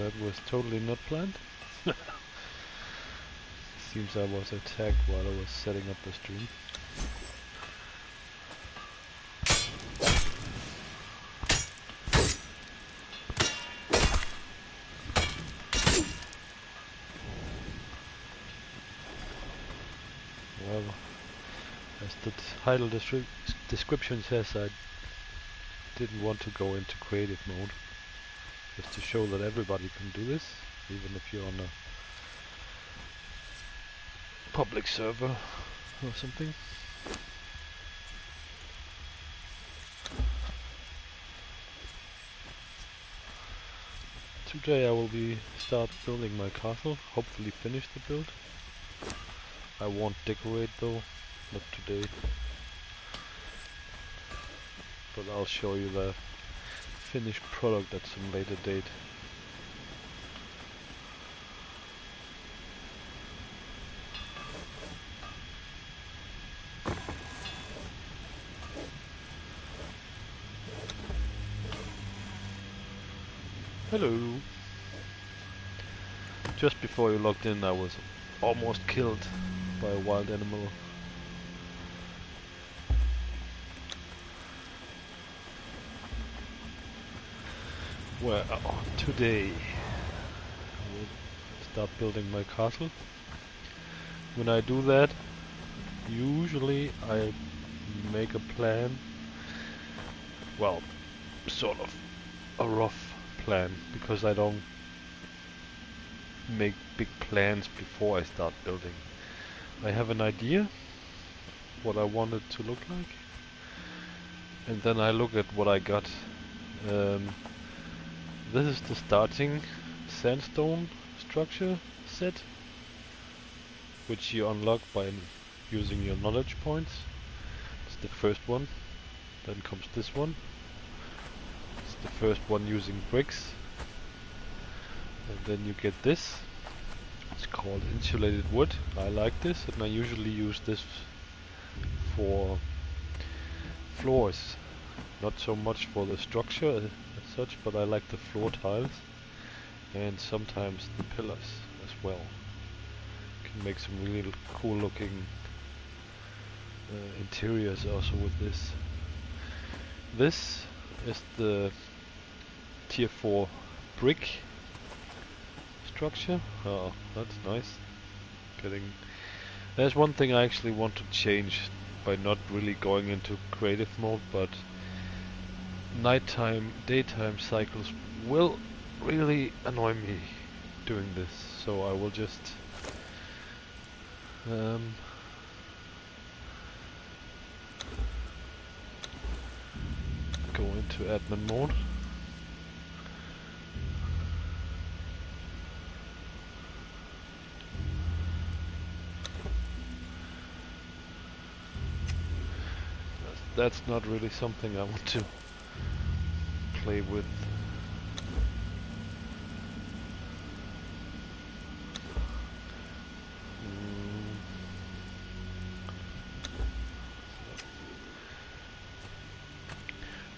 That was totally not planned. Seems I was attacked while I was setting up the stream. Well, as the title description says, I didn't want to go into creative mode, just to show that everybody can do this, even if you're on a public server or something. Today I will start building my castle, hopefully finish the build. I won't decorate though, not today. But I'll show you the finished product at some later date. Hello! Just before you logged in I was almost killed by a wild animal. Well, today I will start building my castle. When I do that, usually I make a plan, well, sort of a rough plan, because I don't make big plans before I start building. I have an idea what I want it to look like, and then I look at what I got. This is the starting sandstone structure set, which you unlock by using your knowledge points. It's the first one. Then comes this one. It's the first one using bricks. And then you get this. It's called insulated wood. I like this, and I usually use this for floors. Not so much for the structure as such, but I like the floor tiles and sometimes the pillars as well. Can make some really cool looking interiors also with this. This is the tier 4 brick structure. Oh, that's nice. There's one thing I actually want to change by not really going into creative mode, but daytime cycles will really annoy me doing this, so I will just go into admin mode. That's not really something I want to play with.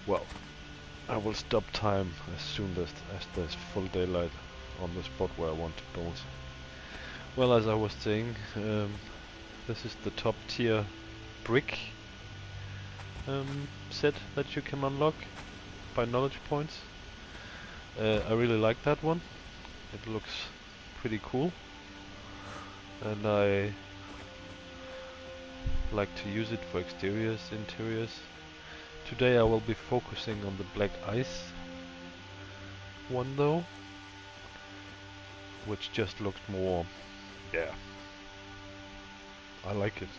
Well, I will stop time as soon as there's full daylight on the spot where I want to build. Well, as I was saying, this is the top tier brick set that you can unlock by knowledge points. I really like that one. It looks pretty cool, and I like to use it for exteriors, interiors. Today I will be focusing on the black ice one though, which just looks more, yeah, I like it.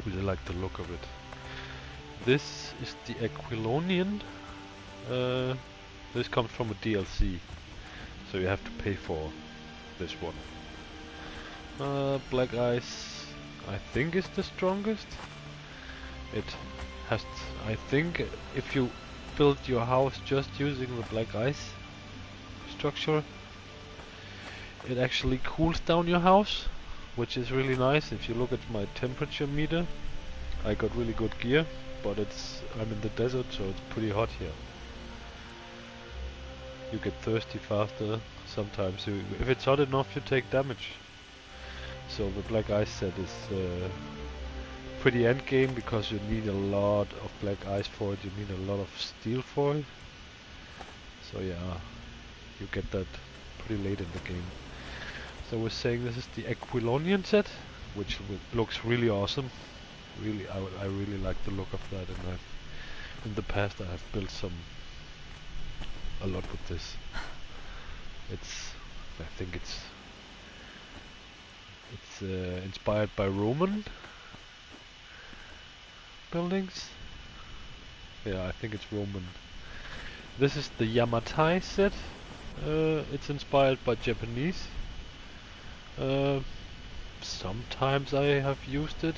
Really like the look of it. This is the Aquilonian. This comes from a DLC, so you have to pay for this one. Black ice, I think, is the strongest. It has, I think, if you build your house just using the black ice structure, it actually cools down your house, which is really nice. If you look at my temperature meter, I got really good gear, but I'm in the desert, so it's pretty hot here. you get thirsty faster. Sometimes if it's hot enough, you take damage. So the black ice set is pretty end game because you need a lot of black ice for it. You need a lot of steel for it. So yeah, you get that pretty late in the game. So we're saying this is the Aquilonian set, which looks really awesome. Really, I really like the look of that, and in the past I have built a lot with this. I think it's inspired by Roman buildings. Yeah, I think it's Roman. This is the Yamatai set. It's inspired by Japanese. Sometimes I have used it,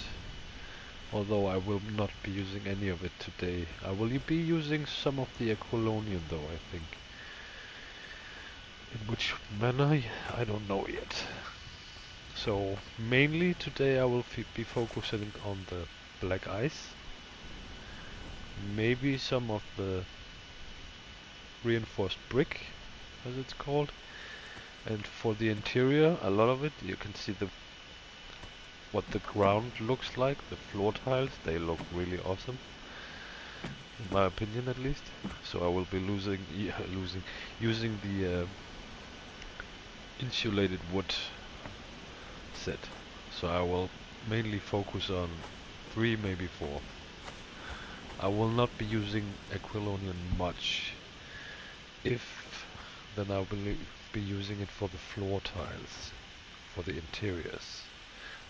although I will not be using any of it today. I will be using some of the Aquilonian though, I think. In which manner, I don't know yet. So mainly today I will be focusing on the black ice. Maybe some of the reinforced brick, as it's called. And for the interior, a lot of it, you can see what the ground looks like. The floor tiles, they look really awesome, in my opinion at least. So I will be using the insulated wood set. So I will mainly focus on 3, maybe 4. I will not be using Aquilonian much. If, then I will be using it for the floor tiles, for the interiors.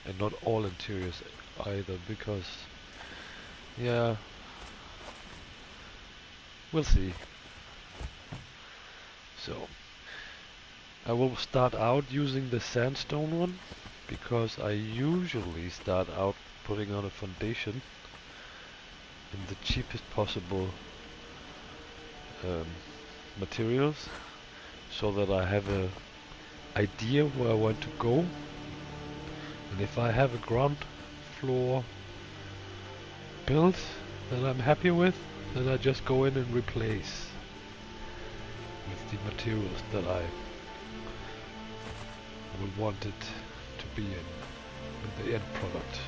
And not all interiors either, because, yeah, we'll see. So, I will start out using the sandstone one, because I usually start out putting on a foundation in the cheapest possible materials, so that I have a idea where I want to go. And if I have a ground floor build that I'm happy with, then I just go in and replace with the materials that I will want it to be in the end product.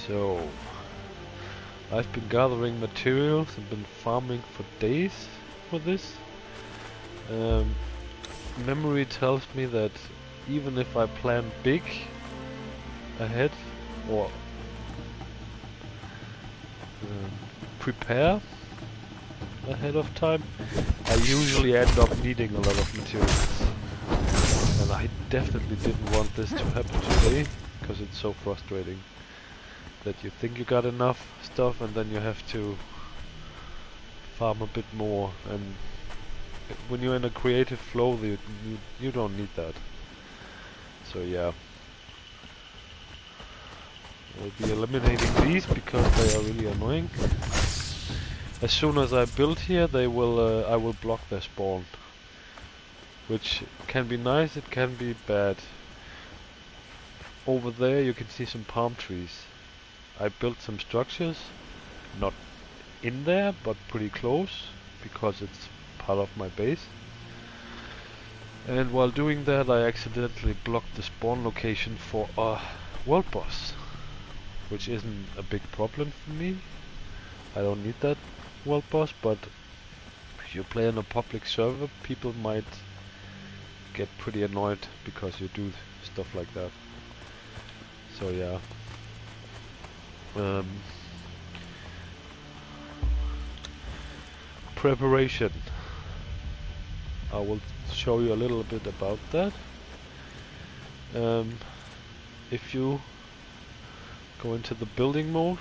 So, I've been gathering materials and been farming for days for this. Memory tells me that even if I plan big ahead, or prepare ahead of time, I usually end up needing a lot of materials. And I definitely didn't want this to happen today, because it's so frustrating that you think you got enough stuff and then you have to farm a bit more, and when you're in a creative flow, you don't need that. So yeah, I'll be eliminating these because they are really annoying. As soon as I build here, I will block their spawn, which can be nice, it can be bad. Over there you can see some palm trees. I built some structures, not in there, but pretty close, because it's part of my base. And while doing that, I accidentally blocked the spawn location for a world boss, which isn't a big problem for me. I don't need that world boss, but if you play on a public server, people might get pretty annoyed because you do stuff like that. So yeah. Preparation. I will show you a little bit about that. If you go into the building mode,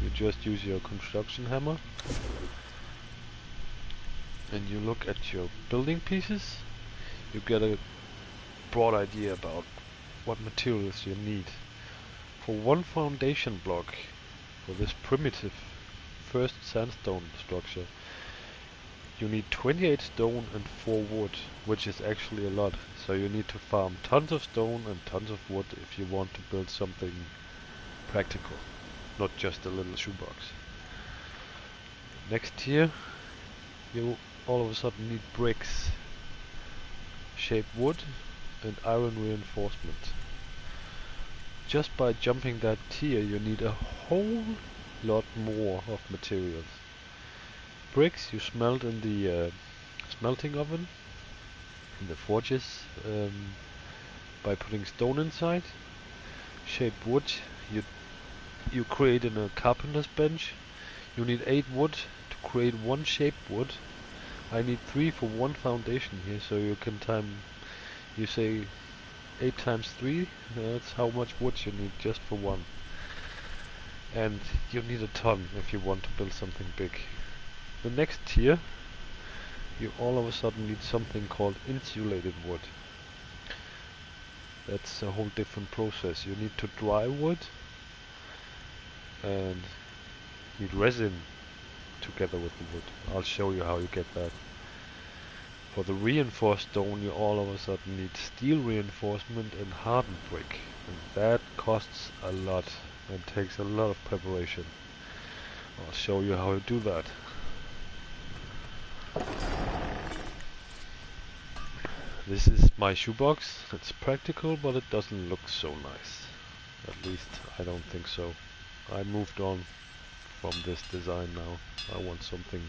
you just use your construction hammer and you look at your building pieces, you get a broad idea about what materials you need. For one foundation block, for this primitive first sandstone structure, you need 28 stone and 4 wood, which is actually a lot. So you need to farm tons of stone and tons of wood if you want to build something practical, not just a little shoebox. Next here, you all of a sudden need bricks, shaped wood, and iron reinforcement. Just by jumping that tier, you need a whole lot more of materials. Bricks you smelt in the smelting oven, in the forges, by putting stone inside. Shaped wood you create in a carpenter's bench. You need 8 wood to create one shaped wood. I need 3 for one foundation here, so you can you say 8 times 3, that's how much wood you need just for one. And you need a ton if you want to build something big. The next tier, you all of a sudden need something called insulated wood. That's a whole different process. You need to dry wood and need resin together with the wood. I'll show you how you get that. For the reinforced stone, you all of a sudden need steel reinforcement and hardened brick, and that costs a lot and takes a lot of preparation. I'll show you how to do that. This is my shoebox. It's practical, but it doesn't look so nice. At least I don't think so. I moved on from this design now. I want something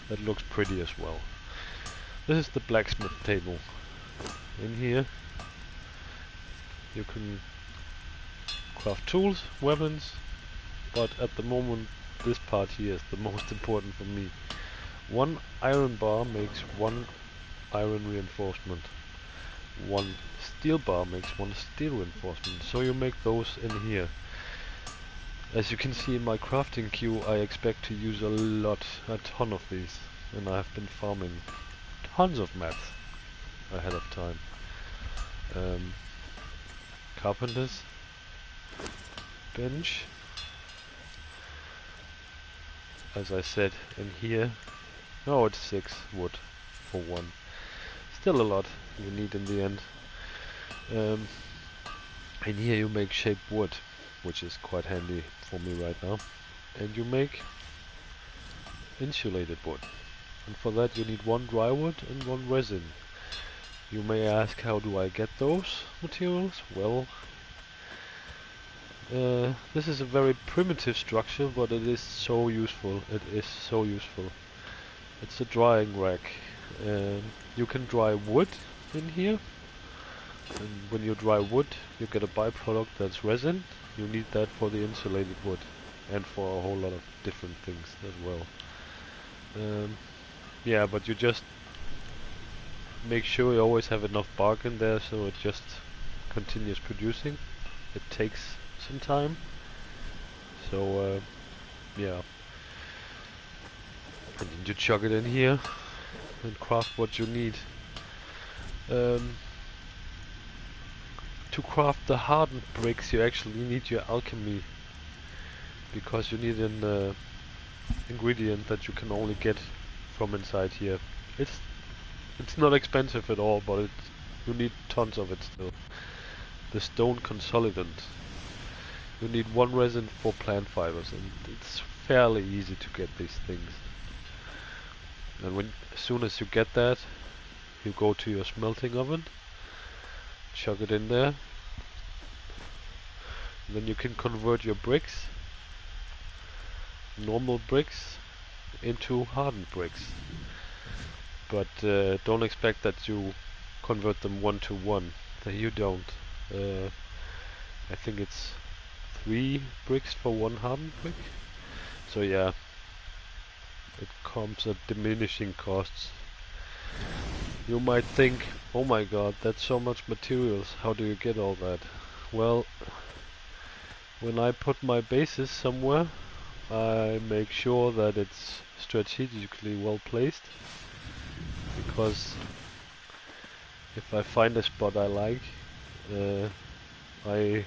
that looks pretty as well. This is the blacksmith table. In here you can craft tools, weapons, but at the moment this part here is the most important for me. One iron bar makes one iron reinforcement. One steel bar makes one steel reinforcement. So you make those in here. As you can see in my crafting queue, I expect to use a ton of these, and I've been farming tons of mats ahead of time. Carpenter's bench. As I said, in here, oh, it's 6 wood for one. Still a lot you need in the end. In here you make shaped wood, which is quite handy for me right now. And you make insulated wood. And for that you need 1 dry wood and 1 resin. You may ask, how do I get those materials? Well, this is a very primitive structure, but it is so useful. It is so useful. It's a drying rack. You can dry wood in here, and when you dry wood you get a byproduct that's resin. You need that for the insulated wood and for a whole lot of different things as well. Yeah, but you just make sure you always have enough bark in there so it just continues producing. It takes some time, so yeah. And then you chuck it in here and craft what you need. To craft the hardened bricks you actually need your alchemy, because you need an ingredient that you can only get from inside here. It's not expensive at all, but you need tons of it still. The stone consolidant. You need 1 resin for plant fibers, and it's fairly easy to get these things. And as soon as you get that, you go to your smelting oven, chuck it in there, and then you can convert your bricks, normal bricks, into hardened bricks. But don't expect that you convert them 1 to 1. You don't. I think it's 3 bricks for 1 hardened brick. So yeah, it comes at diminishing costs. You might think, oh my god, that's so much materials, how do you get all that? Well, when I put my bases somewhere, I make sure that it's strategically well placed, because if I find a spot I like, I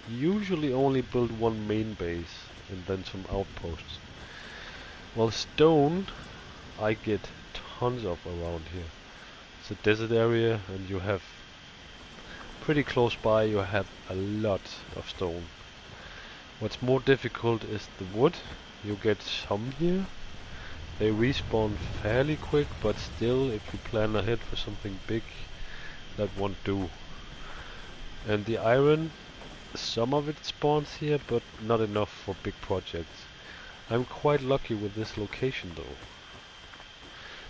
usually only build 1 main base and then some outposts. Well, stone I get tons of around here. It's a desert area, and you have pretty close by a lot of stone. What's more difficult is the wood, You get some here. They respawn fairly quick, but still, if you plan ahead for something big, that won't do. And the iron, some of it spawns here, but not enough for big projects. I'm quite lucky with this location though.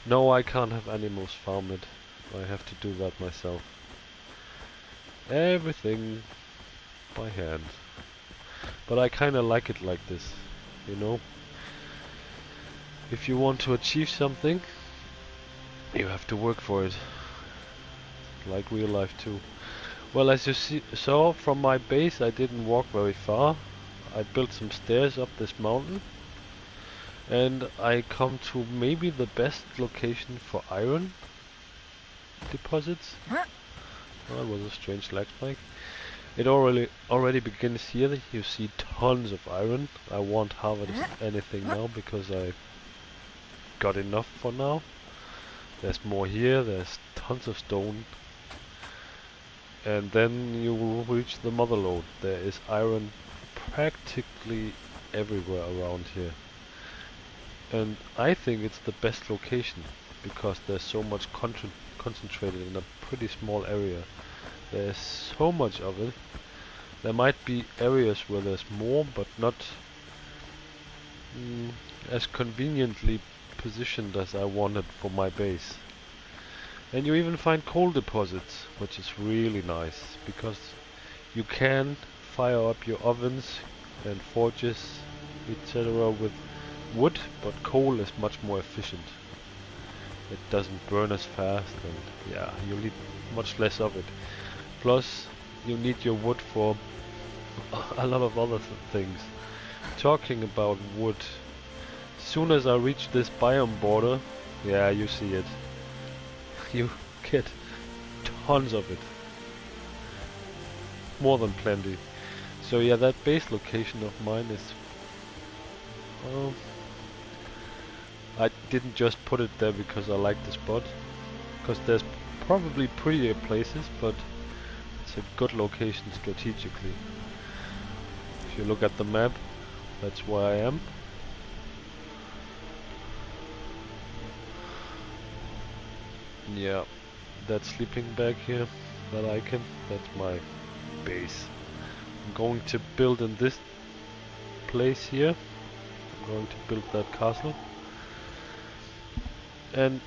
No, I can't have animals farm it. I have to do that myself. Everything by hand. But I kinda like it like this, you know? If you want to achieve something, you have to work for it. Like real life too. Well, as you saw from my base, I didn't walk very far. I built some stairs up this mountain. And I come to maybe the best location for iron deposits. Oh, that was a strange lag spike. It already begins here. You see tons of iron. I won't harvest anything now because I got enough for now. There's more here. There's tons of stone. And then you will reach the mother lode. There is iron practically everywhere around here. And I think it's the best location because there's so much concentrated in a pretty small area. There's so much of it. There might be areas where there's more, but not as conveniently positioned as I wanted for my base. And you even find coal deposits, which is really nice because you can fire up your ovens and forges, etc. with wood, but coal is much more efficient. It doesn't burn as fast, and yeah, you need much less of it. Plus, you need your wood for a lot of other things. Talking about wood, soon as I reach this biome border, yeah, you see it. You get tons of it. More than plenty. So yeah, that base location of mine is... I didn't just put it there because I like the spot. Because there's probably prettier places, but it's a good location strategically. If you look at the map, that's where I am. Yeah, that sleeping bag here, that icon, that's my base. I'm going to build in this place here. I'm going to build that castle. And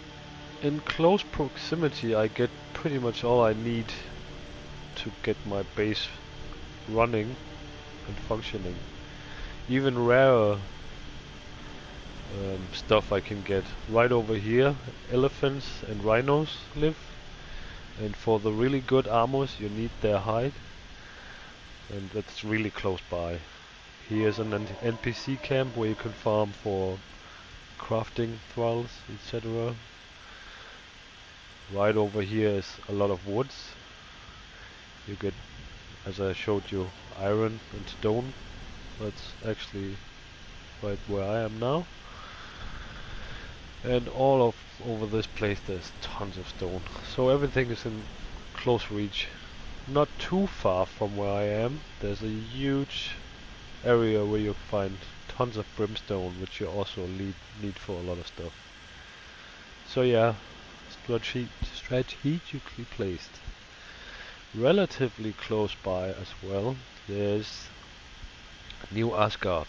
in close proximity I get pretty much all I need to get my base running and functioning. Even rarer stuff I can get. Right over here, elephants and rhinos live, and for the really good armors you need their hide, and that's really close by. Here's an NPC camp where you can farm for crafting thralls, etc. Right over here is a lot of woods. You get, as I showed you, iron and stone. That's actually right where I am now. And all over this place there's tons of stone. So everything is in close reach. Not too far from where I am, there's a huge area where you find tons of brimstone, which you also need for a lot of stuff. So yeah, strategically placed. Relatively close by as well, there's New Asgard,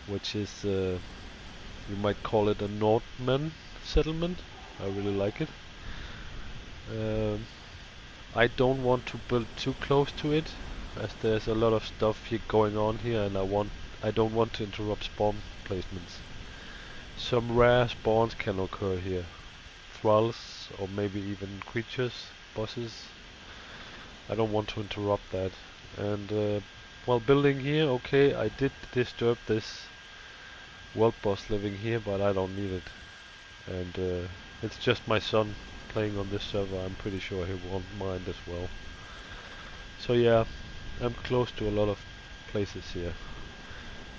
which is you might call it a Northman settlement. I really like it. I don't want to build too close to it, as there's a lot of stuff here going on here, and I don't want to interrupt spawn placements. Some rare spawns can occur here. Thralls, or maybe even creatures, bosses. I don't want to interrupt that. And while building here, okay, I did disturb this world boss living here, but I don't need it. And it's just my son playing on this server. I'm pretty sure he won't mind as well. So yeah, I'm close to a lot of places here.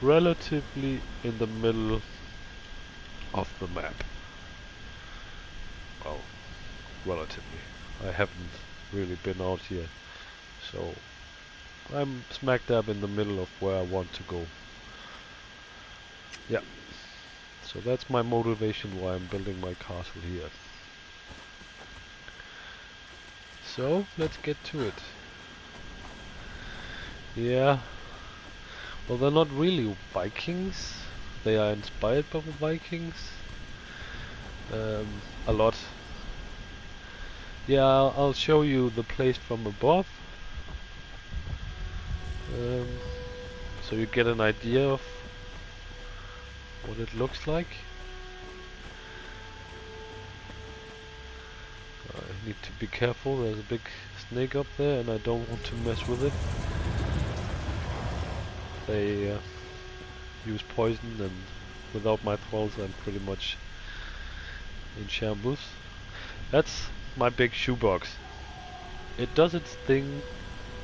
Relatively in the middle of the map. Well, relatively. I haven't really been out here, so I'm smack dab in the middle of where I want to go. Yeah. So that's my motivation why I'm building my castle here. So let's get to it. Yeah. Well, they're not really Vikings. They are inspired by the Vikings. A lot. Yeah, I'll show you the place from above. Um, so you get an idea of what it looks like. I need to be careful, there's a big snake up there and I don't want to mess with it. They use poison, and without my thralls I'm pretty much in shambles. That's my big shoebox. It does its thing,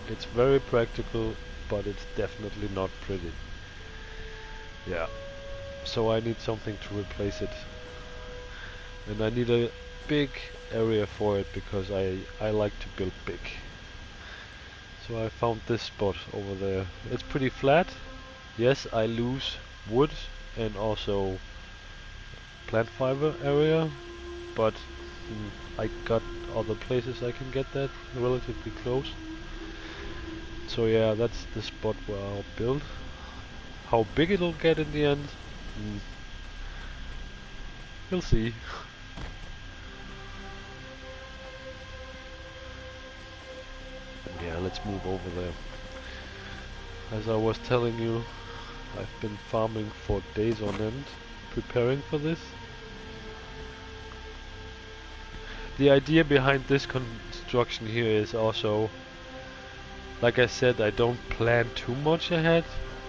it's very practical, but it's definitely not pretty. Yeah, so I need something to replace it. And I need a big area for it because I like to build big. So I found this spot over there. It's pretty flat. Yes, I lose wood and also plant fiber area, but I got other places I can get that relatively close. So yeah, that's the spot where I'll build. How big it'll get in the end, we'll see. Yeah, let's move over there. As I was telling you, I've been farming for days on end, preparing for this. The idea behind this construction here is also, like I said, I don't plan too much ahead.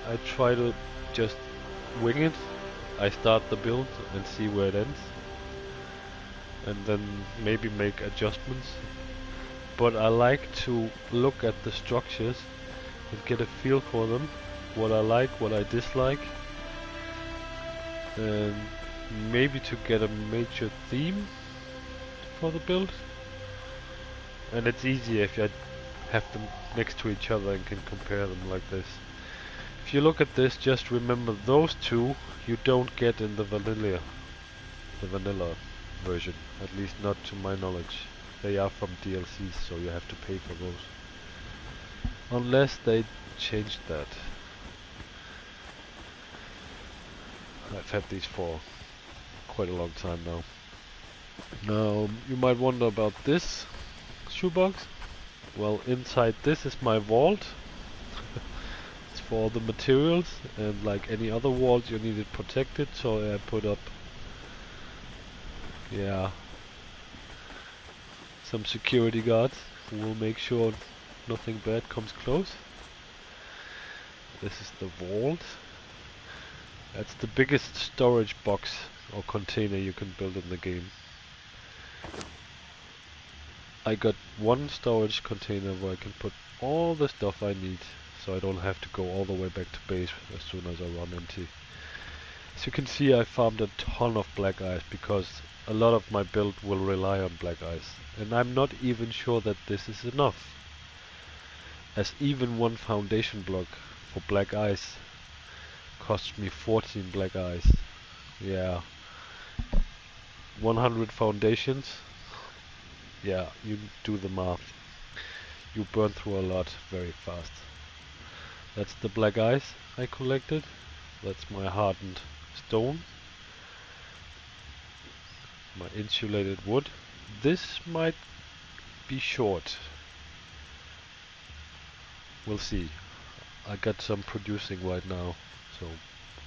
I try to just wing it. I start the build and see where it ends, and then maybe make adjustments. But I like to look at the structures and get a feel for them, what I like, what I dislike, and maybe to get a major theme for the build. And it's easier if I have them next to each other and can compare them like this. If you look at this, just remember those two you don't get in the vanilla version, at least not to my knowledge. They are from DLCs, so you have to pay for those. Unless they changed that. I've had these for quite a long time now. Now, you might wonder about this shoebox. Well, inside this is my vault. It's for all the materials, and like any other vault you need it protected, so I put up, yeah, some security guards who will make sure nothing bad comes close. This is the vault. That's the biggest storage box or container you can build in the game. I got one storage container where I can put all the stuff I need, so I don't have to go all the way back to base as soon as I run empty. As you can see, I farmed a ton of black ice because a lot of my build will rely on black ice, and I'm not even sure that this is enough, as even one foundation block for black ice costs me 14 black ice. Yeah, 100 foundations. Yeah, you do the math. You burn through a lot very fast. That's the black ice I collected. That's my hardened stone. My insulated wood. This might be short. We'll see. I got some producing right now, so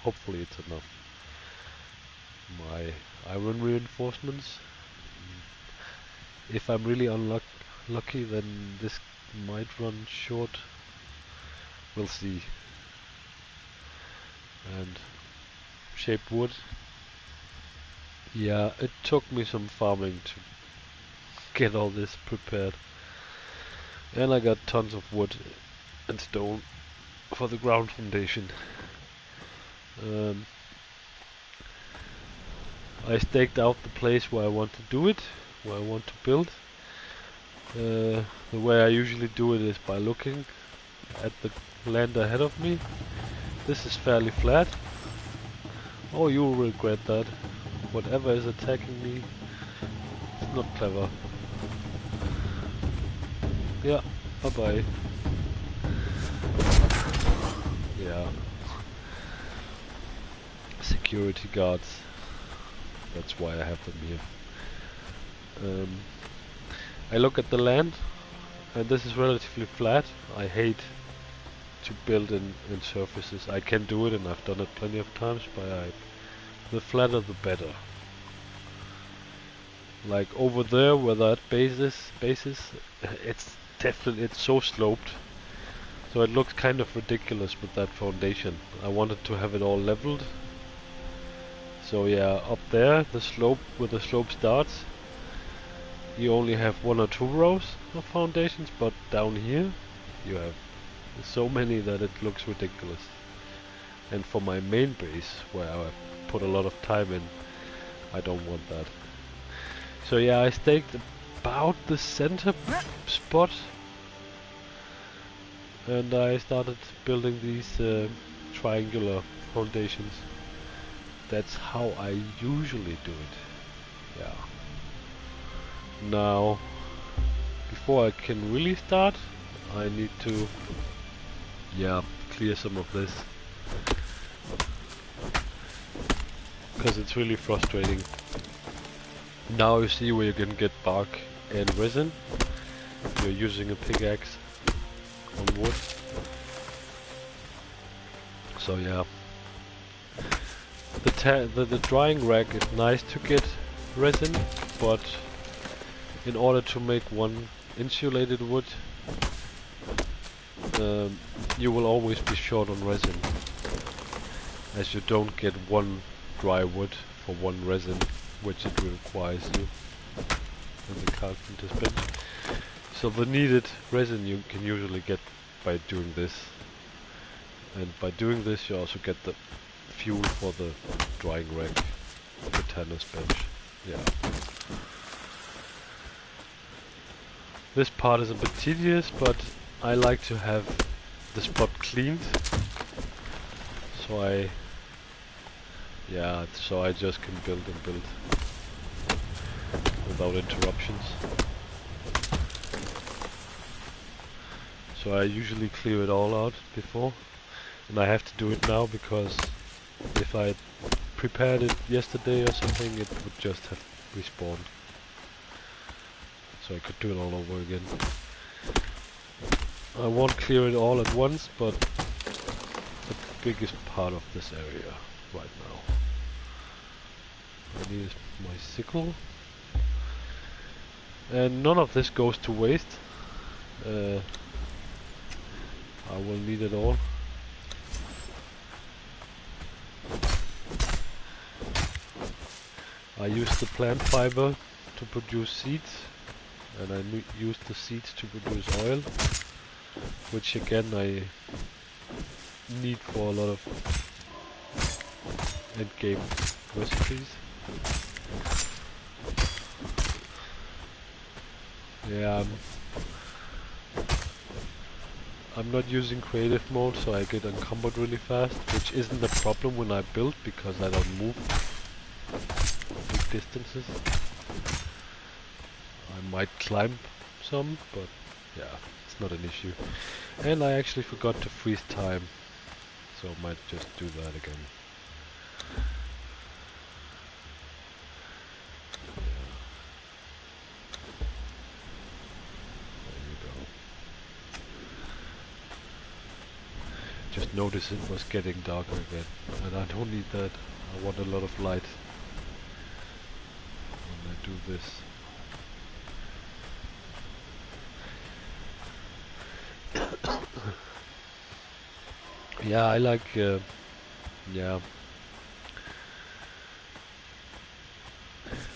hopefully it's enough. My iron reinforcements. If I'm really unlucky, then this might run short. We'll see. And shaped wood. Yeah, it took me some farming to get all this prepared. And I got tons of wood and stone for the ground foundation. I staked out the place where I want to do it, where I want to build. The way I usually do it is by looking at the land ahead of me. This is fairly flat. Oh, you'll regret that. Whatever is attacking me, it's not clever. Yeah, bye-bye. Yeah. Security guards. That's why I have them here. I look at the land, and this is relatively flat. I hate to build in surfaces. I can do it, and I've done it plenty of times, but the flatter the better. Like over there where that base is, it's so sloped. So it looks kind of ridiculous with that foundation. I wanted to have it all leveled. So yeah, up there, the slope, where the slope starts, you only have 1 or 2 rows of foundations, but down here, you have so many that it looks ridiculous. And for my main base, where I put a lot of time in, I don't want that. So yeah, I staked about the center spot, and I started building these triangular foundations. That's how I usually do it. Yeah. Now, before I can really start, I need to, yeah, clear some of this, because it's really frustrating. Now you see where you can get bark and resin. You're using a pickaxe on wood. So yeah, the drying rack is nice to get resin, but in order to make one insulated wood, you will always be short on resin, as you don't get one dry wood for one resin, which it requires you in the carpenter's bench. So the needed resin you can usually get by doing this, and by doing this you also get the fuel for the drying rack of the tanner's bench. Yeah. This part is a bit tedious, but I like to have the spot cleaned, so I just can build and build without interruptions. So I usually clear it all out before, and I have to do it now because if I prepared it yesterday or something, it would just have respawned. So I could do it all over again. I won't clear it all at once, but the biggest part of this area right now. I need my sickle. And none of this goes to waste. I will need it all. I use the plant fiber to produce seeds, and I use the seeds to produce oil, which again I need for a lot of endgame recipes. Yeah, I'm not using creative mode, so I get encumbered really fast, which isn't a problem when I build, because I don't move big distances. I might climb some, but yeah, it's not an issue. And I actually forgot to freeze time, so I might just do that again. Just notice it was getting darker again, and I don't need that. I want a lot of light when I do this. Yeah, I like, yeah.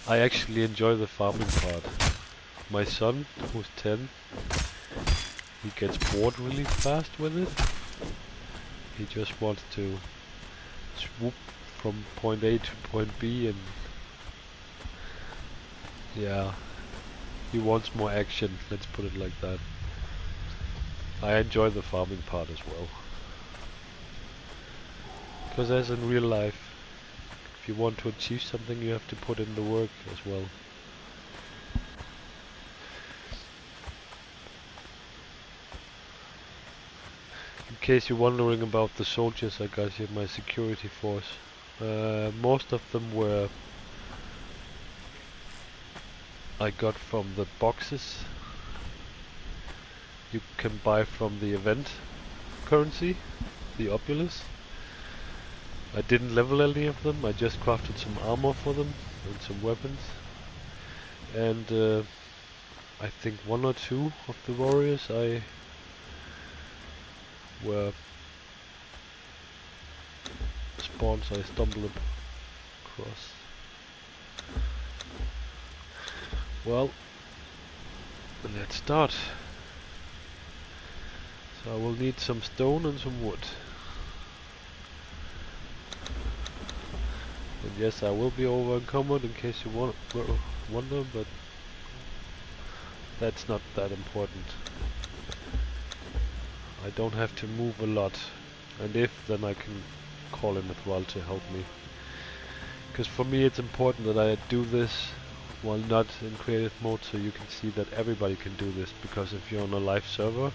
I actually enjoy the farming part. My son, who's 10, he gets bored really fast with it. He just wants to swoop from point A to point B, and yeah, he wants more action, let's put it like that. I enjoy the farming part as well, because as in real life, If you want to achieve something, you have to put in the work as well. In case you're wondering about the soldiers I got here, my security force, most of them were I got from the boxes you can buy from the event currency, the Obulus. I didn't level any of them, I just crafted some armor for them and some weapons. And I think 1 or 2 of the warriors were spawns I stumbled across. Well, let's start. So I will need some stone and some wood. And yes, I will be over encumbered in case you wonder, but that's not that important. I don't have to move a lot, and if, then I can call in Thrall to help me. Because for me it's important that I do this while not in creative mode, so you can see that everybody can do this, because if you're on a live server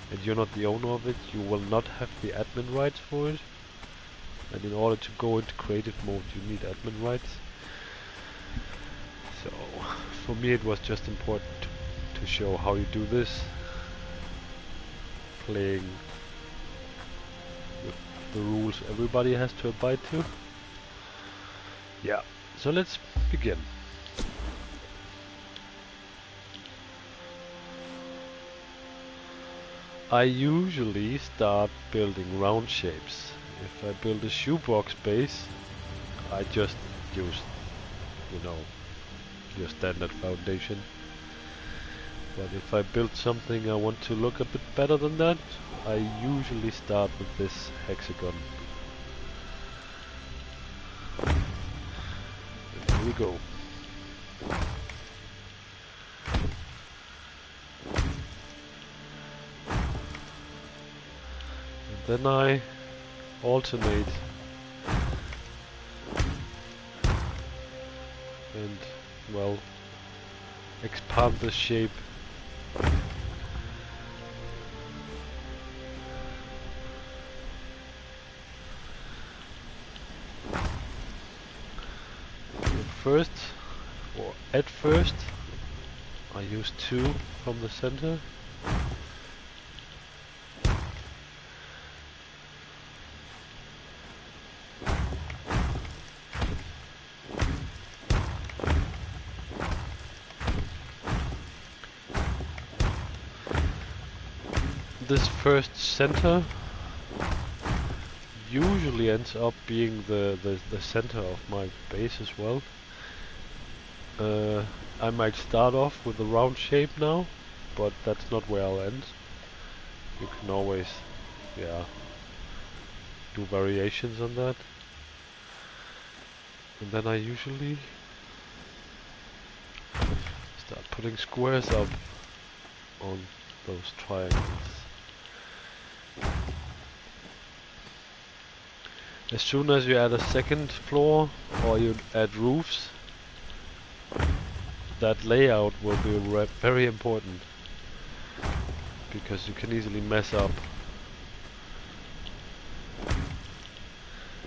and you're not the owner of it, you will not have the admin rights for it. And in order to go into creative mode, you need admin rights. So, for me it was just important to show how you do this, playing with the rules everybody has to abide to. Yeah, so let's begin. I usually start building round shapes. If I build a shoebox base, I just use, you know, your standard foundation. But if I build something I want to look a bit better than that, I usually start with this hexagon. And here we go. And then I alternate and, well, expand the shape. First, or at first, I use 2 from the center. This first center usually ends up being the center of my base as well. I might start off with a round shape now, but that's not where I'll end. You can always, yeah, do variations on that. And then I usually start putting squares up on those triangles. As soon as you add a second floor or you add roofs, that layout will be very important, because you can easily mess up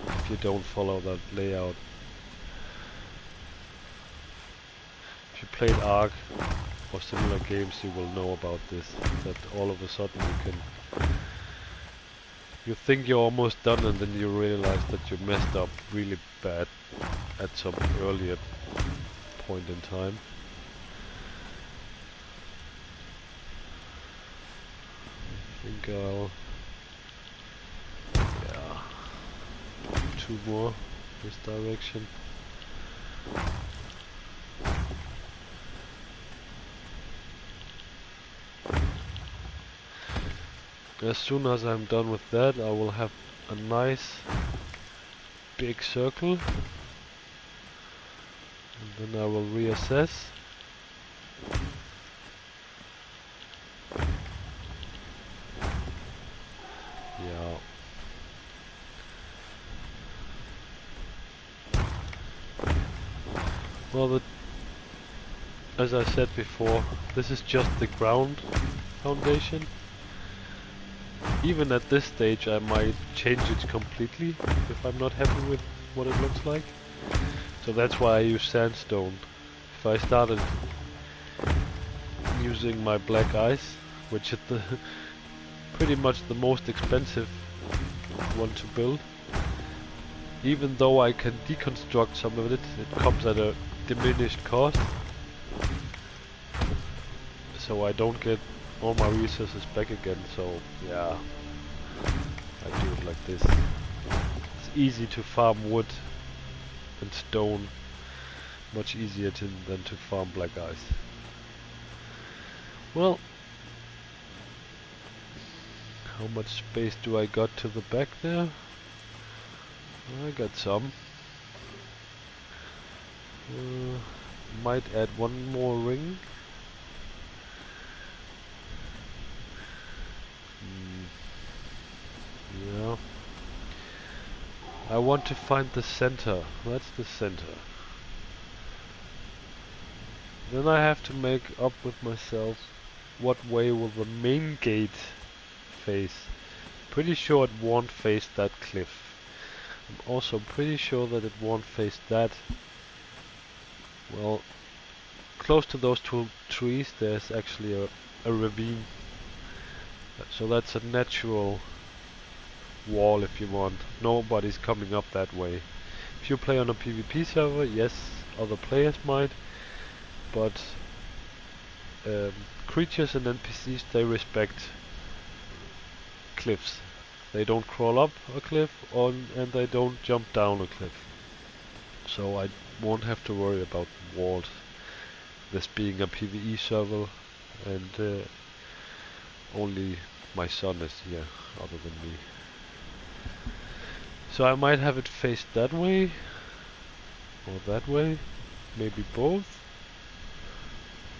if you don't follow that layout. If you played Ark or similar games, you will know about this, that all of a sudden you think you're almost done, and then you realize that you messed up really bad at some earlier point in time. I think I'll, yeah, 2 more this direction. As soon as I'm done with that, I will have a nice big circle, and then I will reassess. Yeah. Well, as I said before, this is just the ground foundation. Even at this stage I might change it completely if I'm not happy with what it looks like. So that's why I use sandstone. If I started using my black ice, which is pretty much the most expensive one to build, even though I can deconstruct some of it, it comes at a diminished cost. So I don't get all my resources back again, so yeah, I do it like this. It's easy to farm wood and stone, much easier than to farm black ice. Well, how much space do I got to the back there? I got some. Might add one more ring. Yeah. I want to find the center. That's the center. Then I have to make up with myself what way will the main gate face. Pretty sure it won't face that cliff. I'm also pretty sure that it won't face that. Well, close to those two trees there's actually a ravine. So that's a natural wall if you want. Nobody's coming up that way. If you play on a PvP server, yes, other players might, but creatures and NPCs, they respect cliffs. They don't crawl up a cliff and they don't jump down a cliff. So I won't have to worry about walls. This being a PvE server and only my son is here other than me. So I might have it faced that way or that way, maybe both.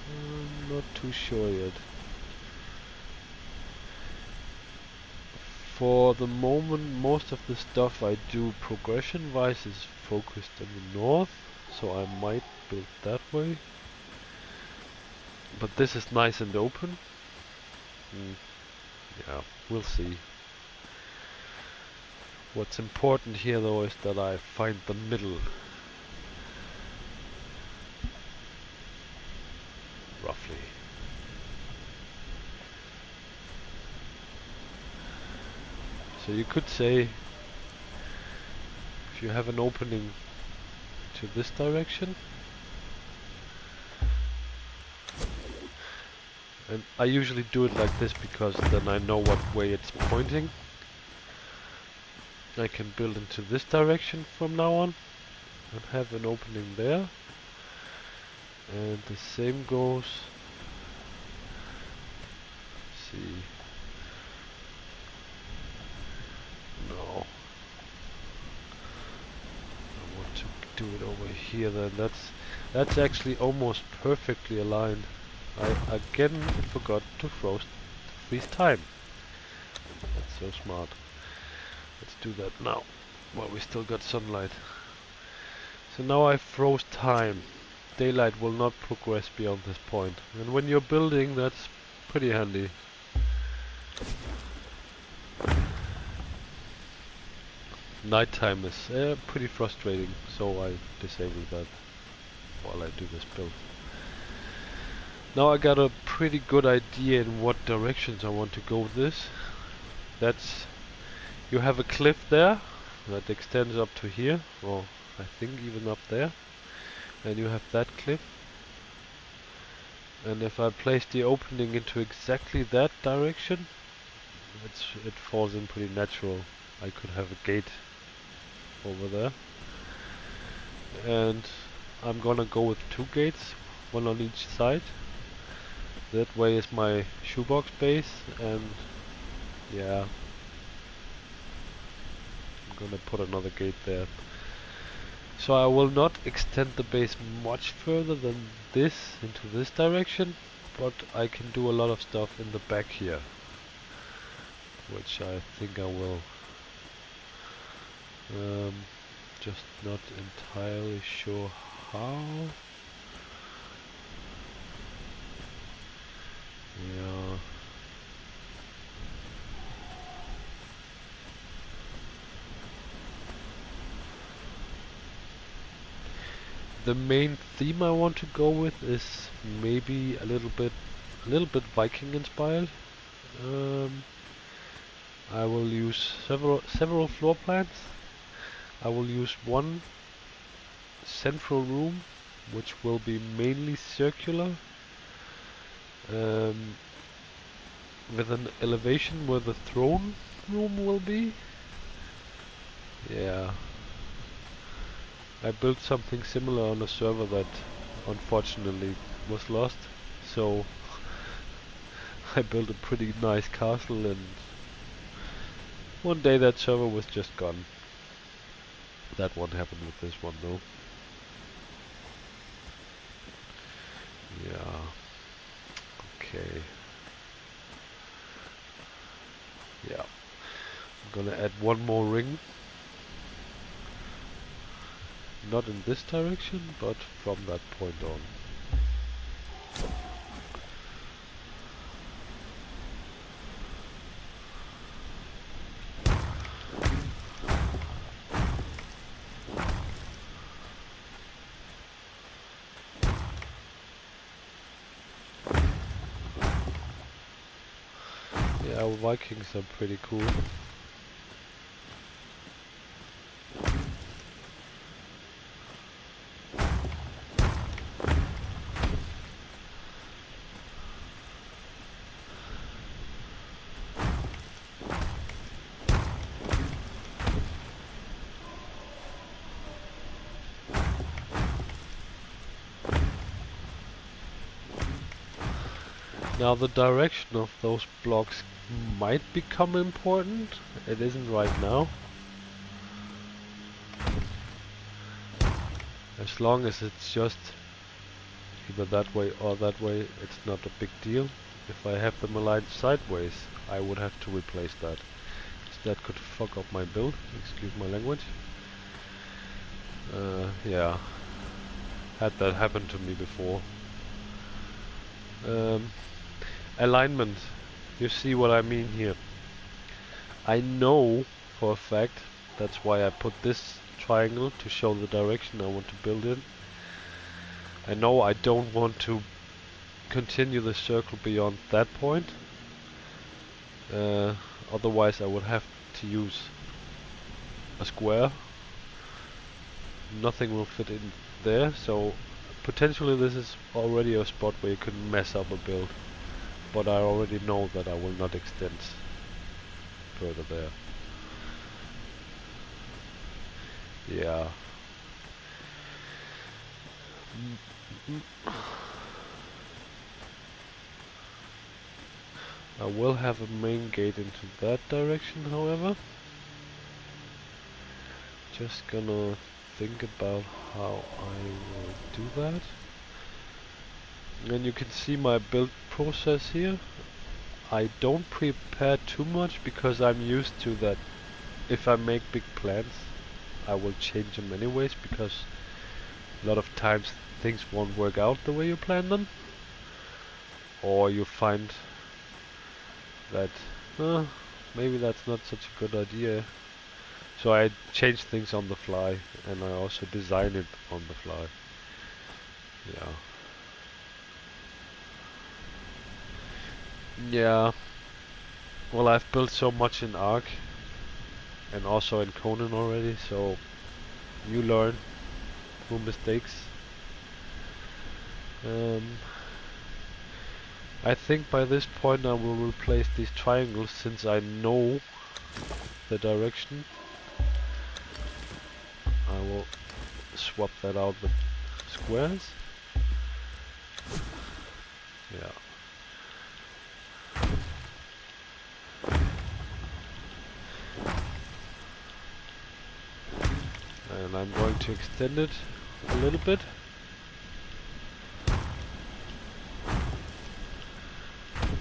I'm not too sure yet. For the moment, most of the stuff I do progression-wise is focused in the north, so I might build that way. But this is nice and open. Yeah, we'll see. What's important here though is that I find the middle. Roughly. So you could say, if you have an opening to this direction, and I usually do it like this because then I know what way it's pointing. I can build into this direction from now on and have an opening there. And the same goes, see, no, I want to do it over here then. That's actually almost perfectly aligned. I again forgot to freeze time. That's so smart. Let's do that now, while we still got sunlight. So now I froze time. Daylight will not progress beyond this point. And when you're building, that's pretty handy. Nighttime is pretty frustrating, so I disable that while I do this build. Now I got a pretty good idea in what directions I want to go with this. You have a cliff there that extends up to here, or I think even up there, and you have that cliff. And if I place the opening into exactly that direction, it falls in pretty natural. I could have a gate over there, and I'm gonna go with 2 gates, one on each side. That way is my shoebox base, and yeah, I'm gonna put another gate there. So I will not extend the base much further than this into this direction, but I can do a lot of stuff in the back here, which I think I will. Just not entirely sure how. Yeah. The main theme I want to go with is maybe a little bit Viking inspired. I will use several floor plans. I will use one central room, which will be mainly circular, um, with an elevation where the throne room will be. Yeah. I built something similar on a server that unfortunately was lost, so I built a pretty nice castle, and one day that server was just gone. That won't happen with this one though. Yeah. Okay. Yeah. I'm gonna add one more ring. Not in this direction, but from that point on. Yeah, Vikings are pretty cool. Now the direction of those blocks might become important. It isn't right now. As long as it's just either that way or that way, it's not a big deal. If I have them aligned sideways, I would have to replace that. That could fuck up my build, excuse my language. Yeah. Had that happen to me before. Alignment. You see what I mean here. I know for a fact, that's why I put this triangle to show the direction I want to build in. I know I don't want to continue the circle beyond that point. Otherwise I would have to use a square. Nothing will fit in there, so potentially this is already a spot where you can mess up a build. But I already know that I will not extend further there. Yeah. I will have a main gate into that direction, however. Just gonna think about how I will do that. And you can see my build process here. I don't prepare too much because I'm used to that. If I make big plans, I will change them anyways, because a lot of times things won't work out the way you plan them, or you find that maybe that's not such a good idea. So I change things on the fly, and I also design it on the fly. Yeah. Yeah. Well, I've built so much in Ark and also in Conan already, so you learn through mistakes. I think by this point I will replace these triangles, since I know the direction. I will swap that out with squares. Yeah. And I'm going to extend it a little bit.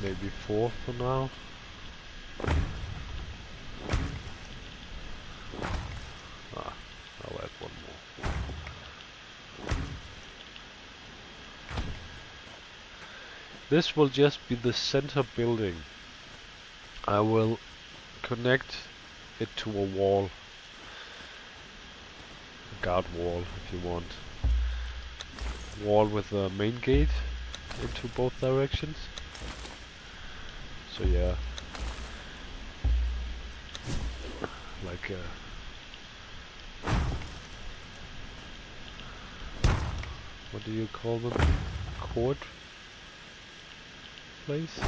Maybe 4 for now. I'll add one more. This will just be the center building. I will connect it to a wall. A guard wall, if you want. Wall with a main gate into both directions. So yeah. Like a what do you call them? Court place?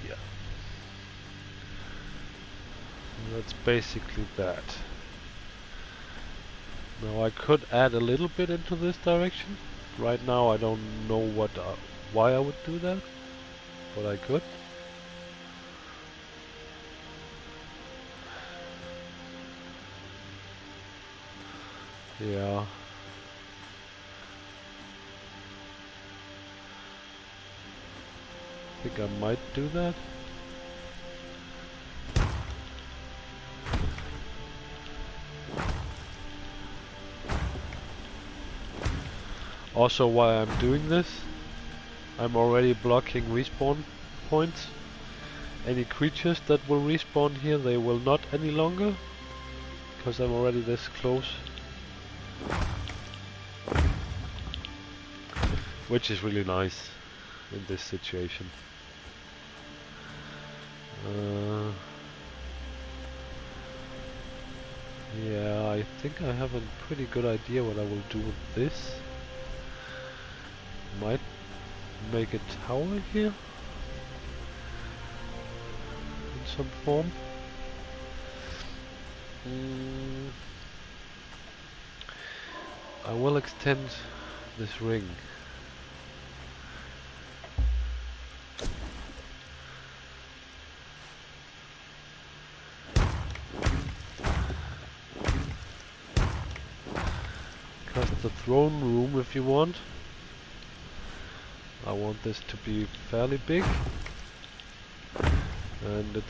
Yeah. That's basically that. Now I could add a little bit into this direction. Right now I don't know why I would do that, but I could. Yeah. I think I might do that. Also, why I'm doing this, I'm already blocking respawn points. Any creatures that will respawn here, they will not any longer, because I'm already this close. Which is really nice in this situation. Yeah, I think I have a pretty good idea what I will do with this. Might make a tower here in some form. I will extend this ring. Because the throne room, if you want, I want this to be fairly big, and it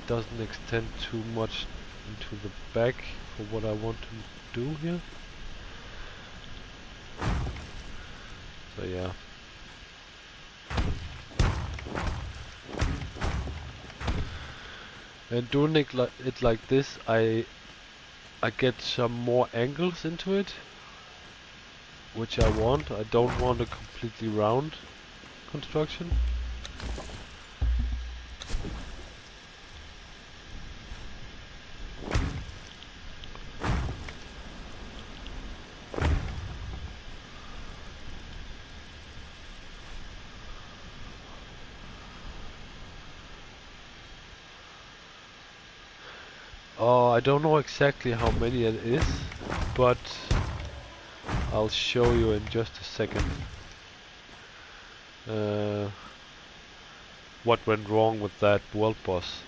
doesn't extend too much into the back for what I want to do here. So yeah. And doing it like this, I get some more angles into it, which I want. I don't want a completely round construction. I don't know exactly how many it is, but I'll show you in just a second what went wrong with that world boss.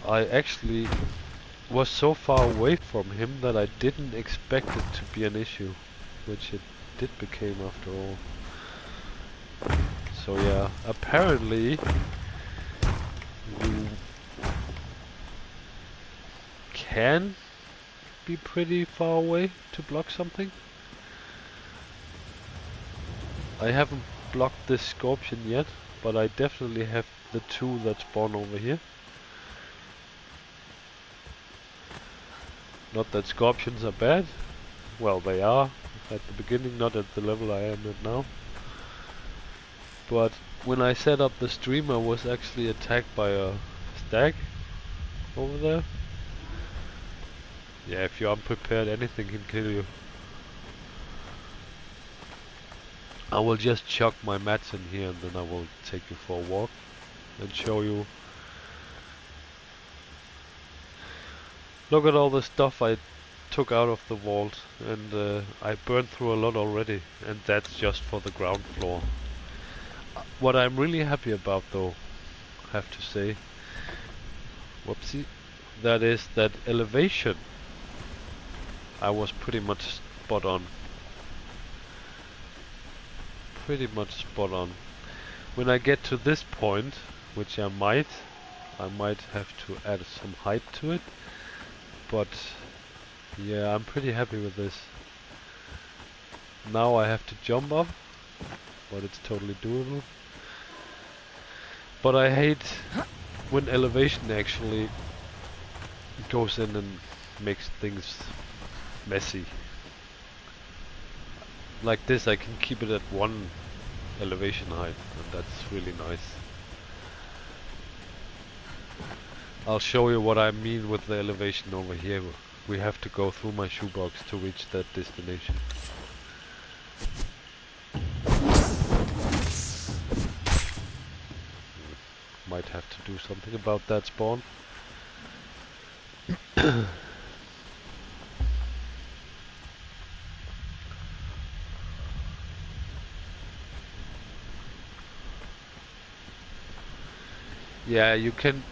I actually was so far away from him that I didn't expect it to be an issue, which it did become after all. So yeah, apparently you can be pretty far away to block something. I haven't blocked this scorpion yet, but I definitely have the two that spawn over here. Not that scorpions are bad. Well, they are at the beginning, not at the level I am at now. But when I set up the stream, I was actually attacked by a stag over there. Yeah, if you're unprepared, anything can kill you. I will just chuck my mats in here and then I will take you for a walk and show you. Look at all the stuff I took out of the vault, and I burned through a lot already, and that's just for the ground floor. What I'm really happy about though, I have to say, whoopsie, that is that elevation. I was pretty much spot on. pretty much spot on. When I get to this point, which I might have to add some height to it, but yeah, I'm pretty happy with this. Now I have to jump up, but it's totally doable. But I hate when elevation actually goes in and makes things messy. Like this, I can keep it at 1 elevation height, and that's really nice. I'll show you what I mean with the elevation over here. We have to go through my shoebox to reach that destination. Might have to do something about that spawn. Yeah, you can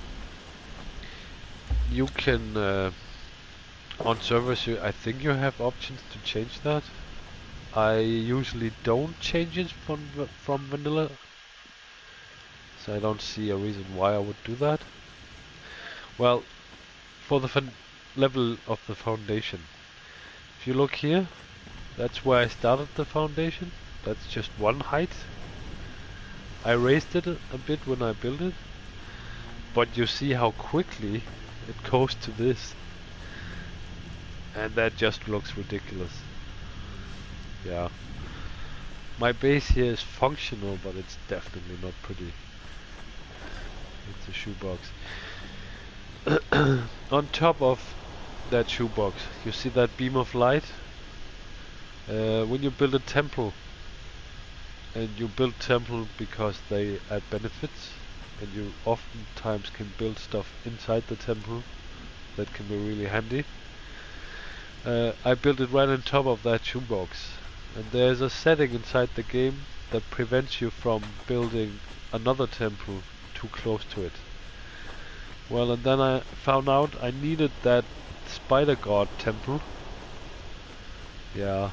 on servers, I think you have options to change that. I usually don't change it from vanilla, so I don't see a reason why I would do that. Well, for the level of the foundation, if you look here, that's where I started the foundation. That's just 1 height. I raised it a bit when I built it, but you see how quickly it goes to this, and that just looks ridiculous. Yeah, my base here is functional, but it's definitely not pretty. It's a shoebox. On top of that shoebox, you see that beam of light? When you build a temple, and you build temple because they add benefits, and you oftentimes can build stuff inside the temple that can be really handy. I built it right on top of that shoebox, and there's a setting inside the game that prevents you from building another temple too close to it. Well, and then I found out I needed that spider god temple. Yeah,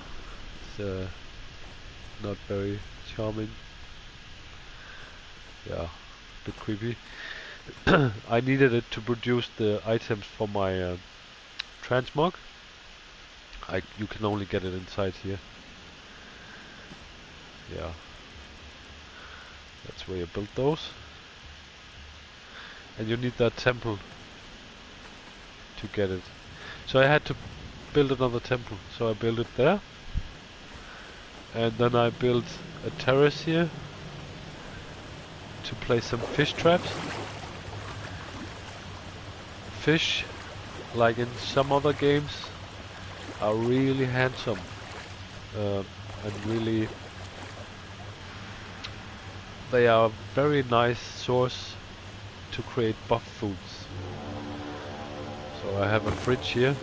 it's not very charming. Yeah, a bit creepy. I needed it to produce the items for my transmog. You can only get it inside here. Yeah, that's where you build those. And you need that temple to get it. So I had to build another temple. So I built it there. And then I built a terrace here to place some fish traps. Fish, like in some other games, are really handsome and really, they are a very nice source to create buff foods. So I have a fridge here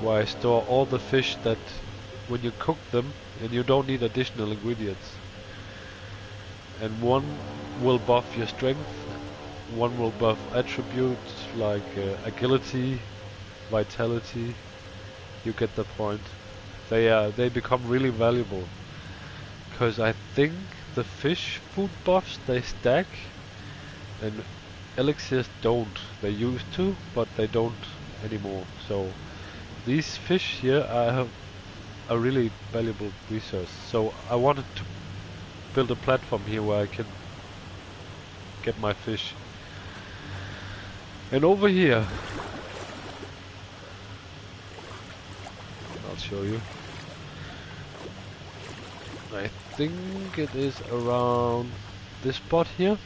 where I store all the fish that when you cook them, and you don't need additional ingredients. And one will buff your strength, one will buff attributes like agility, vitality. You get the point. They become really valuable, because I think the fish food buffs, they stack, and elixirs don't. They used to, but they don't anymore. So these fish here have a really valuable resource. So I wanted to build a platform here where I can get my fish. And over here, I'll show you. I think it is around this spot here.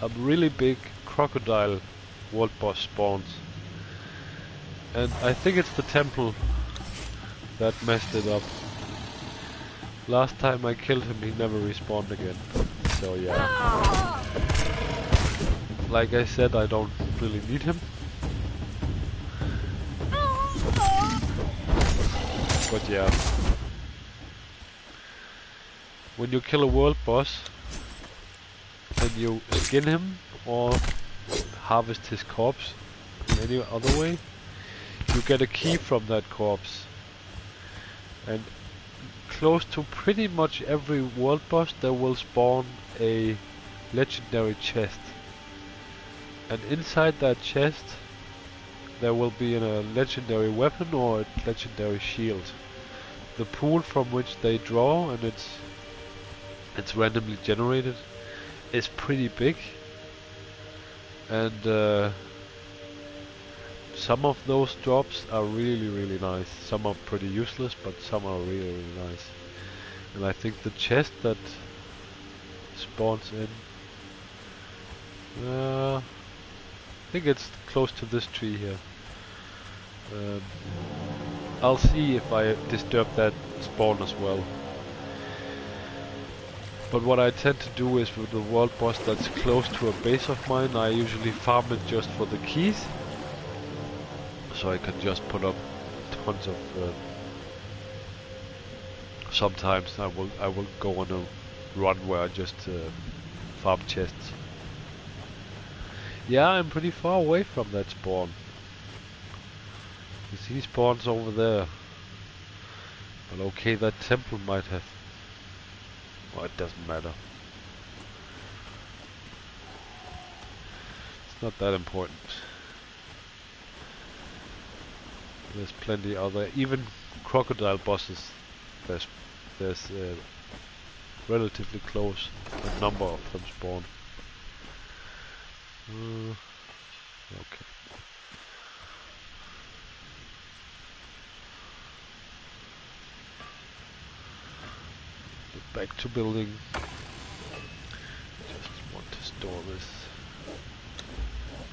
A really big crocodile world boss spawns. And I think it's the temple that messed it up. Last time I killed him, he never respawned again. So yeah. Like I said, I don't really need him. But yeah. When you kill a world boss, and you skin him or harvest his corpse in any other way, you get a key from that corpse. And close to pretty much every world boss there will spawn a legendary chest. And inside that chest there will be a legendary weapon or a legendary shield. The pool from which they draw, and it's randomly generated, is pretty big. And some of those drops are really nice. Some are pretty useless, but some are really nice. And I think the chest that spawns in, I think it's close to this tree here. I'll see if I disturb that spawn as well. But what I tend to do is with the world boss that's close to a base of mine, I usually farm it just for the keys. So I can just put up tons of... sometimes I will go on a run where I just farm chests. Yeah, I'm pretty far away from that spawn. You see spawns over there. But okay, that temple might have... Well, it doesn't matter. It's not that important. There's plenty other, even crocodile bosses. There's relatively close a number of them spawn. Okay. Back to building. Just want to store this.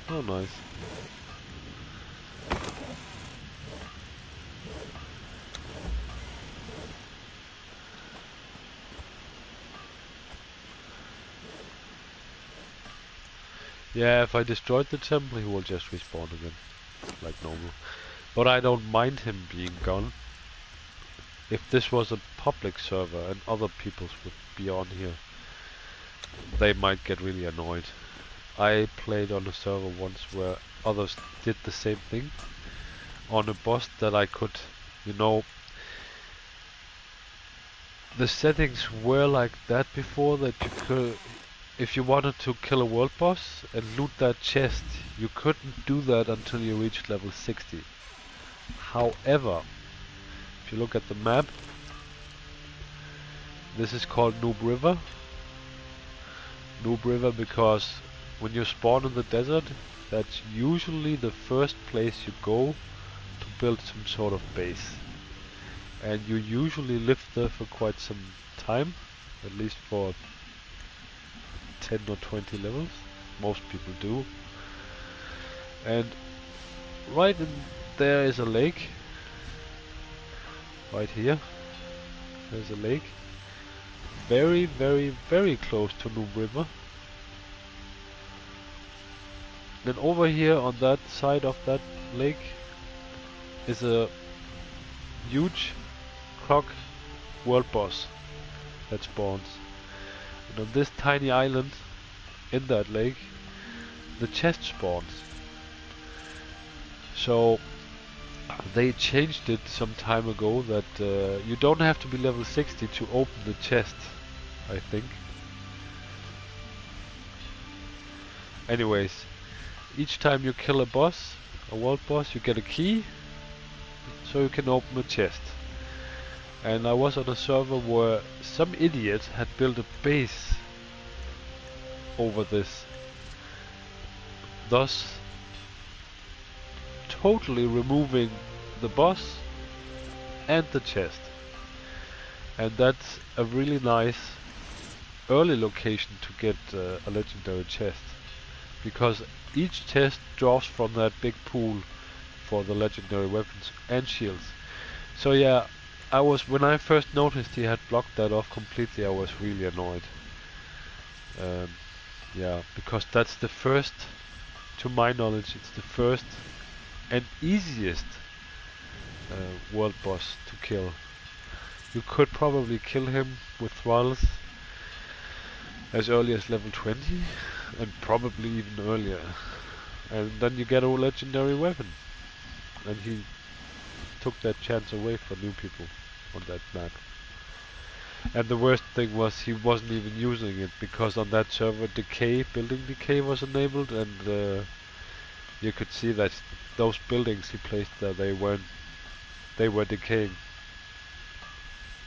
Oh, nice. Yeah, if I destroyed the temple, he will just respawn again, like normal. But I don't mind him being gone. If this was a public server and other peoples would be on here, they might get really annoyed. I played on a server once where others did the same thing on a boss that I could, you know, the settings were like that before, that you could, if you wanted to kill a world boss and loot that chest, you couldn't do that until you reached level 60. However, if you look at the map, this is called Noob River. Noob River because when you spawn in the desert, that's usually the first place you go to build some sort of base. And you usually live there for quite some time, at least for 10 or 20 levels. Most people do. And right in there is a lake. Right here, there's a lake. Very close to Noob River. Then over here on that side of that lake is a huge croc world boss that spawns. And on this tiny island in that lake, the chest spawns. So they changed it some time ago that you don't have to be level 60 to open the chest, I think. Anyways, each time you kill a boss, a world boss, you get a key, so you can open a chest. And I was on a server where some idiot had built a base over this, thus totally removing the boss and the chest. And that's a really nice early location to get a legendary chest, because each chest draws from that big pool for the legendary weapons and shields. So yeah, when I first noticed he had blocked that off completely, I was really annoyed. Yeah, because that's the first, to my knowledge, it's the first and easiest world boss to kill. You could probably kill him with thralls as early as level 20, and probably even earlier. And then you get a legendary weapon. And he took that chance away for new people on that map. And the worst thing was he wasn't even using it, because on that server building decay was enabled, and you could see that those buildings he placed there, they were decaying.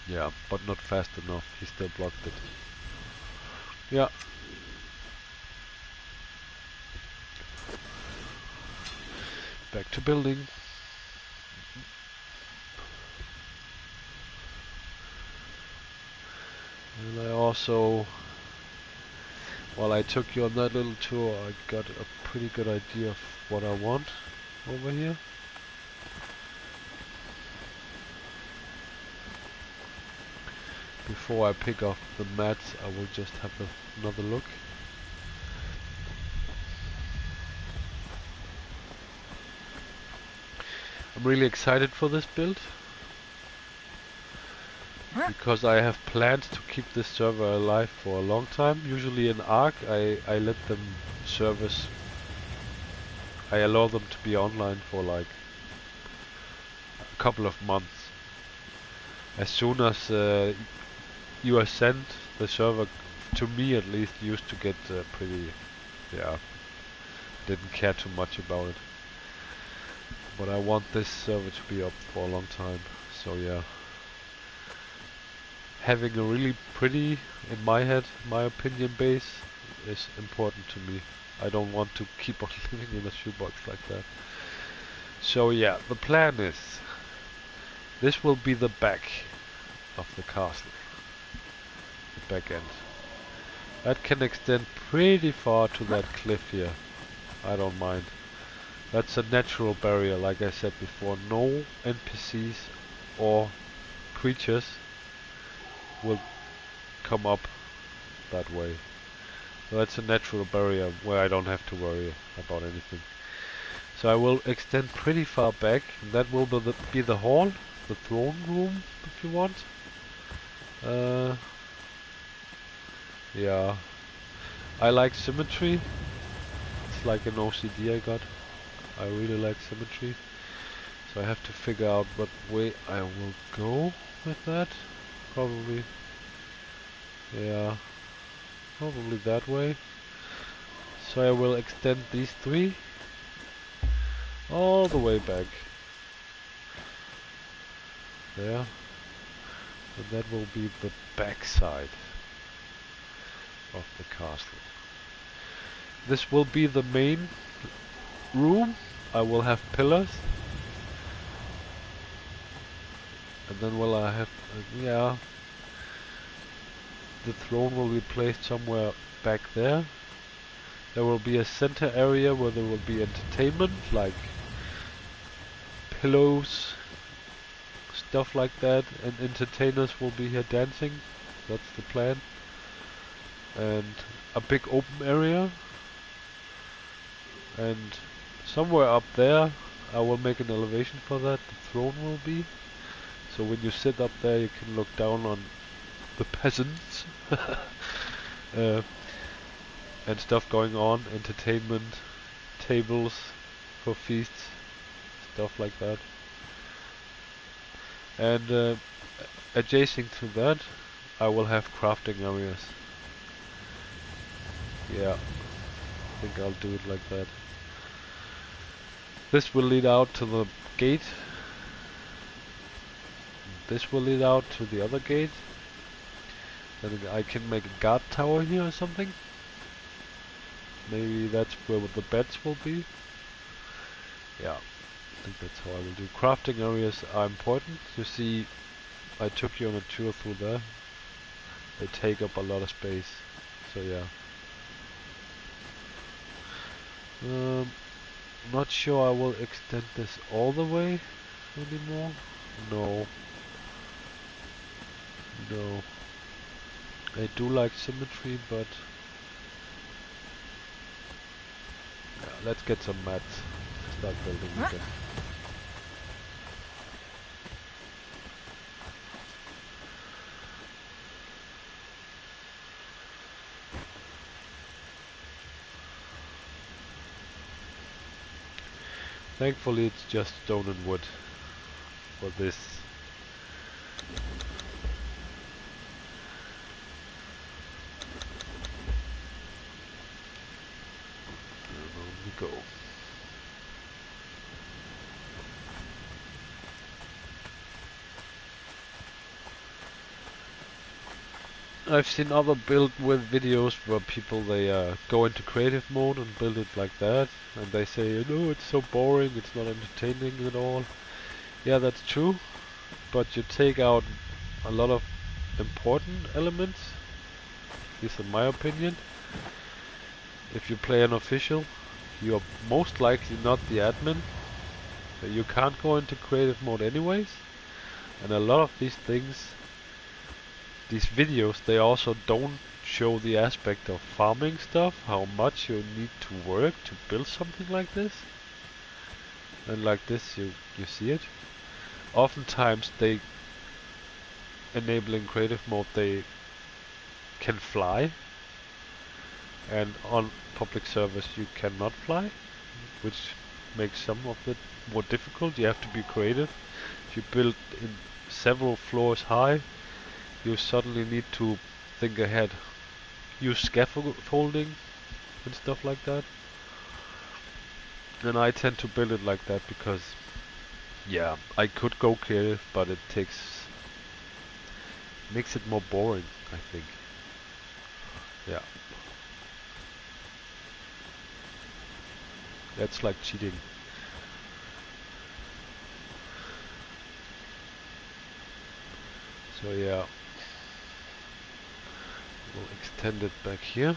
Yeah, but not fast enough. He still blocked it. Yeah. Back to building. And I also, while I took you on that little tour, I got a pretty good idea of what I want over here. Before I pick up the mats, I will just have another look. I'm really excited for this build, because I have planned to keep this server alive for a long time. Usually in Ark, I let them service. I allow them to be online for like a couple of months. As soon as you ascend, the server, to me at least, used to get pretty, yeah, didn't care too much about it. But I want this server to be up for a long time, so yeah. Having a really pretty, in my head, my opinion, base is important to me. I don't want to keep on living in a shoebox like that. So yeah, the plan is, this will be the back of the castle. The back end. That can extend pretty far to that cliff here. I don't mind. That's a natural barrier, like I said before. No NPCs or creatures will come up that way. So that's a natural barrier where I don't have to worry about anything. So I will extend pretty far back, and that will be the hall, the throne room, if you want. Yeah. I like symmetry. It's like an OCD I got. I really like symmetry. So I have to figure out what way I will go with that. Probably, yeah, probably that way. So I will extend these three all the way back there, and that will be the back side of the castle. This will be the main room. I will have pillars, and then will I have yeah, the throne will be placed somewhere back there. There will be a center area where there will be entertainment, like pillows, stuff like that, and entertainers will be here dancing. That's the plan. And a big open area. And somewhere up there, I will make an elevation for that. The throne will be. So when you sit up there, you can look down on the peasants. And stuff going on, entertainment, tables for feasts, stuff like that. And adjacent to that, I will have crafting areas. Yeah, I think I'll do it like that. This will lead out to the gate. This will lead out to the other gate. Then I can make a guard tower here or something. Maybe that's where the beds will be. Yeah, I think that's how I will do. Crafting areas are important. You see, I took you on a tour through there. They take up a lot of space. So yeah. Not sure I will extend this all the way anymore. No. No. I do like symmetry, but yeah, let's get some mats. Start building again. Thankfully it's just stone and wood for this. I've seen other build with videos where people they go into creative mode and build it like that, and they say, you know, it's so boring, it's not entertaining at all. Yeah, that's true, but you take out a lot of important elements, at least in my opinion. If you play an official, you're most likely not the admin. You can't go into creative mode anyways, and a lot of these things, these videos, they also don't show the aspect of farming stuff, how much you need to work to build something like this. And like this, you see it. Oftentimes they enabling creative mode, they can fly, and on public servers you cannot fly, which makes some of it more difficult. You have to be creative. If you build in several floors high, you suddenly need to think ahead. Use scaffolding and stuff like that. And I tend to build it like that because, yeah, I could go creative, but it makes it more boring, I think. Yeah. That's like cheating. So yeah, we'll extend it back here.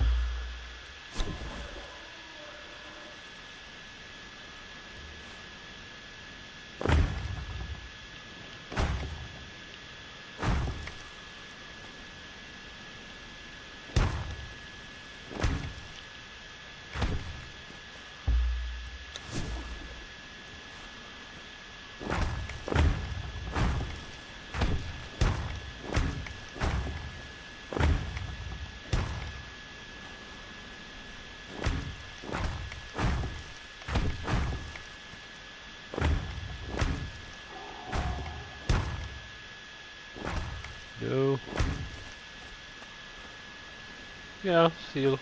No. Yeah, seal.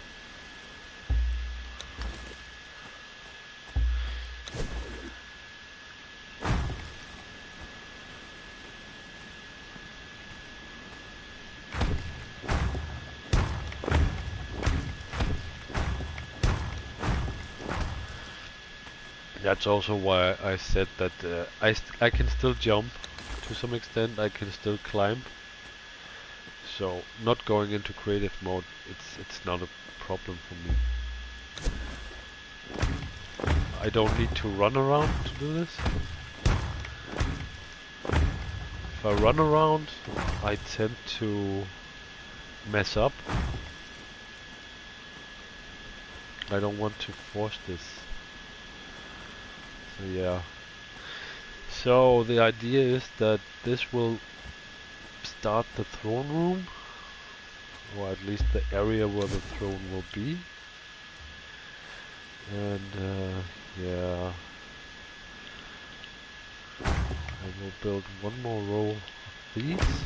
That's also why I said that I can still jump to some extent. I can still climb. So not going into creative mode, it's not a problem for me. I don't need to run around to do this. If I run around, I tend to mess up. I don't want to force this. So yeah. So the idea is that this will start the throne room, or at least the area where the throne will be. And yeah, I will build one more row of these.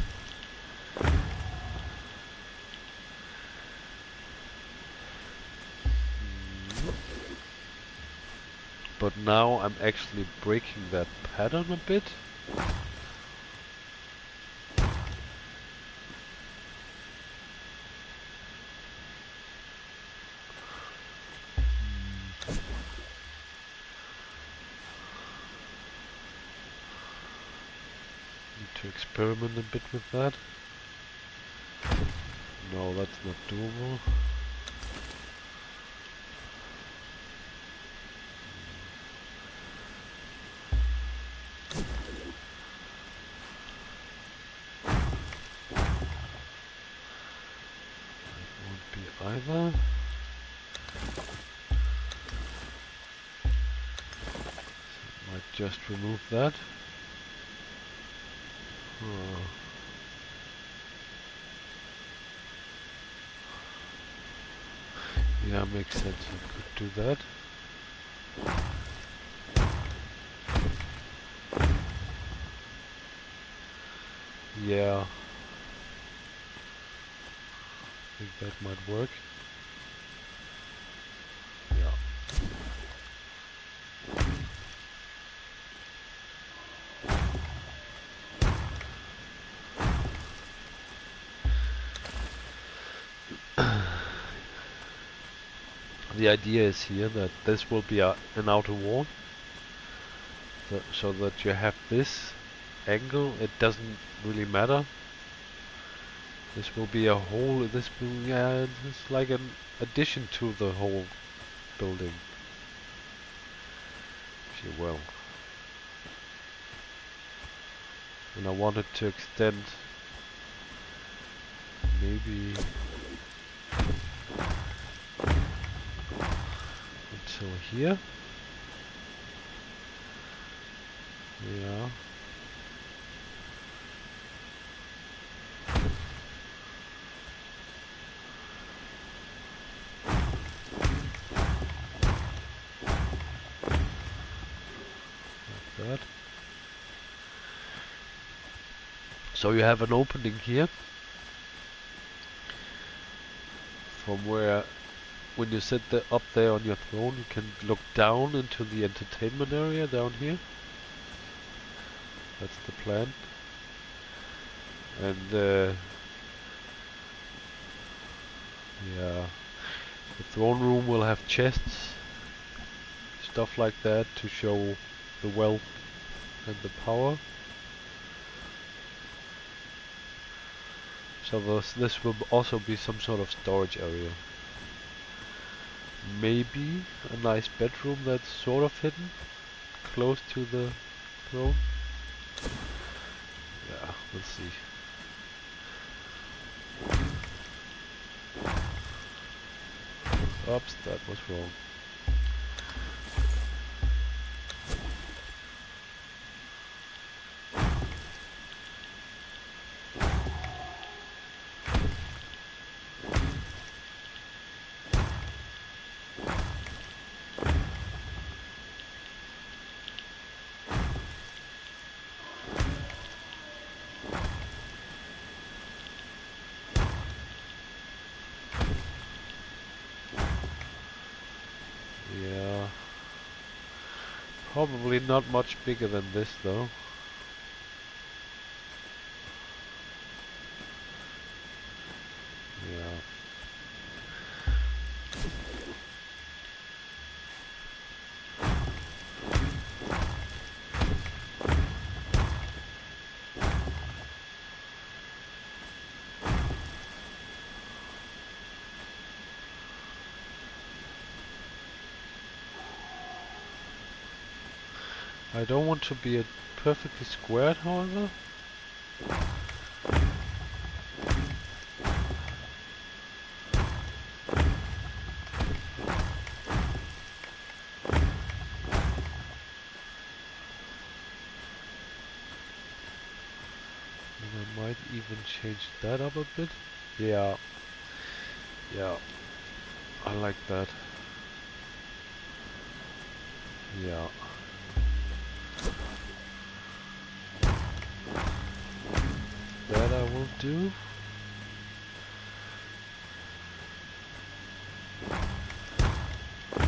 But now I'm actually breaking that pattern a bit. Need to experiment a bit with that. No, that's not doable. Either. So might just remove that. Yeah, makes sense. I could do that. Yeah. I think that might work. Yeah. the idea is here that this will be an outer wall, so that you have this angle. It doesn't really matter. This will be a whole. This will, yeah, it's like an addition to the whole building, if you will. And I wanted to extend maybe until here. Yeah. Like that. So you have an opening here from where, when you sit up there on your throne, you can look down into the entertainment area down here. That's the plan. And yeah, the throne room will have chests, stuff like that, to show the wealth and the power. So this will also be some sort of storage area. Maybe a nice bedroom that's sort of hidden, close to the throne. Yeah, we'll see. Oops, that was wrong. Yeah. Probably not much bigger than this though. Yeah. I don't want to be perfectly squared, however. And I might even change that up a bit. Yeah. Yeah. I like that. Yeah. That I will do. I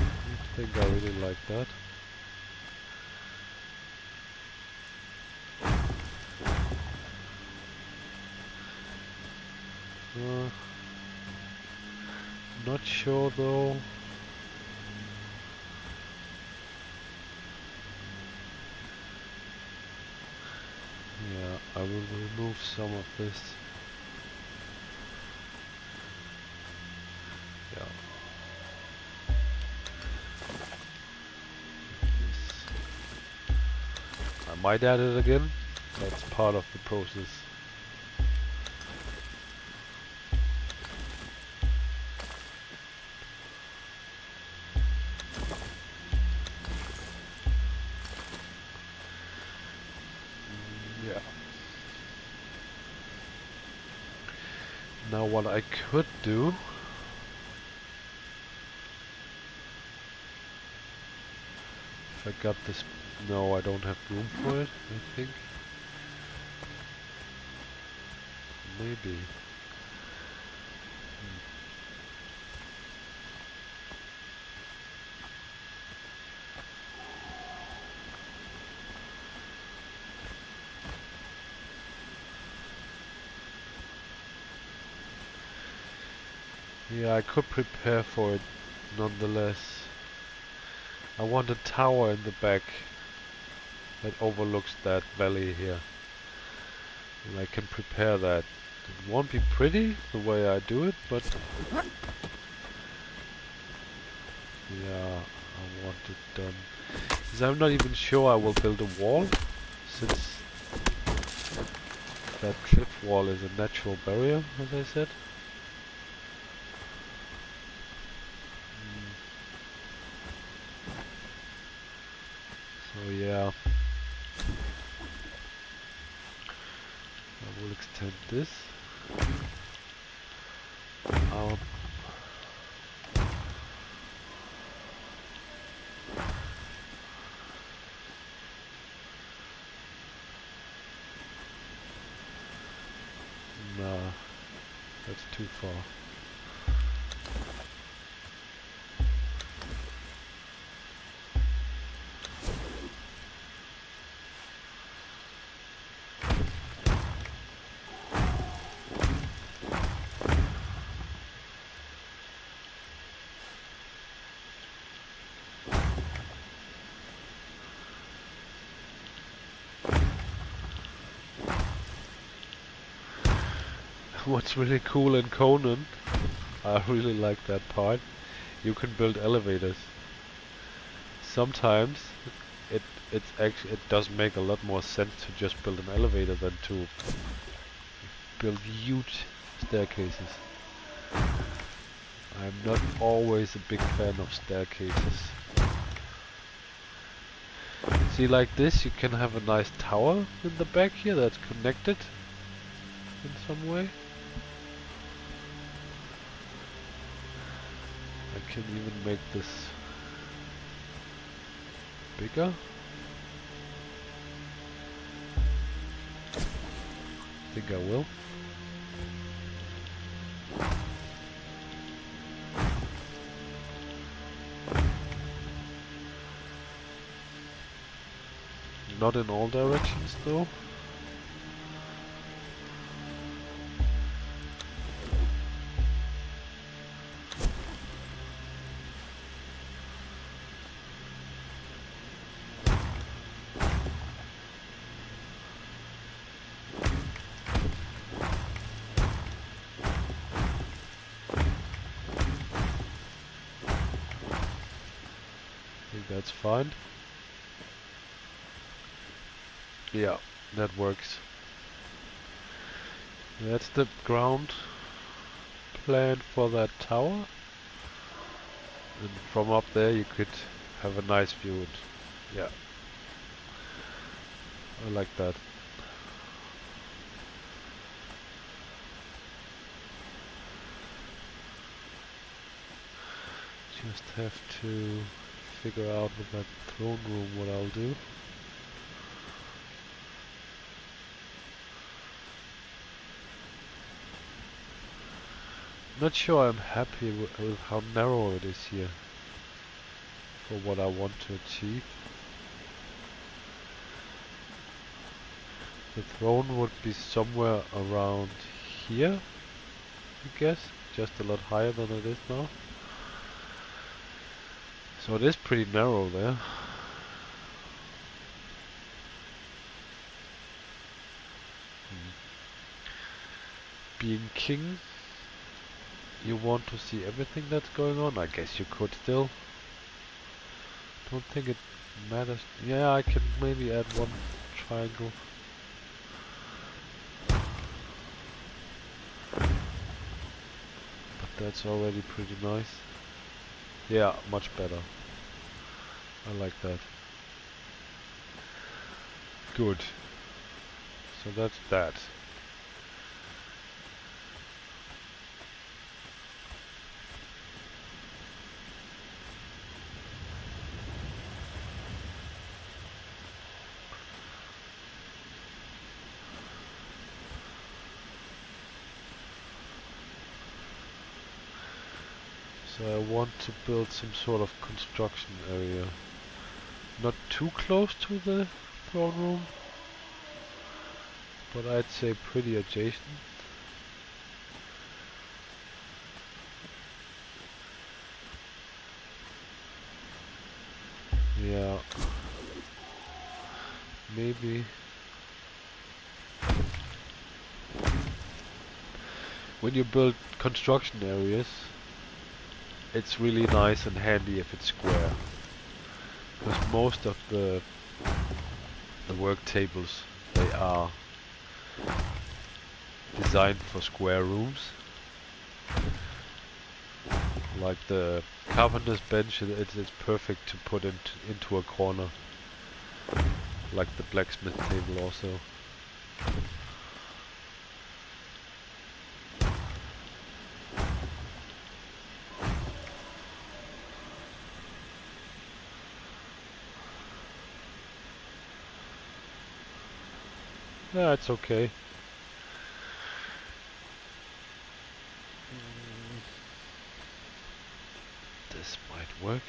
think I really like that. Not sure though. Yeah, I will remove some of this. Yeah. I might add it again. That's part of the process. Yeah. Now what I could do, if I got this, no, I don't have room for it, I think. Maybe. Yeah, I could prepare for it nonetheless. I want a tower in the back that overlooks that valley here. And I can prepare that. It won't be pretty the way I do it, but yeah, I want it done. Because I'm not even sure I will build a wall, since that cliff wall is a natural barrier, as I said. So yeah, I will extend this out. Nah, that's too far. What's really cool in Conan, I really like that part, you can build elevators. Sometimes it does make a lot more sense to just build an elevator than to build huge staircases. I'm not always a big fan of staircases. See, like this, you can have a nice tower in the back here that's connected in some way. I can even make this bigger. I think I will. Not in all directions though. I think that's fine. Yeah, that works. That's the ground plan for that tower. And from up there you could have a nice view. And yeah, I like that. Just have to figure out with that throne room what I'll do. Not sure I'm happy with how narrow it is here for what I want to achieve. The throne would be somewhere around here, I guess, just a lot higher than it is now. So it is pretty narrow there. Being king, you want to see everything that's going on? I guess you could still. Don't think it matters. Yeah, I can maybe add one triangle. But that's already pretty nice. Yeah, much better. I like that. Good. So that's that. So I want to build some sort of construction area. Not too close to the throne room, but I'd say pretty adjacent. Yeah. Maybe. When you build construction areas, it's really nice and handy if it's square. Because most of the work tables, they are designed for square rooms. Like the carpenter's bench, it's perfect to put into a corner. Like the blacksmith table also. Yeah, it's okay. This might work.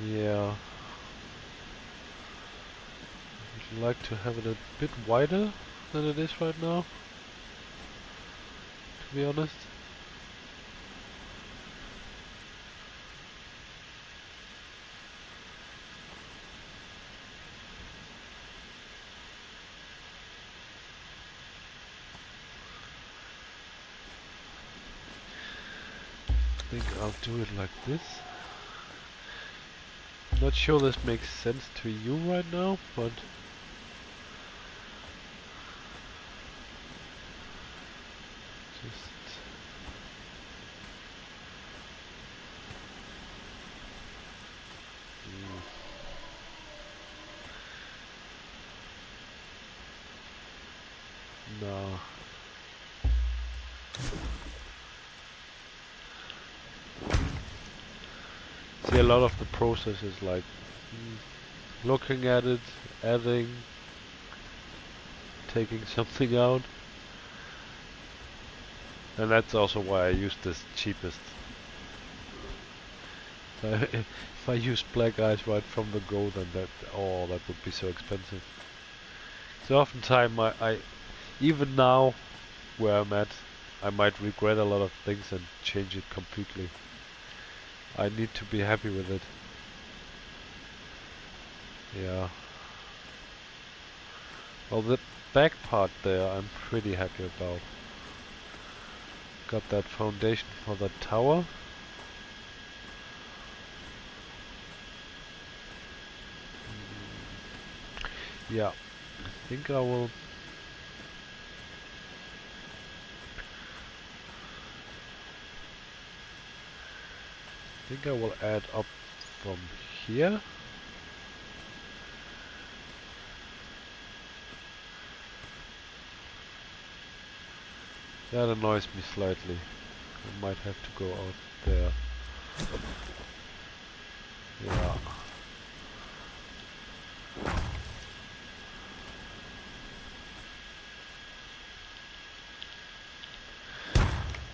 Yeah. I'd like to have it a bit wider than it is right now, to be honest. I think I'll do it like this. Not sure this makes sense to you right now, but just no. See, a lot of the process is like looking at it, adding, taking something out. And that's also why I use this cheapest. So if I use black ice right from the go, then that would be so expensive. So oftentimes I even now where I'm at, I might regret a lot of things and change it completely. I need to be happy with it. Yeah. Well, the back part there I'm pretty happy about. Got that foundation for the tower. Yeah, I think I will. Add up from here. That annoys me slightly. I might have to go out there. Yeah.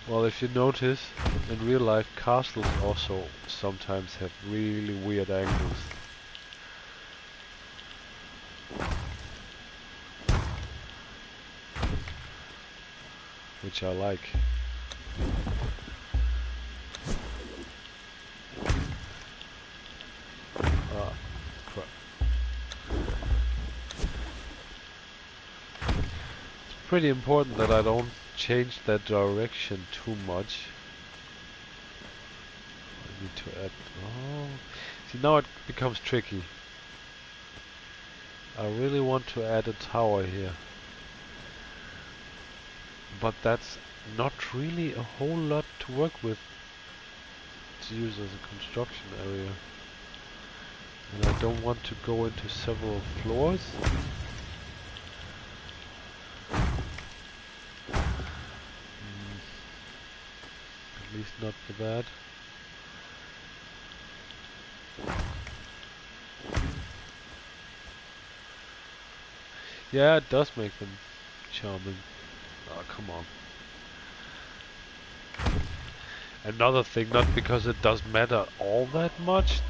Well, if you notice, in real life castles also sometimes have really weird angles. Which I like. Ah, crap. It's pretty important that I don't change that direction too much. I need to add... Oh, see, now it becomes tricky. I really want to add a tower here. But that's not really a whole lot to work with to use as a construction area. And I don't want to go into several floors. At least not for that. Yeah, it does make them charming. Oh, come on. Another thing, not because it does matter all that much,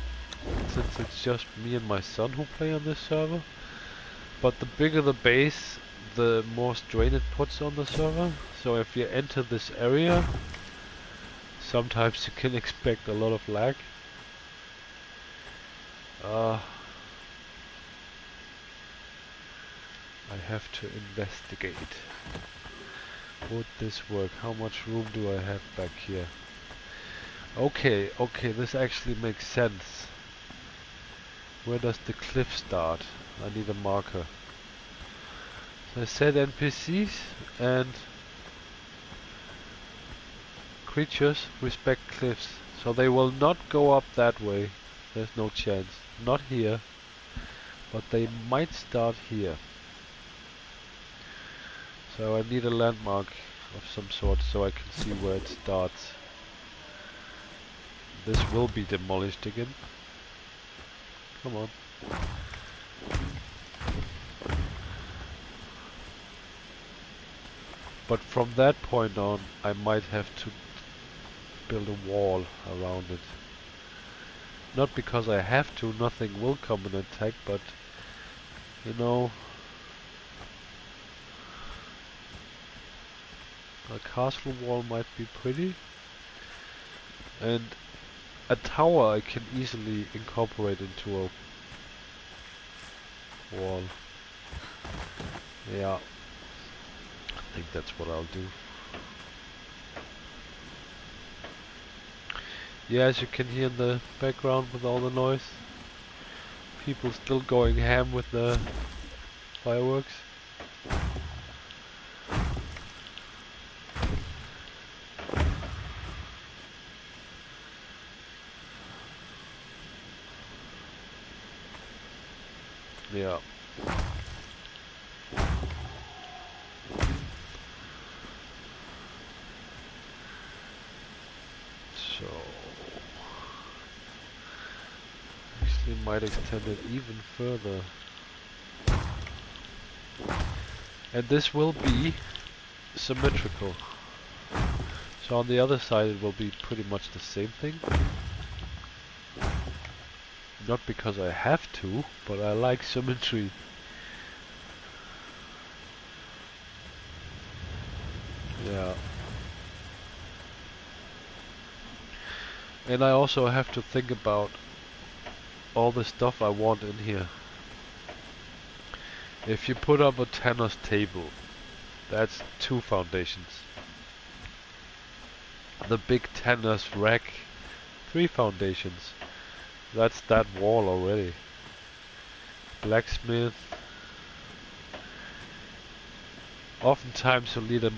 since it's just me and my son who play on this server, but the bigger the base, the more strain it puts on the server. So if you enter this area, sometimes you can expect a lot of lag. I have to investigate. Would this work? How much room do I have back here? Okay, okay, this actually makes sense. Where does the cliff start? I need a marker. So I said NPCs and creatures respect cliffs. So they will not go up that way. There's no chance. Not here. But they might start here. So I need a landmark of some sort so I can see where it starts. This will be demolished again. Come on. But from that point on, I might have to build a wall around it. Not because I have to, nothing will come and attack, but you know, a castle wall might be pretty. And a tower I can easily incorporate into a wall. Yeah, I think that's what I'll do. Yeah, as you can hear in the background with all the noise, people still going ham with the fireworks. Yeah. So actually might extend it even further. And this will be symmetrical. So on the other side it will be pretty much the same thing. Not because I have to, but I like symmetry. Yeah. And I also have to think about all the stuff I want in here. If you put up a tanner's table, that's 2 foundations. The big tanner's rack, 3 foundations. That's that wall already. Blacksmith. Oftentimes you'll need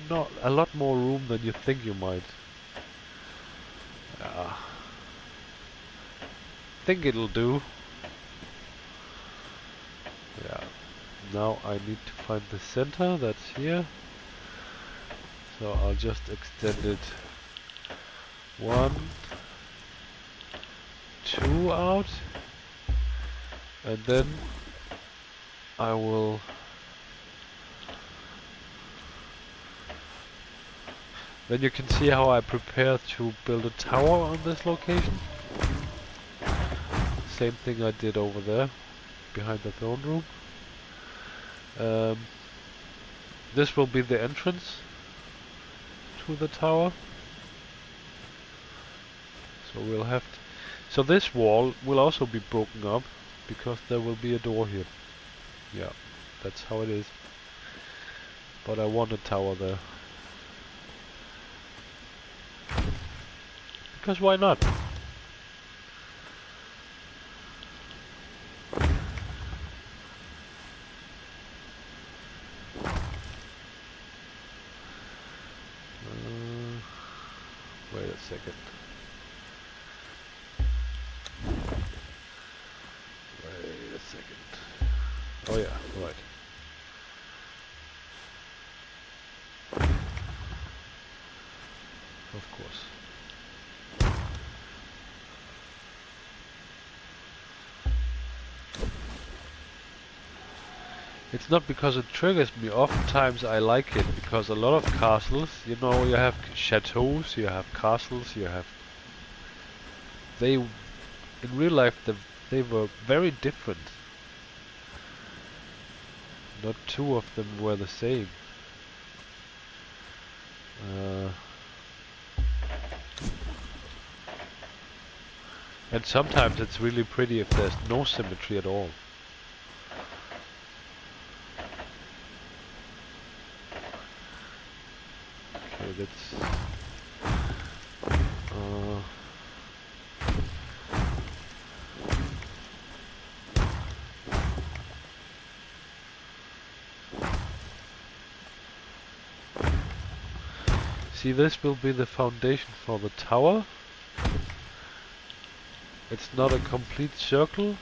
not a lot more room than you think you might. Think it'll do. Yeah. Now I need to find the center. That's here. So I'll just extend it 1, 2 out, and then I will then you can see how I prepare to build a tower on this location. Same thing I did over there behind the throne room. This will be the entrance to the tower. So we'll have to, so this wall will also be broken up because there will be a door here. Yeah, that's how it is. But I want a tower there. Because why not? Wait a second. Wait a second. Oh yeah, right. Of course. It's not because it triggers me. Oftentimes I like it because a lot of castles, you know, you have chateaus, you have castles, you have... They, in real life, they were very different. not two of them were the same. And sometimes it's really pretty if there's no symmetry at all. Okay, that's... See, this will be the foundation for the tower. It's not a complete circle.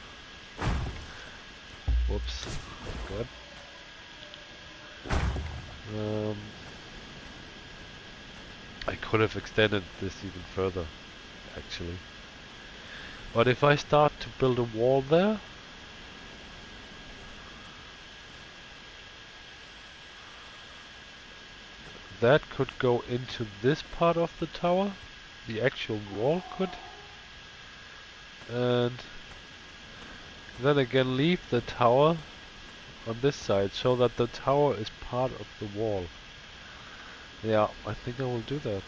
Whoops. God. I could have extended this even further, actually. But if I start to build a wall there, that could go into this part of the tower. The actual wall could. And then again leave the tower on this side so that the tower is part of the wall. Yeah, I think I will do that.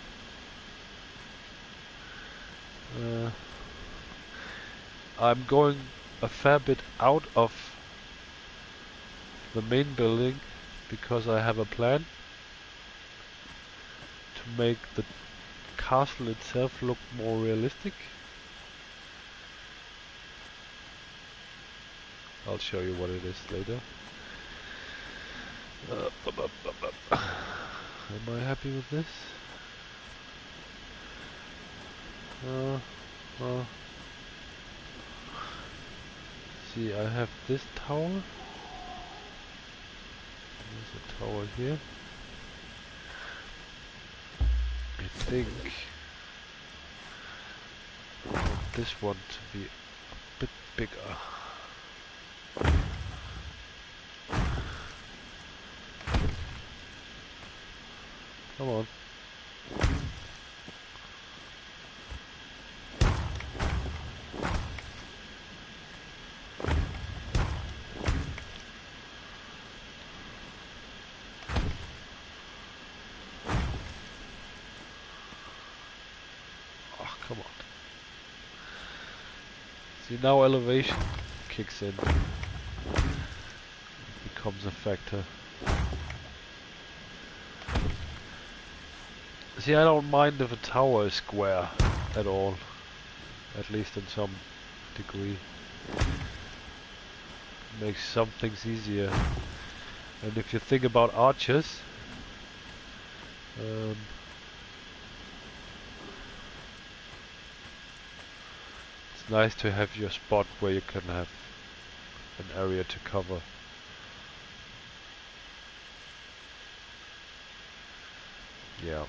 I'm going a fair bit out of the main building because I have a plan to make the castle itself look more realistic. I'll show you what it is later. Am I happy with this? See, I have this tower. There's a tower here. I think I want this one to be a bit bigger. Come on. Oh, come on. See, now elevation kicks in. It becomes a factor. See, I don't mind if a tower is square at all, at least in some degree. Makes some things easier. And if you think about arches, it's nice to have your spot where you can have an area to cover. Yeah.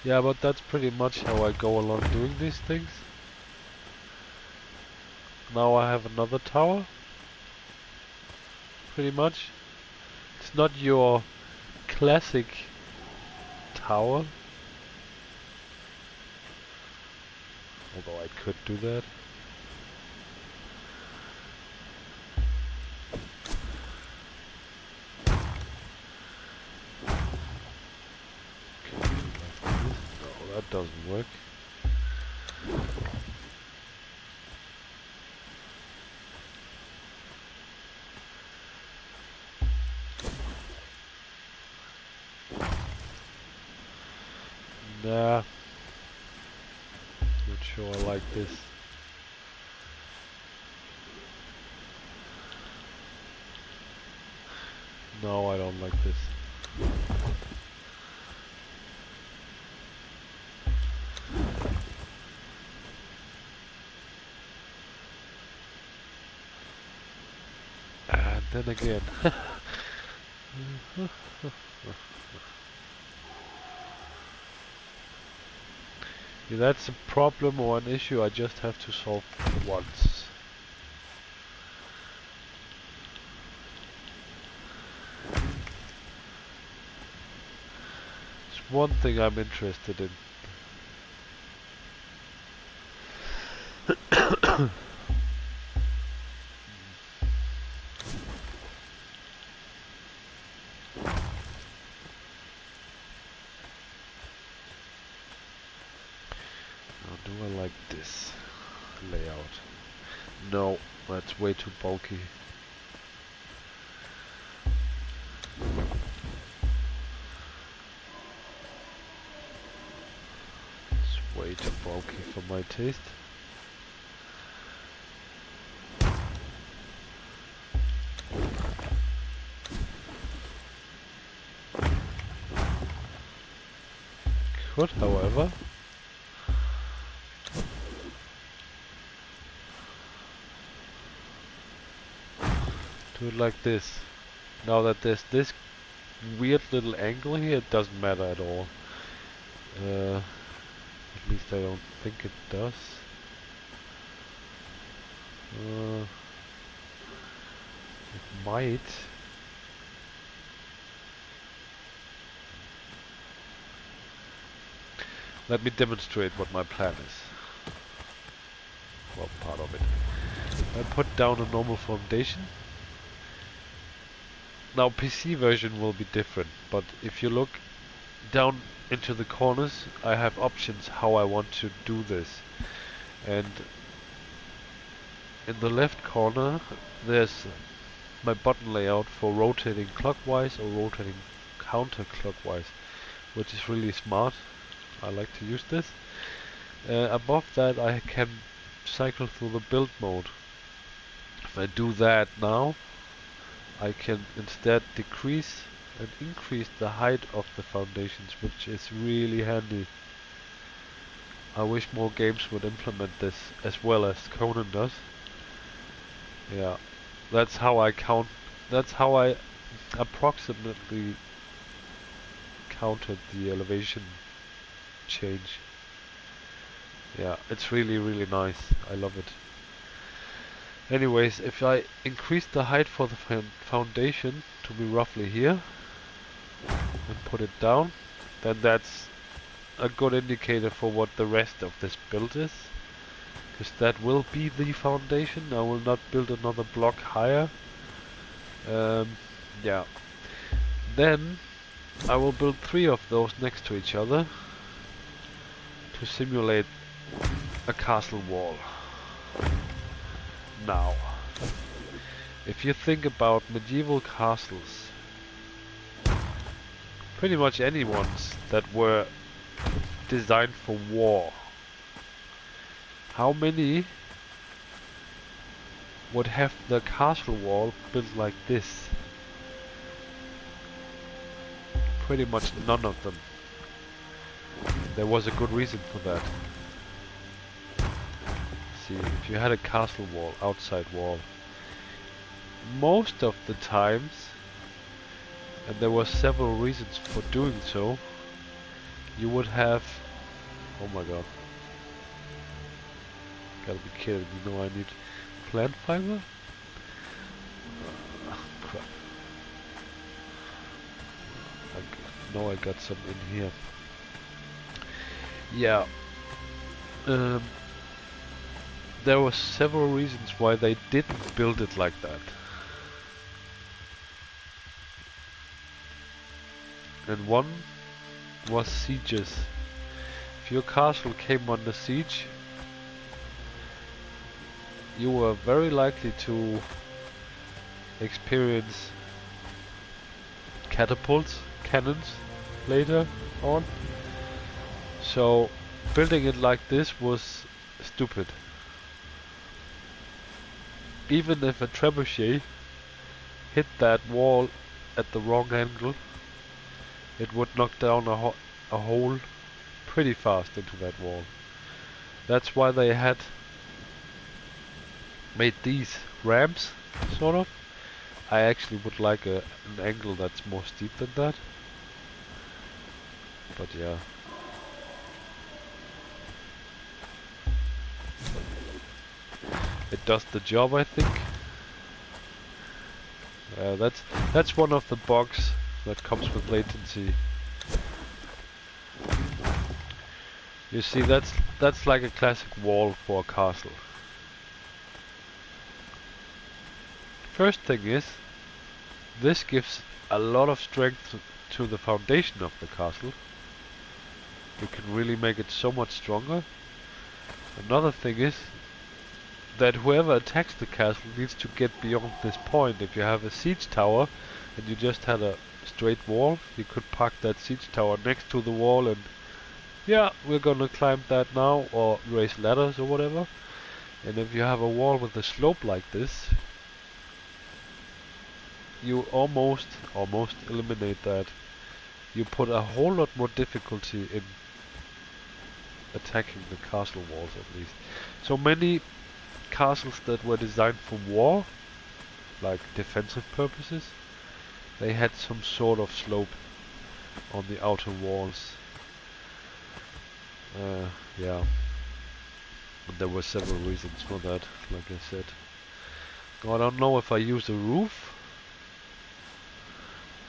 Yeah, but that's pretty much how I go along doing these things. Now I have another tower. Pretty much. It's not your classic tower. Although I could do that. No, that doesn't work. Nah. Not sure I like this. No, I don't like this. And then again. Yeah, that's a problem or an issue I just have to solve once. one thing I'm interested in. Now, do I like this layout? No, that's way too bulky. It's way too bulky for my taste. Could, however, do it like this. Now that there's this weird little angle here, it doesn't matter at all. At least I don't think it does. It might. Let me demonstrate what my plan is. Well, part of it. I put down a normal foundation. Now PC version will be different, but if you look down into the corners, I have options how I want to do this. And in the left corner there's my button layout for rotating clockwise or rotating counterclockwise, which is really smart. I like to use this. Above that I can cycle through the build mode. If I do that now, I can instead decrease and increase the height of the foundations, which is really handy. I wish more games would implement this as well as Conan does. Yeah, that's how I count. That's how I approximately counted the elevation change. Yeah, it's really, really nice. I love it. Anyways, if I increase the height for the foundation to be roughly here and put it down, then that's a good indicator for what the rest of this build is. Because that will be the foundation. I will not build another block higher. Yeah. Then I will build 3 of those next to each other to simulate a castle wall. Now, if you think about medieval castles, pretty much any ones that were designed for war, how many would have the castle wall built like this? Pretty much none of them. There was a good reason for that. See, if you had a castle wall, outside wall, most of the times, and there were several reasons for doing so, you would have... Oh my god. Gotta be kidding, you know I need plant fiber? Crap. I know I got some in here. Yeah. There were several reasons why they didn't build it like that. And one was sieges. If your castle came under siege, you were very likely to experience catapults, cannons later on. So building it like this was stupid. Even if a trebuchet hit that wall at the wrong angle, it would knock down a hole pretty fast into that wall. That's why they had made these ramps, sort of. I actually would like an angle that's more steep than that. But yeah. It does the job, I think. That's one of the bugs that comes with latency. You see, that's like a classic wall for a castle. First thing is, this gives a lot of strength to the foundation of the castle. You can really make it so much stronger. Another thing is that whoever attacks the castle needs to get beyond this point. If you have a siege tower and you just had a straight wall, you could park that siege tower next to the wall and yeah, we're gonna climb that now, or raise ladders or whatever. And if you have a wall with a slope like this, you almost eliminate that. You put a whole lot more difficulty in attacking the castle walls, at least. So many castles that were designed for war, like defensive purposes, they had some sort of slope on the outer walls. Yeah. And there were several reasons for that, like I said. I don't know if I use a roof,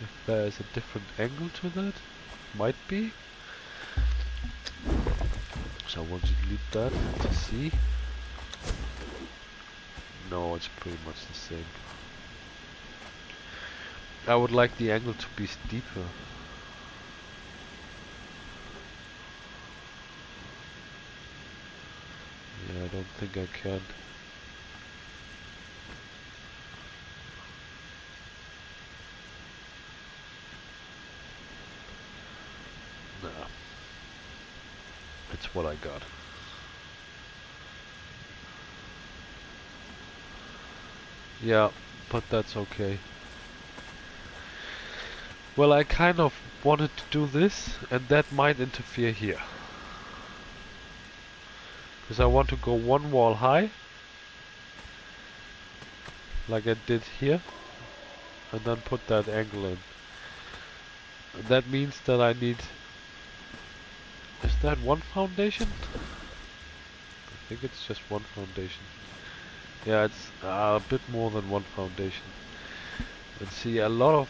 if there is a different angle to that. Might be. So I want to delete that to see. No, it's pretty much the same. I would like the angle to be steeper. Yeah, I don't think I can. Nah. It's what I got. Yeah, but that's okay. Well, I kind of wanted to do this, and that might interfere here. Because I want to go one wall high, like I did here, and then put that angle in. And that means that I need... Is that one foundation? I think it's just one foundation. Yeah, it's a bit more than one foundation. And see, a lot of...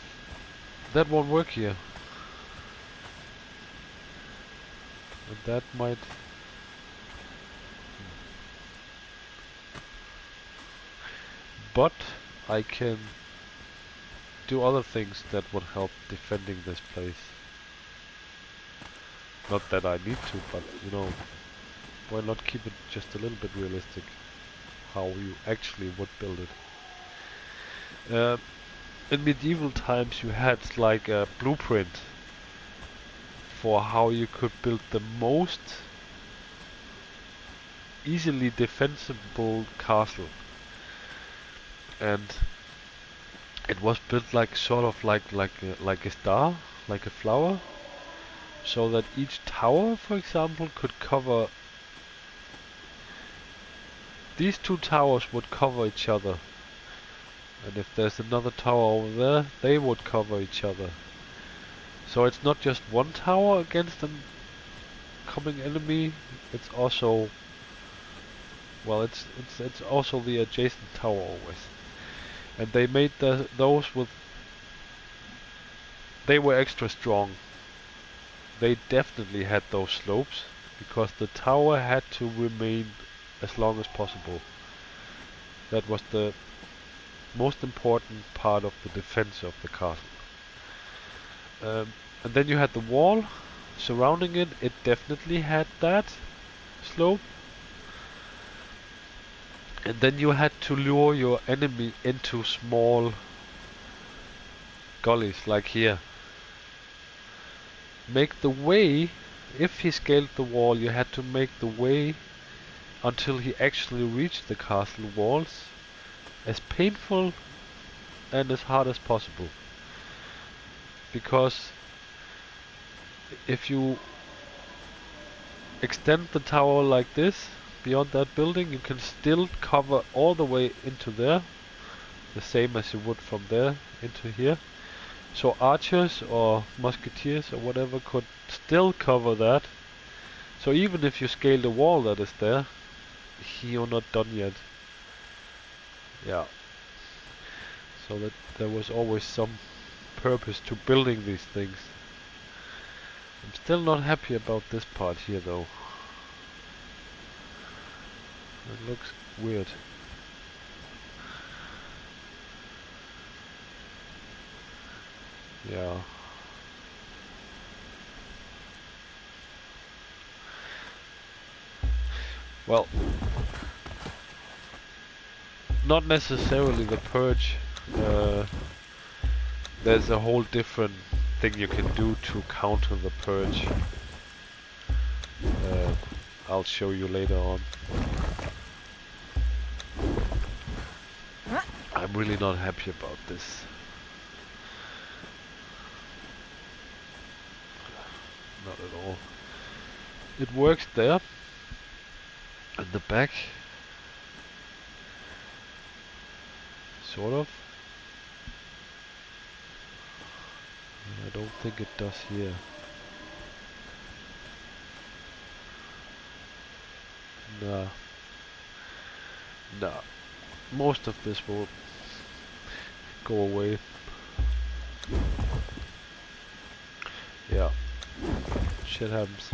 That won't work here. And that might... But I can do other things that would help defending this place. Not that I need to, but you know, why not keep it just a little bit realistic? How you actually would build it. In medieval times you had like a blueprint for how you could build the most easily defensible castle. And it was built like sort of like a star, like a flower, so that each tower, for example, could cover... These two towers would cover each other, and if there's another tower over there, they would cover each other. So it's not just one tower against an coming enemy, it's also... Well, it's also the adjacent tower always. And they made those with... They were extra strong. They definitely had those slopes, because the tower had to remain as long as possible. That was the most important part of the defense of the castle. And then you had the wall surrounding it. It definitely had that slope. And then you had to lure your enemy into small gullies, like here. Make the way, if he scaled the wall, you had to make the way until he actually reached the castle walls as painful and as hard as possible. Because if you extend the tower like this, beyond that building, you can still cover all the way into there, the same as you would from there into here. So archers or musketeers or whatever could still cover that. So even if you scale the wall that is there, you're not done yet. Yeah. So that there was always some purpose to building these things. I'm still not happy about this part here though. It looks weird. Yeah. Well, not necessarily the purge. There's a whole different thing you can do to counter the purge. I'll show you later on. I'm really not happy about this. Not at all. It works there. In the back. Sort of. I don't think it does here. Nah. Nah. Most of this will go away. Yeah. Shit happens.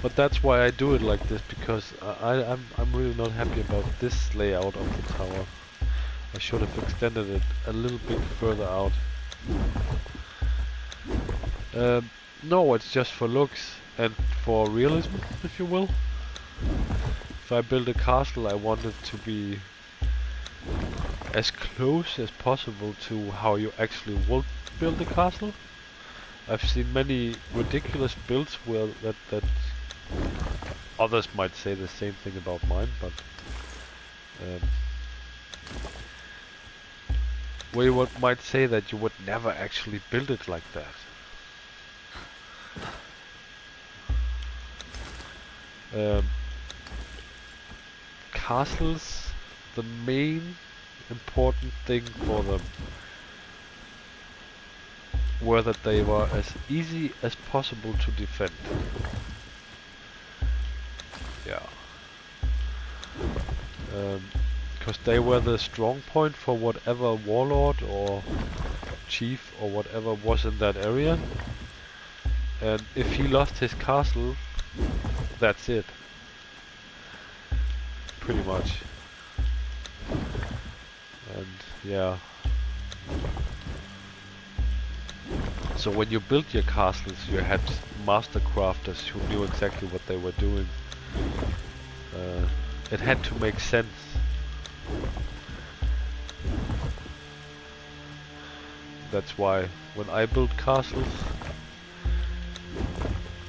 But that's why I do it like this, because I'm really not happy about this layout of the tower. I should have extended it a little bit further out. No, it's just for looks and for realism, if you will. If I build a castle, I want it to be as close as possible to how you actually would build a castle. I've seen many ridiculous builds where that others might say the same thing about mine, but where you might say that you would never actually build it like that. Castles, the main important thing for them were that they were as easy as possible to defend. Yeah. Because they were the strong point for whatever warlord or chief or whatever was in that area. And if he lost his castle, that's it. Pretty much. And yeah. So when you built your castles, you had master crafters who knew exactly what they were doing. It had to make sense. That's why when I build castles,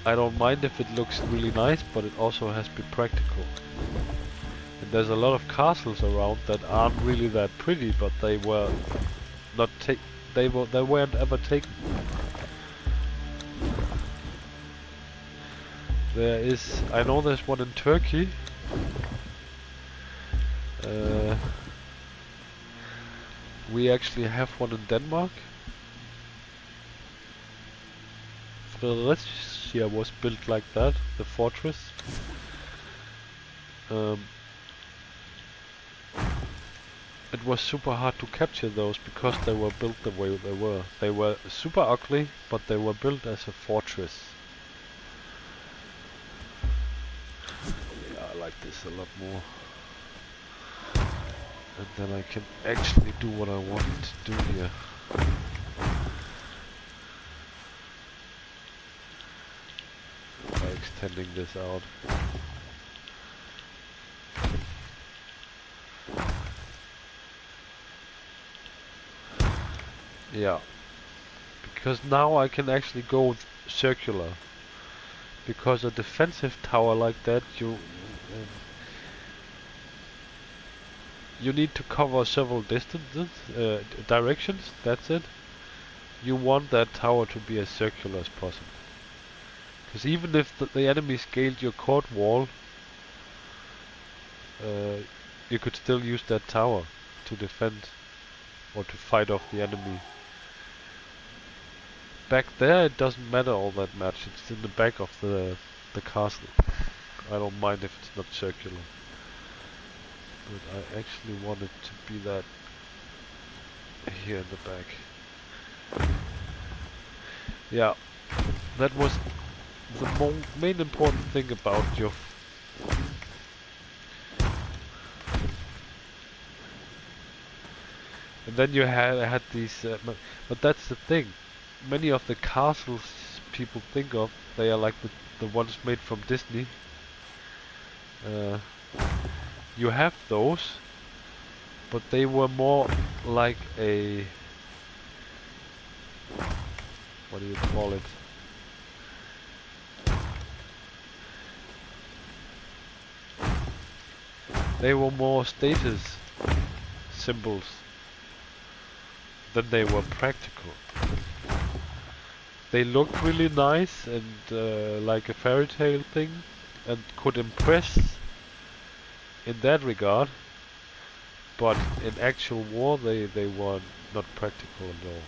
I don't mind if it looks really nice, but it also has to be practical. And there's a lot of castles around that aren't really that pretty, but they were not they weren't ever taken. I know there's one in Turkey. We actually have one in Denmark. Fredericia was built like that, the fortress. It was super hard to capture those because they were built the way they were. They were super ugly, but they were built as a fortress. Yeah, I like this a lot more. And then I can actually do what I want to do here. By extending this out. Yeah. Because now I can actually go circular. Because a defensive tower like that, you need to cover several directions, that's it. You want that tower to be as circular as possible. Because even if the enemy scaled your court wall, you could still use that tower to defend or to fight off the enemy. Back there it doesn't matter all that much, it's in the back of the castle. I don't mind if it's not circular. But I actually want it to be that here in the back. Yeah, that was the main important thing about your And then you had these, but that's the thing. Many of the castles people think of, they are like the ones made from Disney. Uh, you have those, but they were more like a, what do you call it? They were more status symbols than they were practical. They looked really nice and like a fairy tale thing, and could impress in that regard, but in actual war they were not practical at all.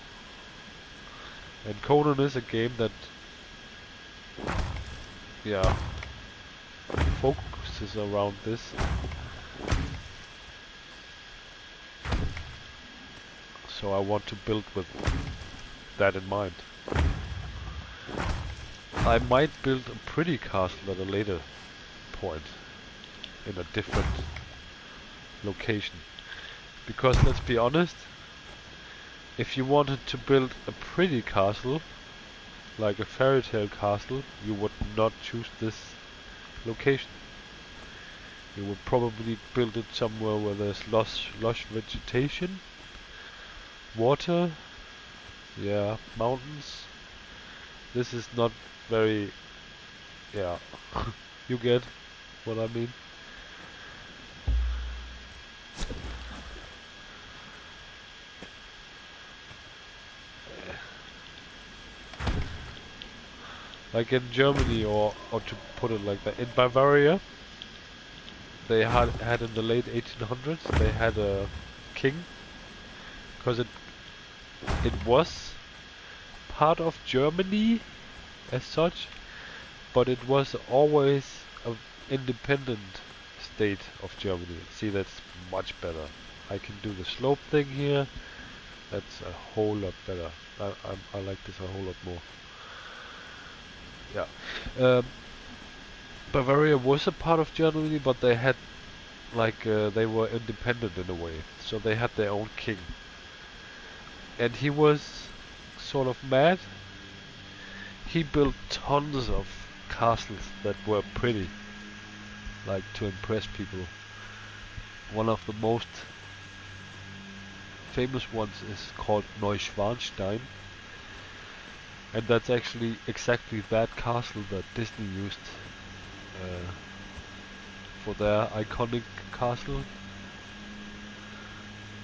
And Conan is a game that, yeah, focuses around this. So I want to build with that in mind. I might build a pretty castle at a later point in a different location. Because let's be honest, if you wanted to build a pretty castle, like a fairy tale castle, you would not choose this location. You would probably build it somewhere where there's lush vegetation, water, yeah, mountains. This is not very, yeah, you get what I mean. Like in Germany, or to put it like that, in Bavaria, they had in the late 1800s, they had a king, because it was part of Germany as such, but it was always an independent state of Germany. See, that's much better. I can do the slope thing here. That's a whole lot better. I like this a whole lot more. Yeah. Bavaria was a part of Germany, but they had like they were independent in a way. So they had their own king, and he was sort of mad. He built tons of castles that were pretty, like to impress people. One of the most famous ones is called Neuschwanstein, and that's actually exactly that castle that Disney used for their iconic castle.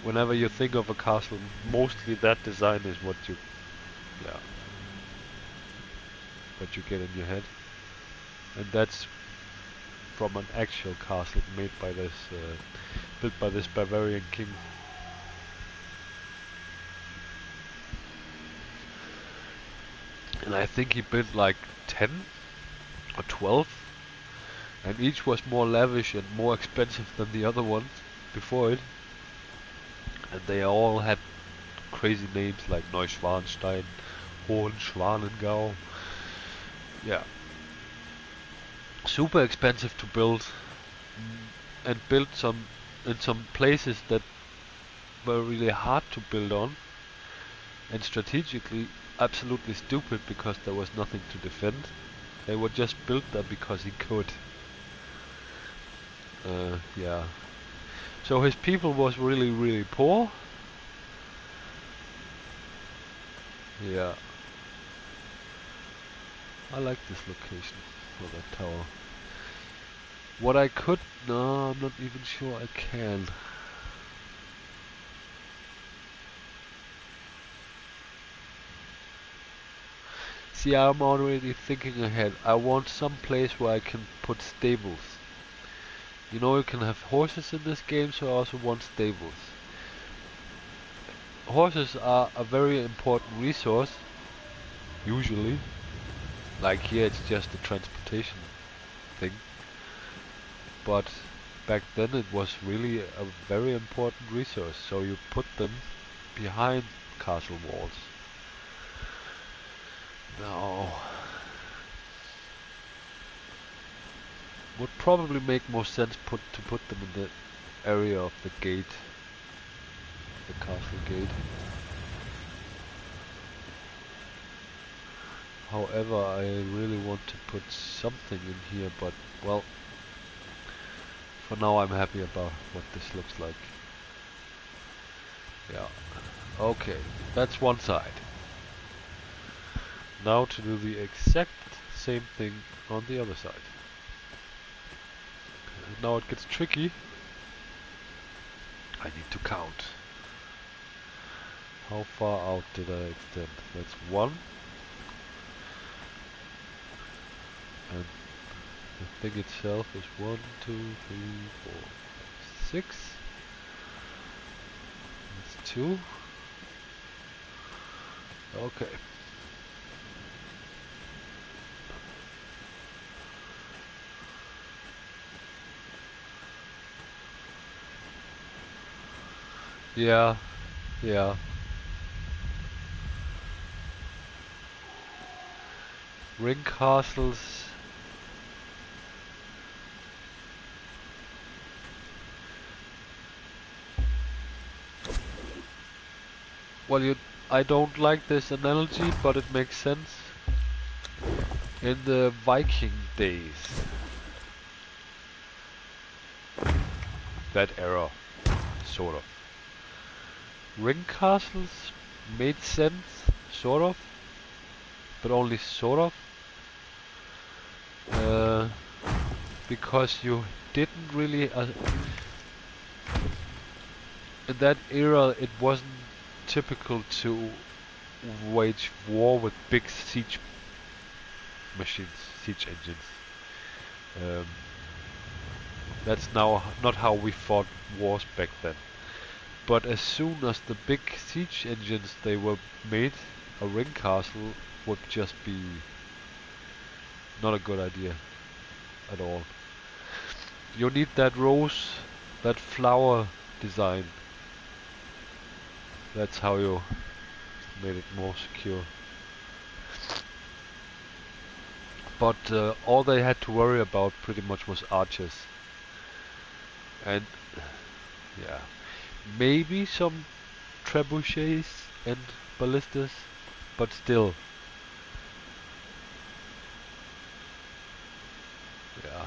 Whenever you think of a castle, mostly that design is what you, yeah, what you get in your head, and that's from an actual castle made by this, built by this Bavarian king. And I think he built like 10 or 12, and each was more lavish and more expensive than the other ones before it. And they all had crazy names like Neuschwanstein, Hohenschwanengau. Yeah. Super expensive to build, and built some in some places that were really hard to build on, and strategically absolutely stupid because there was nothing to defend. They were just built there because he could. Yeah. So his people was really poor. Yeah. I like this location for that tower. What I could... No, I'm not even sure I can. See, I'm already thinking ahead. I want some place where I can put stables. You know, you can have horses in this game, so I also want stables. Horses are a very important resource, usually. Like here, it's just a transportation thing. But back then it was really a very important resource, so you put them behind castle walls. Now, would probably make more sense to put them in the area of the gate. the castle gate. However, I really want to put something in here, but well, for now I'm happy about what this looks like. Yeah. Okay, that's one side. Now to do the exact same thing on the other side. And now it gets tricky. I need to count. How far out did I extend? That's 1. And the thing itself is 1, 2, 3, 4, 5, 6. That's 2. Okay. Yeah, yeah. Ring castles. Well, I don't like this analogy, but it makes sense. In the Viking days, that era, sort of. Ring castles made sense, sort of, but only sort of. Because you didn't really... in that era it wasn't typical to wage war with big siege machines, siege engines. That's now not how we fought wars back then. But as soon as the big siege engines they were made, a ring castle would just be not a good idea at all. You need that rose, that flower design. That's how you made it more secure. But all they had to worry about pretty much was archers. And yeah, maybe some trebuchets and ballistas, but still. Yeah.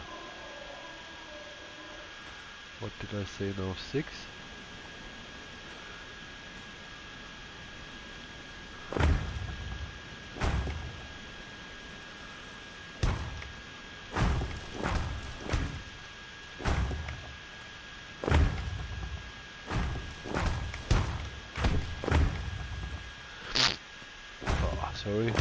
What did I say now? 6? Oh, sorry.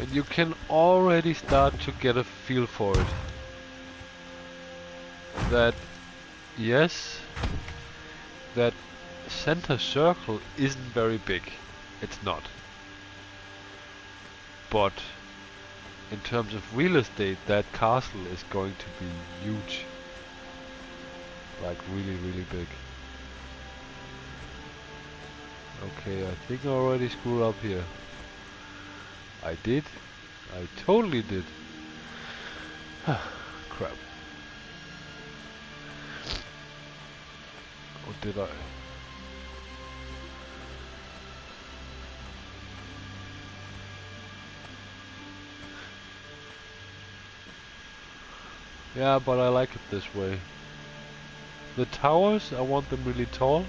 And you can already start to get a feel for it. That, yes, that center circle isn't very big. It's not. But in terms of real estate, that castle is going to be huge. Like really, really big. Okay, I think I already screwed up here. I did. I totally did. Crap. Or did I? Yeah, but I like it this way. The towers, I want them really tall.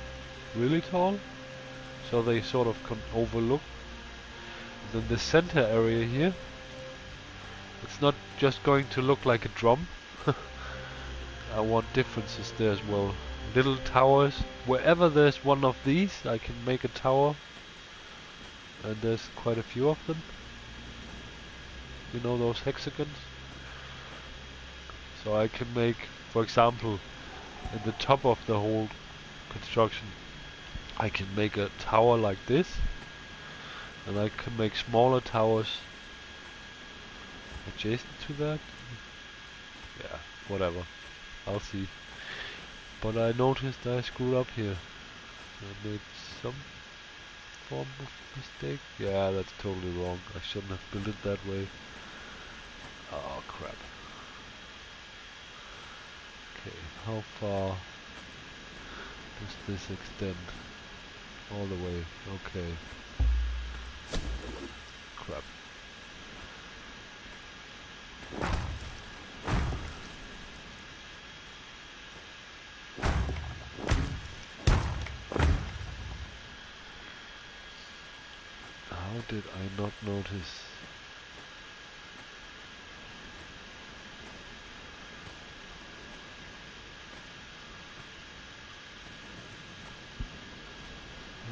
Really tall. So they sort of can overlook. Then the center area here, it's not just going to look like a drum. I want differences there as well. Little towers. Wherever there's one of these, I can make a tower. And there's quite a few of them. You know those hexagons? So I can make, for example, in the top of the whole construction, I can make a tower like this. And I can make smaller towers adjacent to that? Yeah, whatever. I'll see. But I noticed I screwed up here. I made some form of mistake. Yeah, that's totally wrong. I shouldn't have built it that way. Oh crap. Okay, how far does this extend? All the way. Okay. Crap. How did I not notice?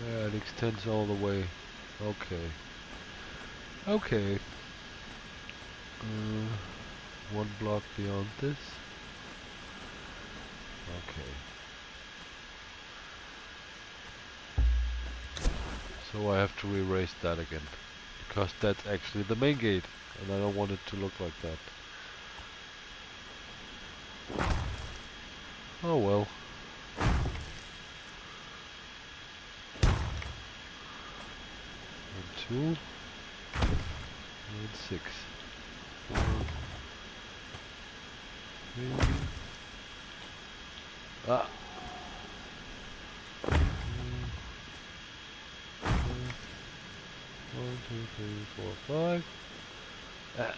Yeah, it extends all the way. Okay. Okay. One block beyond this. Okay. So I have to erase that again. Because that's actually the main gate. And I don't want it to look like that. Oh well. And 2. And 6. 4. 3. Ah! 1, 2, 3, 4, 5. Ah!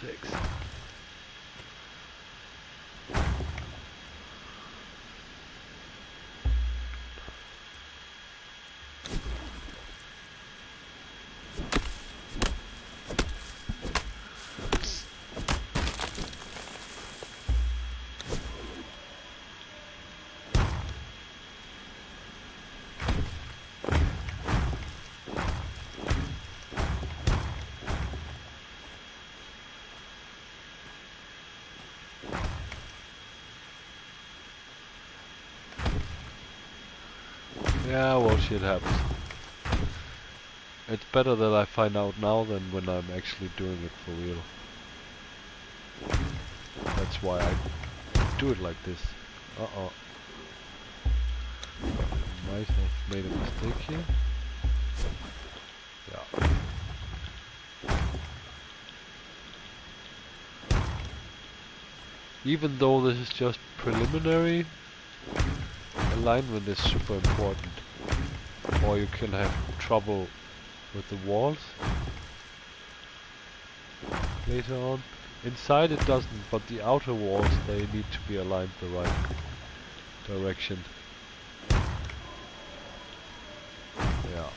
6. Yeah, well, shit happens. It's better that I find out now than when I'm actually doing it for real. That's why I do it like this. Uh-oh. Might have made a mistake here. Yeah. Even though this is just preliminary, alignment is super important. Or you can have trouble with the walls later on. Inside it doesn't, but the outer walls, they need to be aligned the right direction. Yeah.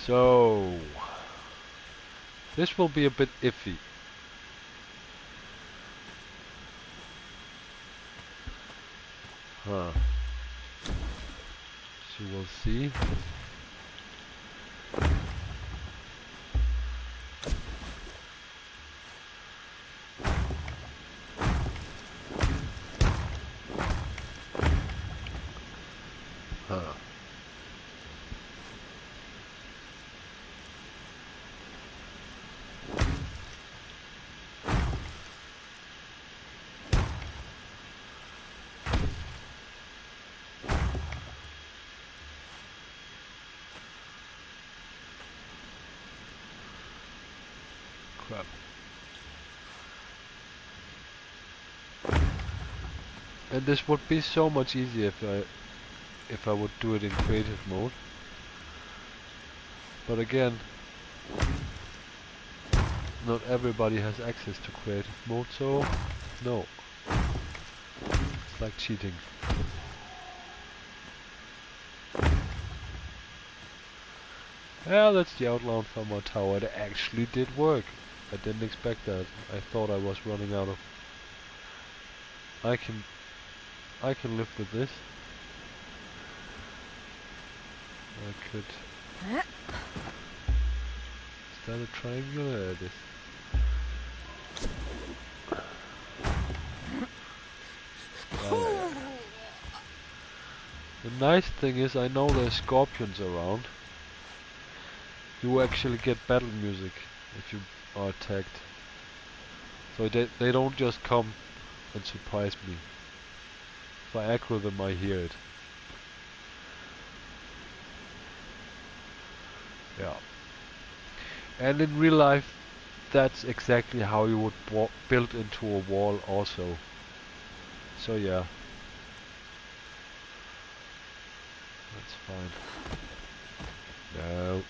So this will be a bit iffy. Huh. So we'll see. Huh. Crap. And this would be so much easier if I would do it in creative mode. But again, not everybody has access to creative mode, so no. It's like cheating. Yeah, that's the outline from our tower. It actually did work. I didn't expect that. I thought I was running out of... I can live with this. I could... Is that a triangle? Yeah, it is. The nice thing is I know there's scorpions around. You actually get battle music if you are attacked. So they don't just come and surprise me. If I aggro them, I hear it. Yeah. And in real life, that's exactly how you would build into a wall also. So yeah. That's fine. No.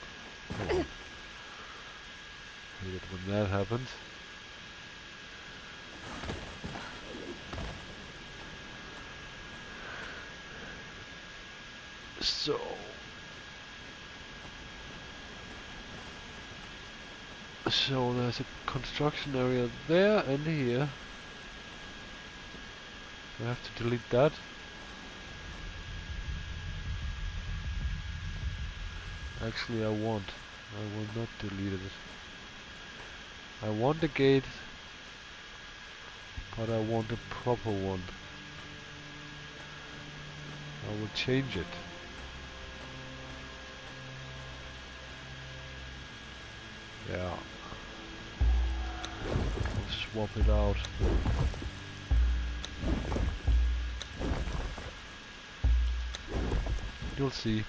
Come on. Hate it when that happens. So there's a construction area there and here. I have to delete that. Actually, I will not delete it. I want a gate, but I want a proper one. I will change it. Yeah. I'll swap it out. You'll see.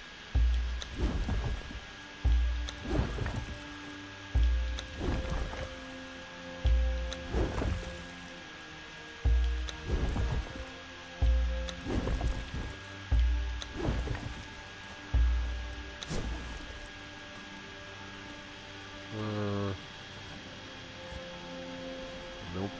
Nope.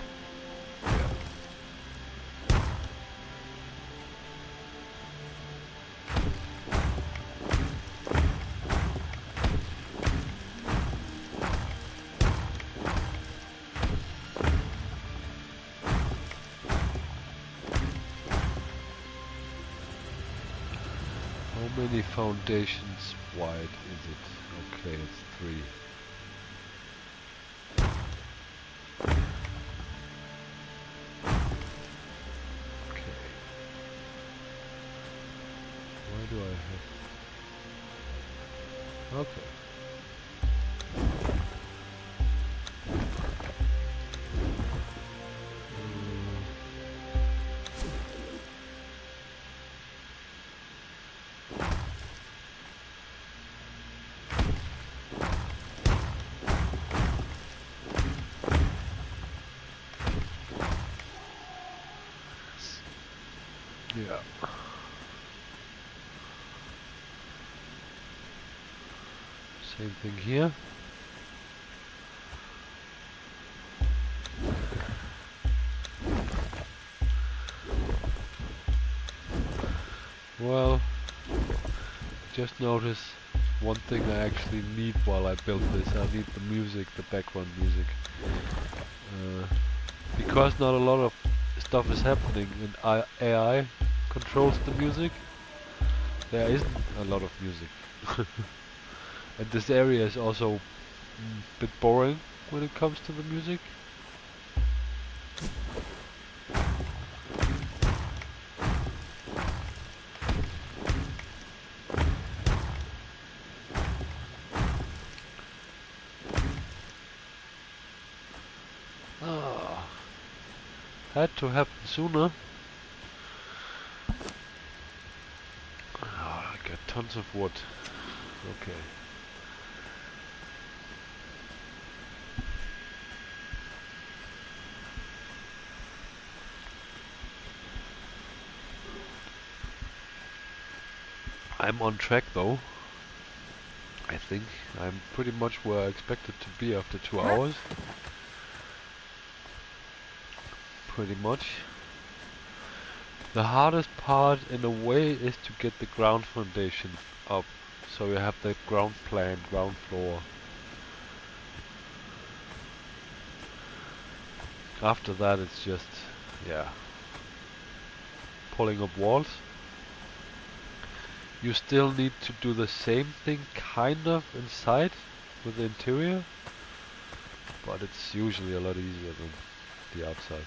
How many foundations wide is it? Okay, it's 3. Okay. Why do I have... Okay. Yeah. Same thing here. Well, just notice one thing I actually need while I build this. I need the music, the background music. Because not a lot of stuff is happening and AI controls the music, there isn't a lot of music. And this area is also a bit boring when it comes to the music. Had to happen sooner. I got tons of wood. Okay. I'm on track though. I think I'm pretty much where I expected to be after 2 hours. Pretty much. The hardest part in a way is to get the ground foundation up. So you have the ground plan, ground floor. After that it's just, yeah, pulling up walls. You still need to do the same thing kind of inside with the interior, but it's usually a lot easier than the outside.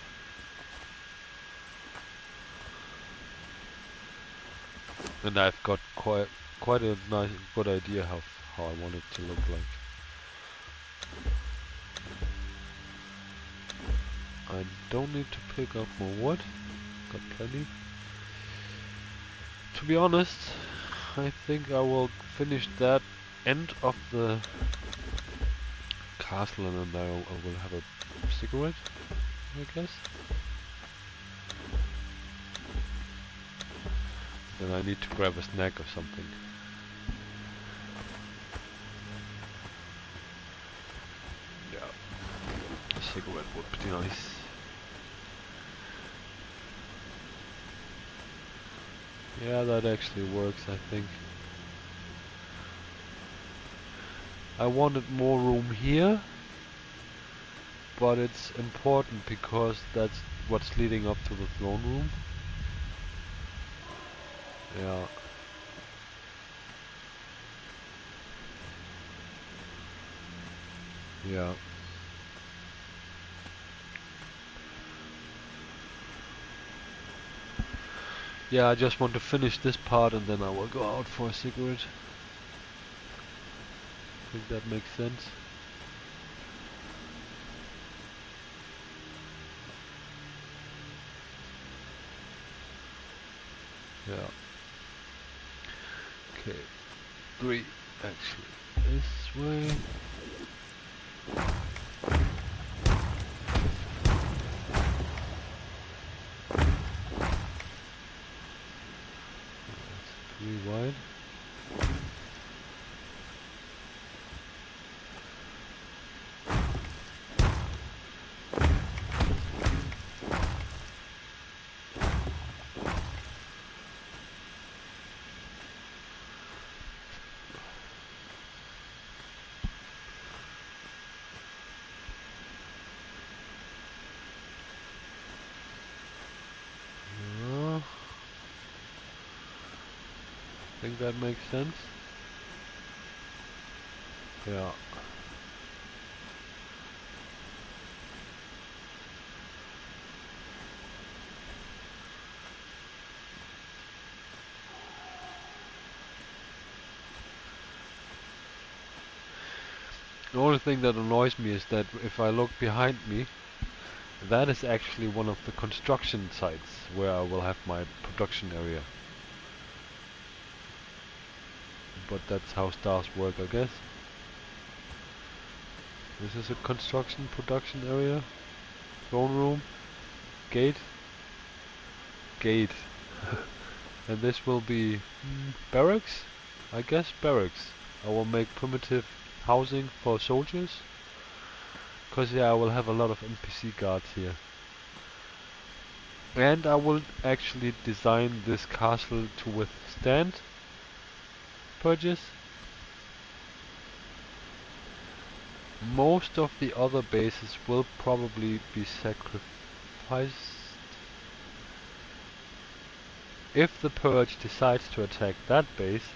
And I've got quite a nice, good idea how I want it to look like. I don't need to pick up more wood. Got plenty. To be honest, I think I will finish that end of the castle and then I will have a cigarette, I guess. Then I need to grab a snack or something. Yeah, a cigarette would be nice. Yeah, that actually works, I think. I wanted more room here, but it's important because that's what's leading up to the throne room. Yeah. Yeah. Yeah, I just want to finish this part and then I will go out for a cigarette. I think that makes sense. Yeah. Okay. 3 actually. This way. That's 3 wide. Think that makes sense? Yeah. The only thing that annoys me is that if I look behind me, that is actually one of the construction sites where I will have my production area. But that's how stars work, I guess. This is a construction production area. Throne room. Gate. Gate. And this will be barracks? I guess barracks. I will make primitive housing for soldiers. Cause yeah, I will have a lot of NPC guards here. And I will actually design this castle to withstand purges. Most of the other bases will probably be sacrificed if the purge decides to attack that base.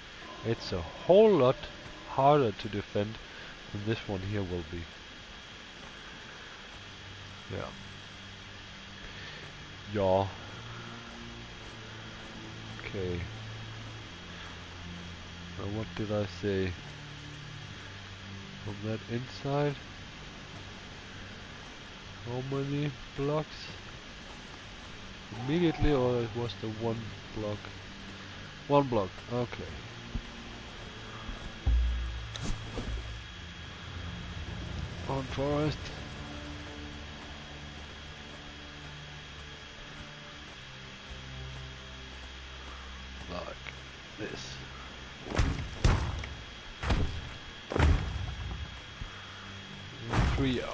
It's a whole lot harder to defend than this one here will be. Yeah. Yeah. Okay. Now what did I say? From that inside? How many blocks? Immediately, or it was the 1 block? 1 block, okay. On forest. Like this. And 3 out.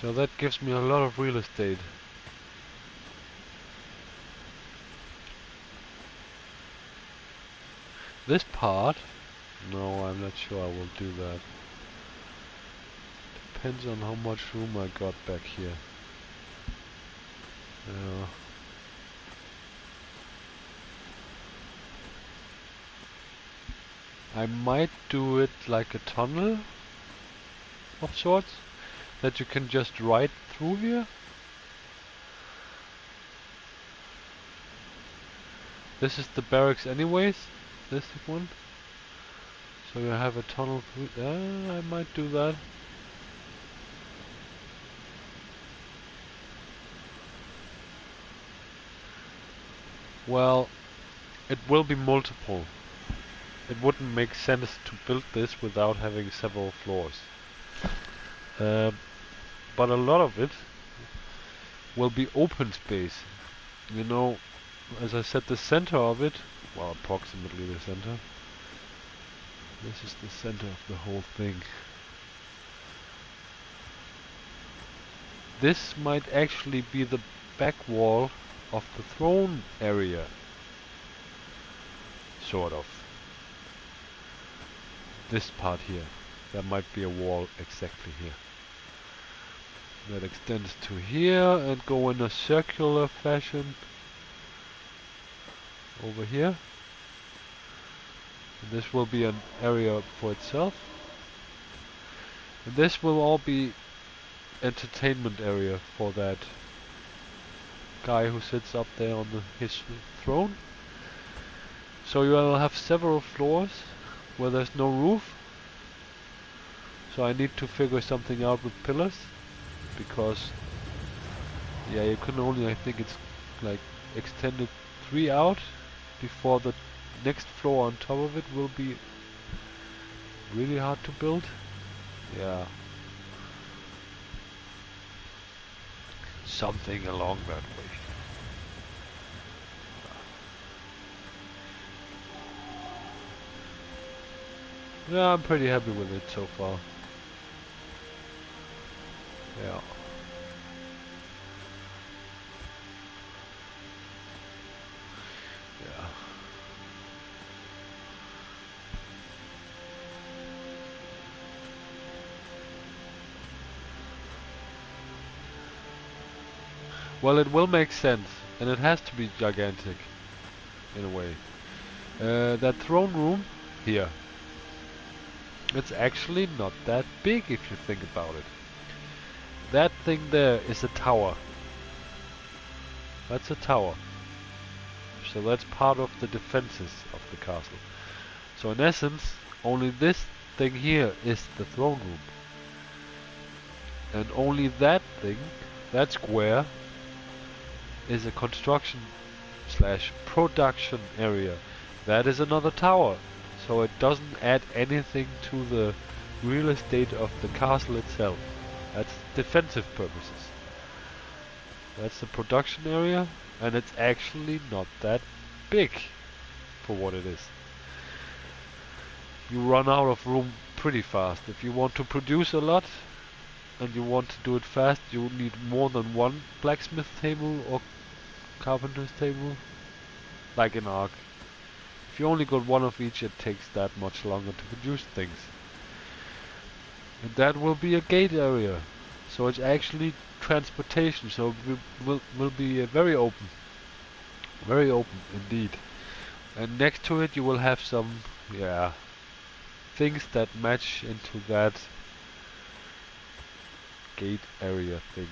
So that gives me a lot of real estate. This part, no, I'm not sure I will do that. Depends on how much room I got back here. I might do it like a tunnel of sorts that you can just ride through here. This is the barracks anyways, this one. So you have a tunnel through. I might do that. Well, it will be multiple. It wouldn't make sense to build this without having several floors. But a lot of it will be open space. You know, as I said, the center of it, well, approximately the center. This is the center of the whole thing. This might actually be the back wall of the throne area. Sort of. This part here. There might be a wall exactly here. That extends to here and go in a circular fashion over here. And this will be an area for itself. And this will all be entertainment area for that guy who sits up there on his throne. So you will have several floors where there's no roof. So I need to figure something out with pillars, because yeah, you can only, I think it's like extended 3 out before the next floor on top of it will be really hard to build. Yeah. Something along that way. Yeah, I'm pretty happy with it so far. Yeah. Yeah. Well, it will make sense, and it has to be gigantic, in a way. That throne room here, it's actually not that big if you think about it. That thing there is a tower. That's a tower. So that's part of the defenses of the castle. So in essence, only this thing here is the throne room. And only that thing, that square, is a construction slash production area. That is another tower. So it doesn't add anything to the real estate of the castle itself. That's defensive purposes. That's the production area, and it's actually not that big for what it is. You run out of room pretty fast. If you want to produce a lot and you want to do it fast, you need more than one blacksmith table or carpenter's table, like in Ark. If you only got one of each, it takes that much longer to produce things. And that will be a gate area, so it's actually transportation, so it will be very open indeed. And next to it you will have some, yeah, things that match into that gate area thing.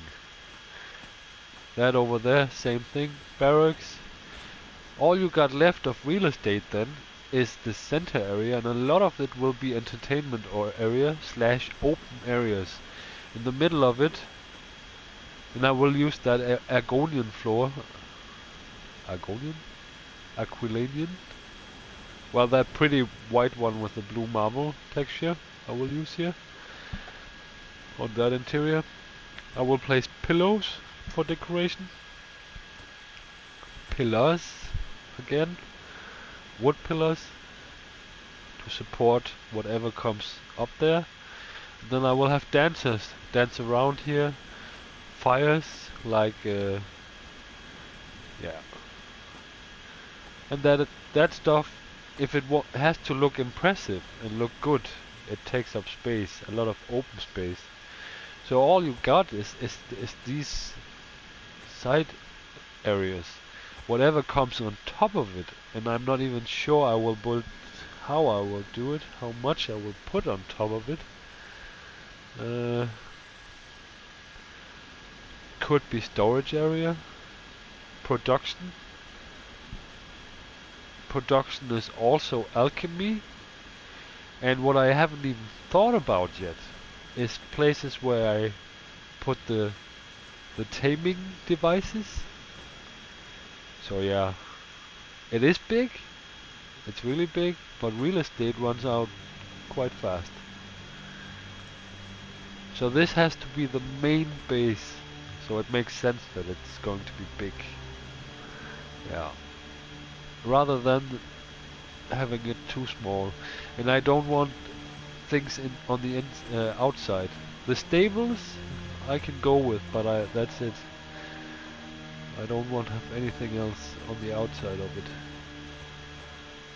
That over there, same thing, barracks. All you got left of real estate then is the center area, and a lot of it will be entertainment or area slash open areas. In the middle of it, and I will use that Argonian floor. Argonian? Aquilanian? Well, that pretty white one with the blue marble texture I will use here. On that interior I will place pillows for decoration. Pillars again. Wood pillars to support whatever comes up there. And then I will have dancers dance around here. Fires like yeah. And that stuff, if it has to look impressive and look good, it takes up space, a lot of open space. So all you got is these side areas. Whatever comes on top of it, and I'm not even sure I will build how I will do it, how much I will put on top of it. Could be storage area, production. Production is also alchemy, and what I haven't even thought about yet is places where I put the taming devices. So yeah, it is big, it's really big, but real estate runs out quite fast. So this has to be the main base, so it makes sense that it's going to be big. Yeah. Rather than having it too small. And I don't want things on the outside. The stables I can go with, but that's it. I don't want to have anything else on the outside of it.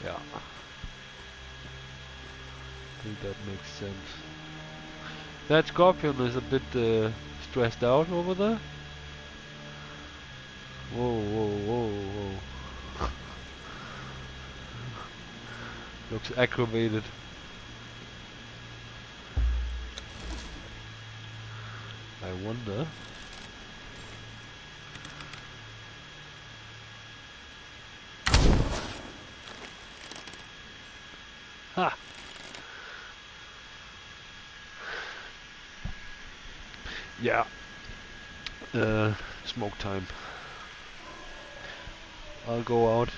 Yeah. I think that makes sense. That scorpion is a bit stressed out over there. Whoa, whoa, whoa, whoa. Looks aggravated. I wonder. Ha! Yeah. Smoke time. I'll go out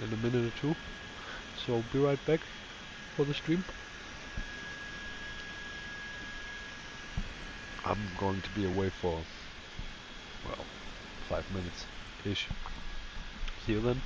in a minute or two. So be right back for the stream. I'm going to be away for, well, 5 minutes-ish. See you then.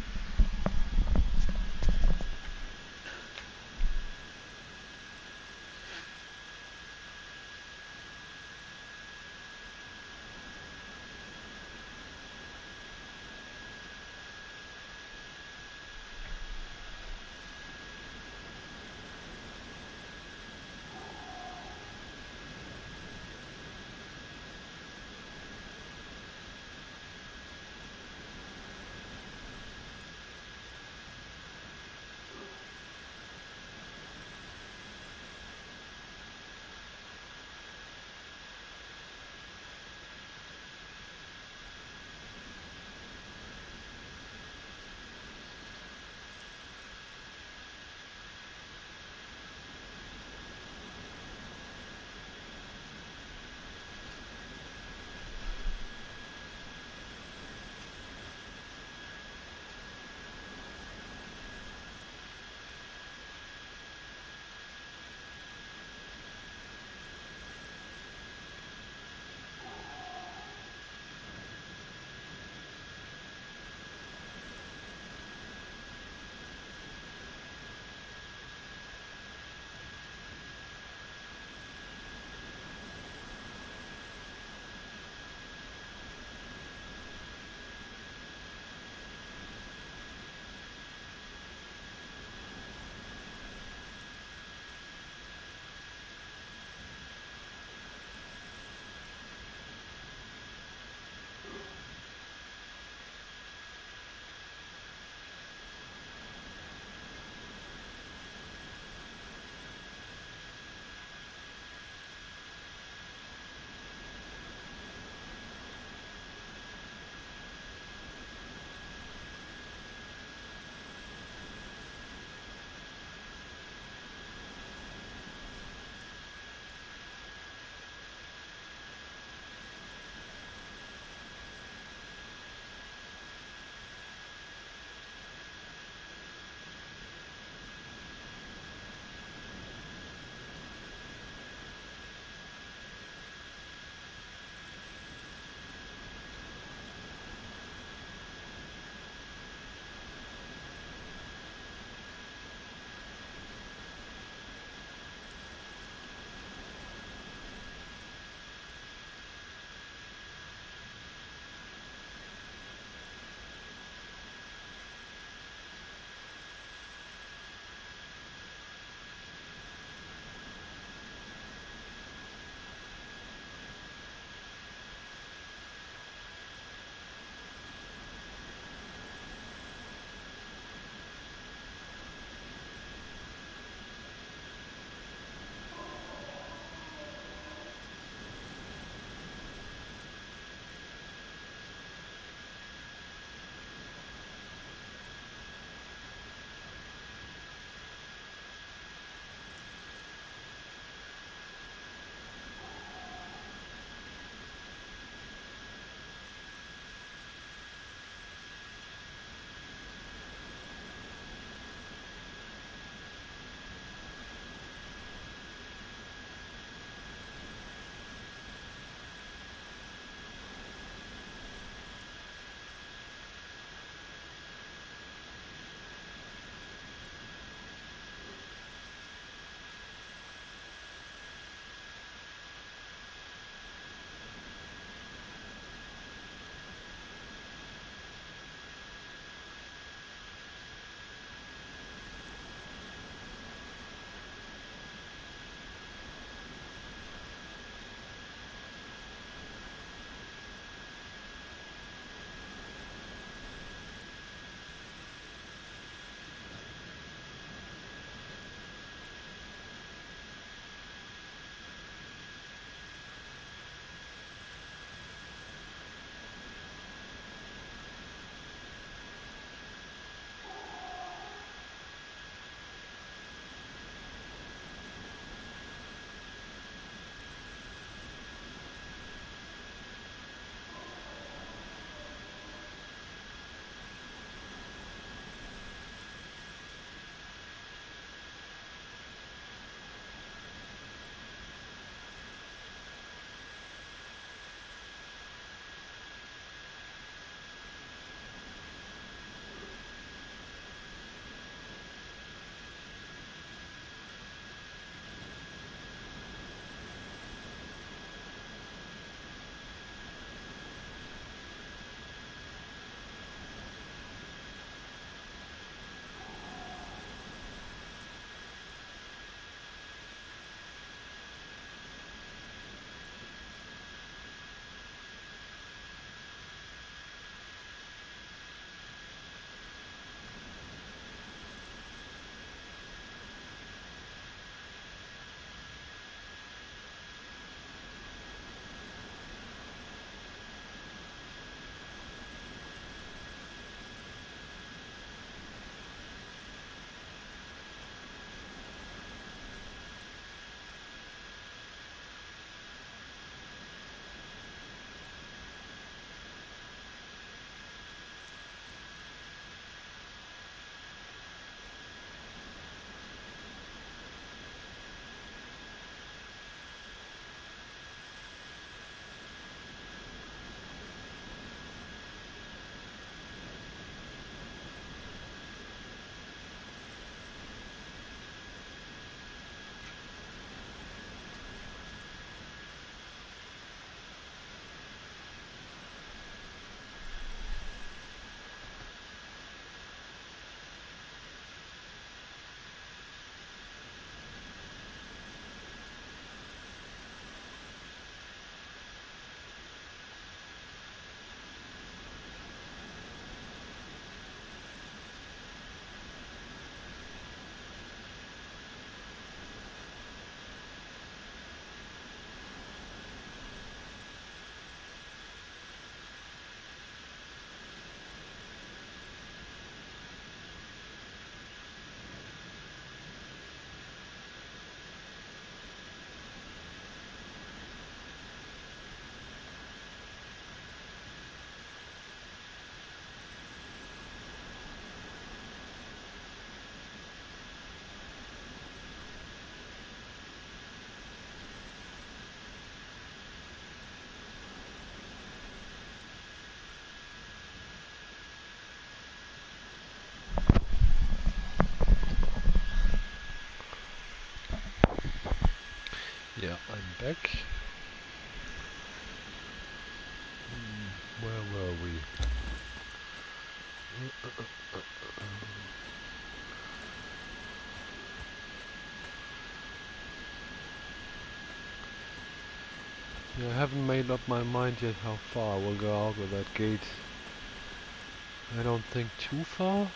Yeah, I'm back. Where were we? Yeah, I haven't made up my mind yet how far I will go out with that gate. I don't think too far.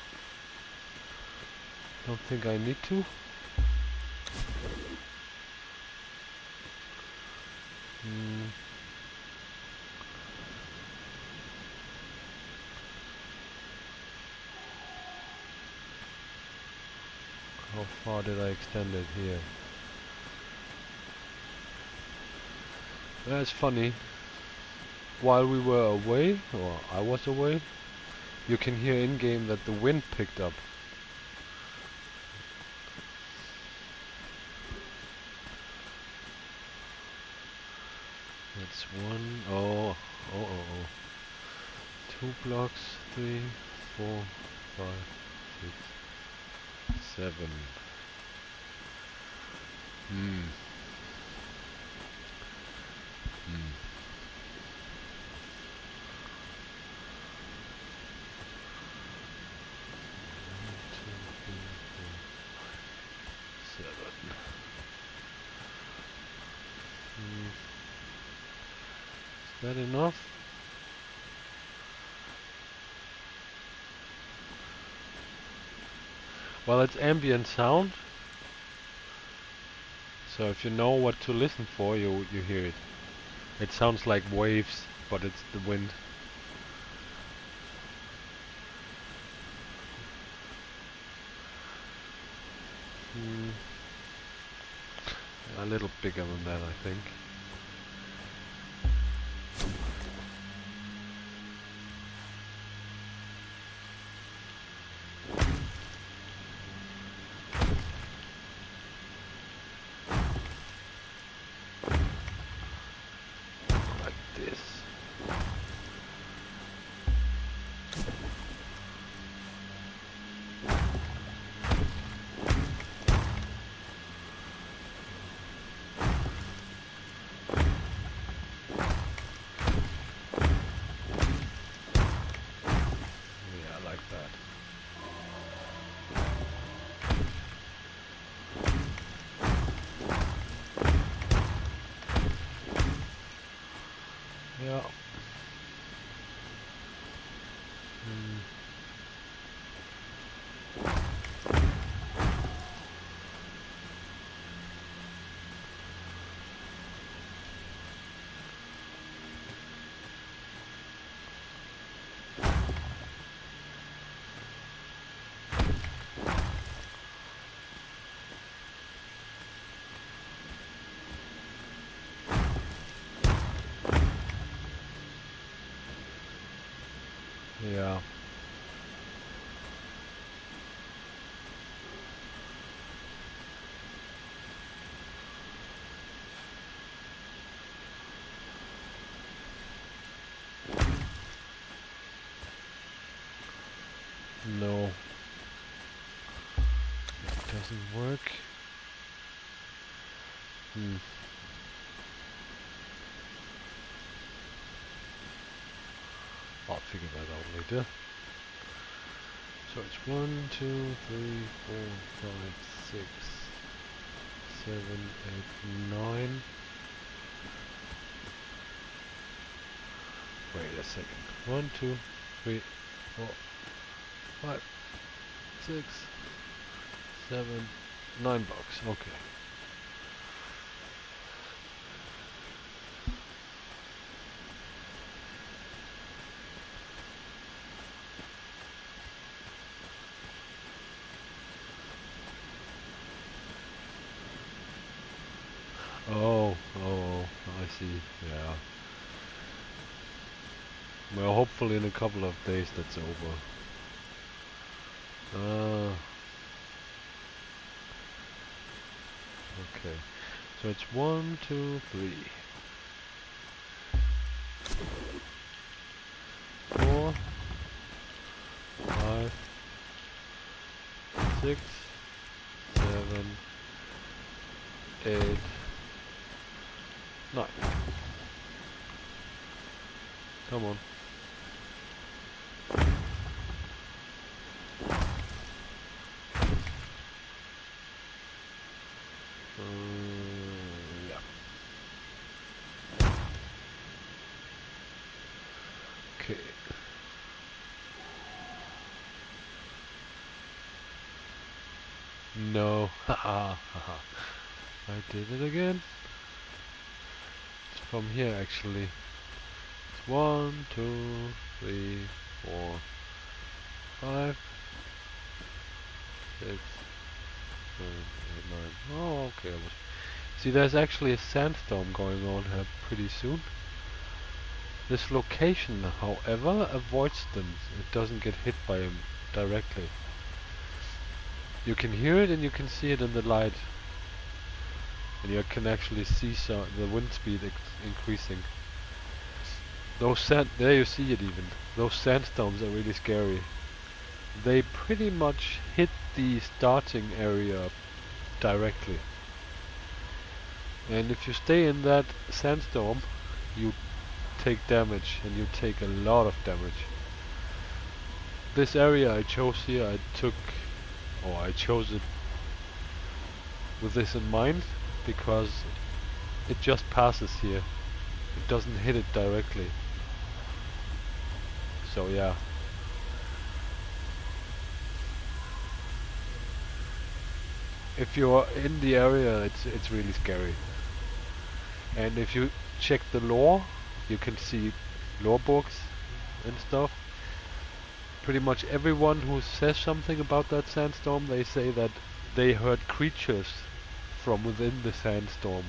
Don't think I need to. How far did I extend it here? That's funny. While we were away, or I was away, you can hear in-game that the wind picked up. That's one. Oh. 2 blocks, 3, 4, 5, 6, 7. Hmm. 7. Is that enough? Well, it's ambient sound. So if you know what to listen for, you hear it. It sounds like waves, but it's the wind. A little bigger than that, I think. Like this. Yeah, like that. Yeah. Yeah. No. It doesn't work. I'll figure that out later. So it's 1, 2, 3, 4, 5, 6, 7, 8, 9. Wait a second. 1, 2, 3, 4, 5, 6, 7, 9 bucks. Okay. Oh, I see. Yeah. Well, hopefully in a couple of days that's over. Okay. So it's 1, 2, 3, 4, 5, 6, 7, 8, No. Come on. Yeah. Okay. No. Haha. Haha. I did it again. It's from here actually. It's 1, 2, 3, 4, 5, 6, 7, 8, 9. Oh, okay. See, there's actually a sandstorm going on here pretty soon. This location, however, avoids them. It doesn't get hit by them directly. You can hear it and you can see it in the light. And you can actually see the wind speed increasing. There you see it even. Those sandstorms are really scary. They pretty much hit the starting area directly. And if you stay in that sandstorm, you take damage, and you take a lot of damage. This area I chose here, I chose it with this in mind, because it just passes here. It doesn't hit it directly. So yeah. If you're in the area, it's really scary. And if you check the lore, you can see lore books and stuff. Pretty much everyone who says something about that sandstorm, they say that they heard creatures from within the sandstorm.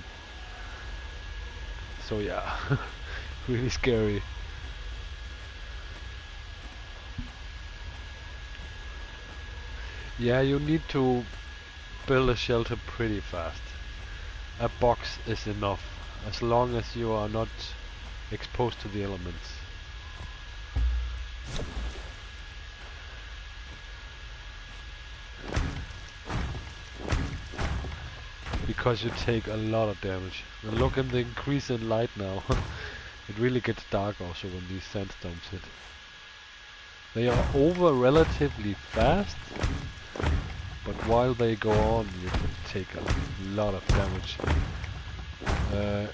So yeah, really scary. Yeah, you need to build a shelter pretty fast. A box is enough, as long as you are not exposed to the elements. Because you take a lot of damage. And look at the increase in light now. It really gets dark also when these sandstorms hit. They are over relatively fast, but while they go on, you can take a lot of damage.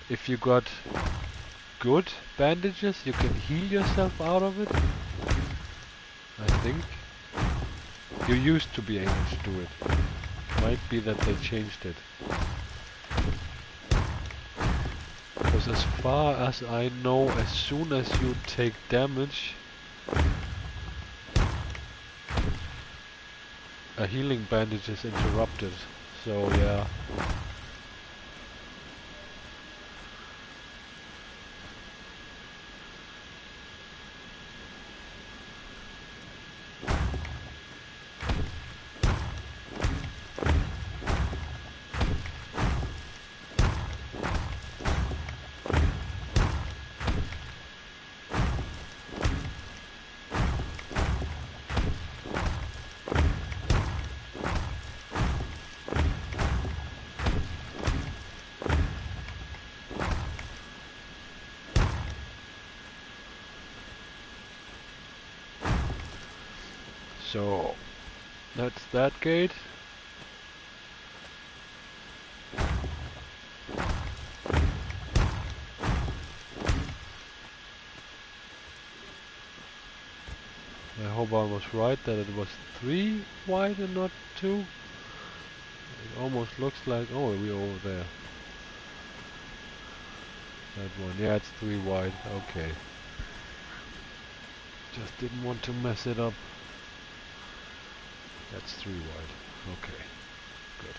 If you got good bandages, you can heal yourself out of it. I think. You used to be able to do it. Might be that they changed it. Because as far as I know, as soon as you take damage, a healing bandage is interrupted. So yeah. So that's that gate. I hope I was right that it was 3 wide and not 2. It almost looks like, oh, we're over there. That one, yeah, it's 3 wide, okay. Just didn't want to mess it up. That's 3 wide, okay, good.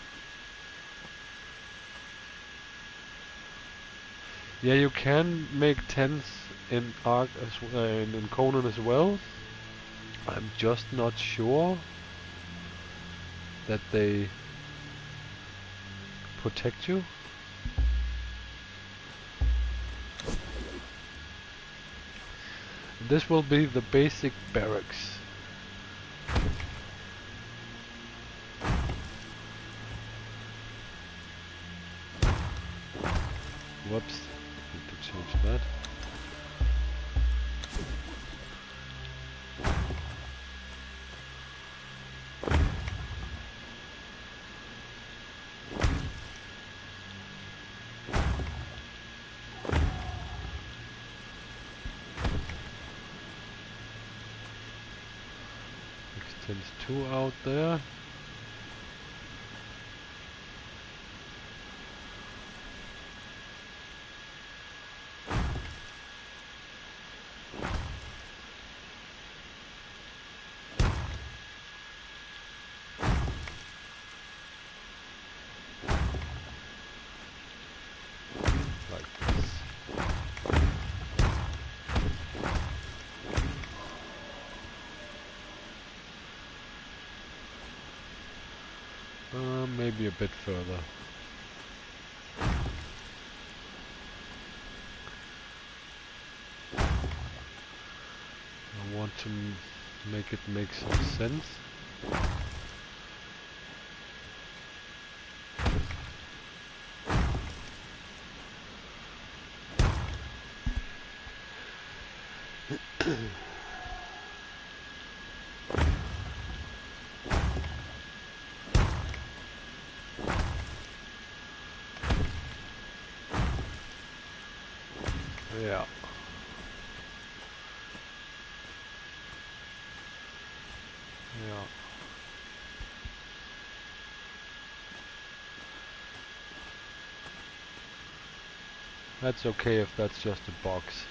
Yeah, you can make tents in Ark in Conan as well. I'm just not sure that they protect you. This will be the basic barracks. Whoops. change that. Extends 2 out there. Maybe a bit further. I want to make it make some sense. Yeah. Yeah. That's okay if that's just a box.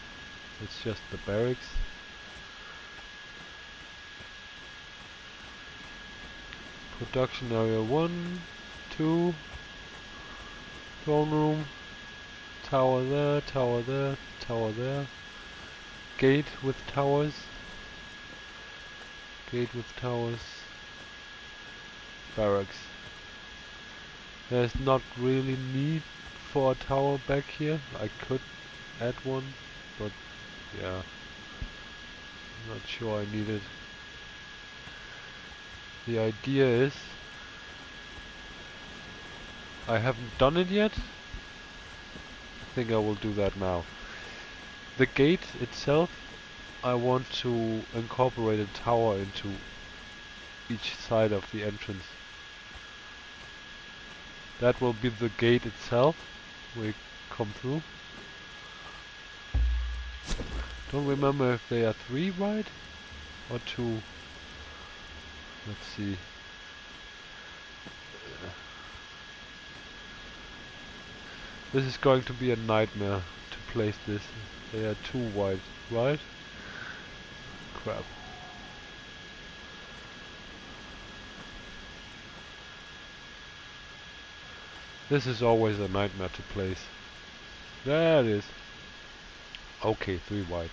It's just the barracks. Production area 1, 2, throne room, tower there, tower there, tower there. Gate with towers. Gate with towers. Barracks. There's not really need for a tower back here. I could add one, but yeah, I'm not sure I need it. The idea is, I haven't done it yet. I think I will do that now. The gate itself, I want to incorporate a tower into each side of the entrance. That will be the gate itself. We come through. Don't remember if they are 3 wide or 2. Let's see. This is going to be a nightmare to place this. They are 2 wide, right? Crap. This is always a nightmare to place. There it is. Okay, 3 wide.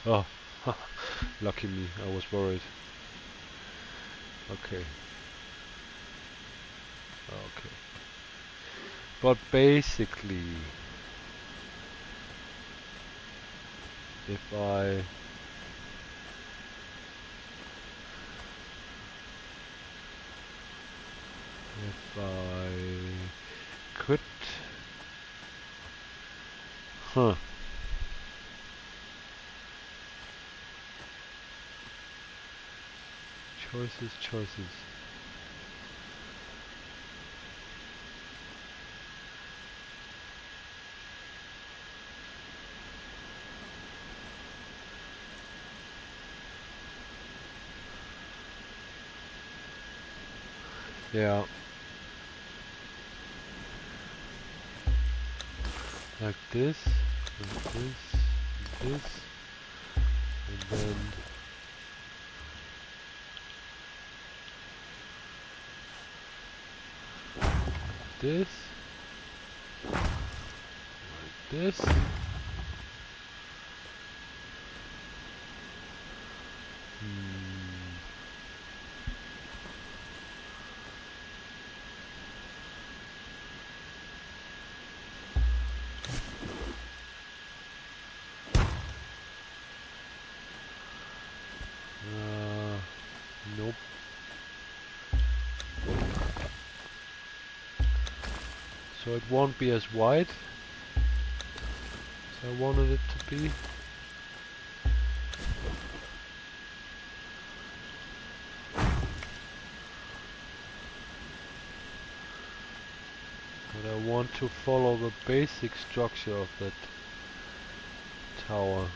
Oh, lucky me, I was worried. Okay. Okay. But basically, if I could, choices. Yeah. Like this, and this, and this, and then this, like this. Nope. So it won't be as wide. I wanted it to be. But I want to follow the basic structure of that tower.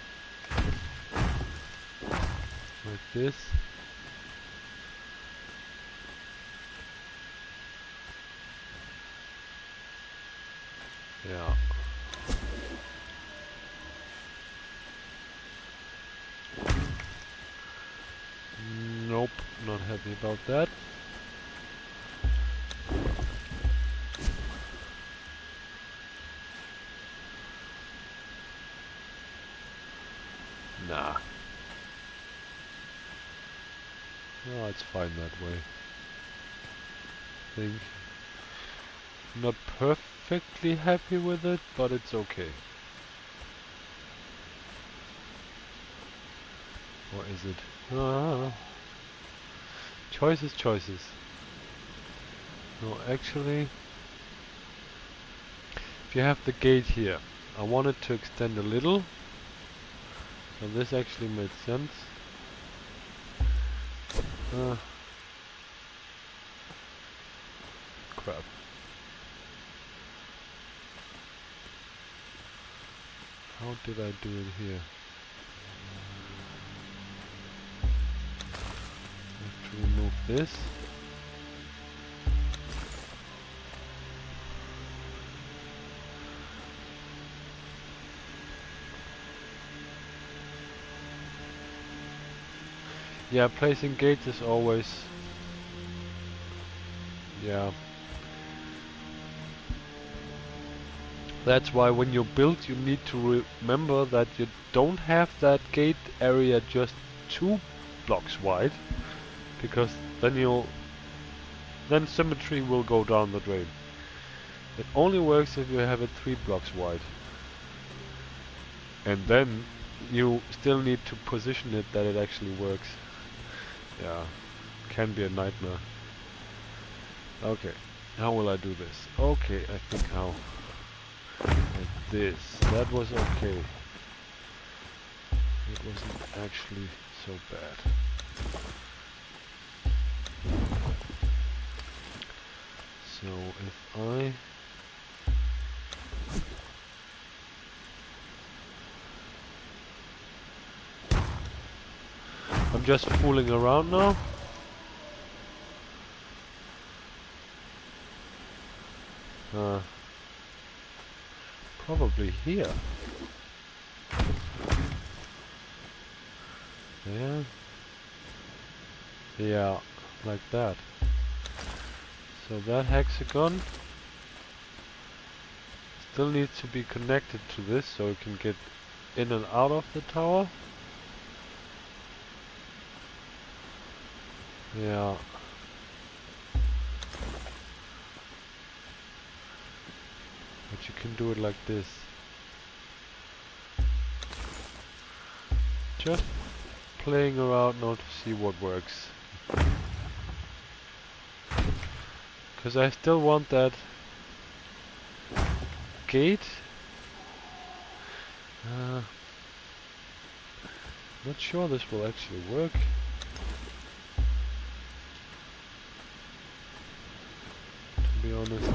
Like this. Yeah. Nope, not happy about that. Nah. No, it's fine that way. Think. Not perfectly happy with it, but it's okay. Or is it? Ah. Choices, choices. No, actually, if you have the gate here, I want it to extend a little. So this actually made sense. Crap. How did I do it here? I have to remove this. Yeah, placing gates is always... Yeah. That's why when you build you need to remember that you don't have that gate area just 2 blocks wide, because then symmetry will go down the drain. It only works if you have it 3 blocks wide. And then you still need to position it that it actually works. Yeah, can be a nightmare. Okay, how will I do this? Okay, I think how. Like this. That was okay. It wasn't actually so bad. So if I'm just fooling around now. Probably here. Yeah. Yeah, like that. So that hexagon still needs to be connected to this so it can get in and out of the tower. Yeah. But you can do it like this. Just playing around now to see what works. Because I still want that gate. Not sure this will actually work. To be honest.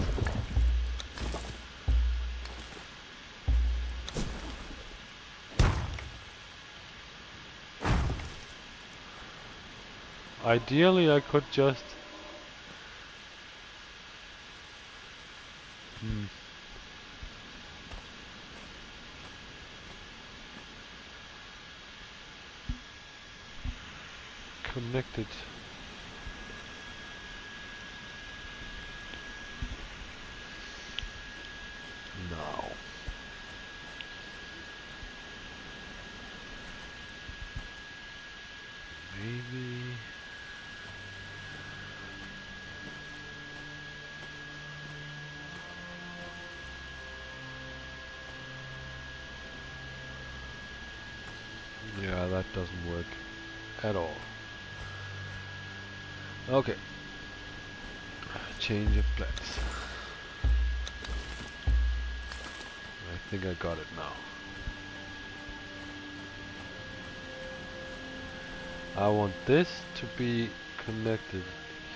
Ideally I could just... connect it. Now. Maybe... Yeah, that doesn't work at all. Okay. Change of plans. I think I got it now. I want this to be connected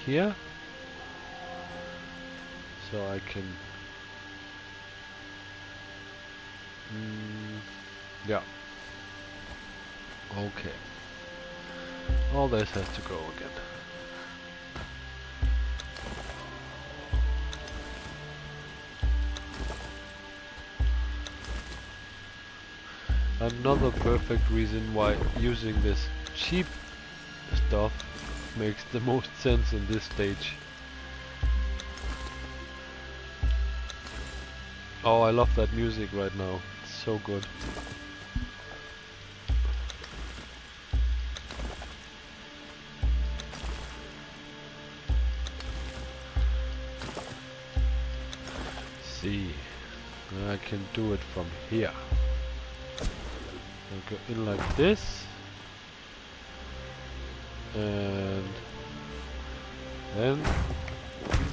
here, so I can yeah, okay, all this has to go again. Another perfect reason why using this cheap stuff makes the most sense in this stage. Oh, I love that music right now. It's so good. See, I can do it from here. I'll go in like this, and then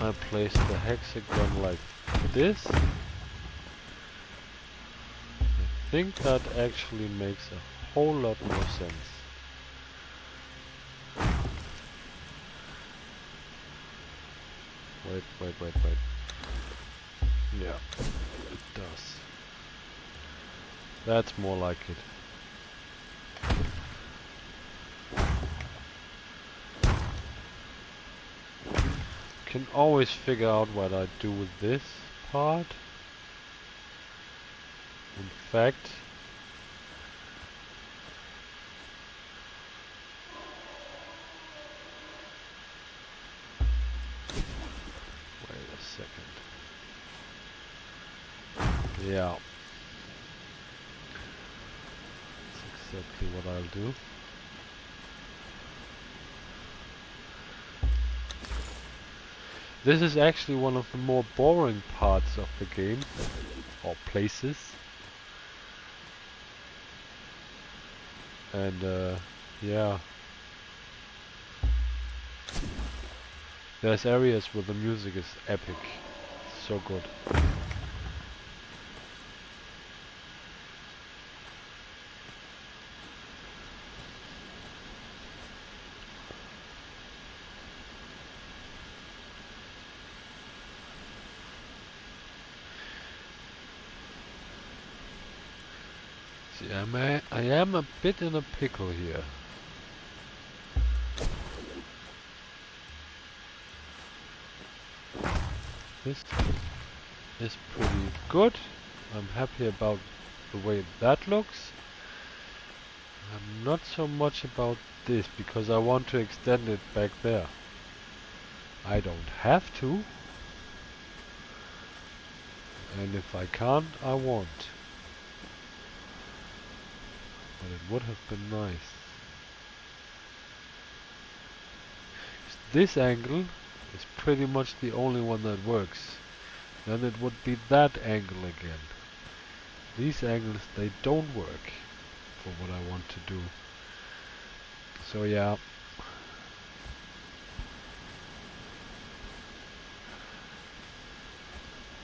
I place the hexagon like this. I think that actually makes a whole lot more sense. Wait. Yeah, it does. That's more like it. Can always figure out what I do with this part. In fact, wait a second. Yeah, that's exactly what I'll do. This is actually one of the more boring parts of the game, or places. And yeah, there's areas where the music is epic. It's so good. See, I am a bit in a pickle here. This is pretty good. I'm happy about the way that looks. I'm not so much about this, because I want to extend it back there. I don't have to. And if I can't, I won't. But it would have been nice. This angle is pretty much the only one that works. Then it would be that angle again. These angles, they don't work for what I want to do. So yeah.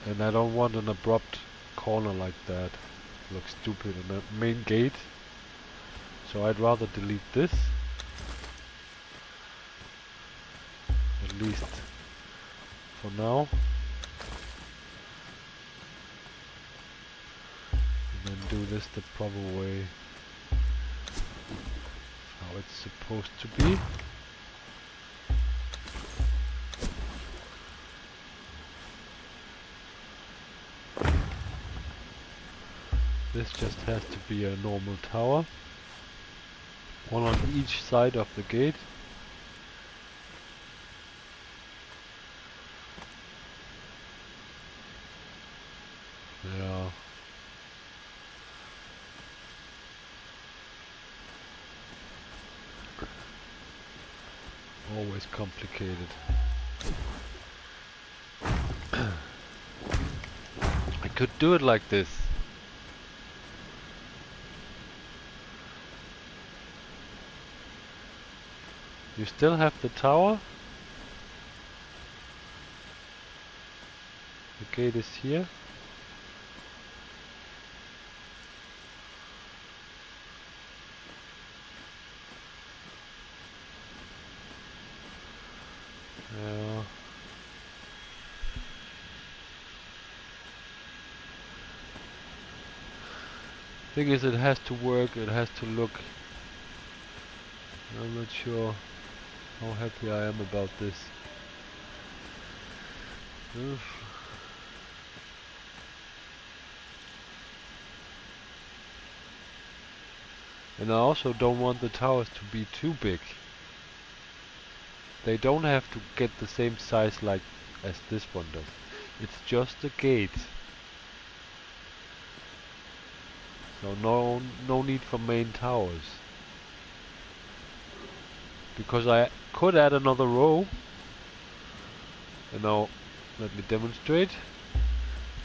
And I don't want an abrupt corner like that. Looks stupid in the main gate. So I'd rather delete this. At least for now. And then do this the proper way. How it's supposed to be. This just has to be a normal tower. One on each side of the gate. Yeah. Always complicated. I could do it like this. You still have the tower. The gate is here. Thing is, it has to work, it has to look. I'm not sure how happy I am about this. Oof. And I also don't want the towers to be too big. They don't have to get the same size like as this one does. It's just a gate. So no need for main towers. Because I could add another row. And now let me demonstrate.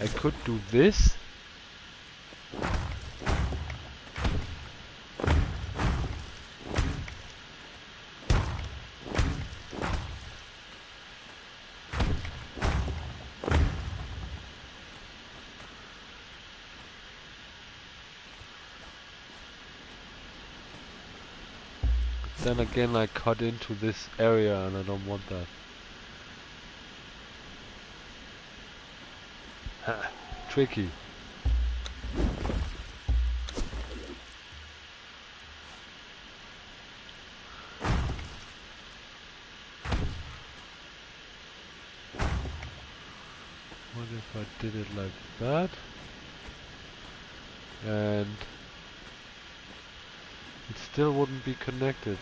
I could do this. Then again I cut into this area and I don't want that. Ha, tricky. What if I did it like that? And it still wouldn't be connected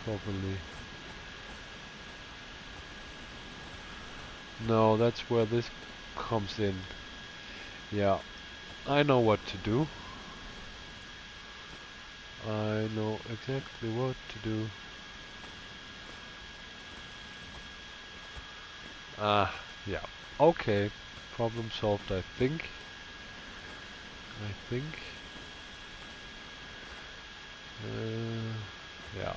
properly. No, that's where this comes in. Yeah, I know what to do. I know exactly what to do. Ah, yeah. Okay, problem solved, I think. Yeah.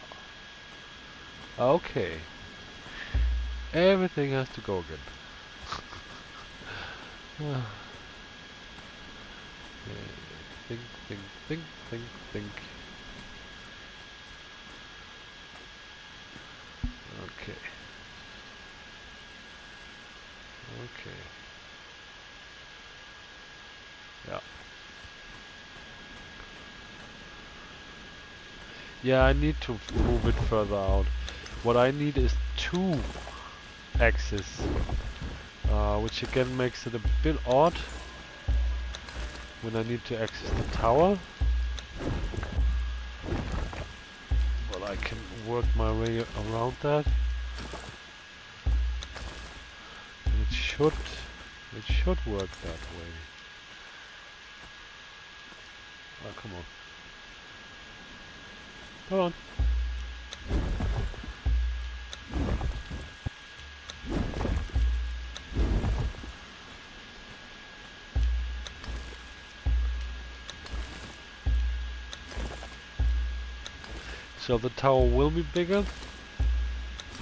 Okay. Everything has to go again. Think, think, think, think, think. Okay. Okay. Yeah. Yeah, I need to move it further out. What I need is 2 axes, which again makes it a bit odd when I need to access the tower. But I can work my way around that. It should work that way. Oh, come on. Come on. So the tower will be bigger,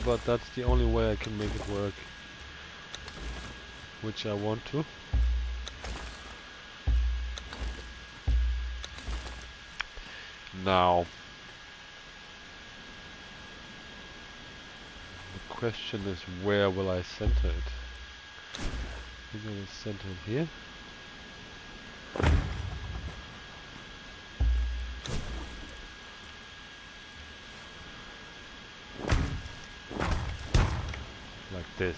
but that's the only way I can make it work, which I want to. Now, the question is, where will I center it? I'm gonna center it here. Like this.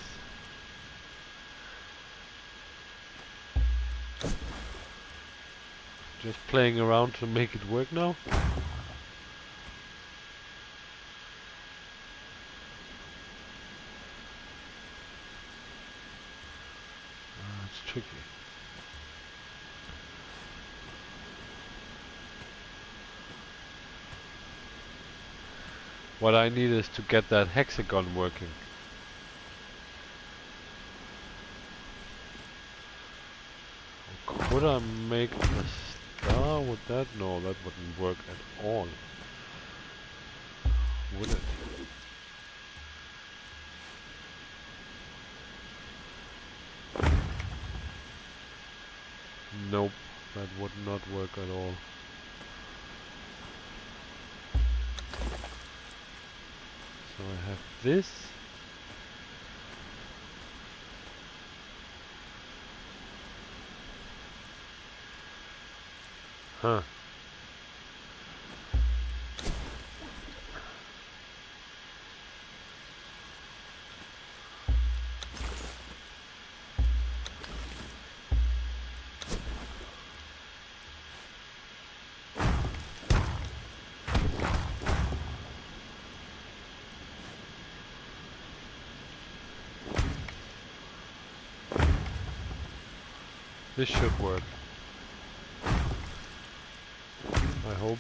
Just playing around to make it work now. It's tricky. What I need is to get that hexagon working. Could I make a star with that? No, that wouldn't work at all. Would it? Nope, that would not work at all. So I have this. Huh. This should work. I hope.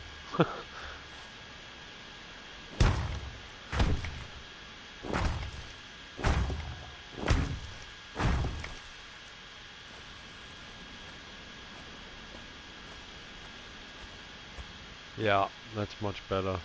Yeah, that's much better.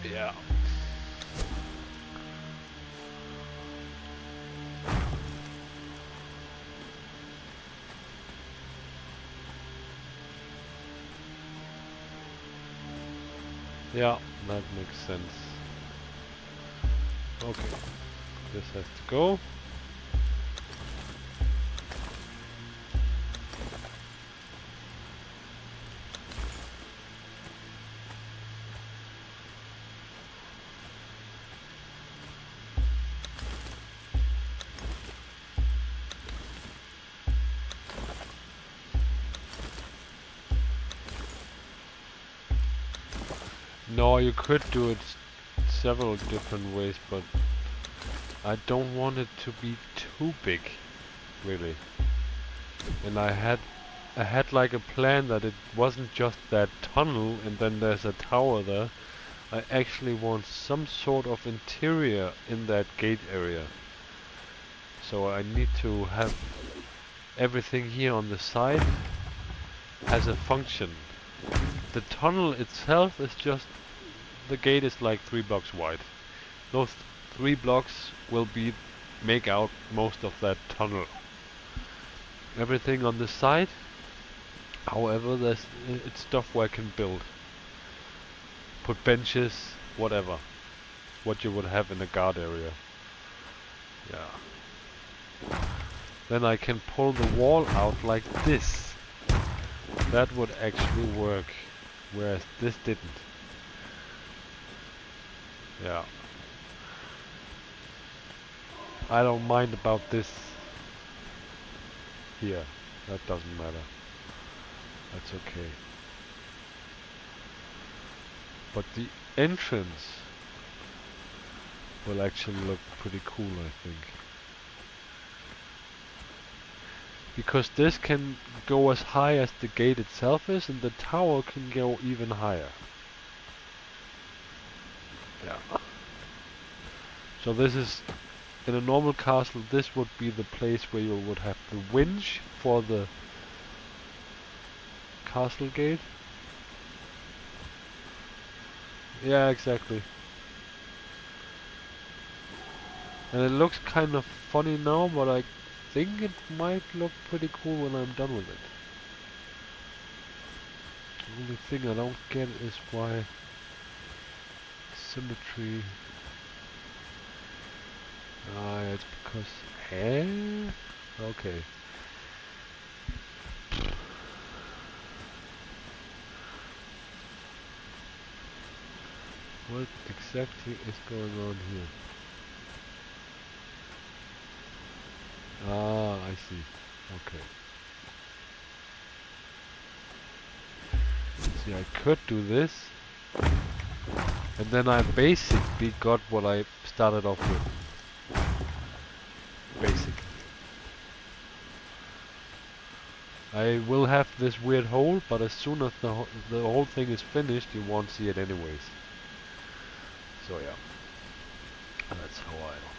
Yeah. Yeah, that makes sense. Okay, this has to go. No, you could do it several different ways, but I don't want it to be too big, really. And I had like a plan that it wasn't just that tunnel and then there's a tower there. I actually want some sort of interior in that gate area. So I need to have everything here on the side has a function. The tunnel itself is just, the gate is like 3 blocks wide. Those 3 blocks will make out most of that tunnel. Everything on the side, however, it's stuff where I can build. Put benches, whatever. What you would have in a guard area. Yeah. Then I can pull the wall out like this. That would actually work. Whereas this didn't. Yeah. I don't mind about this here. That doesn't matter. That's okay. But the entrance will actually look pretty cool, I think. Because this can go as high as the gate itself is, and the tower can go even higher. Yeah. So this is, in a normal castle, this would be the place where you would have the winch for the castle gate. Yeah, exactly. And it looks kind of funny now, but I think it might look pretty cool when I'm done with it. The only thing I don't get is why symmetry. Ah, it's because okay. What exactly is going on here? Ah, I see. Okay. See, I could do this, and then I basically got what I started off with. Basically. I will have this weird hole, but as soon as the whole thing is finished, you won't see it anyways. So yeah, that's how I'll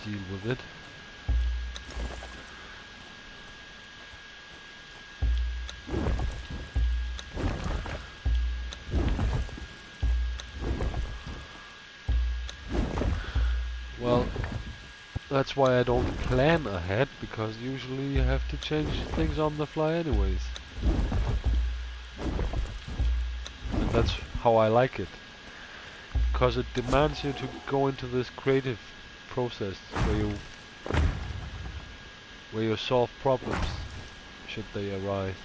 deal with it. Well, that's why I don't plan ahead, because usually you have to change things on the fly anyways. And that's how I like it. Because it demands you to go into this creative process where you solve problems should they arise.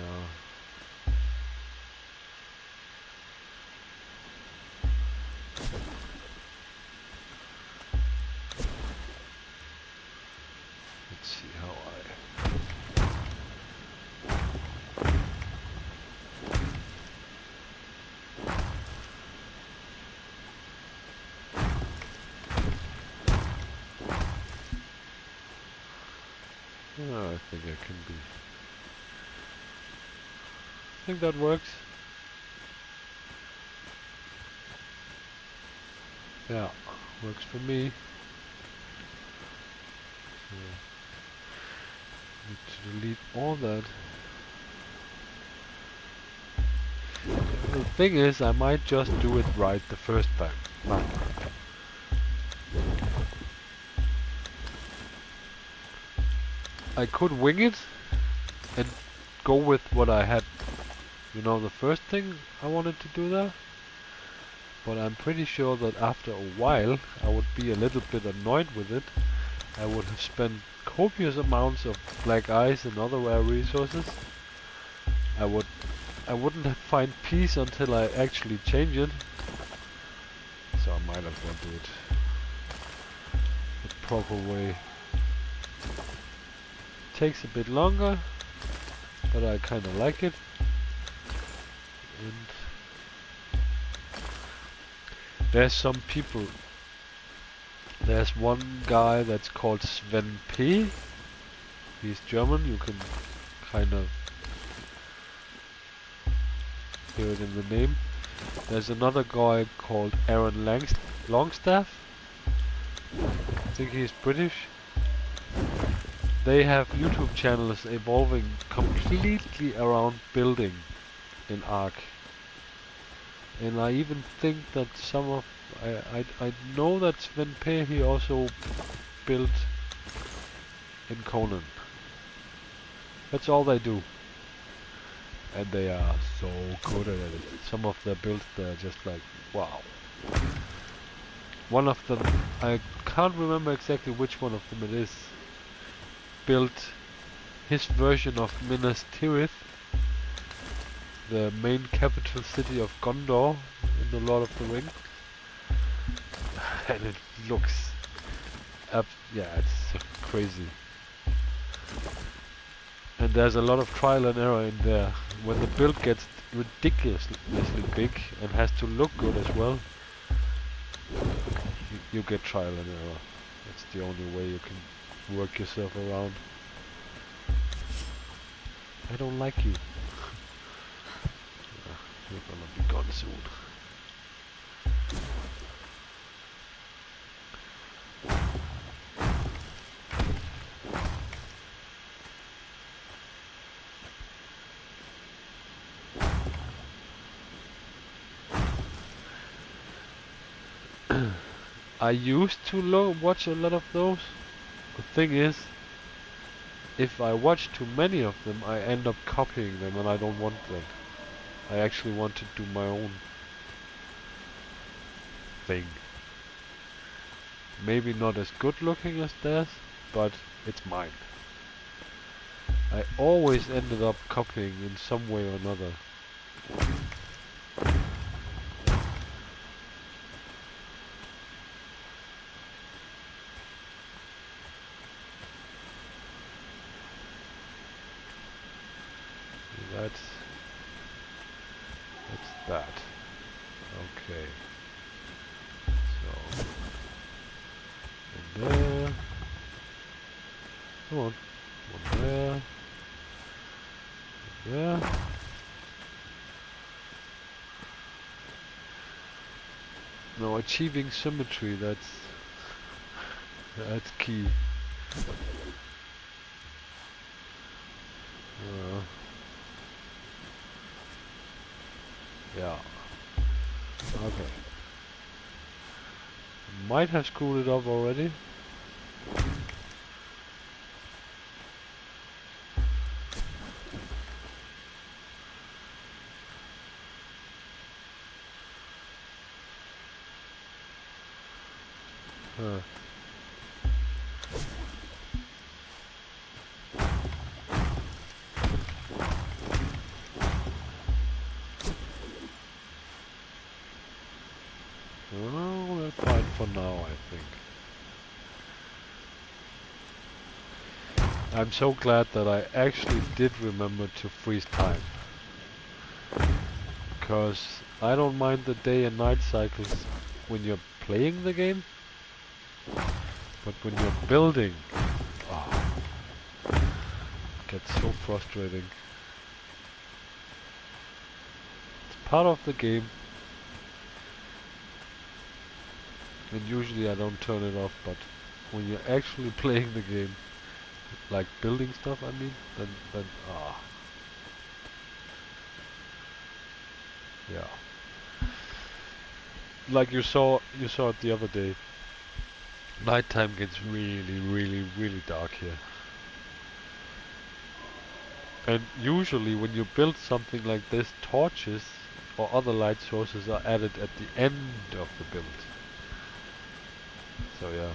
Yeah. Let's see how I think I can be. I think that works. Yeah, works for me. So, need to delete all that. The thing is, I might just do it right the first time. Nah. I could wing it and go with what I had. You know, the first thing I wanted to do there. But I'm pretty sure that after a while I would be a little bit annoyed with it. I would have spent copious amounts of black ice and other rare resources. I wouldn't have find peace until I actually change it. So I might as well do it the proper way. Takes a bit longer, but I kinda like it. And there's some people. There's one guy that's called Sven P. He's German, you can kind of hear it in the name. There's another guy called Aaron Longstaff. I think he's British. They have YouTube channels evolving completely around building in Ark. And I even think that some of I know that Sven P, he also built in Conan. That's all they do. And they are so good at it. Some of their builds, they're just like, wow. One of them, I can't remember exactly which one of them it is, built his version of Minas Tirith, the main capital city of Gondor in the Lord of the Rings. And it looks yeah, it's crazy. And there's a lot of trial and error in there. When the build gets ridiculously big and has to look good as well, you get trial and error. That's the only way you can work yourself around. I don't like you. You're gonna be gone soon. I used to watch a lot of those. The thing is, if I watch too many of them, I end up copying them, and I don't want that. I actually want to do my own thing. Maybe not as good looking as theirs, but it's mine. I always ended up copying in some way or another. That's that. Okay. there. Come on. One there. There. No, achieving symmetry, that's key. Yeah. Okay. Might have screwed it up already. Huh. Oh, we're fine for now, I think. I'm so glad that I actually did remember to freeze time. Because I don't mind the day and night cycles when you're playing the game, but when you're building, oh, it gets so frustrating. It's part of the game, and usually I don't turn it off, but when you're actually playing the game, like building stuff, I mean, then yeah. Like you saw it the other day. Nighttime gets really, really, really dark here. And usually when you build something like this, torches or other light sources are added at the end of the build. So yeah.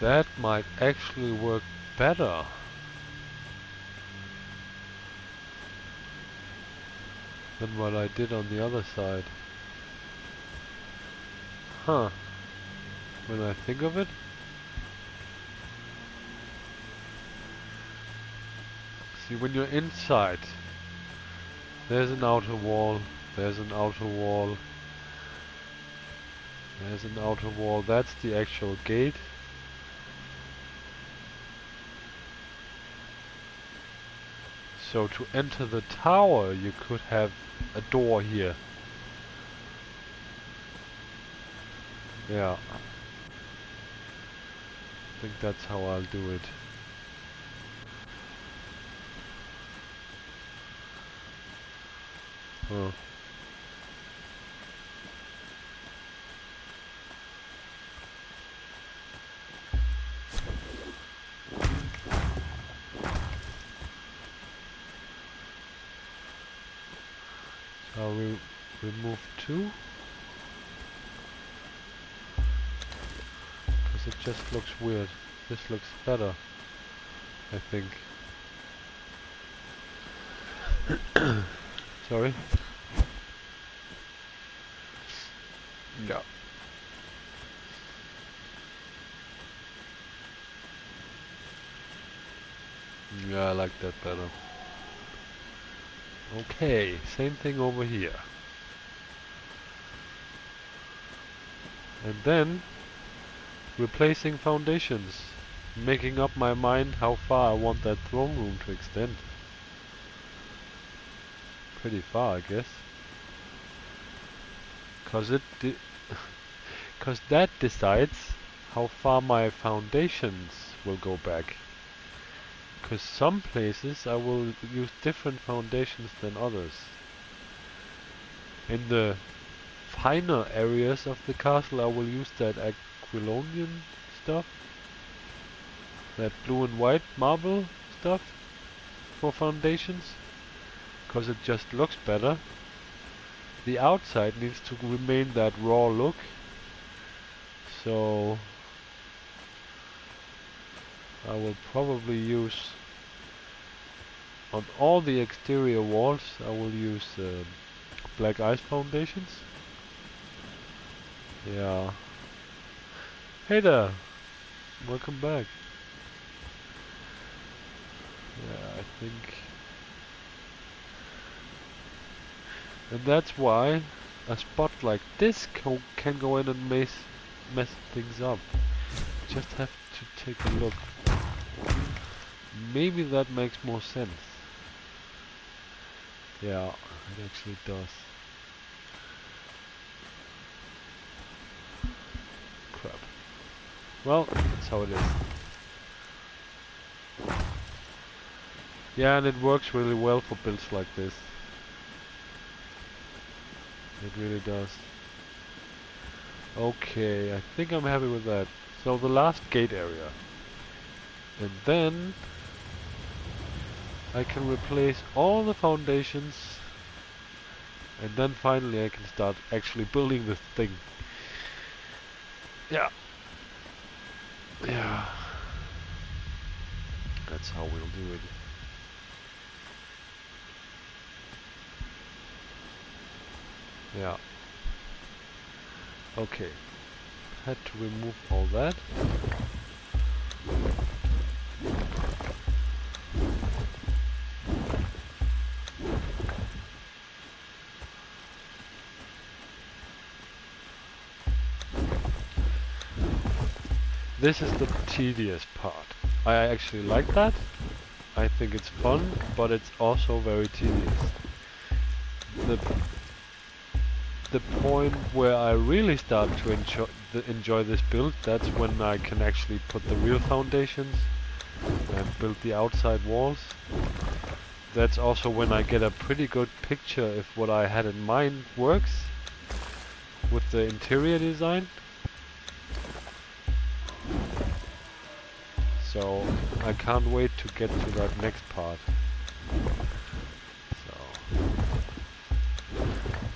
That might actually work better. Than what I did on the other side. Huh. When I think of it. See, when you're inside, there's an outer wall, there's an outer wall, there's an outer wall, that's the actual gate. So to enter the tower, you could have a door here. Yeah. I think that's how I'll do it. Huh. I'll remove 2. Because it just looks weird. This looks better, I think. Sorry. Yeah. Yeah, I like that better. Okay, same thing over here. And then replacing foundations, making up my mind how far I want that throne room to extend. Pretty far, I guess. Cause that decides how far my foundations will go back. Cause some places I will use different foundations than others. In the finer areas of the castle I will use that Aquilonian stuff. That blue and white marble stuff for foundations. Cause it just looks better. The outside needs to remain that raw look. So I will probably use on all the exterior walls I will use black ice foundations. Yeah. Hey there! Welcome back. Yeah, I think... And that's why a spot like this can go in and mess things up. Just have to take a look. Maybe that makes more sense. Yeah, it actually does. Crap. Well, that's how it is. Yeah, and it works really well for builds like this. It really does. Okay, I think I'm happy with that. So the last gate area. And then I can replace all the foundations, and then finally I can start actually building this thing. Yeah. Yeah. That's how we'll do it. Yeah. Okay. Had to remove all that. This is the tedious part. I actually like that. I think it's fun, but it's also very tedious. The point where I really start to enjoy this build, that's when I can actually put the real foundations and build the outside walls. That's also when I get a pretty good picture if what I had in mind works with the interior design. So I can't wait to get to that next part. So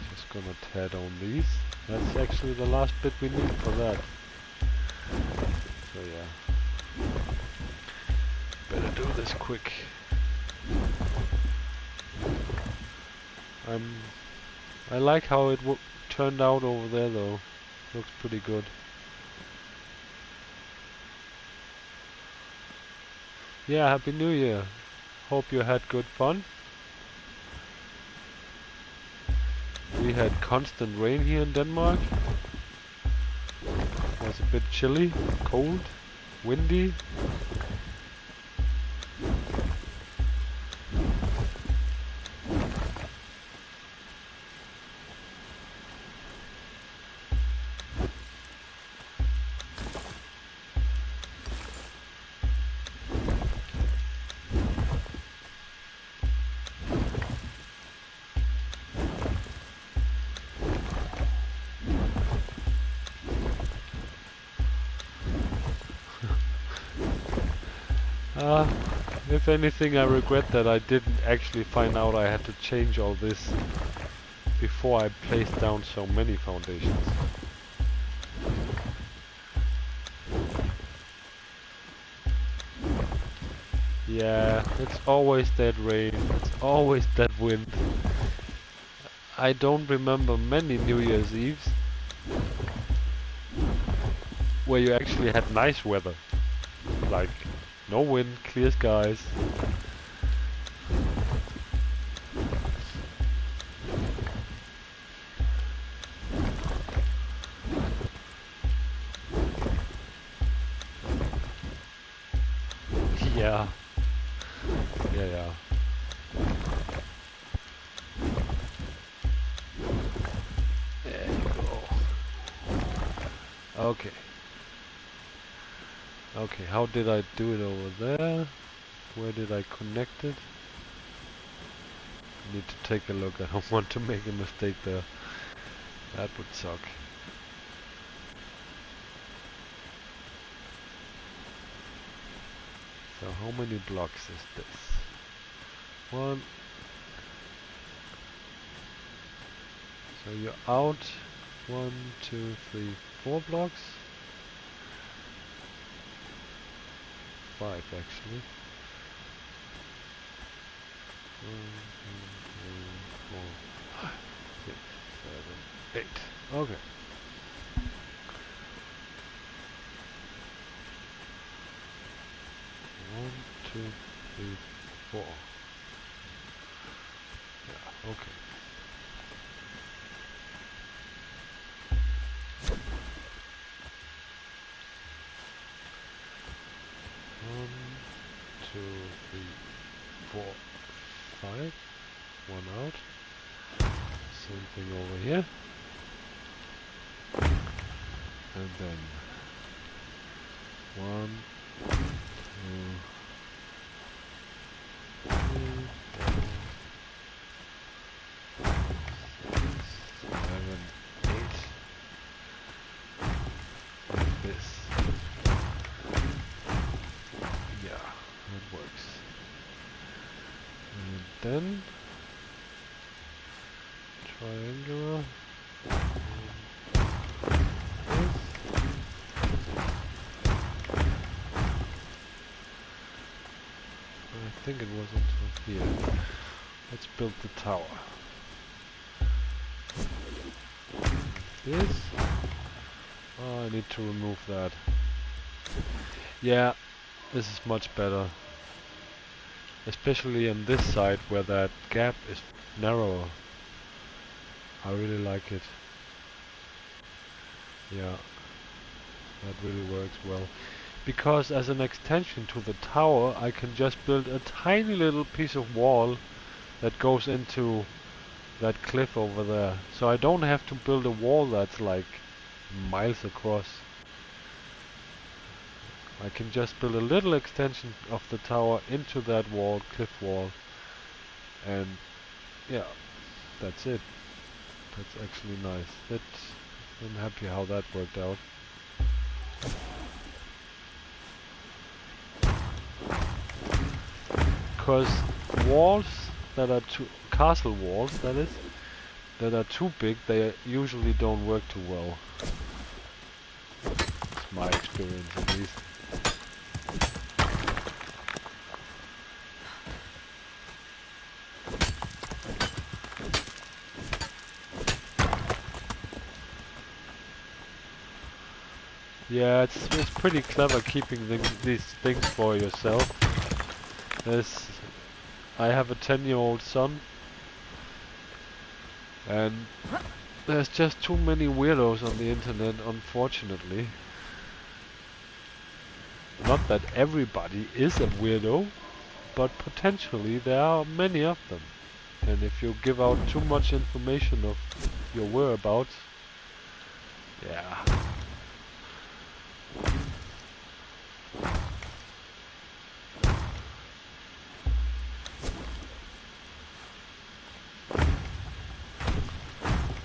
just gonna tear down these. That's actually the last bit we need for that. So yeah, better do this quick. I like how it turned out over there though. Looks pretty good. Yeah, Happy New Year. Hope you had good fun. We had constant rain here in Denmark. It was a bit chilly, cold, windy. If anything, I regret that I didn't actually find out I had to change all this before I placed down so many foundations. Yeah, it's always that rain, it's always that wind. I don't remember many New Year's Eves where you actually had nice weather. Like, no wind, clear skies. Yeah. Yeah. There you go. Okay. Okay, how did I do it over there? Where did I connect it? Need to take a look. I don't want to make a mistake there. That would suck. So how many blocks is this? One. So you're out 1, 2, 3, 4 blocks. 5 actually. 1, 2, 3, 4, 5. 6, 8. Okay. One, two, three, 4. Yeah, okay. One, two, three, 4, 5. One out. Same thing over here. And then 1, 2, 3, 4, 6, 7, 8. Like this. Yeah, that works. And then triangular. I think it was until here. Let's build the tower. This. Oh, I need to remove that. Yeah, this is much better. Especially on this side where that gap is narrower. I really like it. Yeah, that really works well. Because as an extension to the tower, I can just build a tiny little piece of wall that goes into that cliff over there. So I don't have to build a wall that's like miles across. I can just build a little extension of the tower into that wall, cliff wall. And yeah, that's it. That's actually nice. I'm happy how that worked out. Because walls that are castle walls, that is, that are too big, they usually don't work too well. It's my experience, at least. Yeah, it's pretty clever keeping these things for yourself. I have a 10-year-old son, and there's just too many weirdos on the internet, unfortunately. Not that everybody is a weirdo, but potentially there are many of them. And if you give out too much information of your whereabouts, yeah.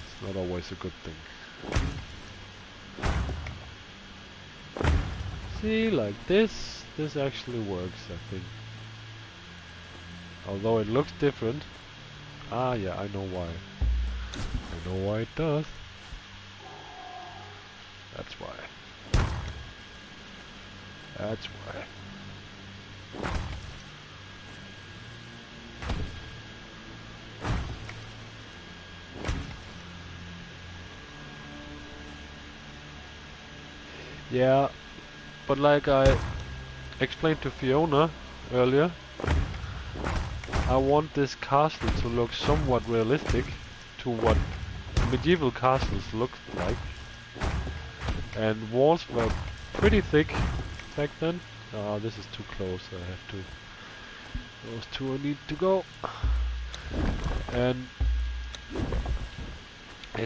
It's not always a good thing. See, like this actually works, I think. Although it looks different. Ah, yeah, I know why. I know why it does. That's why. That's why. Yeah, but like I explained to Fiona earlier, I want this castle to look somewhat realistic to what medieval castles looked like. And walls were pretty thick back then. Ah, this is too close, I have to... Those two I need to go. And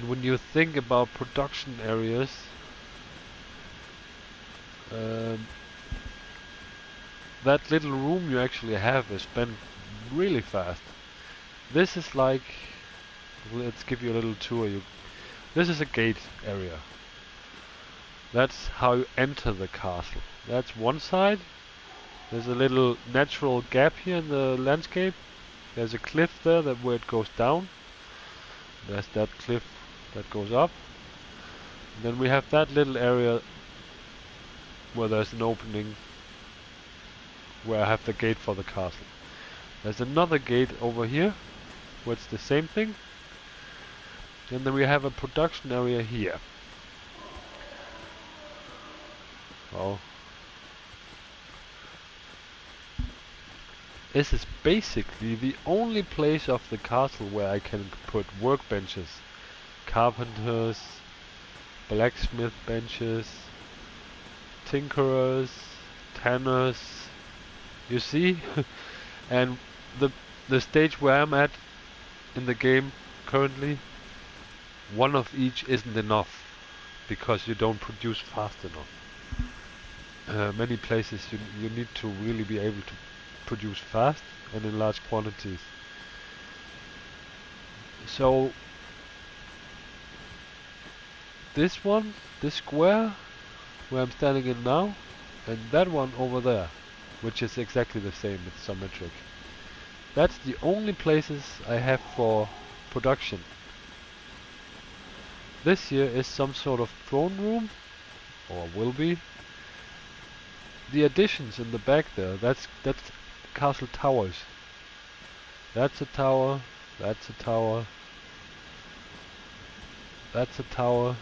when you think about production areas, that little room you actually have is spent really fast. This is like, let's give you a little tour. This is a gate area. That's how you enter the castle. That's one side. There's a little natural gap here in the landscape. There's a cliff there where it goes down. There's that cliff that goes up. And then we have that little area where there's an opening where I have the gate for the castle. There's another gate over here where it's the same thing. And then we have a production area here. Well, this is basically the only place of the castle where I can put workbenches, carpenters, blacksmith benches, tinkerers, tanners. You see? And the stage where I'm at in the game currently, one of each isn't enough because you don't produce fast enough. Many places you need to really be able to produce fast and in large quantities. So this one, this square where I'm standing in now, and that one over there, which is exactly the same, it's symmetric. That's the only places I have for production. This here is some sort of throne room, or will be. The additions in the back there, that's castle towers. That's a tower, that's a tower, that's a tower,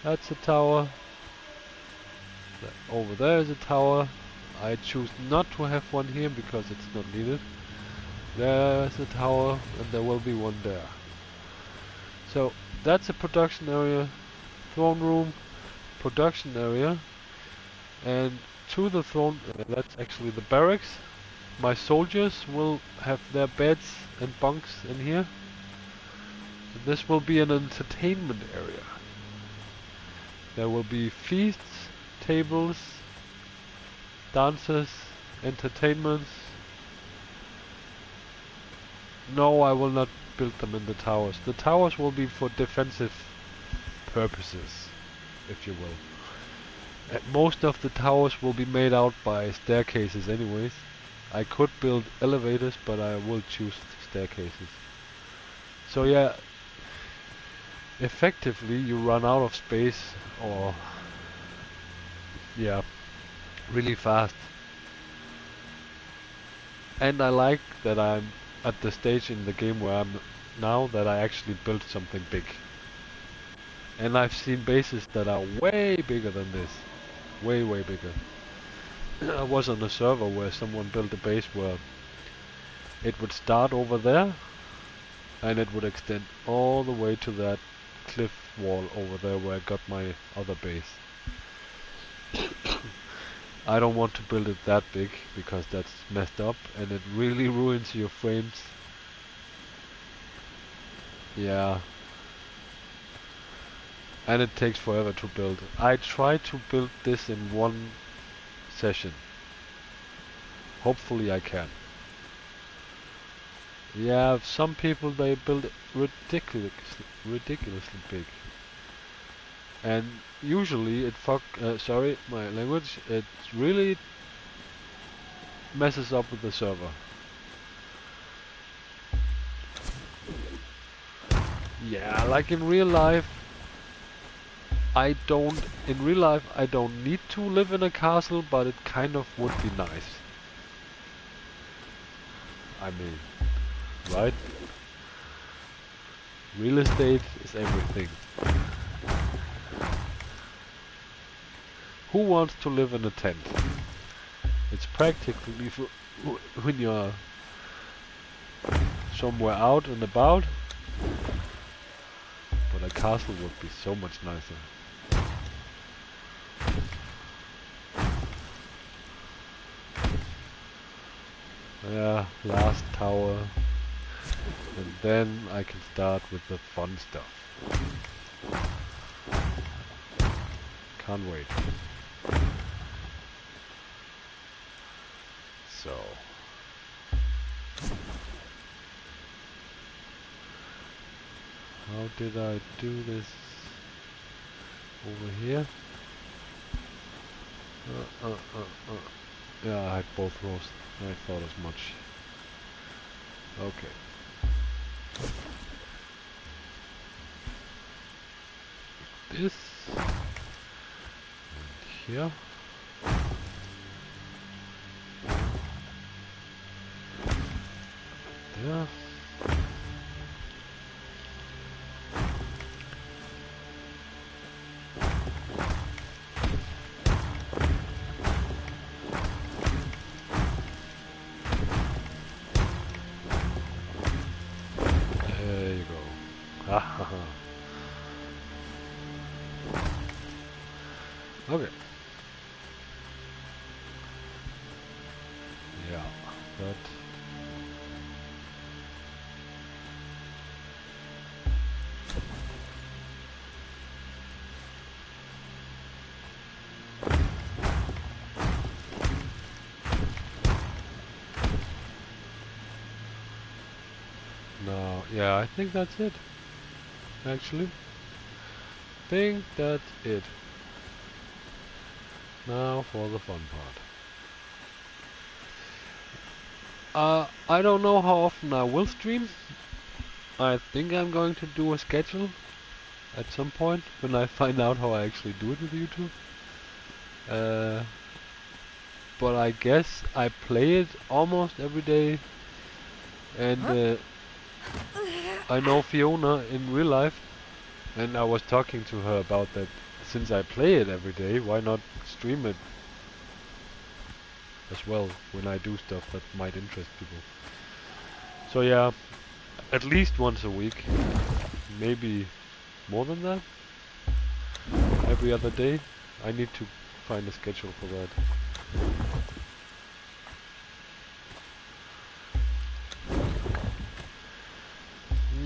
that's a tower. Over there is a tower. I choose not to have one here because it's not needed. There's a tower and there will be one there. So that's a production area, throne room, production area, and to the throne, that's actually the barracks. My soldiers will have their beds and bunks in here. And this will be an entertainment area. There will be feasts, tables, dances, entertainments. No, I will not build them in the towers. The towers will be for defensive purposes, if you will. Most of the towers will be made out by staircases anyways. I could build elevators, but I will choose staircases. So yeah, effectively you run out of space, or yeah, really fast. And I like that I'm at the stage in the game where I'm now that I actually built something big. And I've seen bases that are way bigger than this. Way bigger. I was on a server where someone built a base where it would start over there and it would extend all the way to that cliff wall over there where I got my other base. I don't want to build it that big because that's messed up and it really ruins your frames. Yeah. And it takes forever to build. I tried to build this in one session. Hopefully I can. Yeah, some people they build it ridiculously big. And usually it sorry, my language, it really messes up with the server. Yeah, like in real life, I don't need to live in a castle, but it kind of would be nice. I mean, right? Real estate is everything. Who wants to live in a tent? It's practically for when you're somewhere out and about, but a castle would be so much nicer. Yeah, last tower, and then I can start with the fun stuff. Can't wait. So how did I do this over here? Yeah, I had both rows. I thought as much. Okay. This and here. There. Okay. Yeah, that. No, yeah, I think that's it. Actually, think that's it. Now for the fun part. I don't know how often I will stream. I think I'm going to do a schedule at some point when I find out how I actually do it with YouTube. But I guess I play it almost every day, and I know Fiona in real life, and I was talking to her about that. Since I play it every day, why not stream it as well when I do stuff that might interest people? So yeah, at least once a week, maybe more than that. Every other day. I need to find a schedule for that.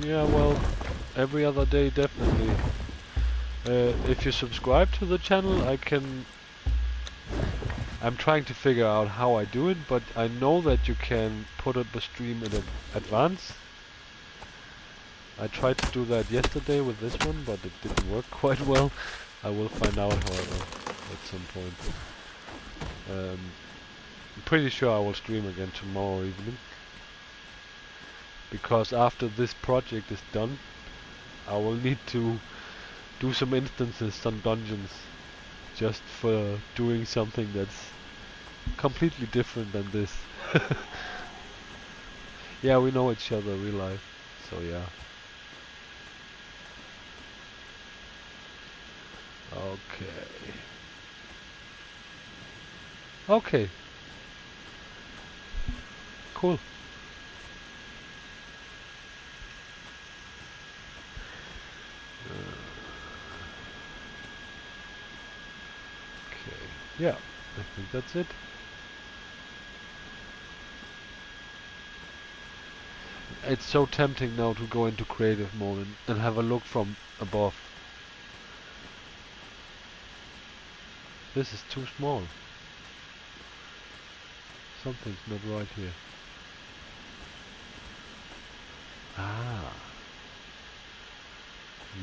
Yeah, well, every other day definitely. If you subscribe to the channel, I'm trying to figure out how I do it, but I know that you can put up a stream in advance. I tried to do that yesterday with this one, but it didn't work quite well. I will find out, however, at some point. I'm pretty sure I will stream again tomorrow evening. Because after this project is done, I will need to do some instances, some dungeons, just for doing something that's completely different than this. Yeah, we know each other real life, so yeah. Okay. Okay. Cool. Okay. Yeah, I think that's it. It's so tempting now to go into creative mode and have a look from above. This is too small. Something's not right here. Ah.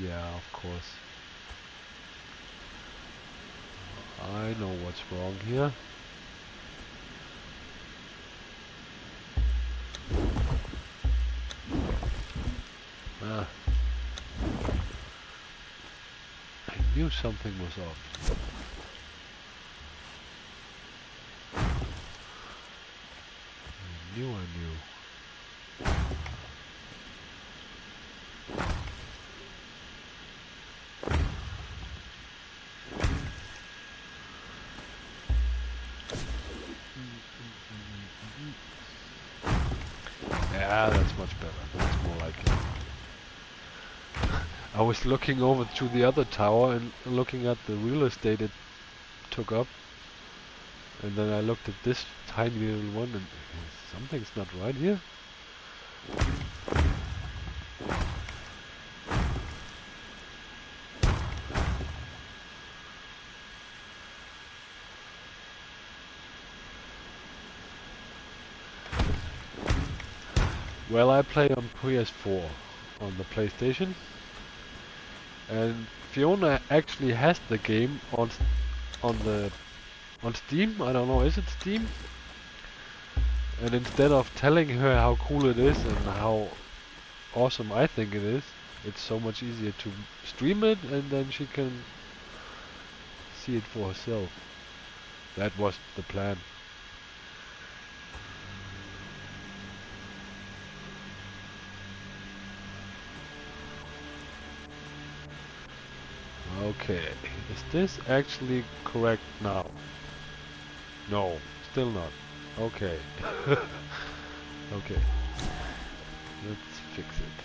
Yeah, of course. I know what's wrong here. Ah. I knew something was off. I knew. Yeah, that's much better. That's more like it. I was looking over to the other tower and looking at the real estate it took up. And then I looked at this tiny little one and something's not right here. Well, I play on PS4 on the PlayStation, and Fiona actually has the game on Steam. I don't know, is it Steam? And instead of telling her how cool it is and how awesome I think it is, it's so much easier to stream it, and then she can see it for herself. That was the plan. Okay, is this actually correct now? No, still not. Okay. Okay, let's fix it.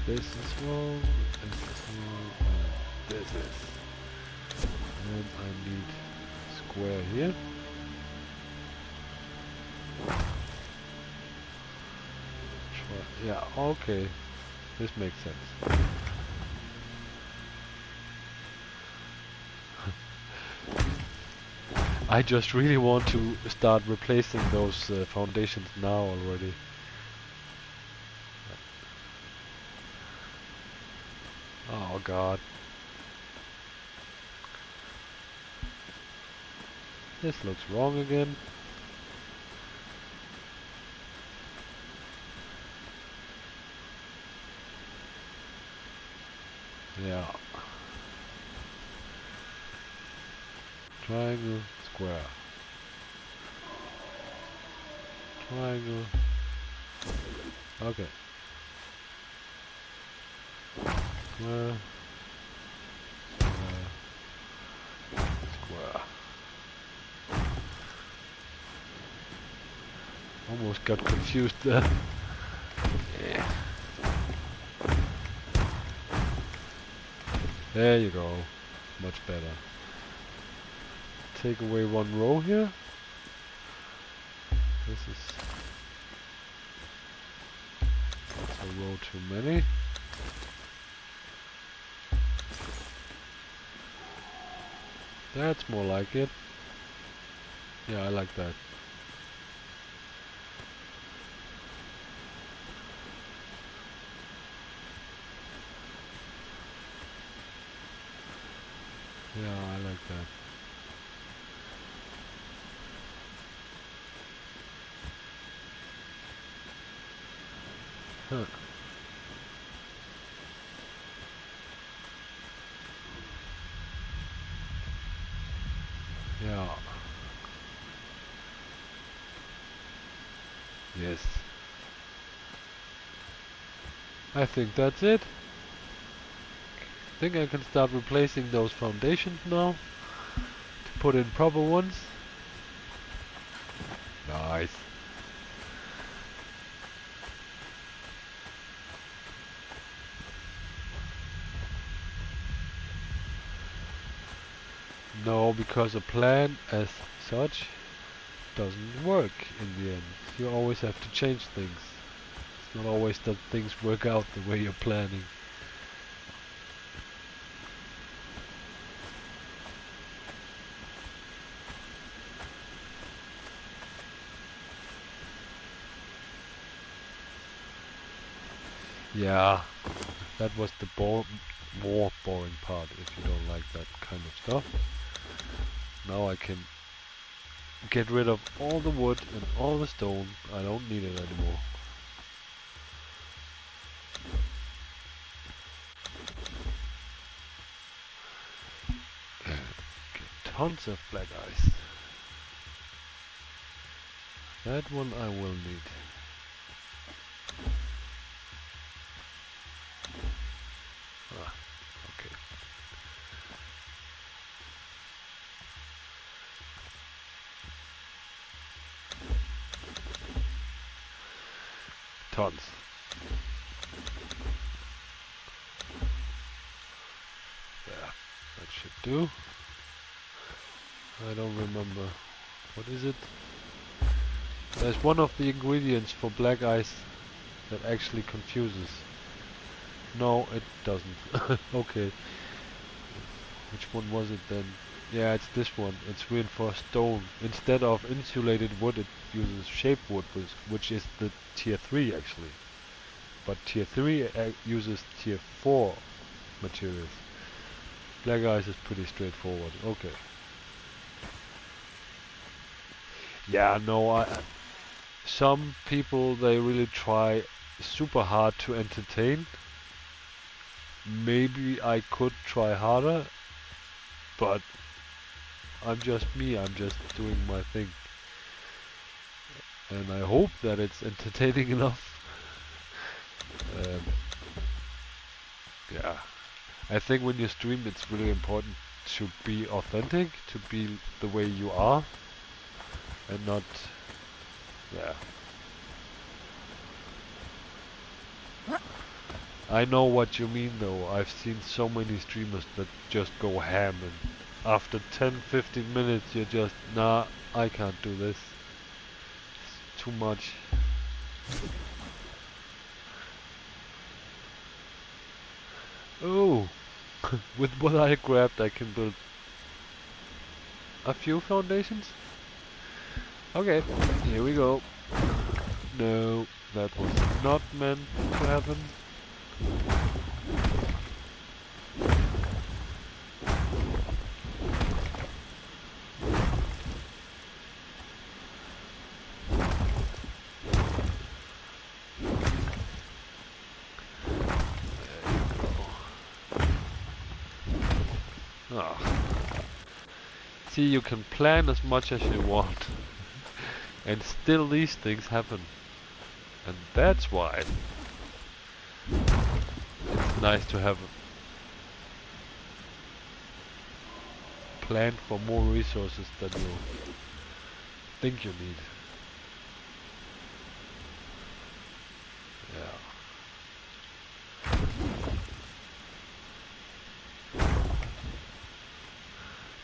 This is wrong, this is wrong, and this is. And I need square here. Yeah, okay. This makes sense. I just really want to start replacing those foundations now already. Oh god. This looks wrong again. Yeah. Triangle, square. Triangle. Okay. Square. Square. Square. Almost got confused there. Yeah. There you go. Much better. Take away one row here. This is a row too many. That's more like it. Yeah, I like that. Yeah, I like that. Huh. Yeah. Yes. I think that's it. I think I can start replacing those foundations now. To put in proper ones. Nice. No, because a plan as such doesn't work in the end. You always have to change things. It's not always that things work out the way you're planning. Yeah, that was the more boring part if you don't like that kind of stuff. Now I can get rid of all the wood and all the stone. I don't need it anymore. Get tons of black ice. That one I will need. Ah, okay. Tons. Yeah, that should do. I don't remember. What is it? There's one of the ingredients for black ice that actually confuses. No, it doesn't. Okay. Which one was it then? Yeah, it's this one. It's reinforced stone. Instead of insulated wood, it uses shaped wood, which is the tier 3 actually. But tier 3 uses tier 4 materials. Black ice is pretty straightforward. Okay. Yeah, no, some people, they really try super hard to entertain. Maybe I could try harder, but I'm just me, I'm just doing my thing. And I hope that it's entertaining enough. Yeah. I think when you stream it's really important to be authentic, to be the way you are, and not, yeah. I know what you mean though. I've seen so many streamers that just go ham, and after 10-15 minutes you're just, nah, I can't do this. It's too much. Oh, with what I grabbed I can build a few foundations. Okay, here we go. No, that was not meant to happen. Ah. See, you can plan as much as you want, and still these things happen. And that's why it's nice to have planned for more resources than you think you need. Yeah.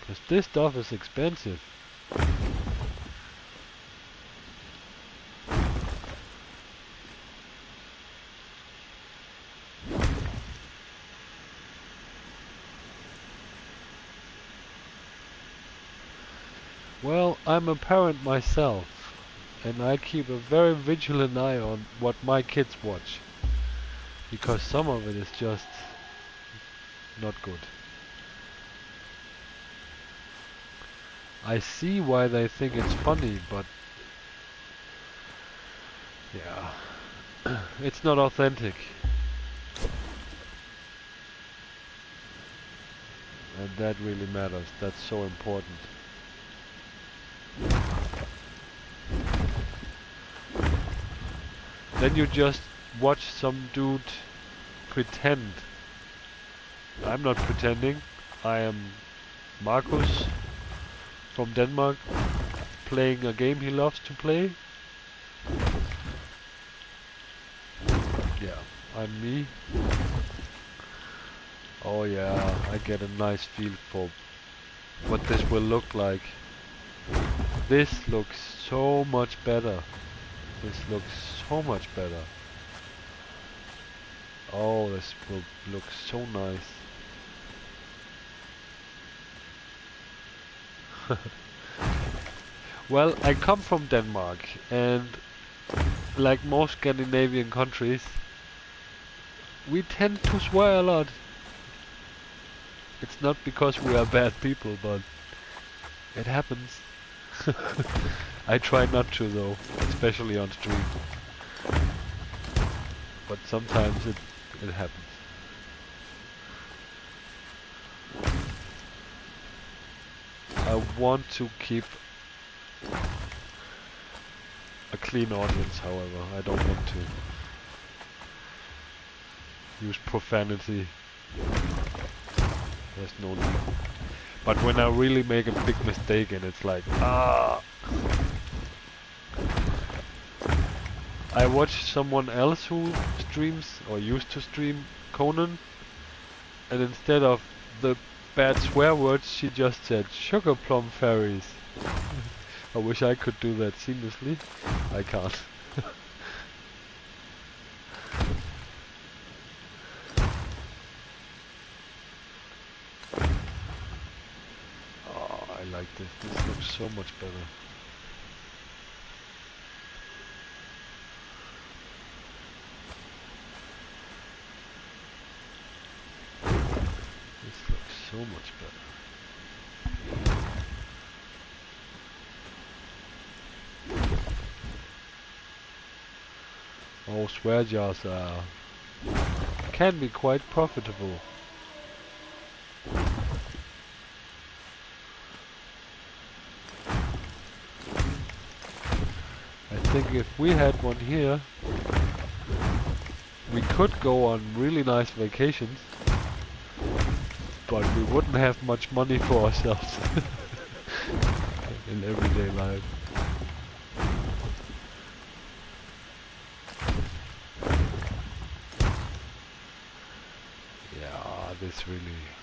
Because this stuff is expensive. Well, I'm a parent myself, and I keep a very vigilant eye on what my kids watch, because some of it is just not good. I see why they think it's funny, but yeah, it's not authentic. And that really matters. That's so important. Then you just watch some dude pretend. I'm not pretending. I am Marcus from Denmark playing a game he loves to play. Yeah, I'm me. Oh yeah, I get a nice feel for what this will look like. This looks so much better. This looks so much better. Oh, this will look so nice. Well, I come from Denmark, and like most Scandinavian countries, we tend to swear a lot. It's not because we are bad people, but it happens. I try not to though, especially on stream. But sometimes it happens. I want to keep a clean audience, however. I don't want to use profanity. There's no need. But when I really make a big mistake and it's like, ah! I watch someone else who streams, or used to stream, Conan, and instead of the bad swear words, she just said, sugar plum fairies. I wish I could do that seamlessly. I can't. Oh, I like this. This looks so much better. This looks so much better. Oh, swear jars can be quite profitable. I think if we had one here, we could go on really nice vacations, but we wouldn't have much money for ourselves in everyday life.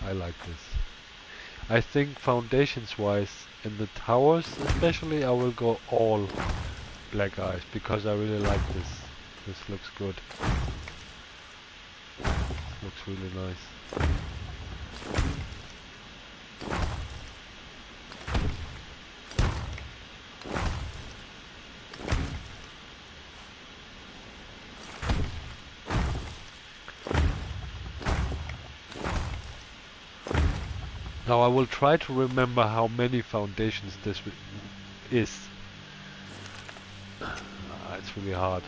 I like this. I think foundations wise, in the towers especially, I will go all black ice because I really like this. This looks good. Looks really nice. Now I will try to remember how many foundations this is. It's really hard.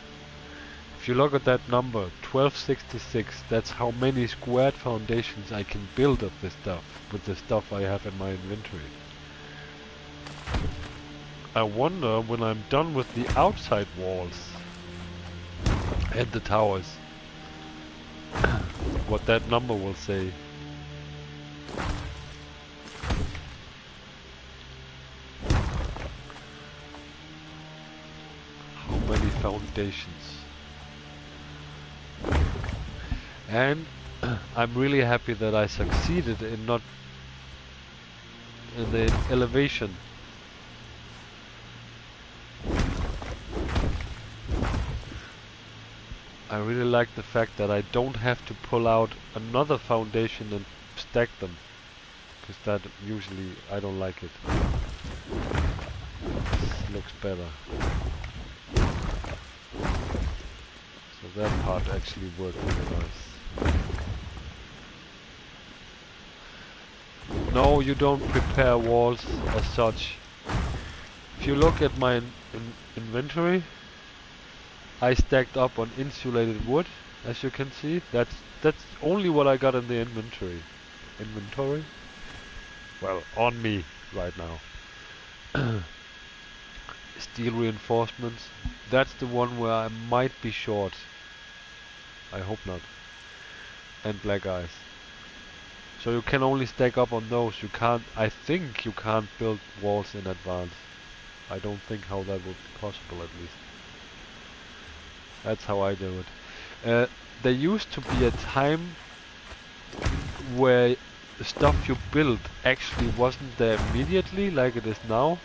If you look at that number, 1266, that's how many squared foundations I can build of this stuff, with the stuff I have in my inventory. I wonder when I'm done with the outside walls and the towers, what that number will say. How many foundations? And I'm really happy that I succeeded in not in the elevation. I really like the fact that I don't have to pull out another foundation and stack them, because that usually I don't like it. This looks better. So that part actually worked really nice. No, you don't prepare walls as such. If you look at my inventory, I stacked up on insulated wood, as you can see. That's only what I got in the inventory. Well, on me right now. Steel reinforcements. That's the one where I might be short. I hope not. And black ice. So you can only stack up on those. You can't. I think you can't build walls in advance. I don't think how that would be possible, at least. That's how I do it. There used to be a time where the stuff you built actually wasn't there immediately, like it is now.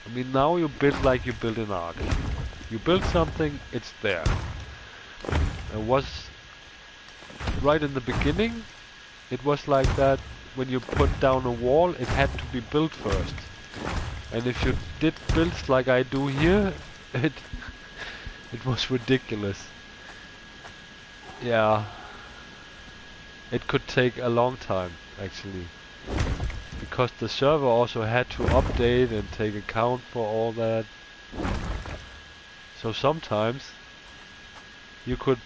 I mean, now you build like you build an ark. You build something, it's there. It was right in the beginning. It was like that. When you put down a wall, it had to be built first. And if you did builds like I do here, it was ridiculous. Yeah. It could take a long time, actually. Because the server also had to update and take account for all that. So sometimes you could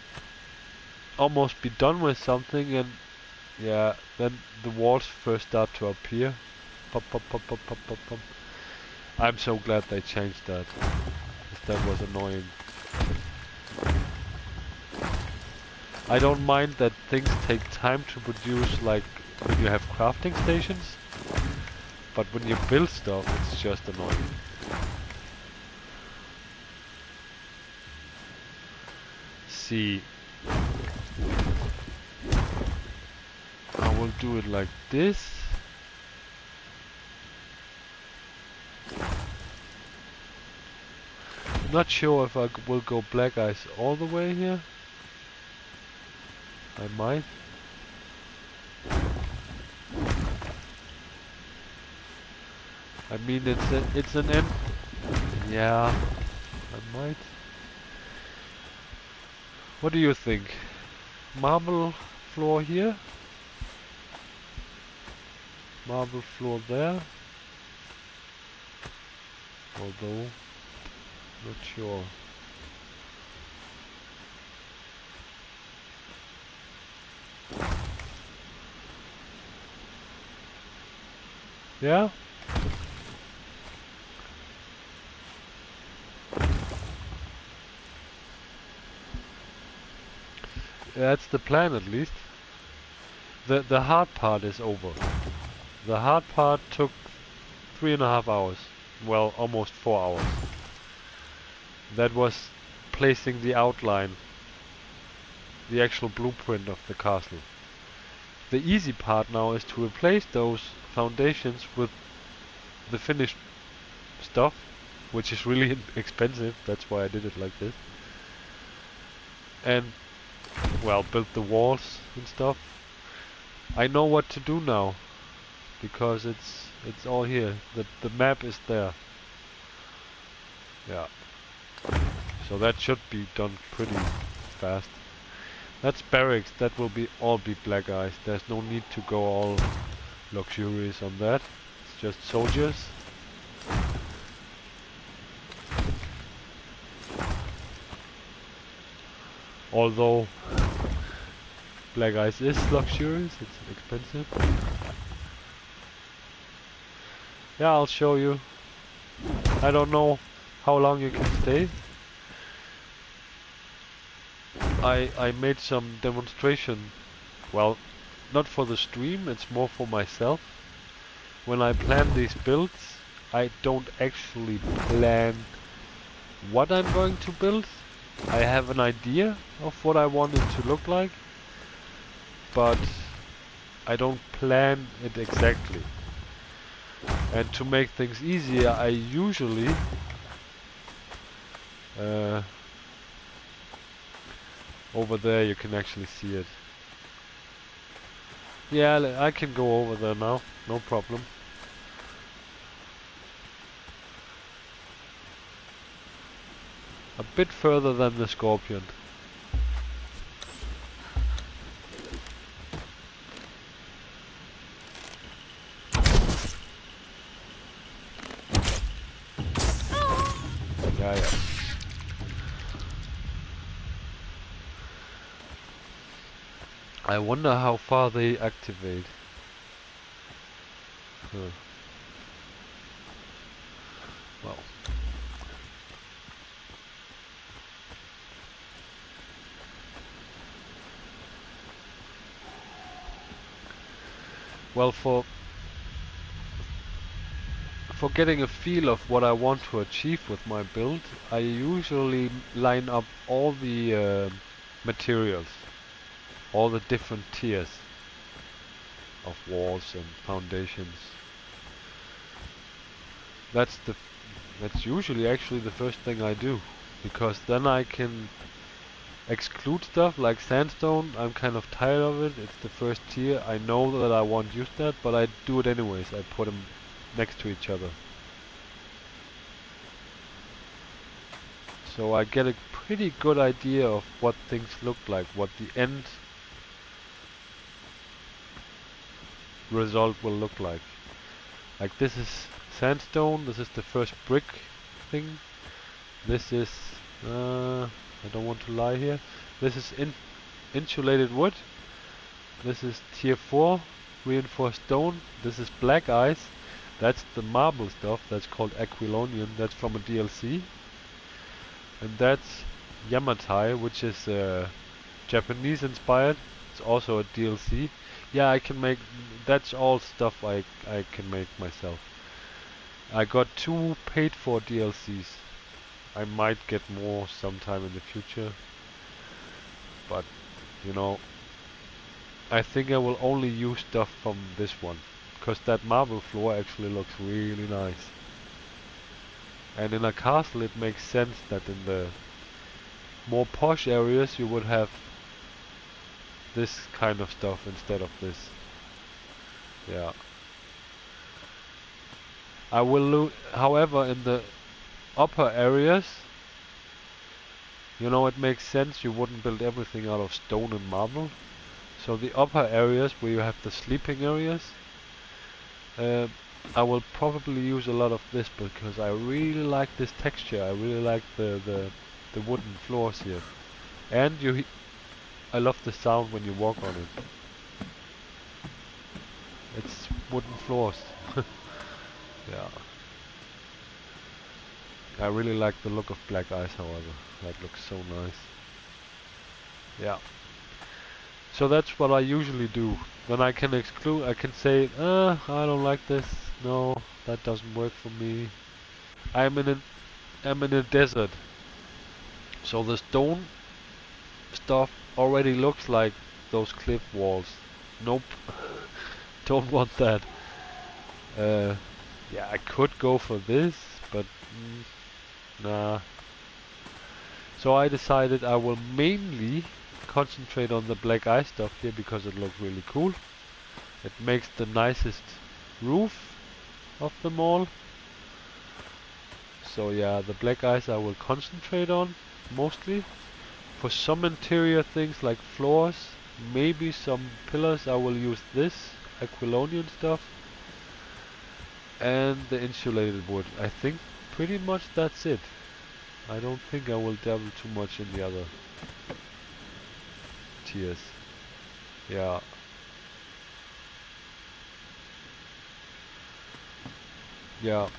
almost be done with something and yeah, then the walls first start to appear. Pop, pop, pop, pop, pop, pop, pop. I'm so glad they changed that. 'Cause that was annoying. I don't mind that things take time to produce, like when you have crafting stations. But when you build stuff, it's just annoying. See. I will do it like this. Not sure if I will go black ice all the way here. I might. I mean, it's an end. Yeah, I might. What do you think? Marble floor here? Marble floor there? Although, not sure. Yeah? That's the plan, at least. The hard part is over. The hard part took 3.5 hours. Well, almost 4 hours. That was placing the outline, the actual blueprint of the castle. The easy part now is to replace those foundations with the finished stuff, which is really expensive. That's why I did it like this. And well, build the walls and stuff. I know what to do now because it's all here. The map is there. Yeah. So that should be done pretty fast. That's barracks. That will all be black ice. There's no need to go all luxurious on that. It's just soldiers. Although black ice is luxurious, it's expensive. Yeah, I'll show you. I don't know how long you can stay. I made some demonstration. Well, not for the stream, it's more for myself. When I plan these builds, I don't actually plan what I'm going to build. I have an idea of what I want it to look like, but I don't plan it exactly. And to make things easier, I usually over there you can actually see it. Yeah, I can go over there now, no problem. A bit further than the scorpion. Yeah. I wonder how far they activate. Huh. Well. Well, for getting a feel of what I want to achieve with my build, I usually line up all the materials, all the different tiers of walls and foundations. That's usually actually the first thing I do, because then I can exclude stuff like sandstone. I'm kind of tired of it. It's the first tier. I know that I won't use that, but I do it anyways. I put them next to each other. So I get a pretty good idea of what things look like, what the end result will look like. Like this is sandstone, this is the first brick thing. This is, I don't want to lie here. This is insulated wood. This is tier 4, reinforced stone. This is black ice. That's the marble stuff, that's called Aquilonian. That's from a DLC. And that's Yamatai, which is Japanese inspired. It's also a DLC. Yeah, I can make, that's all stuff I can make myself. I got 2 paid for DLCs. I might get more sometime in the future. But, you know, I think I will only use stuff from this one. Because that marble floor actually looks really nice. And in a castle it makes sense that in the more posh areas you would have this kind of stuff instead of this. Yeah. I will however, in the upper areas, you know, it makes sense you wouldn't build everything out of stone and marble. So the upper areas where you have the sleeping areas, I will probably use a lot of this because I really like this texture. I really like the wooden floors here. And I love the sound when you walk on it. It's wooden floors. Yeah. I really like the look of black ice, however. That looks so nice. Yeah. So that's what I usually do. Then I can exclude, I can say, I don't like this. No, that doesn't work for me. I'm in a desert. So the stone stuff already looks like those cliff walls. Nope. Don't want that. Yeah, I could go for this, but nah. So I decided I will mainly concentrate on the black ice stuff here because it looks really cool. It makes the nicest roof of them all. So yeah, the black ice I will concentrate on mostly. For some interior things like floors, maybe some pillars, I will use this Aquilonian stuff. And the insulated wood. I think pretty much that's it. I don't think I will dabble too much in the other tiers. Yeah. Yeah.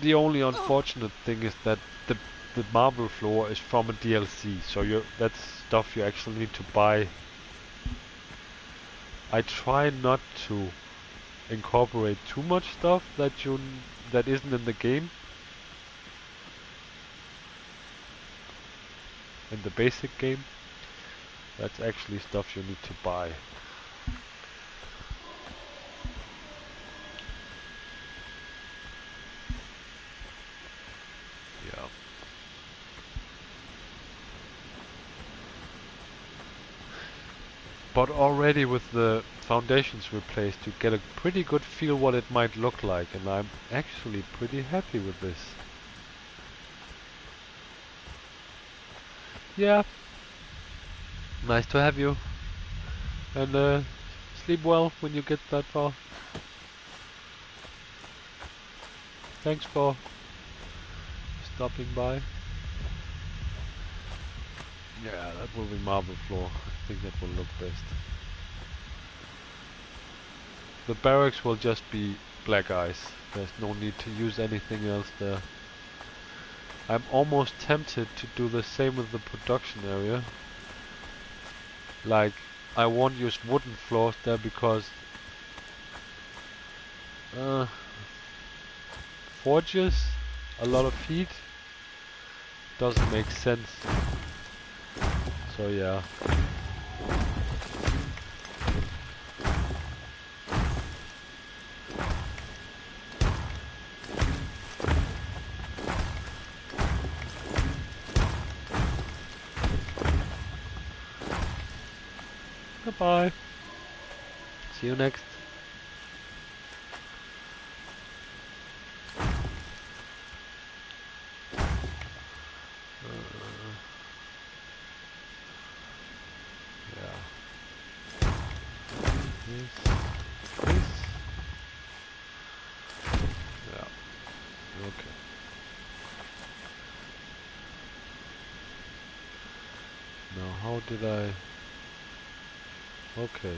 The only unfortunate thing is that the marble floor is from a DLC, so that's stuff you actually need to buy. I try not to incorporate too much stuff that isn't in the game. In the basic game. That's actually stuff you need to buy. Yeah. But already with the foundations replaced, you get a pretty good feel what it might look like, and I'm actually pretty happy with this. Yeah. Nice to have you. And sleep well when you get that far. Thanks for stopping by. Yeah, that will be marble floor. I think that will look best. The barracks will just be black ice. There's no need to use anything else there. I'm almost tempted to do the same with the production area. Like, I won't use wooden floors there because forges a lot of heat. Doesn't make sense. So yeah. Goodbye. See you next. Yeah. This. Yeah. Okay. Now how did I... Okay.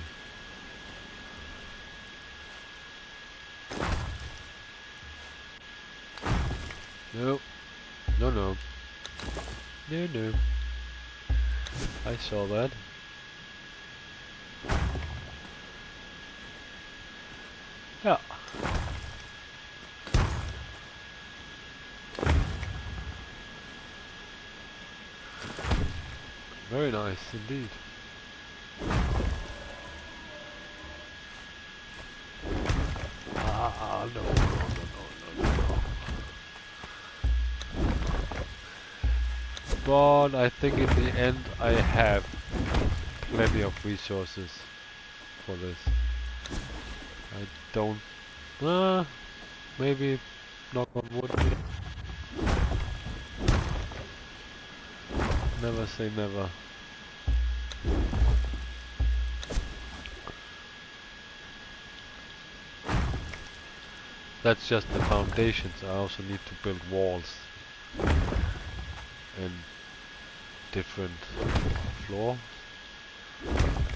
No. No, no. No, no. I saw that. Yeah. Very nice indeed. No, no, no, no, no, no. But I think in the end I have plenty of resources for this. I don't... maybe knock on wood here. Never say never. That's just the foundations. I also need to build walls and different floor.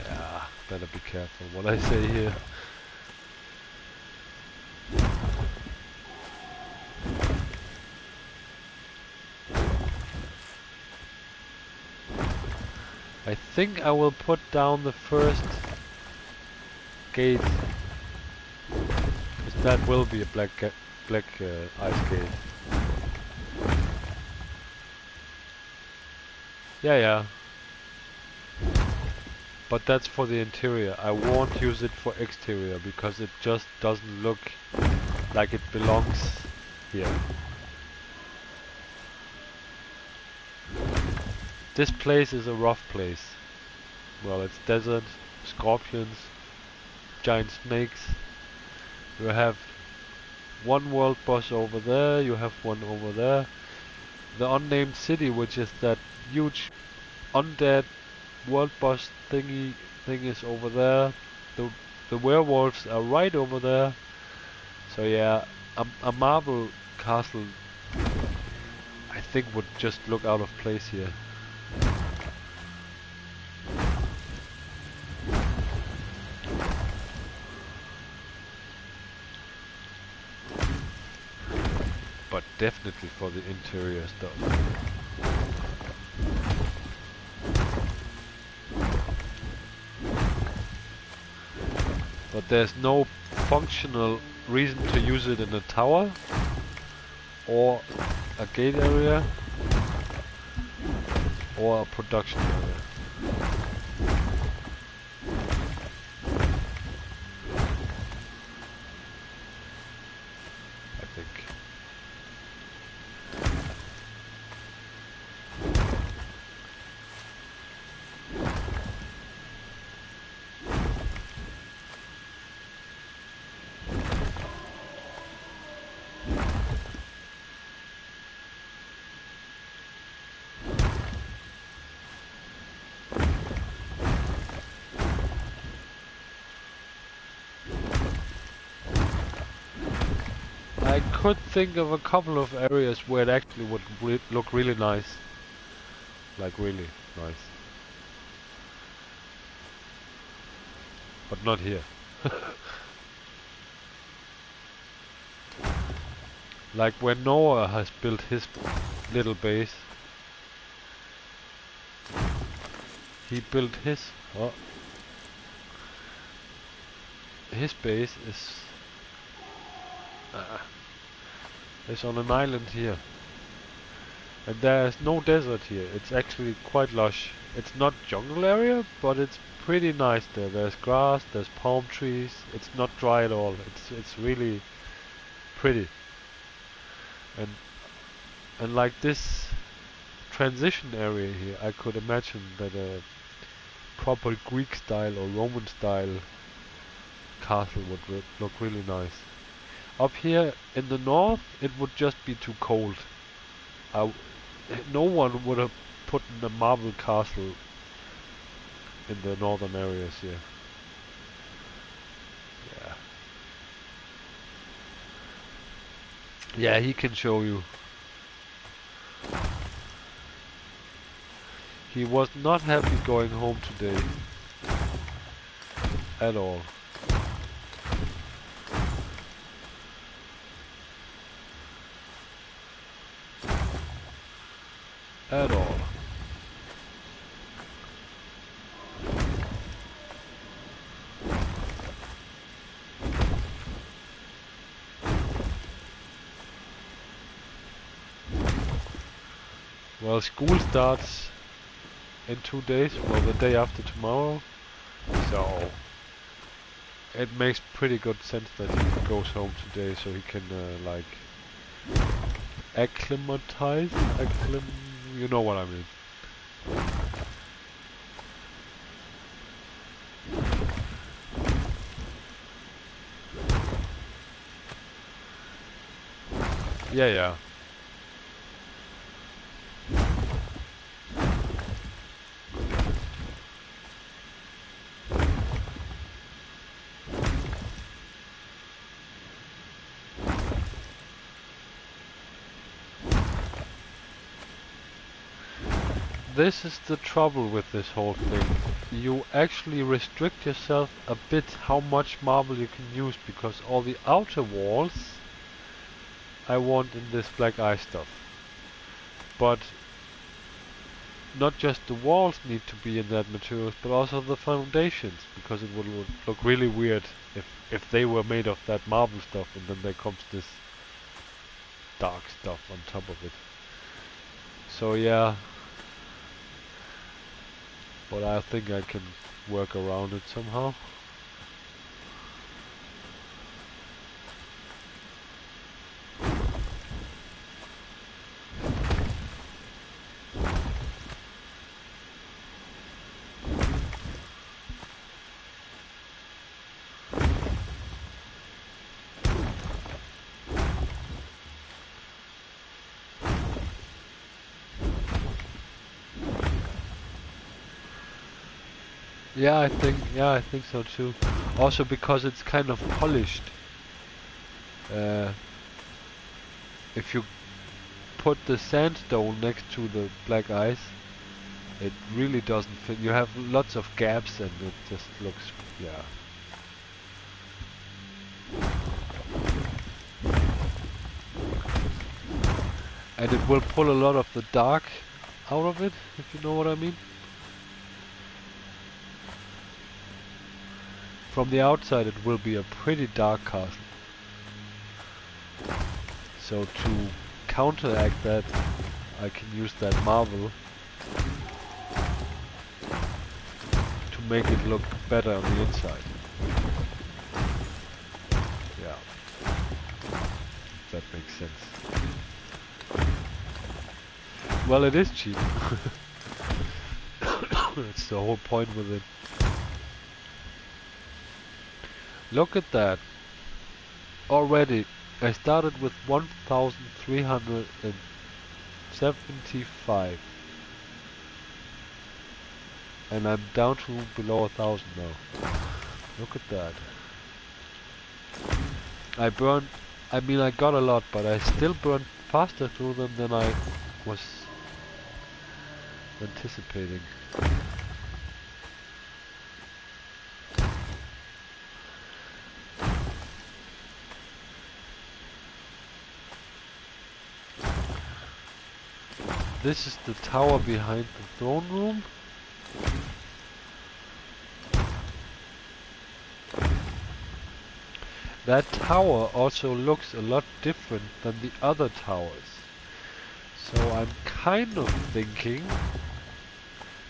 Yeah, better be careful what I say here. I think I will put down the first gate. That will be a black ice gate. Yeah, yeah. But that's for the interior. I won't use it for exterior because it just doesn't look like it belongs here. This place is a rough place. Well, it's desert, scorpions, giant snakes. You have one world boss over there, you have one over there. The unnamed city, which is that huge undead world boss thing is over there. The werewolves are right over there. So yeah, a marble castle I think would just look out of place here. But definitely for the interior stuff. But there's no functional reason to use it in a tower or a gate area or a production area. I think. I could think of a couple of areas where it actually would look really nice. Like really nice. But not here. Like where Noah has built his little base. He built his base is on an island here. And there's no desert here. It's actually quite lush. It's not jungle area, but it's pretty nice there. There's grass, there's palm trees. It's not dry at all. It's really pretty. And like this transition area here, I could imagine that a proper Greek style or Roman style castle would look really nice. Up here in the north, it would just be too cold. No one would have put in a marble castle in the northern areas here. Yeah. Yeah, he can show you. He was not happy going home today. At all. At all. Well, school starts in 2 days, well, the day after tomorrow, so it makes pretty good sense that he goes home today so he can, like, acclimatize? You know what I mean. Yeah, yeah. This is the trouble with this whole thing. You actually restrict yourself a bit how much marble you can use, because all the outer walls I want in this black eye stuff. But not just the walls need to be in that material, but also the foundations, because it would look really weird if they were made of that marble stuff and then there comes this dark stuff on top of it. So yeah, but I think I can work around it somehow. Yeah, I think so too. Also because it's kind of polished. If you put the sandstone next to the black ice, it really doesn't fit. You have lots of gaps and it just looks, yeah. And it will pull a lot of the dark out of it, if you know what I mean. From the outside it will be a pretty dark castle. So to counteract that, I can use that marble to make it look better on the inside. Yeah, that makes sense. Well, it is cheap. That's the whole point with it. Look at that. Already, I started with 1,375. And I'm down to below 1,000 now. Look at that. I got a lot, but I still burned faster through them than I was anticipating. This is the tower behind the throne room. That tower also looks a lot different than the other towers. So I'm kind of thinking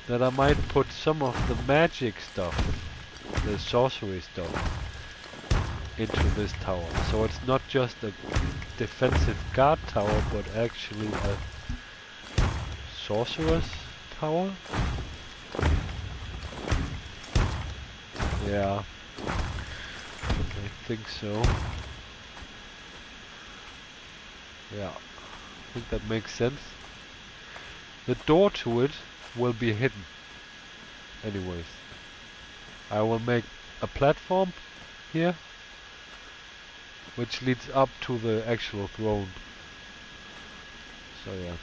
that I might put some of the magic stuff, the sorcery stuff, into this tower. So it's not just a defensive guard tower, but actually a sorcerer's tower? Yeah, I think so. Yeah, I think that makes sense. The door to it will be hidden. Anyways, I will make a platform here, which leads up to the actual throne. So yeah.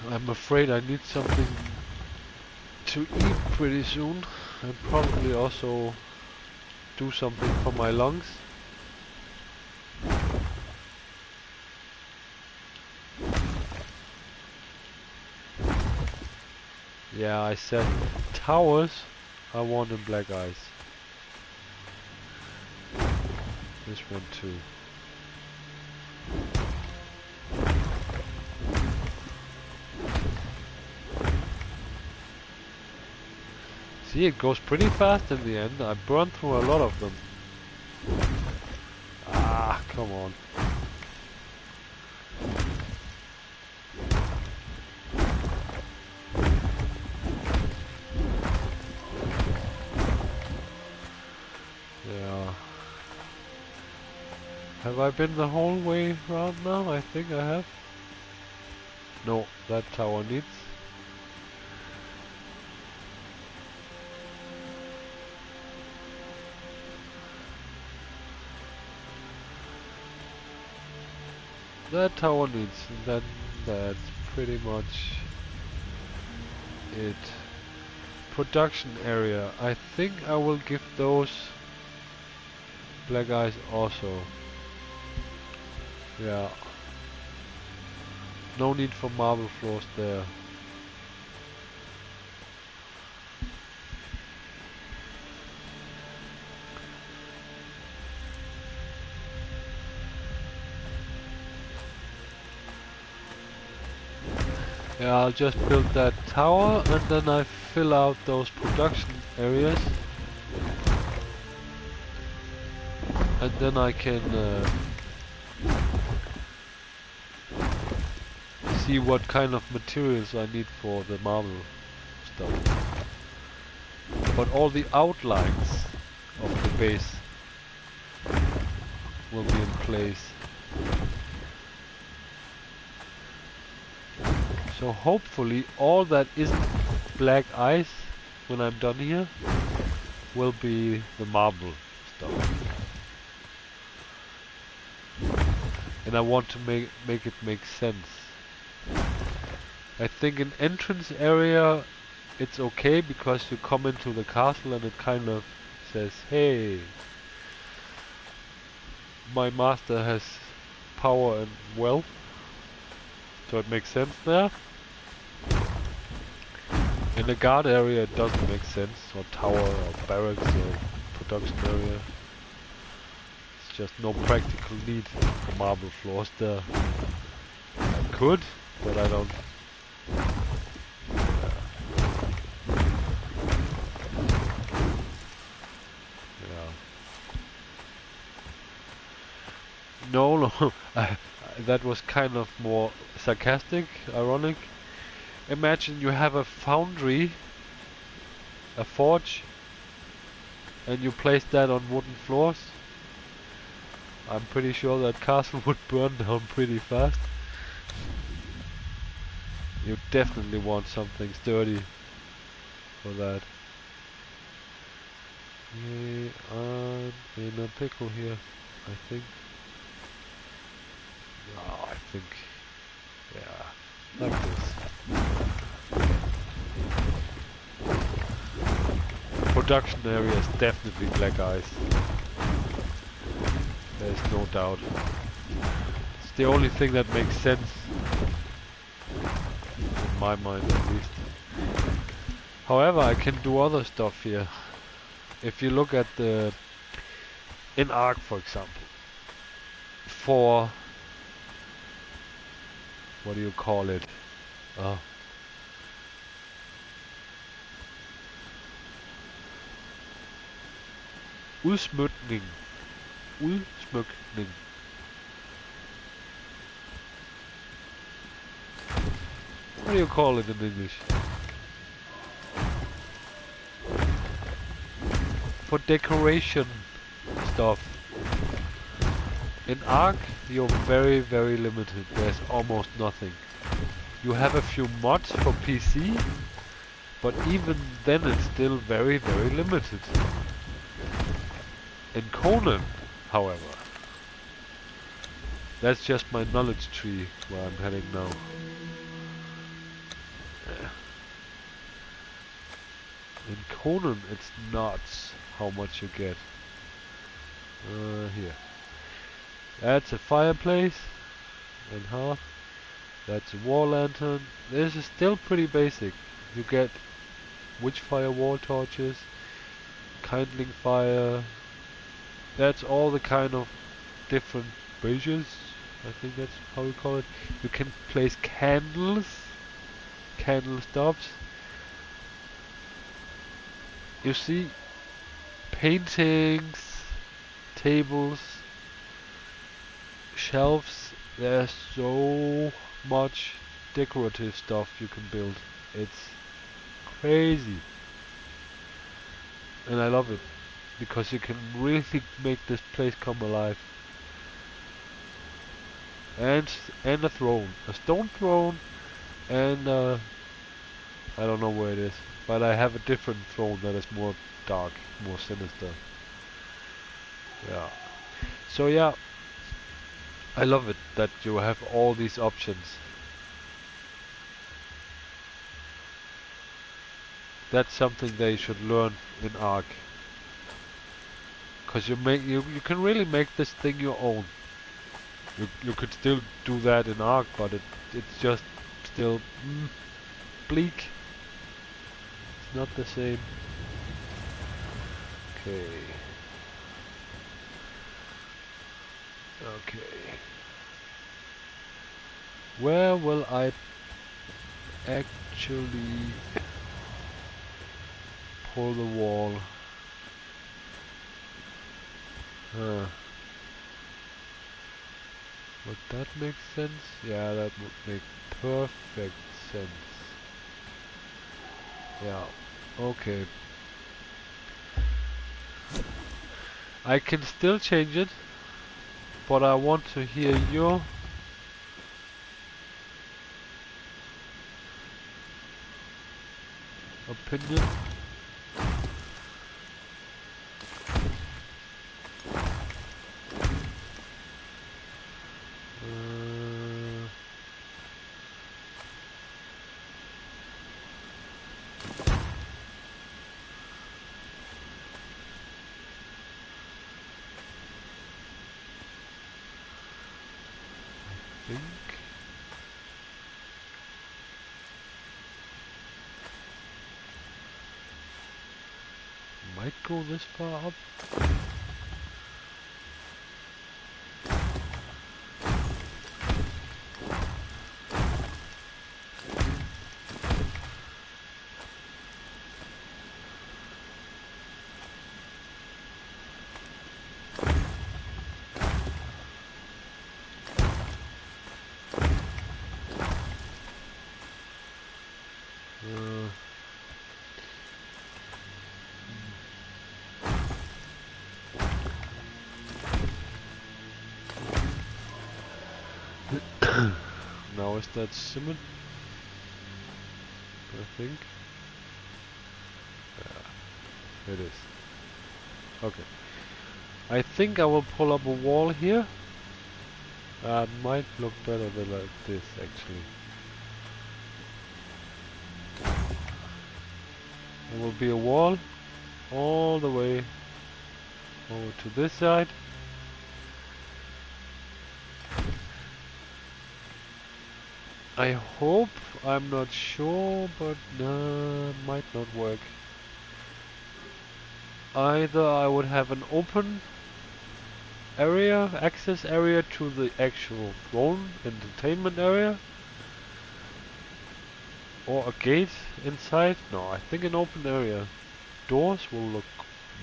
I'm afraid I need something to eat pretty soon, and probably also do something for my lungs. Yeah, I said towers I want in black ice. This one too. See, it goes pretty fast in the end. I burned through a lot of them. Ah, come on. Yeah. Have I been the whole way around now? I think I have. No, that tower needs. that tower needs, then that's pretty much it. Production area. I think I will give those black eyes also. Yeah. No need for marble floors there. Yeah, I'll just build that tower and then I fill out those production areas. And then I can see what kind of materials I need for the marble stuff. But all the outlines of the base will be in place. So hopefully all that isn't black ice when I'm done here will be the marble stuff. And I want to make it make sense. I think an entrance area it's okay because you come into the castle and it kind of says, hey, my master has power and wealth. So it makes sense there. In the guard area it doesn't make sense, or tower, or barracks, or production area. It's just no practical need for marble floors there. I could, but I don't. Yeah. No, that was kind of more sarcastic, ironic. Imagine you have a foundry, a forge, and you place that on wooden floors. I'm pretty sure that castle would burn down pretty fast. You definitely want something sturdy for that. Yeah, I'm in a pickle here, I think. No, I think, yeah, like this. Production area is definitely black ice. There's no doubt. It's the only thing that makes sense. In my mind at least. However, I can do other stuff here. If you look at the... in Ark, for example. For... what do you call it? Udsmykning. Udsmykning. What do you call it in English? For decoration stuff. In Ark, you're very, very limited. There's almost nothing. You have a few mods for PC, but even then it's still very, very limited. In Conan, however, that's just my knowledge tree where I'm heading now. In Conan, it's nuts how much you get. Here. That's a fireplace and hearth. That's a wall lantern. This is still pretty basic. You get witchfire wall torches, kindling fire. That's all the kind of different bridges. I think that's how we call it. You can place candles, candle stops. You see paintings, tables, shelves. There's so much decorative stuff you can build. It's crazy. And I love it. Because you can really make this place come alive. And a throne. A stone throne. And I don't know where it is. But I have a different throne that is more dark, more sinister. Yeah. So yeah. I love it that you have all these options. That's something they should learn in Ark. Cause you can really make this thing your own. You could still do that in Ark, but it's just still bleak. It's not the same. Okay. Okay. Where will I actually pull the wall? Huh. Would that make sense? Yeah, that would make perfect sense. Yeah. Okay. I can still change it, but I want to hear your opinion. I think might go this far up. Now is that cement? I think. Yeah, it is. Okay. I think I will pull up a wall here. It might look better than like this actually. There will be a wall all the way over to this side. I hope, I'm not sure, but might not work. Either I would have an open area, access area to the actual throne entertainment area, or a gate inside. No, I think an open area. Doors will look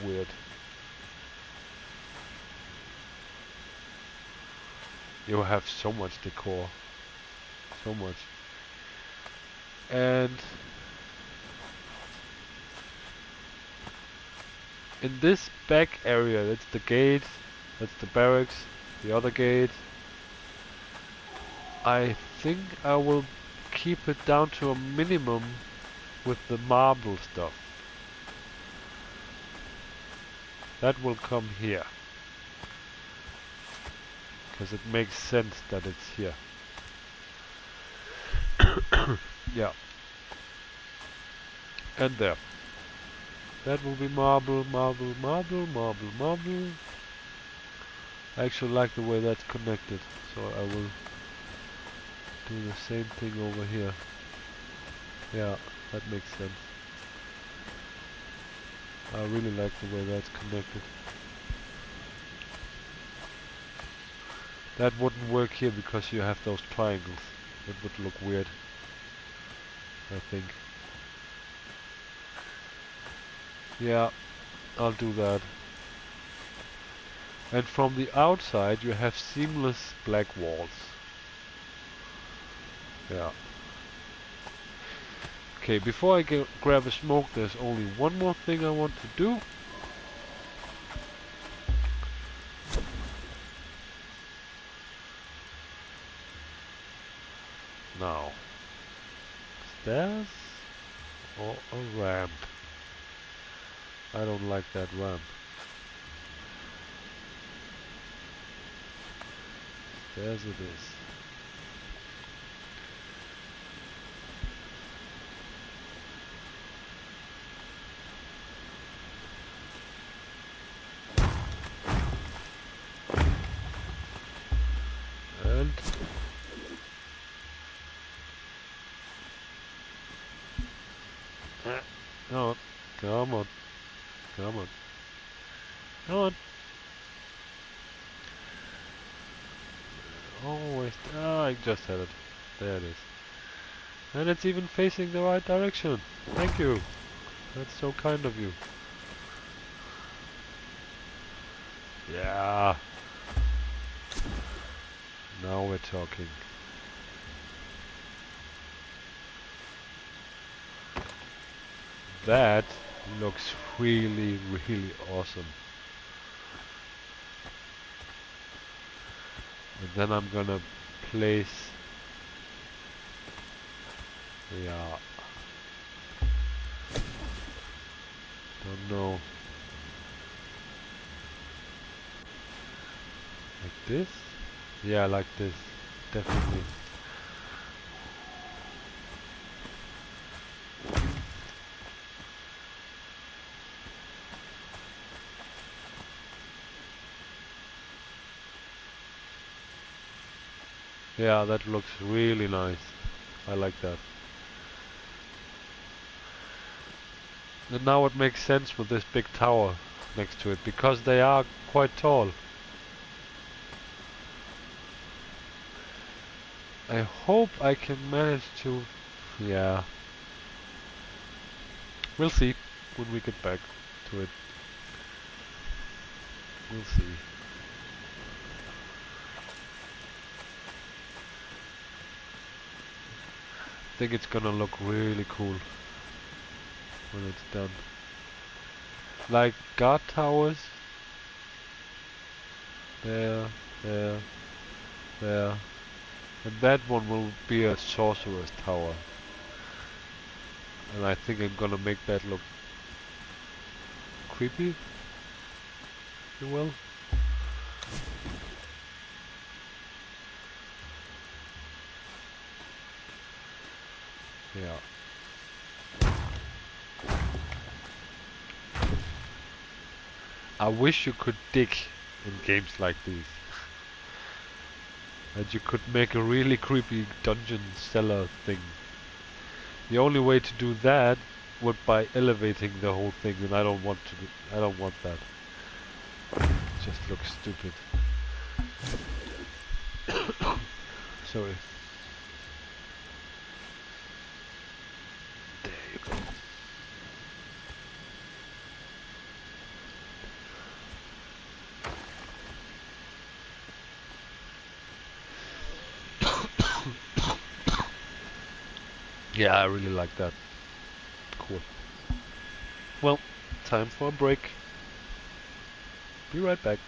weird. You have so much decor. So much. And in this back area, that's the gate, that's the barracks, the other gate. I think I will keep it down to a minimum with the marble stuff. That will come here. Because it makes sense that it's here. Yeah. And there. That will be marble, marble, marble, marble, marble. I actually like the way that's connected, so I will do the same thing over here. Yeah, that makes sense. I really like the way that's connected. That wouldn't work here because you have those triangles. It would look weird, I think. Yeah, I'll do that. And from the outside you have seamless black walls. Yeah. Okay, before I grab a smoke, there's only one more thing I want to do. Now, stairs or a ramp? I don't like that ramp. Yes, it is. And no, come on, come on, come on. Always. Ah, I just had it. There it is. And it's even facing the right direction. Thank you. That's so kind of you. Yeah. Now we're talking. That looks really, really awesome. And then I'm gonna place... Yeah. Don't know. Like this? Yeah, like this. Definitely. Yeah, that looks really nice. I like that. And now it makes sense with this big tower next to it, because they are quite tall. I hope I can manage to... Yeah. We'll see when we get back to it. We'll see. I think it's gonna look really cool when it's done. Like guard towers. There, there, there. And that one will be a sorcerer's tower. And I think I'm gonna make that look creepy, if you will. Yeah. I wish you could dig in games like these. That you could make a really creepy dungeon cellar thing. The only way to do that would by elevating the whole thing, and I don't want to. I don't want that. It just looks stupid. Sorry. There you go. Yeah, I really like that. Cool. Well, time for a break. Be right back.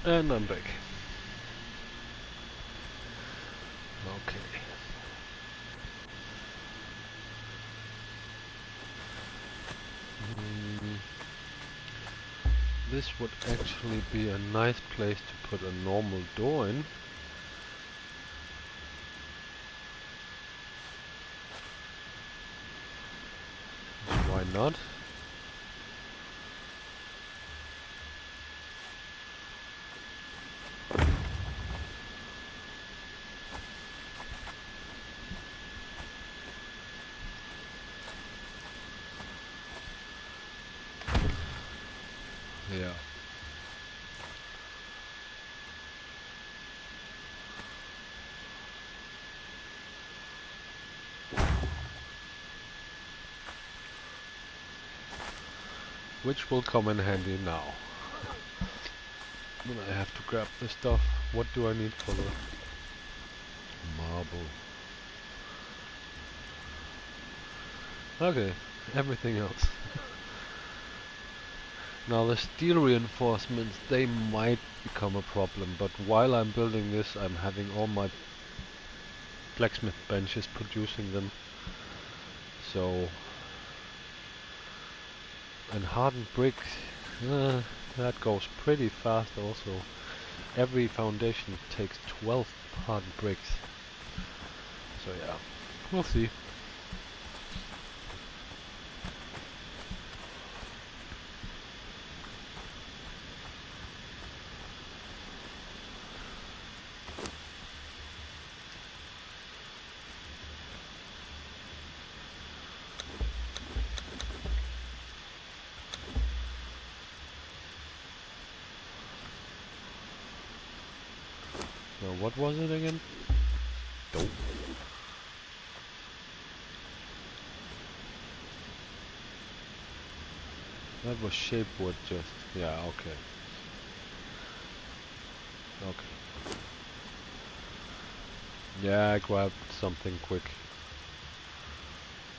And I'm back. Okay. This would actually be a nice place to put a normal door in. Why not? Yeah. Which will come in handy now. When I have to grab the stuff. What do I need for the marble? Okay, everything else. Now the steel reinforcements, they might become a problem, but while I'm building this I'm having all my blacksmith benches producing them. So, and hardened bricks, that goes pretty fast also. Every foundation takes 12 hardened bricks. So yeah, we'll see. So what was it again? Dope. That was shape wood just, yeah, okay. Okay. Yeah, I grabbed something quick.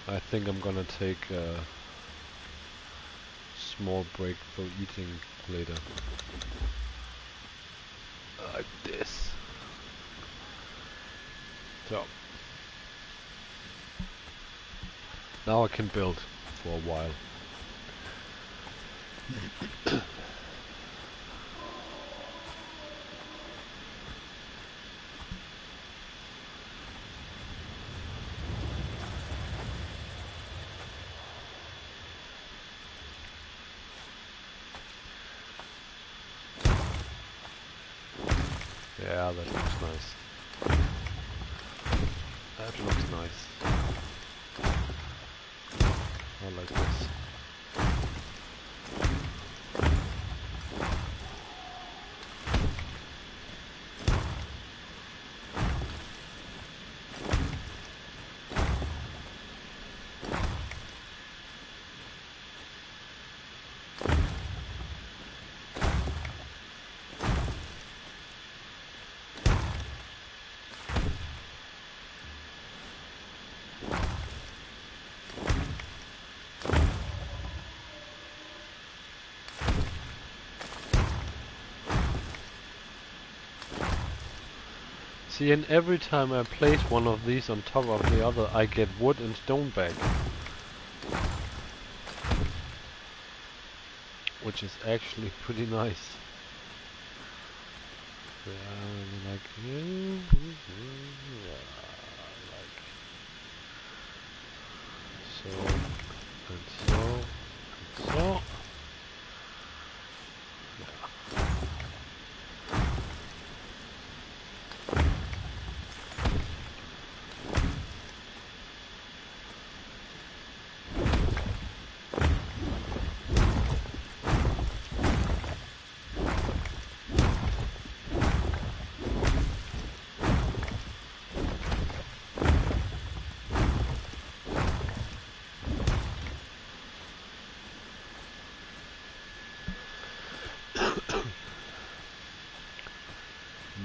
I think I'm gonna take a small break for eating later. Like this. So. Now I can build for a while. Yeah, that looks nice. That looks nice. I like this. See, and every time I place one of these on top of the other, I get wood and stone back. Which is actually pretty nice. Yeah, like so, and so, and so.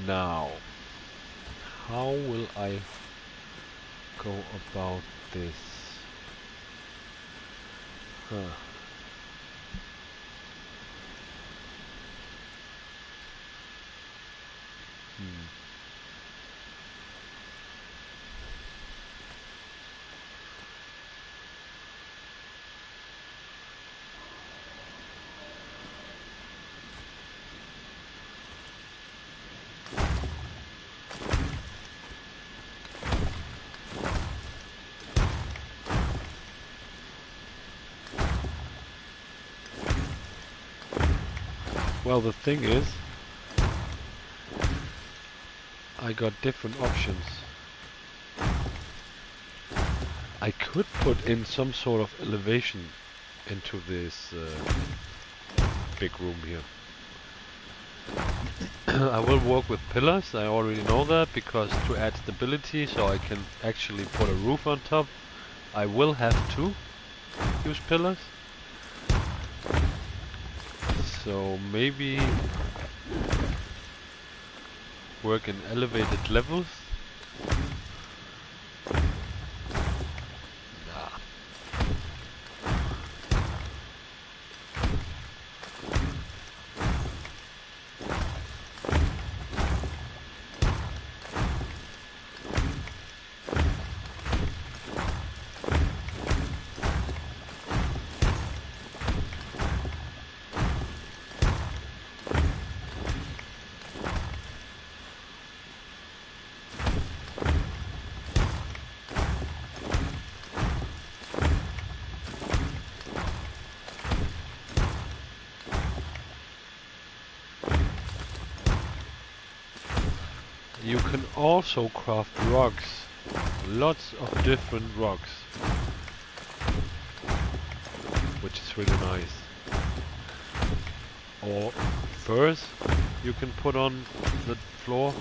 Now, how will I go about this? Huh. Well, the thing is, I got different options. I could put in some sort of elevation into this big room here. I will work with pillars, I already know that, because to add stability so I can actually put a roof on top, I will have to use pillars. So maybe work in elevated levels. Nah. You can also craft rocks, lots of different rocks, which is really nice. Or furs you can put on the floor.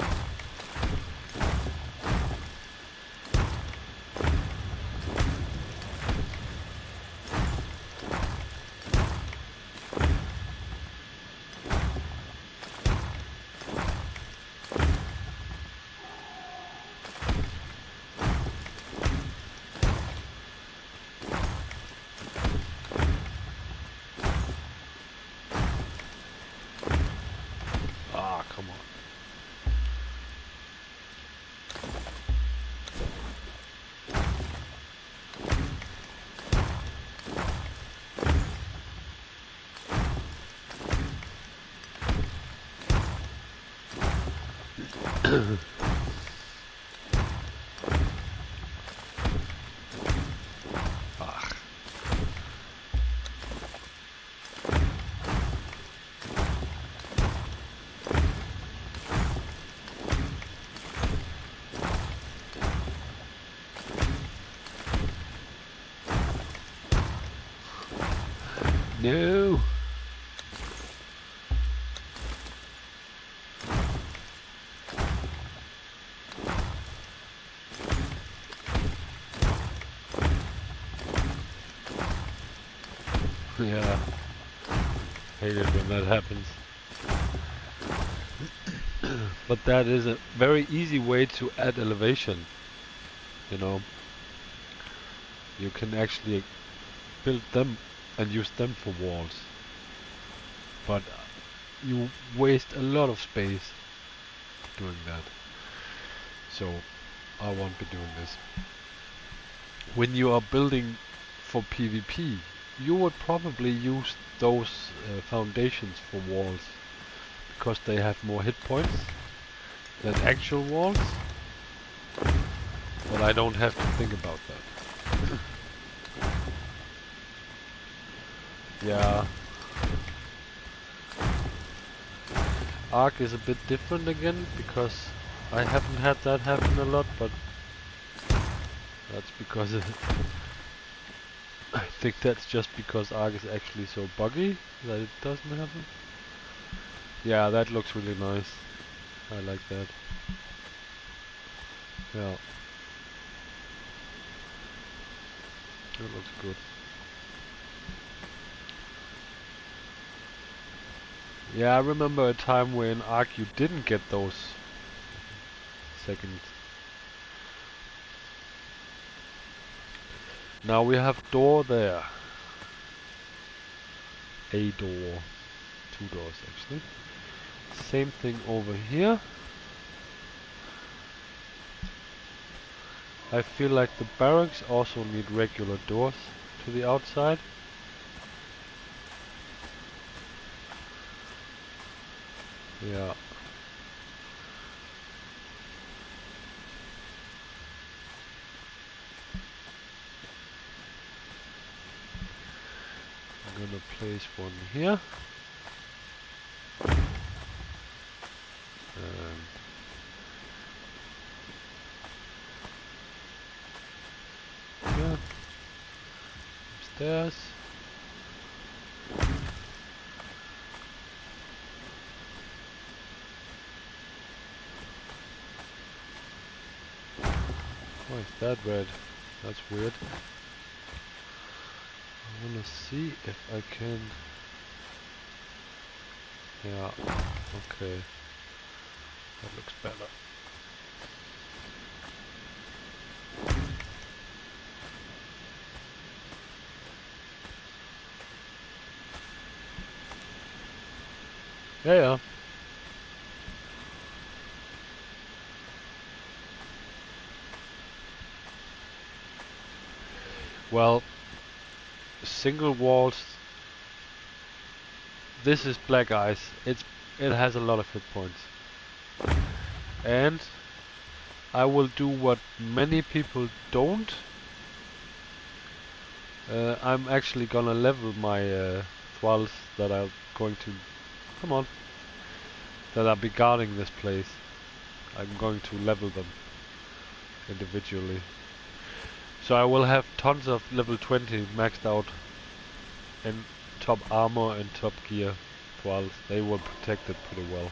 Ah, come on. Ah. No. Yeah. Hate it when that happens. But that is a very easy way to add elevation. You know, you can actually build them and use them for walls. But you waste a lot of space doing that. So I won't be doing this. When you are building for PvP, you would probably use those foundations for walls, because they have more hit points than actual walls. But I don't have to think about that. Yeah. Arc is a bit different again, because I haven't had that happen a lot, but that's because I think that's just because Arc is actually so buggy that it doesn't happen. Yeah, that looks really nice. I like that. Yeah. That looks good. Yeah, I remember a time where in Arc you didn't get those seconds. Now we have door there. A door. 2 doors actually. Same thing over here. I feel like the barracks also need regular doors to the outside. Yeah. I'm gonna place one here. stairs. Why is that red? That's weird. I wanna see if I can... Yeah, okay. That looks better. Yeah. Well, single walls. This is black ice. It has a lot of hit points, and I will do what many people don't. I'm actually gonna level my thralls that are going to come on. That are be guarding this place. I'm going to level them individually. So I will have tons of level 20 maxed out in top armor and top gear thralls. They will protect it pretty well.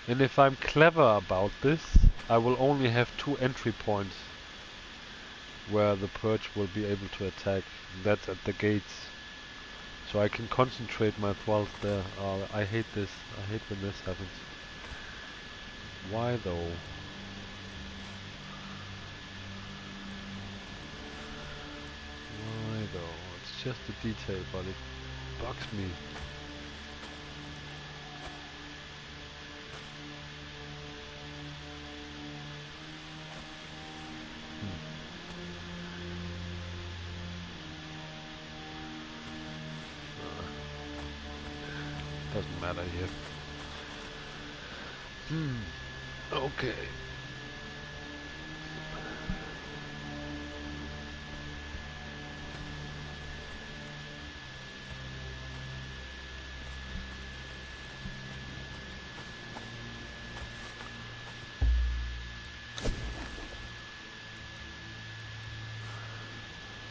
And if I'm clever about this, I will only have 2 entry points where the purge will be able to attack. That's at the gates. So I can concentrate my thralls there. I hate this. I hate when this happens. Why though? Why though? It's just a detail, but it bugs me. Doesn't matter here. Okay.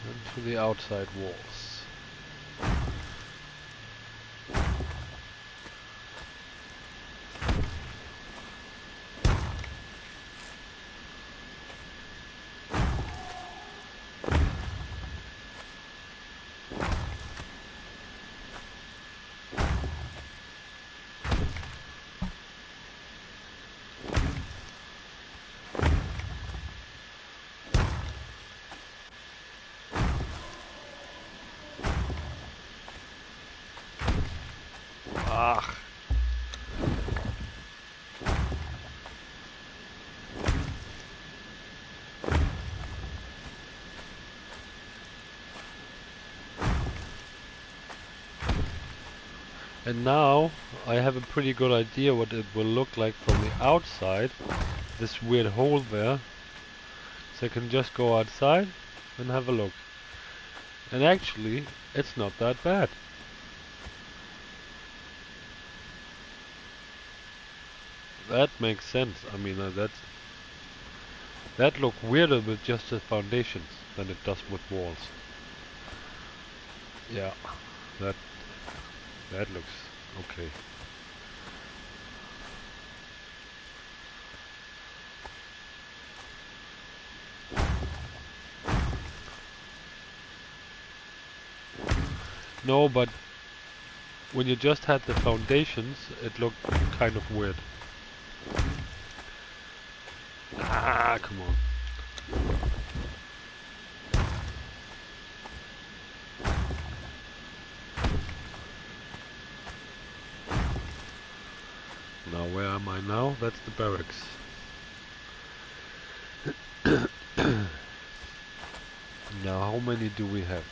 And to the outside walls. Ach. And now I have a pretty good idea what it will look like from the outside. This weird hole there. So I can just go outside and have a look. And actually, it's not that bad. That makes sense. I mean, that look weirder with just the foundations than it does with walls. Yeah, that looks okay. No, but when you just had the foundations, it looked kind of weird. Ah, come on. Now, where am I now? That's the barracks. Now, how many do we have?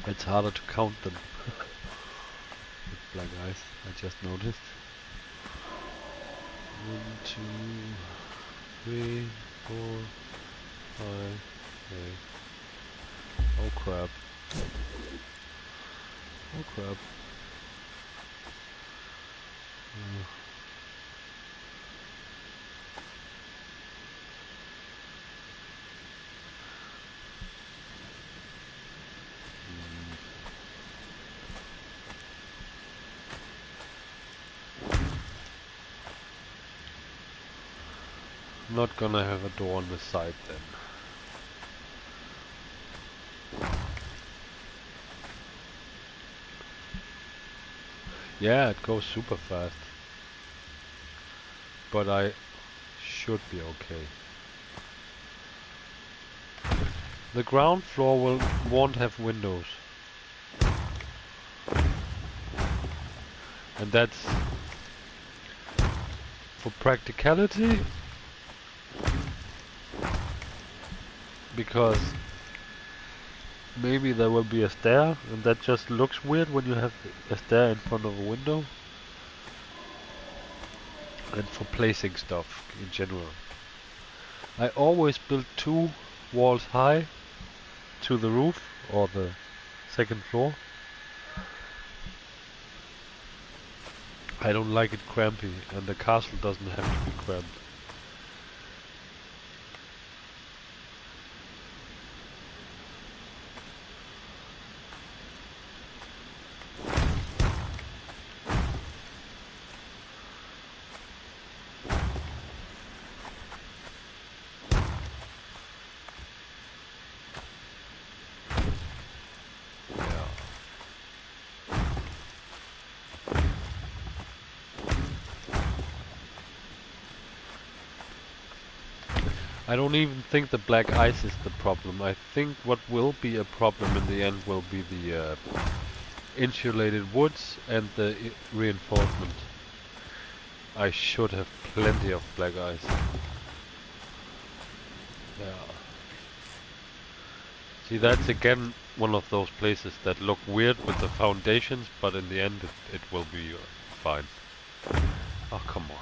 It's harder to count them. With black eyes, I just noticed. 1, 2, 3, 4, 5, 8. Oh crap. Oh crap. Not gonna have a door on the side then. Yeah, it goes super fast. But I should be okay. The ground floor won't have windows. And that's for practicality, because maybe there will be a stair and that just looks weird when you have a stair in front of a window. And for placing stuff in general. I always build 2 walls high to the roof or the second floor. I don't like it crampy, and the castle doesn't have to be cramped. I don't even think the black ice is the problem. I think what will be a problem in the end will be the insulated woods and the reinforcement. I should have plenty of black ice. Yeah. See, that's again one of those places that look weird with the foundations, but in the end it will be fine. Oh, come on.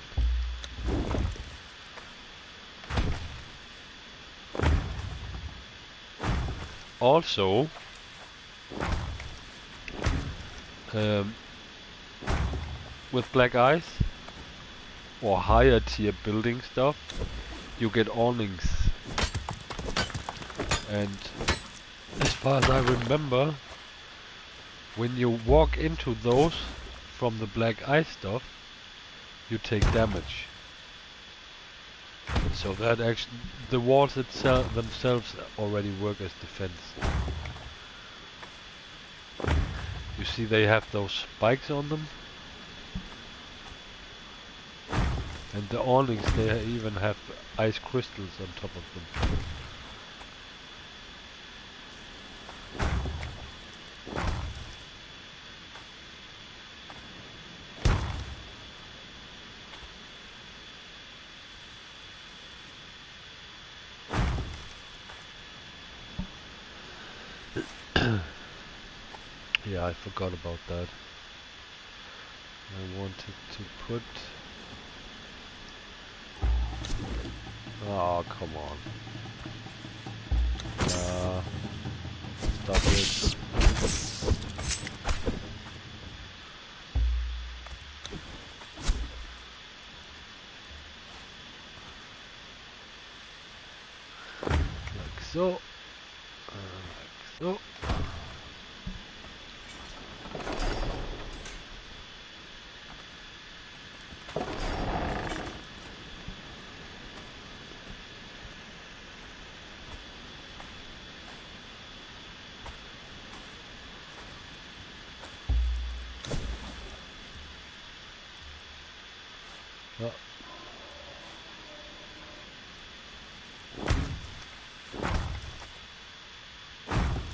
Also, with black ice or higher tier building stuff, you get awnings. And as far as I remember, when you walk into those from the black ice stuff, you take damage. So that actually, the walls themselves already work as defense. You see they have those spikes on them. And the awnings, they even have ice crystals on top of them. Yeah, I forgot about that. I wanted to put... Oh, come on. Stop it. Like so. Like so.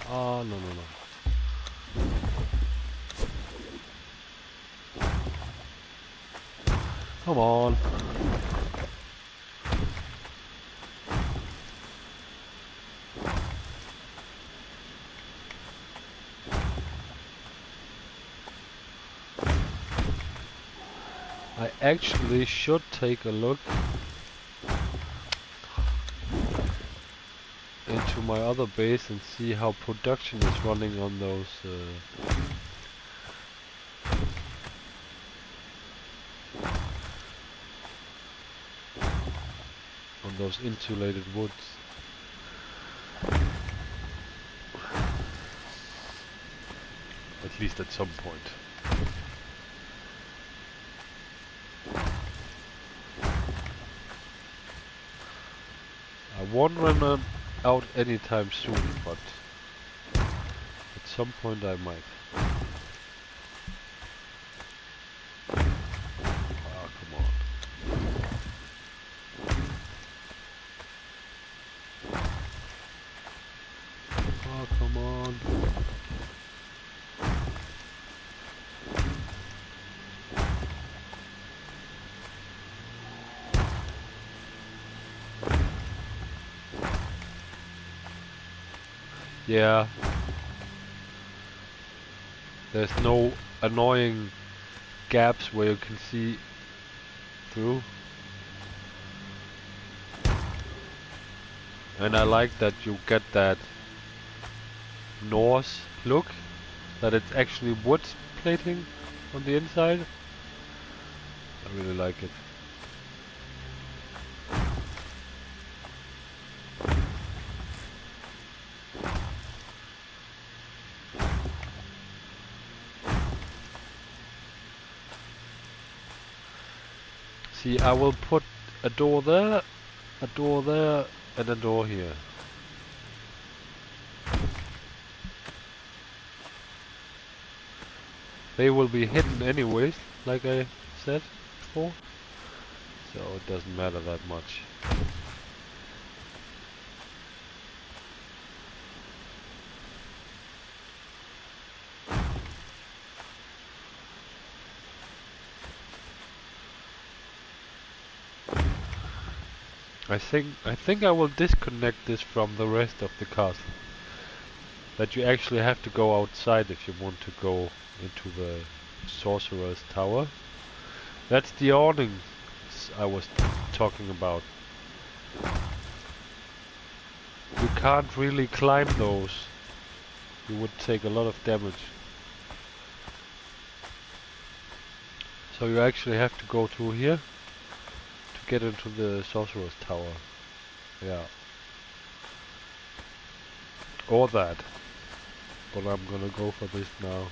Oh, no. Come on. I actually should take a look into my other base and see how production is running on those on those insulated woods. At least at some point. I won't run out anytime soon, but at some point I might. Oh, come on. Oh, come on. Yeah. There's no annoying gaps where you can see through. And I like that you get that Norse look, that it's actually wood plating on the inside. I really like it. See, I will put a door there, a door there, and a door here. They will be hidden anyways, like I said before, so it doesn't matter that much. I think I will disconnect this from the rest of the castle. That you actually have to go outside if you want to go into the sorcerer's tower. That's the awnings I was talking about. You can't really climb those. You would take a lot of damage. So you actually have to go through here to get into the sorcerer's tower. Yeah. Or that. But I'm gonna go for this now.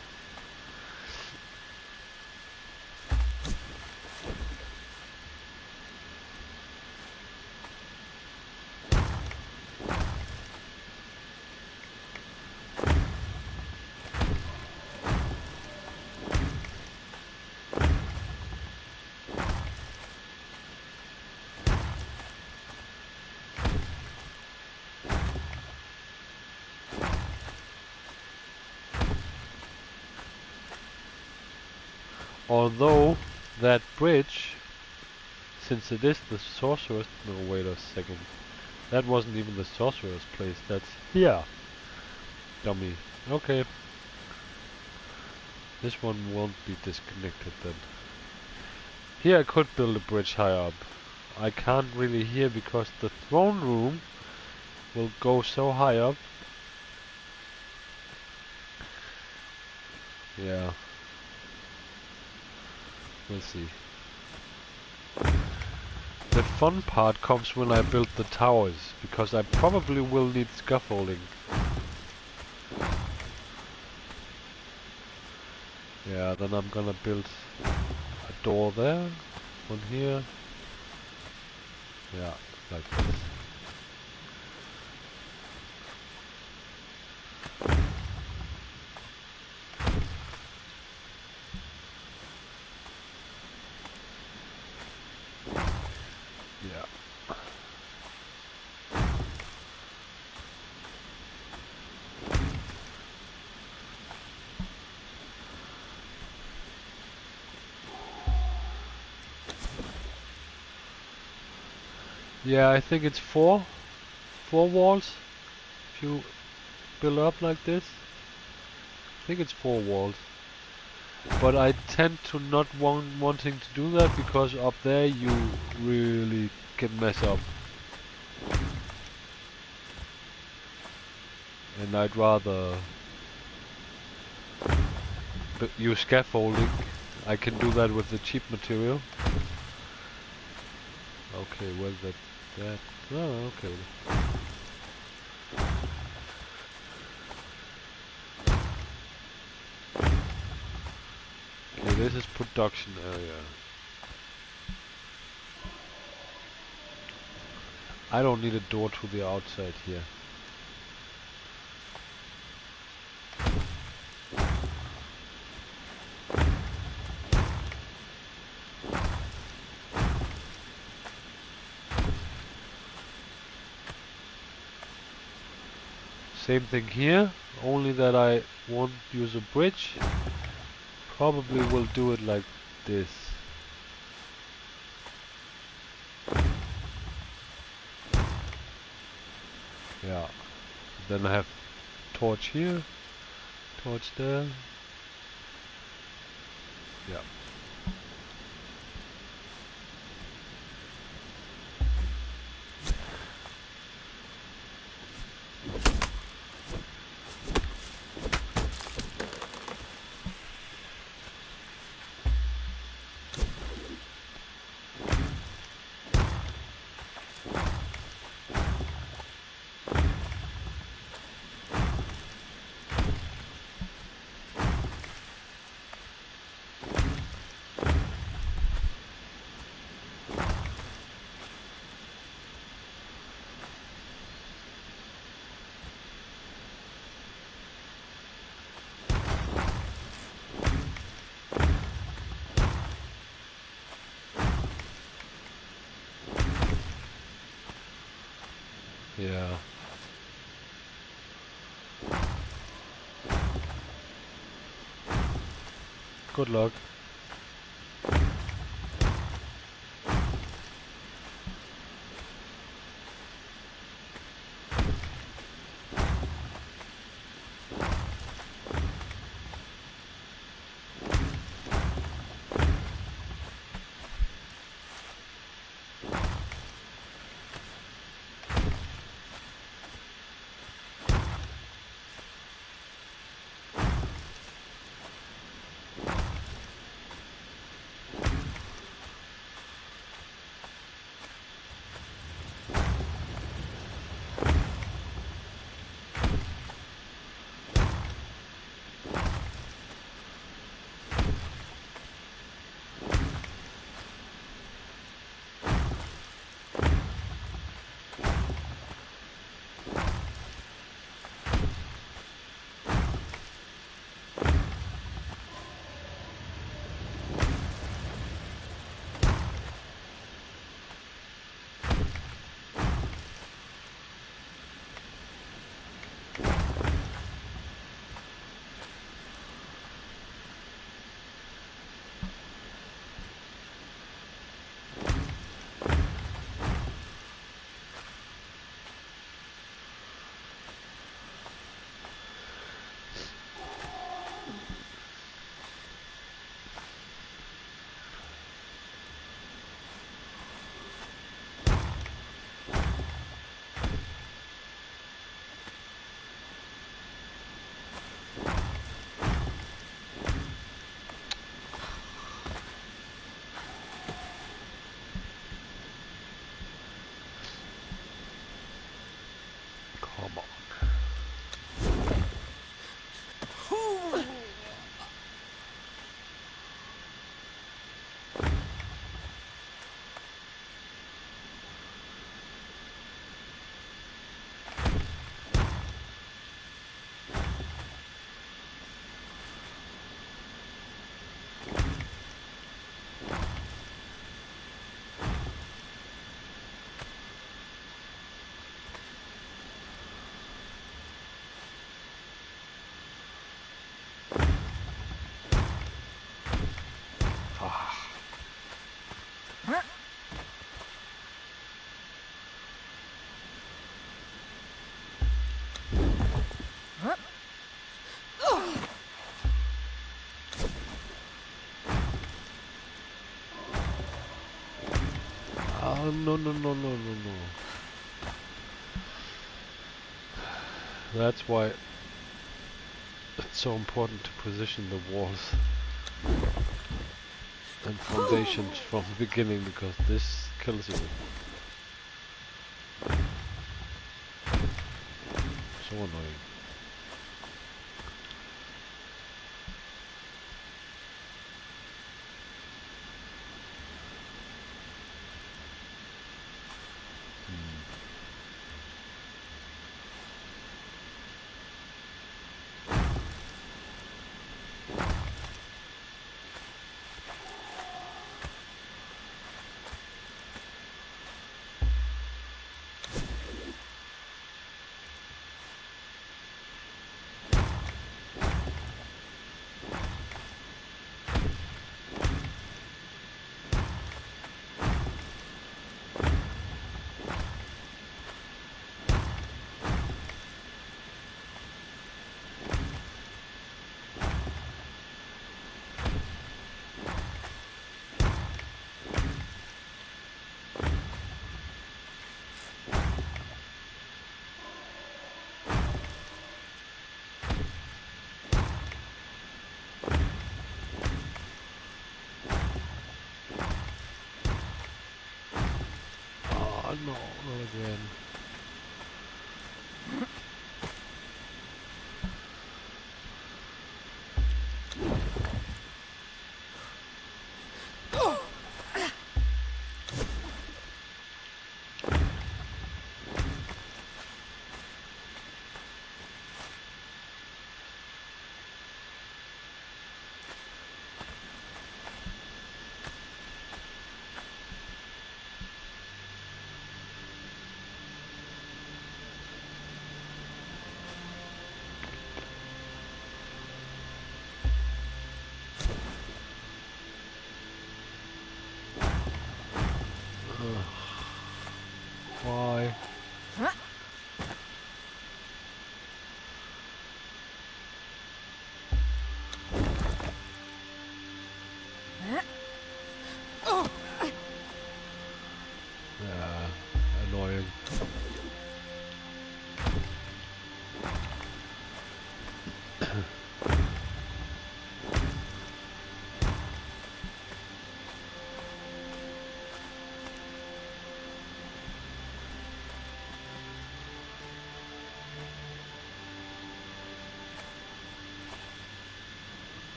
Although that bridge, since it is the sorcerer's... No, wait a second. That wasn't even the sorcerer's place, that's here. Dummy. Okay. This one won't be disconnected then. Here I could build a bridge high up. I can't really here because the throne room will go so high up. Yeah. We'll see. The fun part comes when I build the towers, because I probably will need scaffolding. Yeah, then I'm gonna build a door there, one here. Yeah, like this. Yeah, I think it's four walls. If you build up like this, I think it's 4 walls. But I tend to not wanting to do that because up there you really can mess up. And I'd rather use scaffolding. I can do that with the cheap material. Okay, well that Oh, okay. Okay, this is production area. I don't need a door to the outside here. Same thing here, only that I won't use a bridge. Probably will do it like this. Yeah. Then I have torch here, torch there. Yeah. Yeah. Good luck. Come on. Oh, no, no, no, no, no, no. That's why it's so important to position the walls and foundations from the beginning, because this kills you. So annoying. Oh no, not again. Why? Yeah, annoying.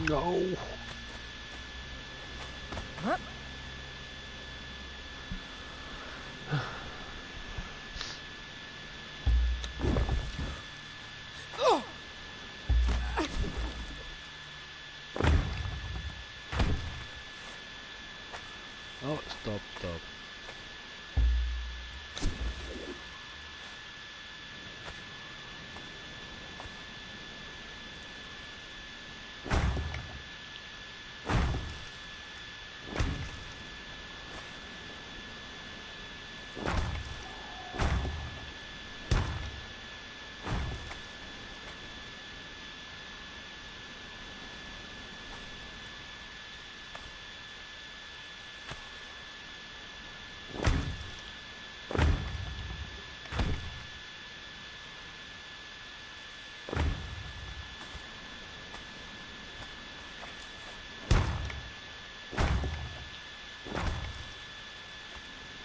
No. Oh, stop.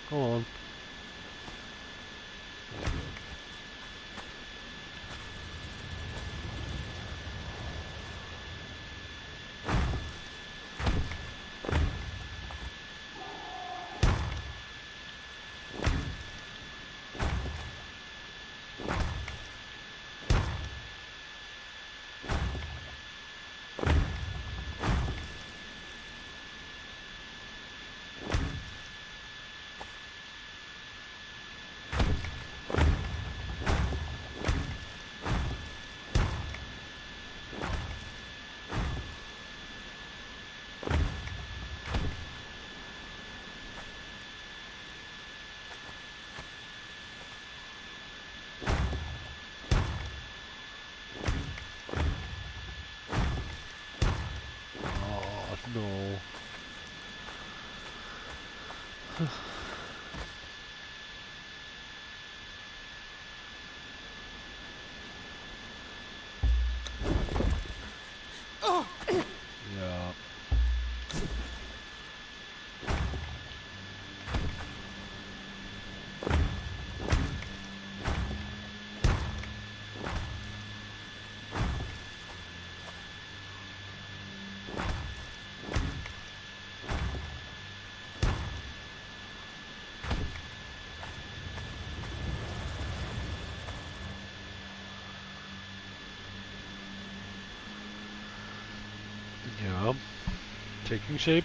Come on. No. Yeah. Yeah. Taking shape.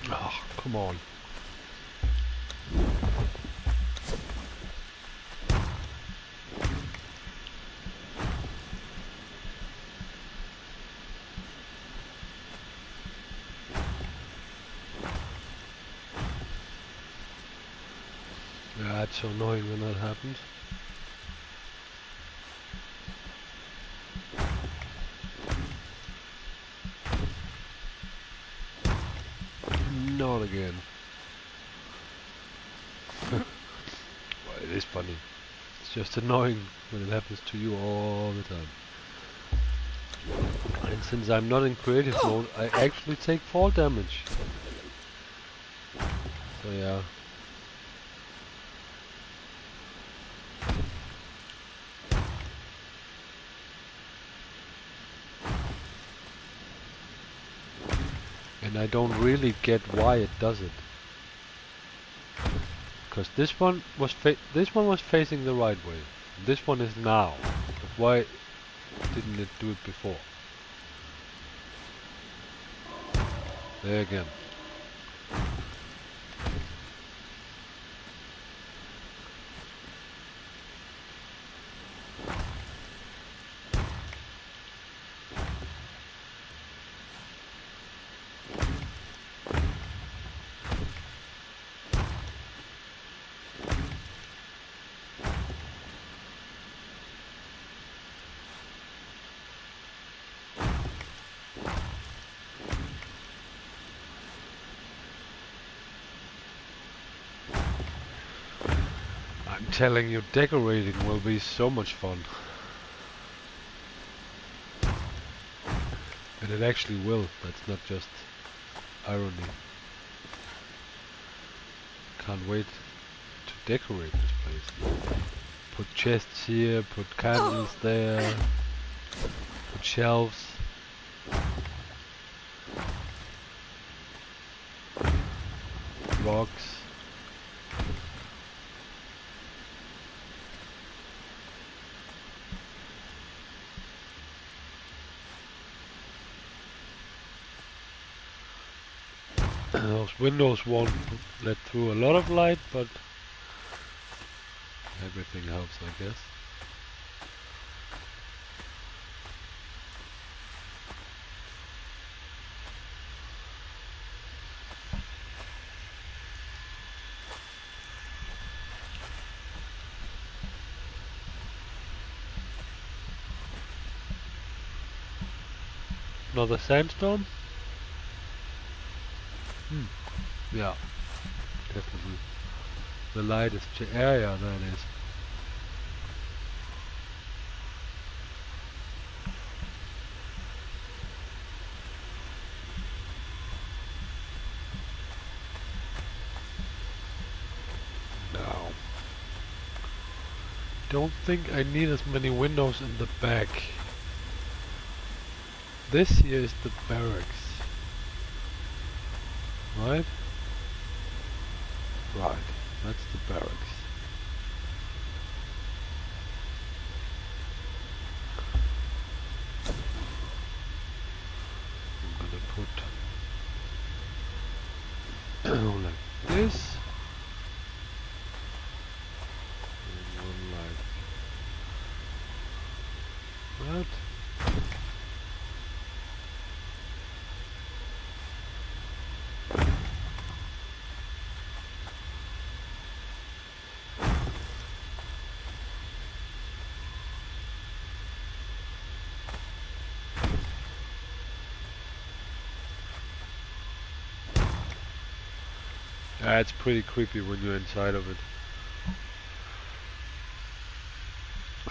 Oh, come on. Yeah, it's so annoying when that happens. Not again. Well, it is funny. It's just annoying when it happens to you all the time. And since I'm not in creative mode, I actually take fall damage. So yeah. And I don't really get why it does it. Because this one was facing the right way. This one is now. But why didn't it do it before? There again. I'm telling you, decorating will be so much fun. And it actually will. That's not just irony. Can't wait to decorate this place. Put chests here, put candles there, put shelves. Rocks. Those windows won't let through a lot of light, but everything helps, I guess. Another sandstorm? Yeah, definitely. The light is yeah, that is. No. Don't think I need as many windows in the back. This here is the barracks. Right? Right. That's the barracks. I'm gonna put like this. And one like that. It's pretty creepy when you're inside of it.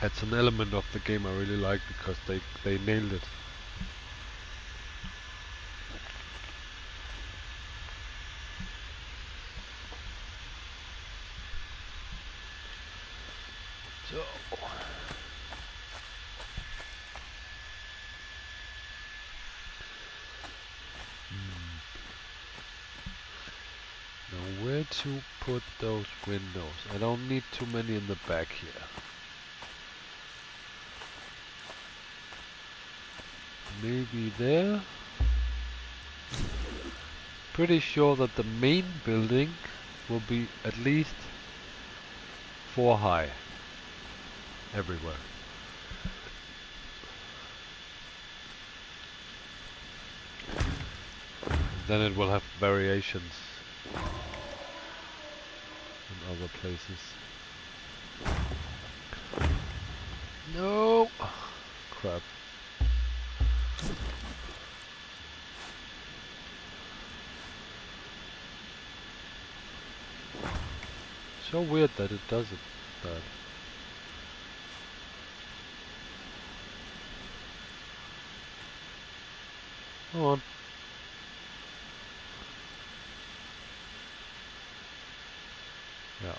That's an element of the game I really like because they nailed it. So now where to put those windows? I don't need too many in the back here. Maybe there. Pretty sure that the main building will be at least 4 high everywhere. Then it will have variations in other places. No! Crap. So weird that it does it that. Come on. Yeah.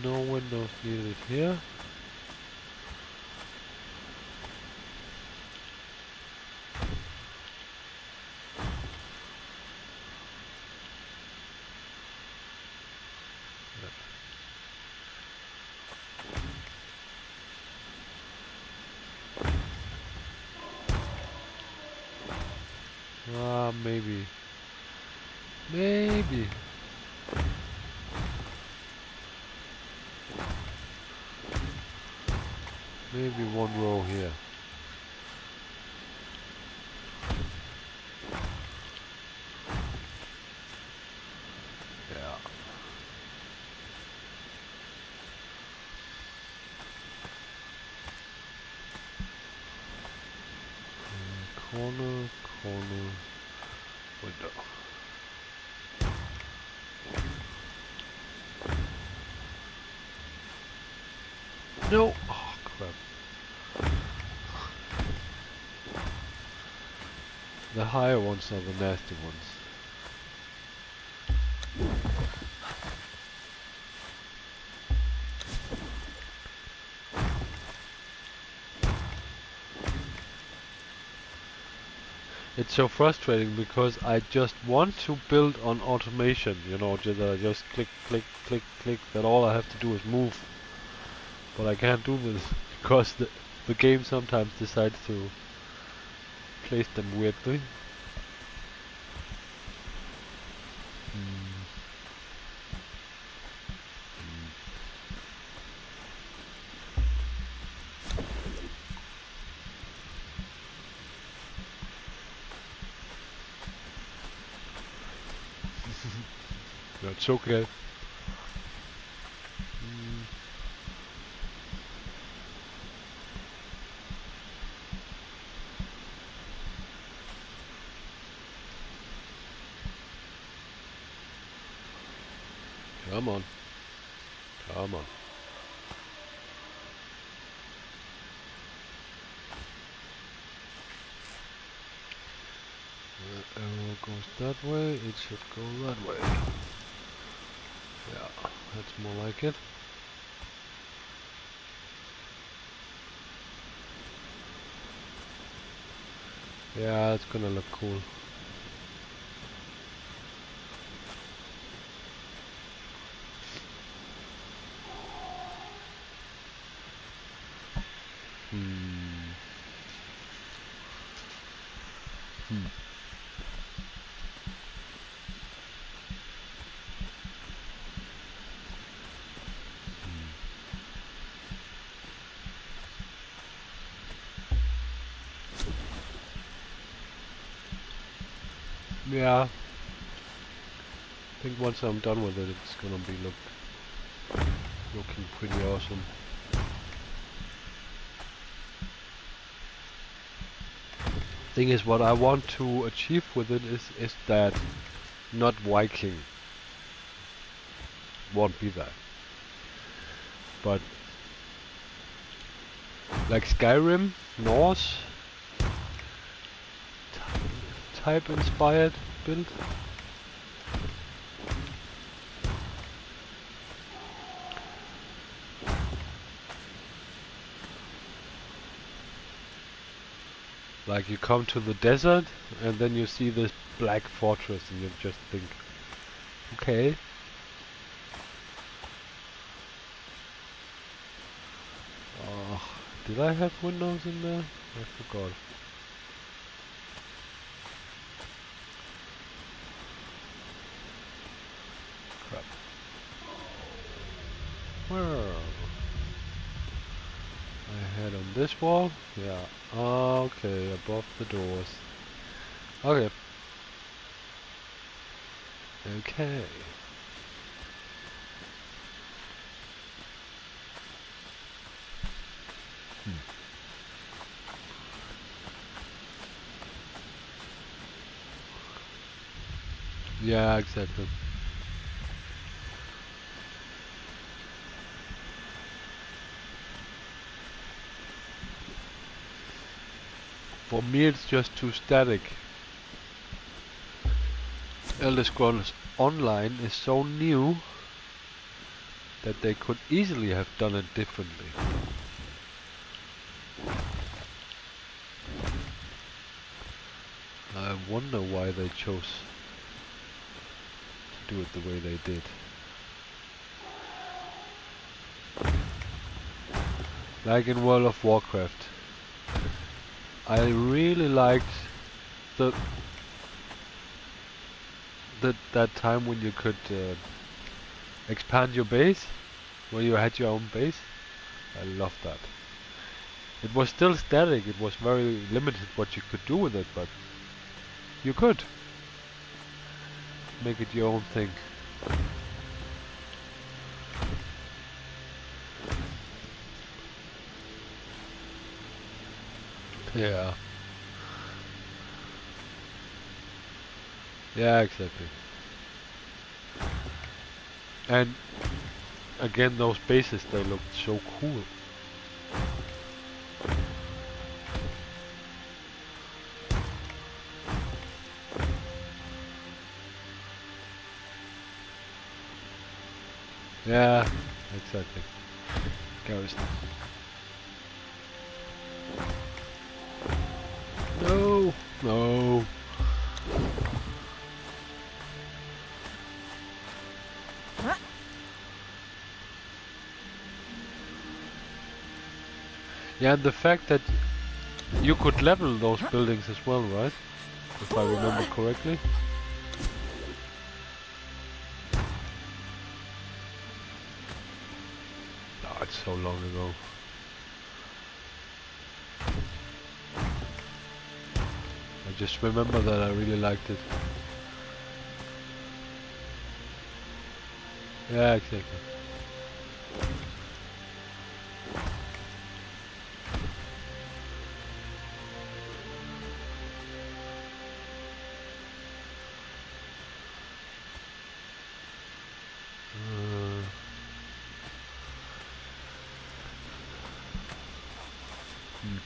No windows needed here. Maybe. Maybe. Maybe one row here. Yeah. Corner, corner, window. No! Oh, crap. The higher ones are the nasty ones. It's so frustrating because I just want to build on automation, you know, just click, click, click, click, that all I have to do is move. But I can't do this because the game sometimes decides to place them weirdly. That's okay. Come on. Come on. The arrow goes that way, it should go that way. Yeah, that's more like it. Yeah, it's gonna look cool. Yeah, I think once I'm done with it, it's gonna be looking pretty awesome. Thing is, what I want to achieve with it is that not Viking won't be there, but like Skyrim, Norse type inspired build. Like you come to the desert and then you see this black fortress and you just think, okay. Did I have windows in there? I forgot. Crap. Where? I had on this wall? Yeah. Okay, above the doors. Okay. Okay. Yeah, exactly. For me it's just too static. Elder Scrolls Online is so new that they could easily have done it differently. I wonder why they chose to do it the way they did. Like in World of Warcraft, I really liked that time when you could expand your base, when you had your own base. I loved that. It was still static, it was very limited what you could do with it, but you could make it your own thing. Yeah. Yeah, exactly. And again, those bases, they looked so cool. Yeah, exactly. Garrison. No, no. Yeah, and the fact that you could level those buildings as well, right? If I remember correctly. Oh, it's so long ago. I just remember that I really liked it. Yeah, exactly. Uh, hmm.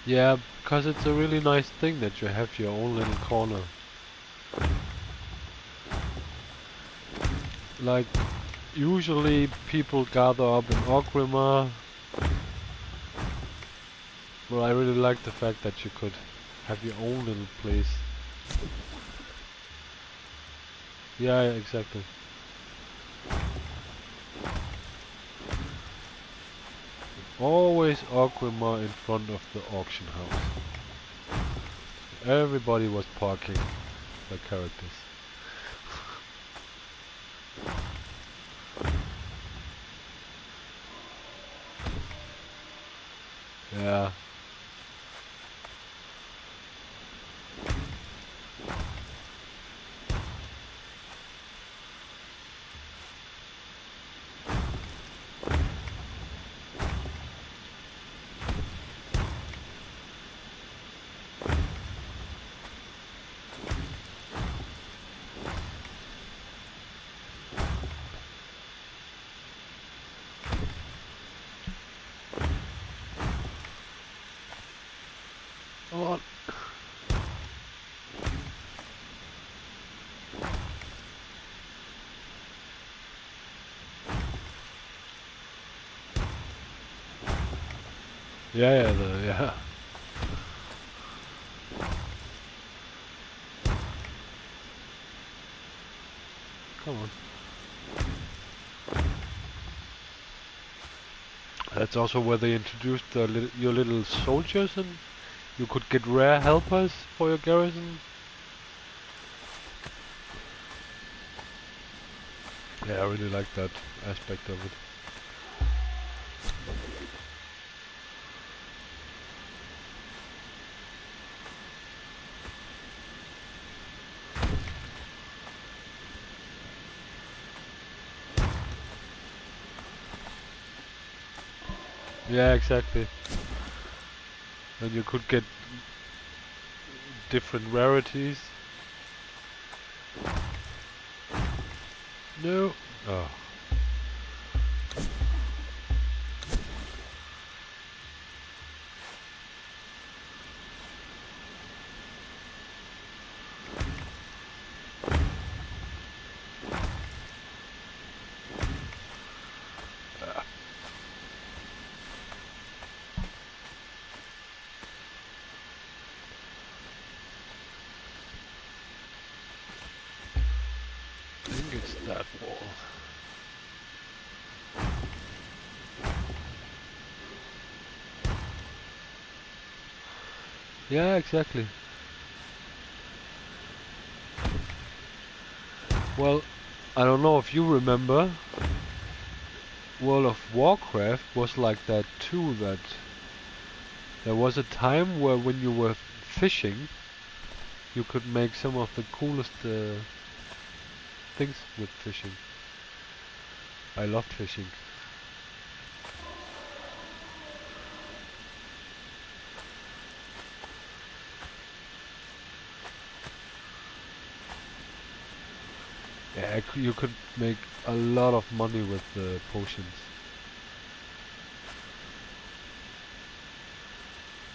Yeah, because it's a really nice thing that you have your own little corner. Like, usually people gather up in Orgrimmar, but I really like the fact that you could have your own little place. Yeah, yeah, exactly. Always Orgrimmar in front of the auction house. Everybody was parking their characters. Yeah. Oh. Yeah, yeah, yeah. Come on. That's also where they introduced the your little soldiers, and you could get rare helpers for your garrison. Yeah, I really like that aspect of it. Yeah, exactly. And you could get different rarities. No. Oh. I think it's that wall. Yeah, exactly. Well, I don't know if you remember, World of Warcraft was like that too, that there was a time where when you were fishing, you could make some of the coolest things with fishing. I loved fishing. Yeah, you could make a lot of money with potions.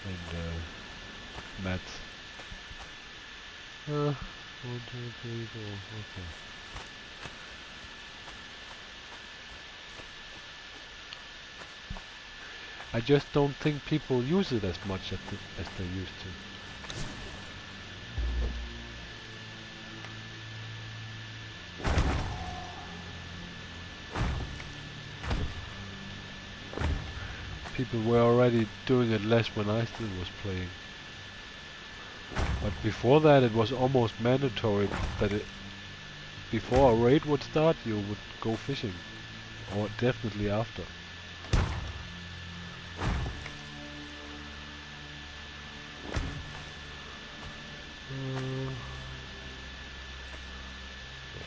And mats. 1, 2, 3, 4. Okay. I just don't think people use it as much as they used to. People were already doing it less when I still was playing. But before that, it was almost mandatory that before a raid would start, you would go fishing. Or definitely after.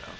Yeah.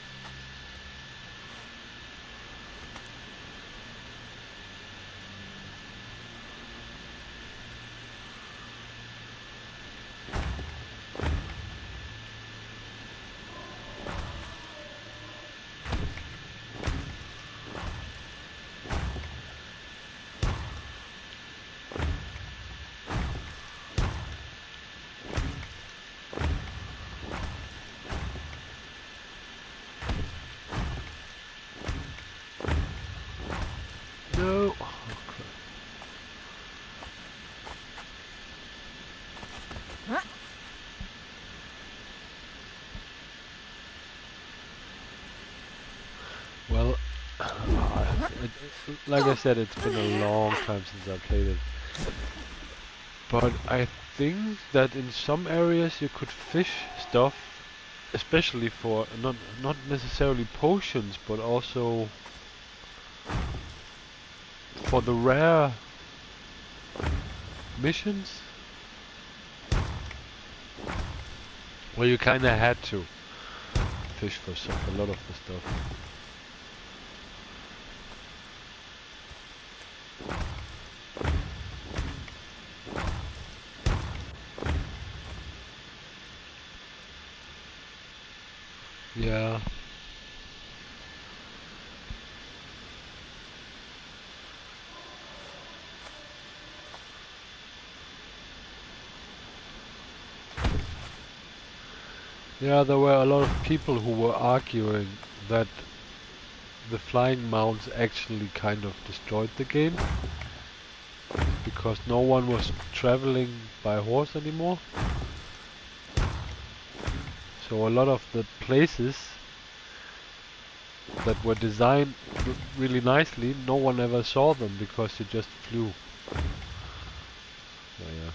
No. Oh, well, like I said, it's been a long time since I played it. But I think that in some areas you could fish stuff, especially for not necessarily potions, but also for the rare missions, where you kinda had to fish for a lot of the stuff. Yeah. Yeah, there were a lot of people who were arguing that the flying mounts actually kind of destroyed the game, because no one was traveling by horse anymore. So a lot of the places that were designed really nicely, no one ever saw them because you just flew. So yeah.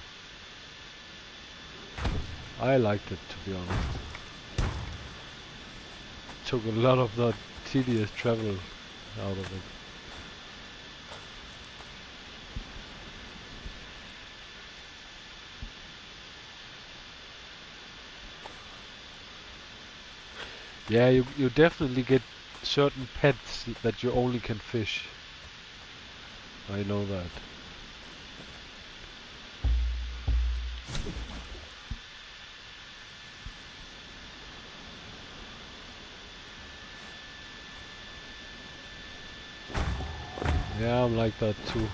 I liked it, to be honest. Took a lot of the tedious travel out of it. Yeah, you definitely get certain pets that you only can fish. I know that. Yeah, I'm like that too.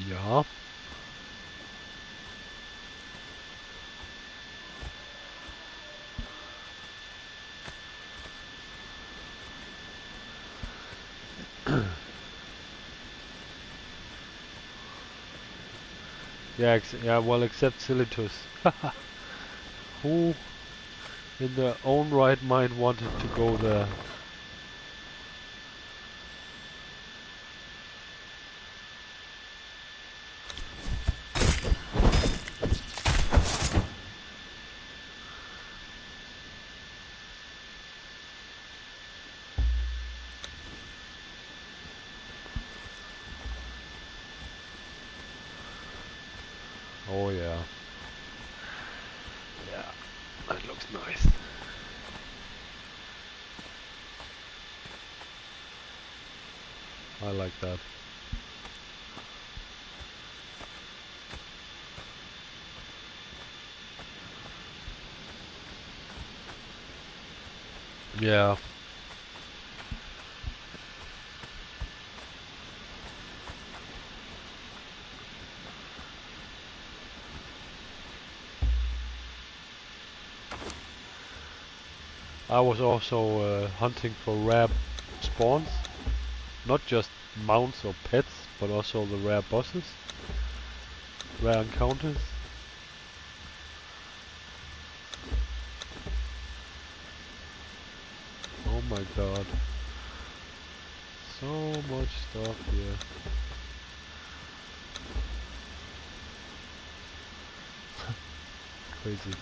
Ja. Yeah, yeah, well, except Silitus. Who in their own right mind wanted to go there? Oh yeah. Yeah, that looks nice. I like that. Yeah. I was also hunting for rare spawns, not just mounts or pets, but also the rare bosses, rare encounters. Oh my god. So much stuff here. Crazy.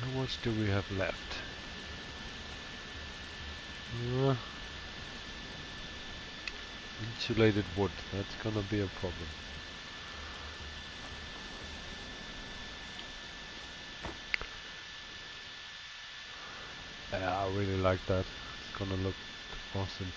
How much do we have left? Insulated wood, that's gonna be a problem. Yeah, I really like that. It's gonna look awesome.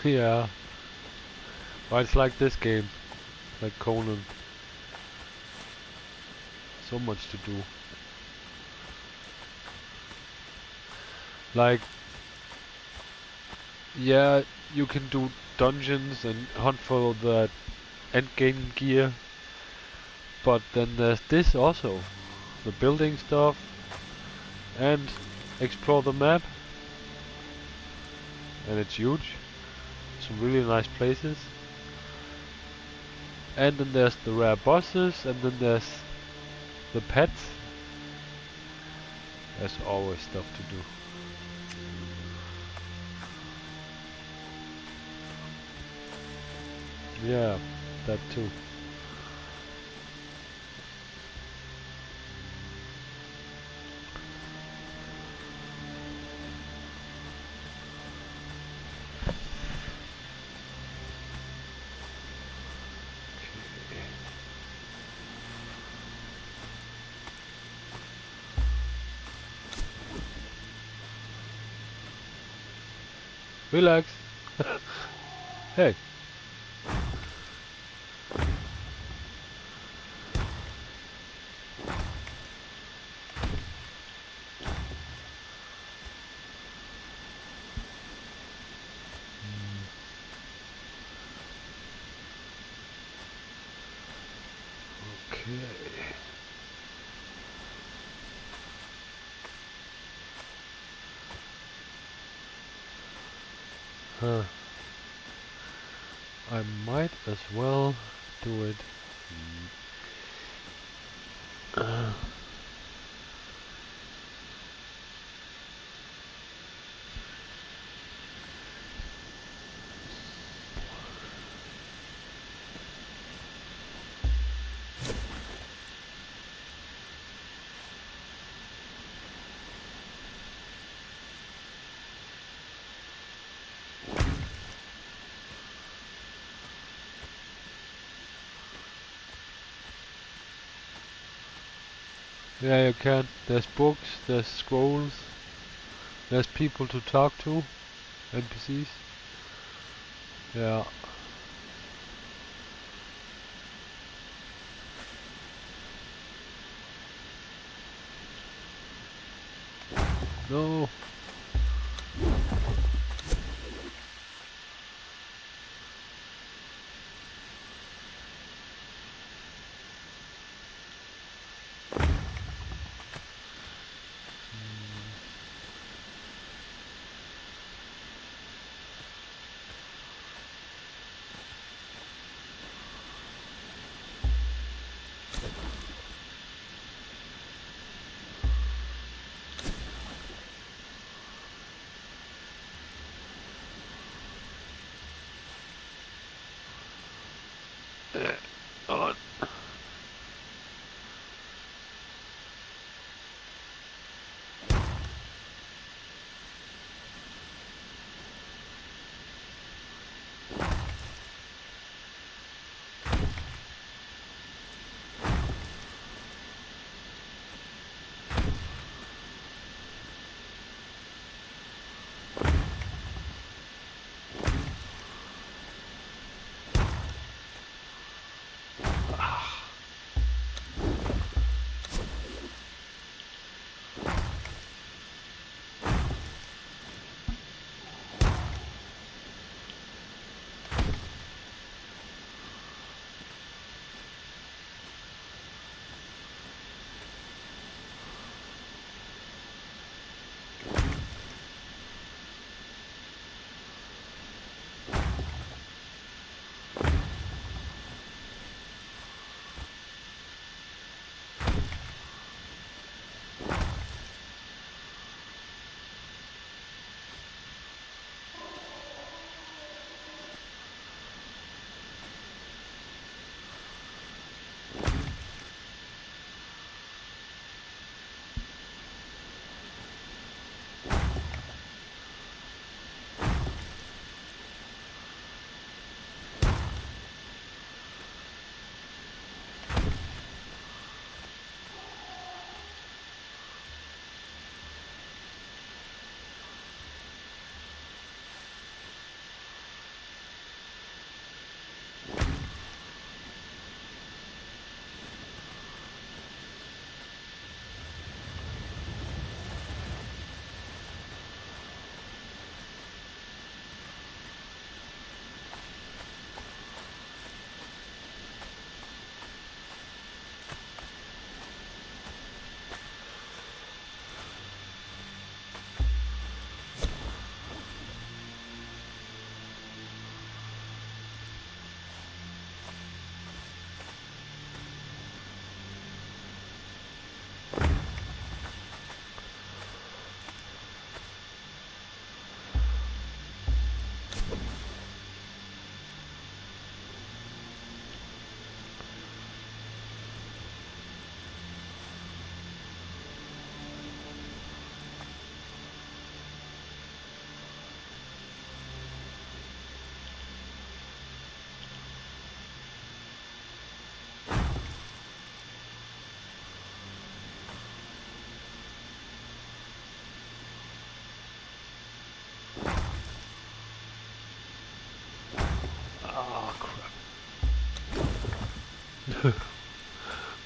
Yeah. Well, it's like this game. Like Conan. So much to do. Like, yeah, you can do dungeons and hunt for the endgame gear. But then there's this also. The building stuff. And explore the map. And it's huge. Some really nice places. And then there's the rare bosses, and then there's the pets. There's always stuff to do. Yeah, that too. Relax. Hey. Okay. Huh. I might as well do it. Yeah, you can. There's books, there's scrolls, there's people to talk to, NPCs. Yeah. No.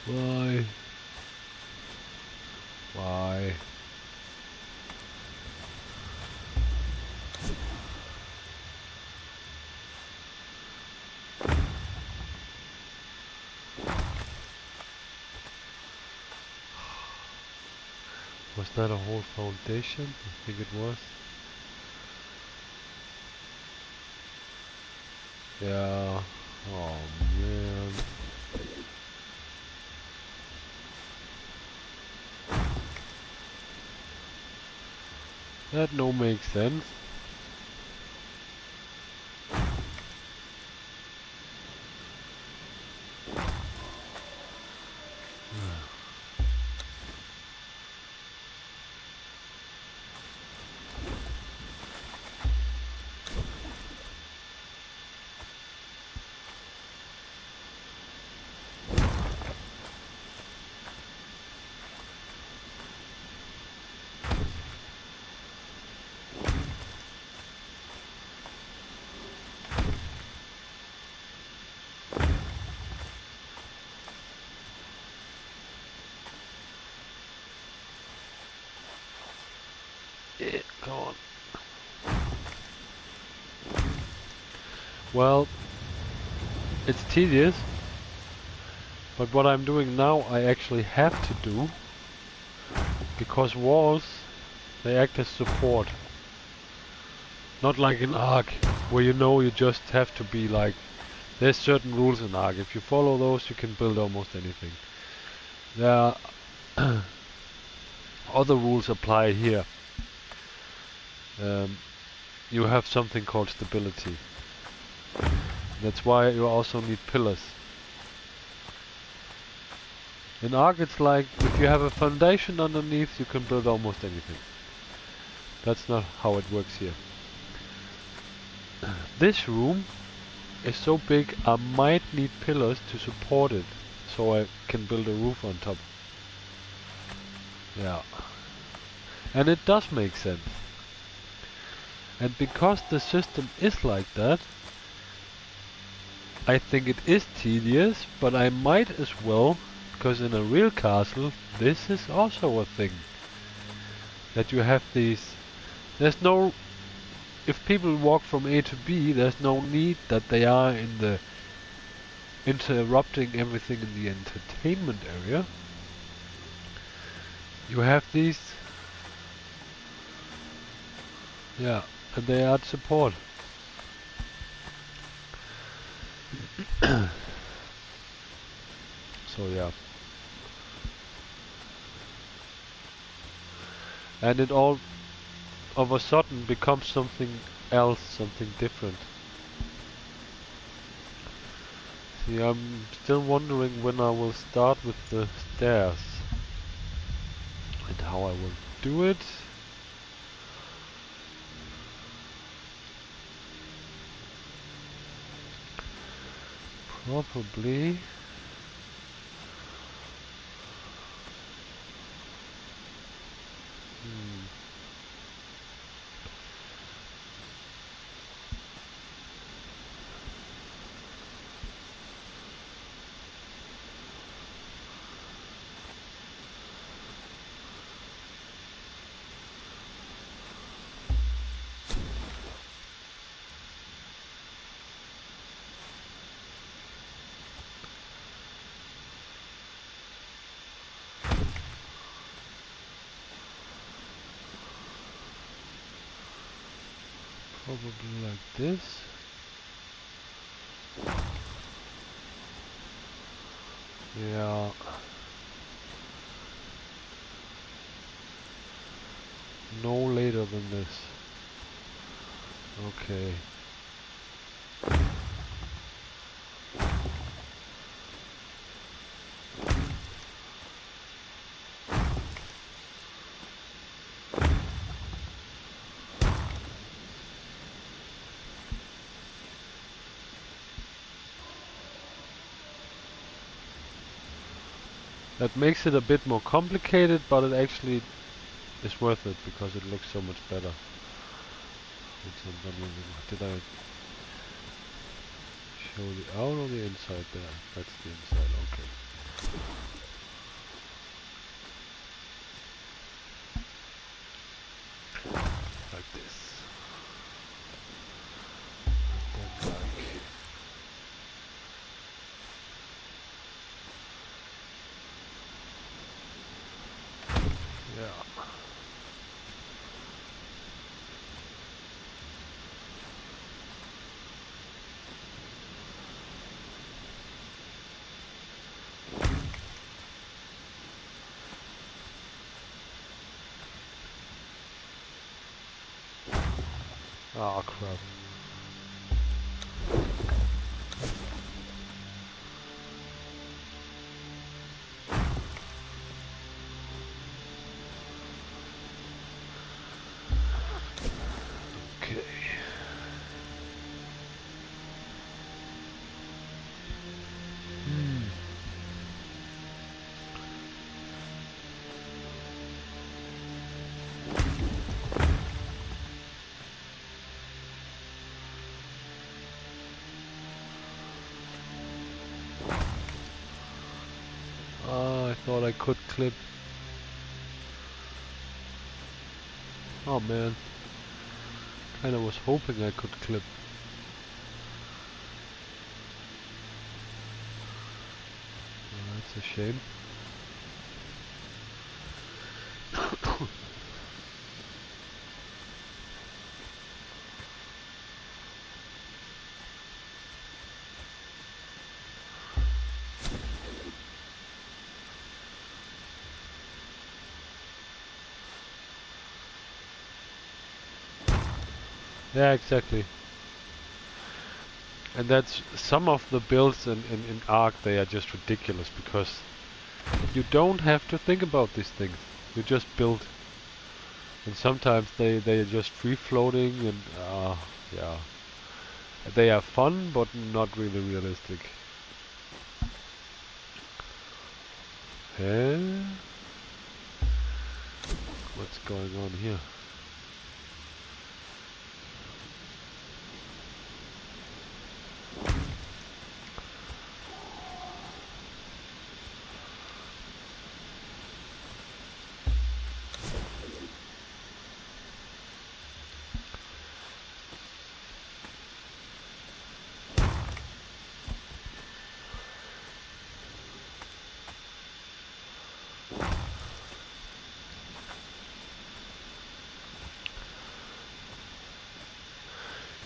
Why? Why? Was that a whole foundation? I think it was. Yeah. Oh man. That no makes sense. Yeah, come on. Well, it's tedious, but what I'm doing now I actually have to do, because walls, they act as support. Not like in Ark, where you just have to be like, there's certain rules in Ark. If you follow those, you can build almost anything. There are other rules apply here. You have something called stability. That's why you also need pillars. In Ark it's like, if you have a foundation underneath, you can build almost anything. That's not how it works here. This room is so big I might need pillars to support it, so I can build a roof on top. Yeah. And it does make sense. And because the system is like that, I think it is tedious, but I might as well, because in a real castle, this is also a thing. That you have these... There's no... If people walk from A to B, there's no need that they are in the... interrupting everything in the entertainment area. You have these... Yeah, and they add support. So yeah. And it all of a sudden becomes something else, something different. See, I'm still wondering when I will start with the stairs and how I will do it. Probably like this. Yeah. No later than this. Okay. That makes it a bit more complicated, but it actually is worth it because it looks so much better. Did I Go the out or the inside there? That's the inside, okay. Like this. Then like... Yeah. Oh crap. Okay. I thought I could clip. Oh man. Kinda was hoping I could clip. That's a shame. Yeah, exactly. And that's some of the builds in Ark, they are just ridiculous because you don't have to think about these things. You just build. And sometimes they are just free floating and yeah. They are fun but not really realistic. Huh? What's going on here?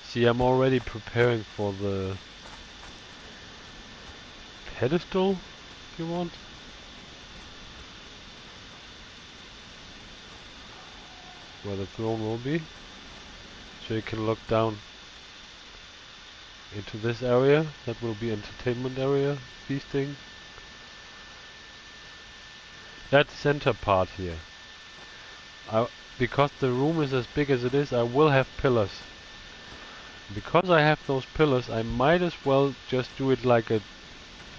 See, I'm already preparing for the pedestal, if you want. Where the throne will be. So you can look down into this area. That will be entertainment area, feasting. That center part here. Because the room is as big as it is, I will have pillars. Because I have those pillars, I might as well just do it like a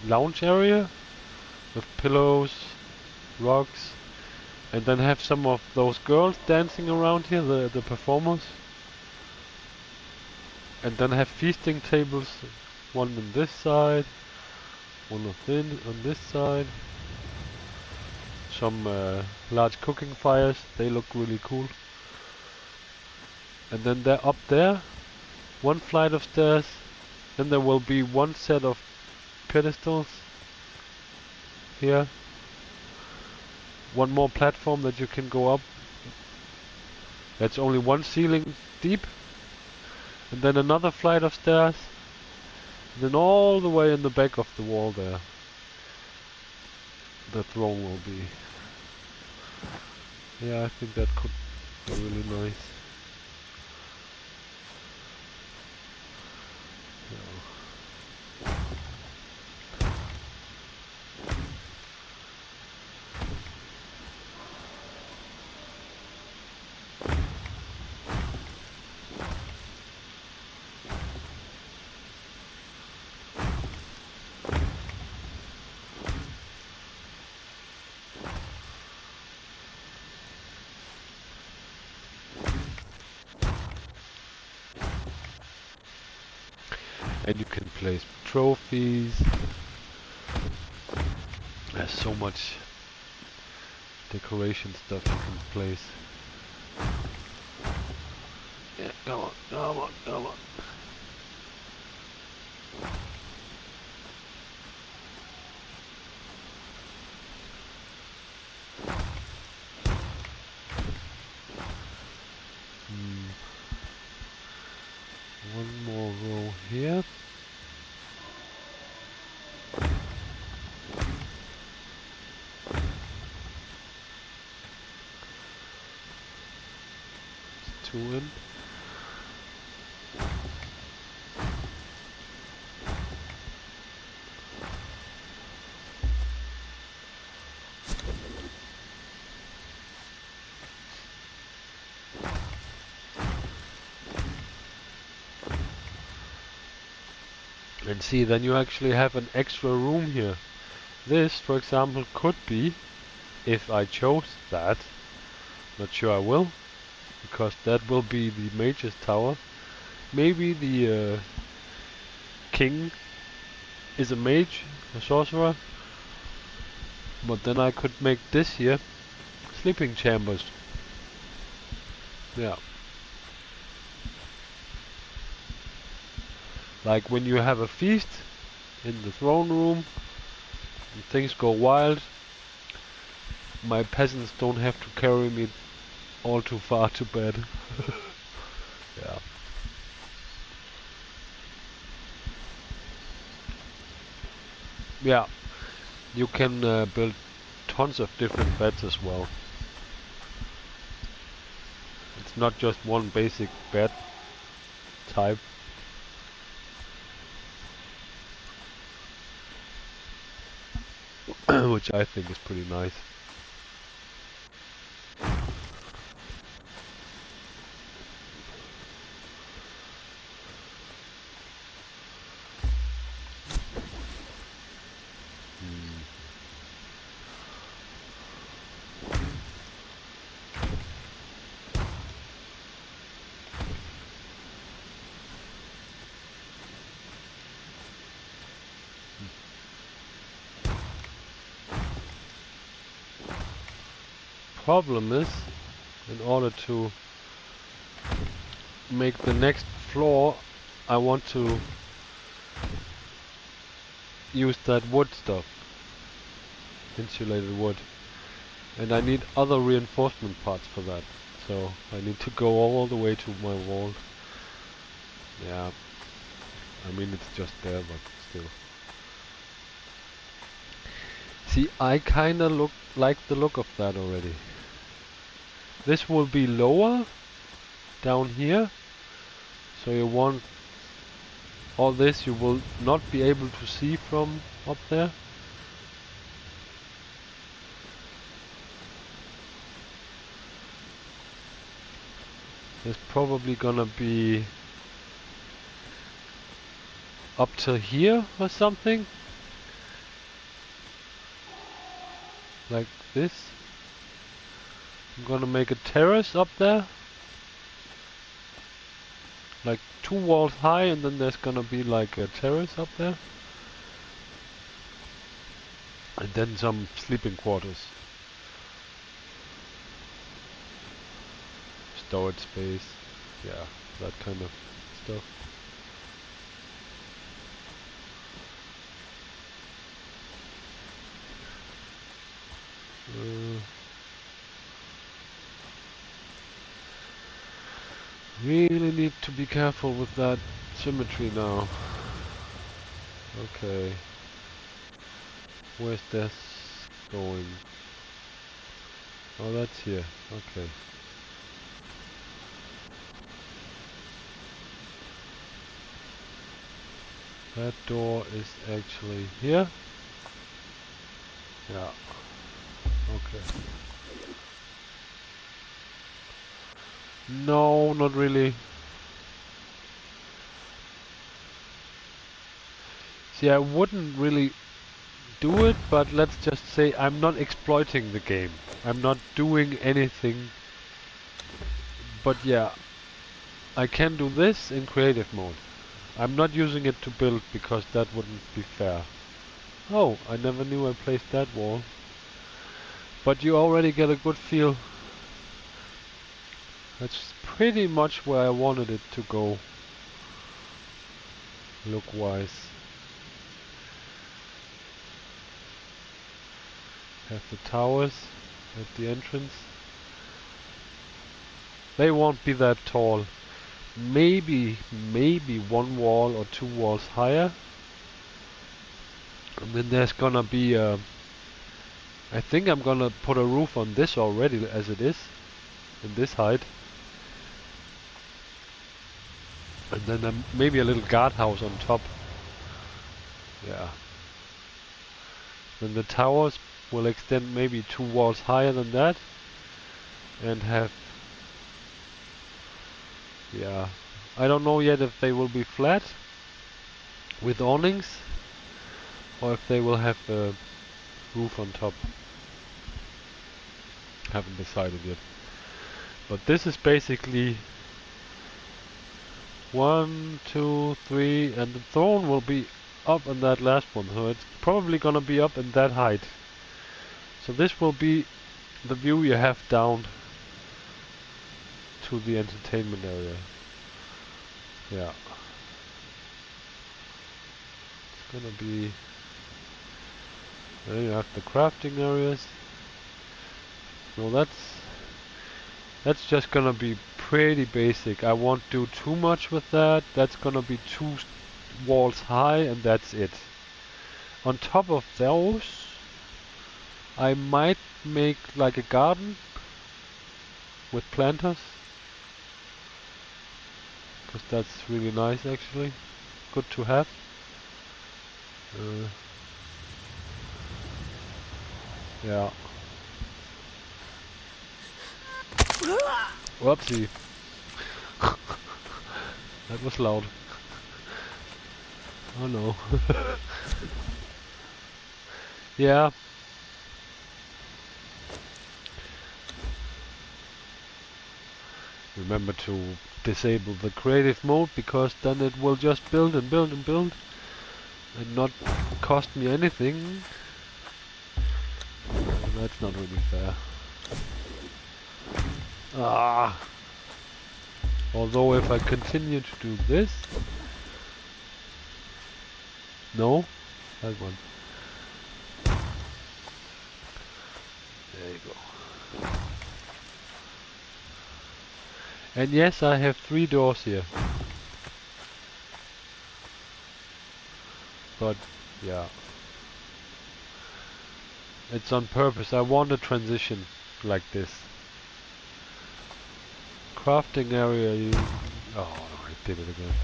lounge area with pillows, rugs, and then have some of those girls dancing around here, the performers. And then have feasting tables, one on this side, one on this side. Some large cooking fires, they look really cool. And then they're up there, one flight of stairs, then there will be one set of pedestals here. One more platform that you can go up. That's only one ceiling deep. And then another flight of stairs. And then all the way in the back of the wall there, the throne will be. Yeah, I think that could be really nice. And you can place trophies. There's so much decoration stuff you can place. Yeah, come on, come on, come on. One more row here. Two in. And see, then you actually have an extra room here. This, for example, could be, if I chose that, not sure I will, because that will be the mage's tower. Maybe the king is a mage, a sorcerer, but then I could make this here sleeping chambers. Yeah. Like when you have a feast in the throne room and things go wild, my peasants don't have to carry me all too far to bed. Yeah. Yeah. You can build tons of different beds as well. It's not just one basic bed type. Which I think is pretty nice. Problem is, in order to make the next floor, I want to use that wood stuff, insulated wood, and I need other reinforcement parts for that, so I need to go all the way to my wall. Yeah, I mean it's just there, but still. See, I kinda like the look of that already. This will be lower down here, so you want all this you will not be able to see from up there. There's probably gonna be up to here or something, like this. I'm gonna make a terrace up there, like 2 walls high, and then there's gonna be like a terrace up there, and then some sleeping quarters, storage space, yeah, that kind of stuff. Really need to be careful with that symmetry now. Okay. Where's this going? Oh, that's here. Okay. That door is actually here. Yeah. Okay. No, not really. See, I wouldn't really do it, but let's just say I'm not exploiting the game. I'm not doing anything. But yeah, I can do this in creative mode. I'm not using it to build because that wouldn't be fair. Oh, I never knew I placed that wall. But you already get a good feel. That's pretty much where I wanted it to go, look-wise. Have the towers at the entrance. They won't be that tall. Maybe one wall or two walls higher. And then there's gonna be I think I'm gonna put a roof on this already as it is, in this height. And then maybe a little guardhouse on top. Yeah. Then the towers will extend maybe 2 walls higher than that. And have... yeah. I don't know yet if they will be flat with awnings or if they will have a roof on top. Haven't decided yet. But this is basically 1, 2, 3, and the throne will be up in that last one, so it's probably gonna be up in that height. So this will be the view you have down to the entertainment area. Yeah. It's gonna be... there you have the crafting areas. So that's just gonna be pretty basic. I won't do too much with that. That's gonna be 2 walls high and that's it. On top of those, I might make like a garden with planters, because that's really nice actually. Good to have. Yeah. Whoopsie. That was loud. Oh no. Yeah. Remember to disable the creative mode, because then it will just build and build and build and not cost me anything. That's not really fair. Ah. Although if I continue to do this... no? That one. There you go. And yes, I have 3 doors here. But, yeah. It's on purpose. I want a transition like this. Crafting area, you... oh, I did it again.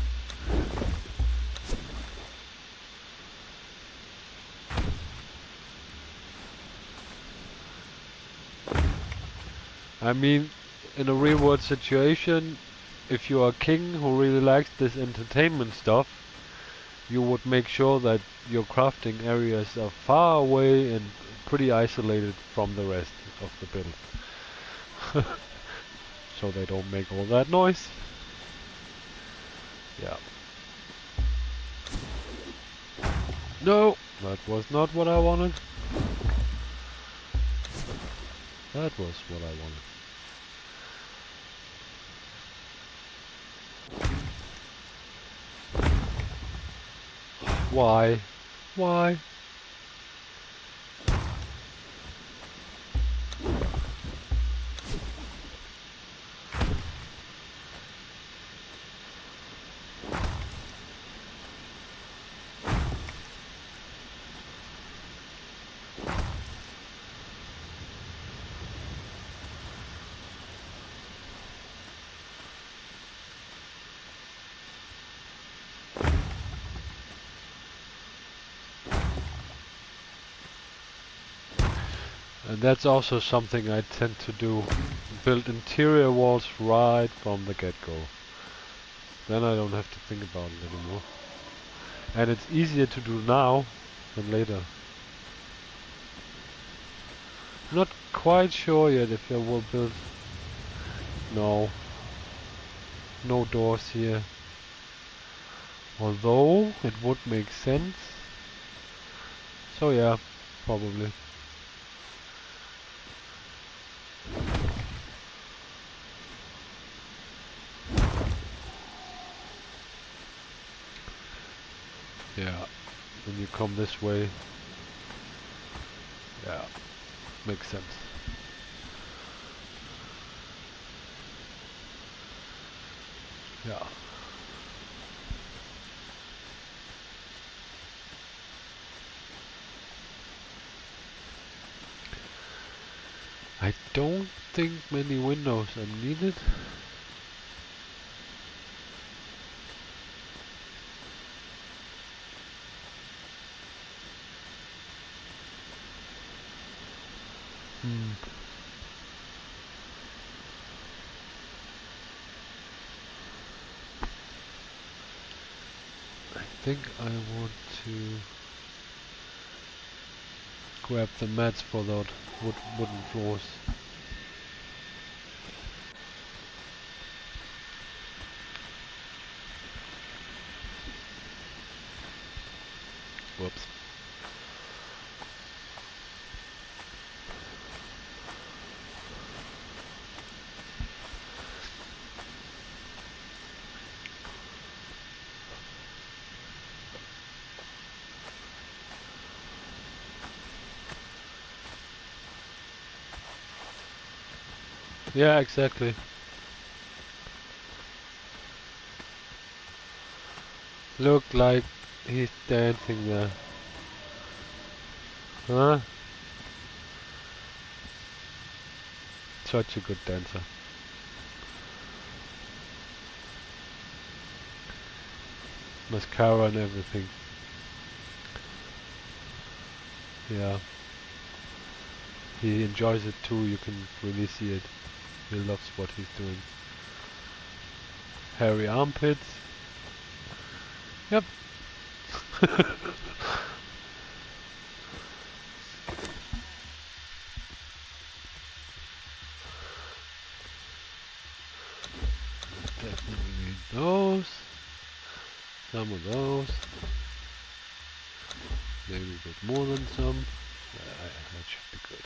I mean, in a real world situation, if you are a king who really likes this entertainment stuff, you would make sure that your crafting areas are far away and pretty isolated from the rest of the build. So they don't make all that noise. Yeah. No! That was not what I wanted. That was what I wanted. Why? Why? And that's also something I tend to do. Build interior walls right from the get-go. Then I don't have to think about it anymore. And it's easier to do now than later. Not quite sure yet if I will build... no. No doors here. Although it would make sense. So yeah, probably. Yeah, when you come this way. Yeah, makes sense. Yeah. I don't think many windows are needed. I think I want to grab the mats for that wooden floors. Whoops. Yeah, exactly. Look like he's dancing there. Huh? Such a good dancer. Mascara and everything. Yeah. He enjoys it too, you can really see it. He loves what he's doing. Hairy armpits. Yep. Definitely need those. Some of those. Maybe a bit more than some. That should be good.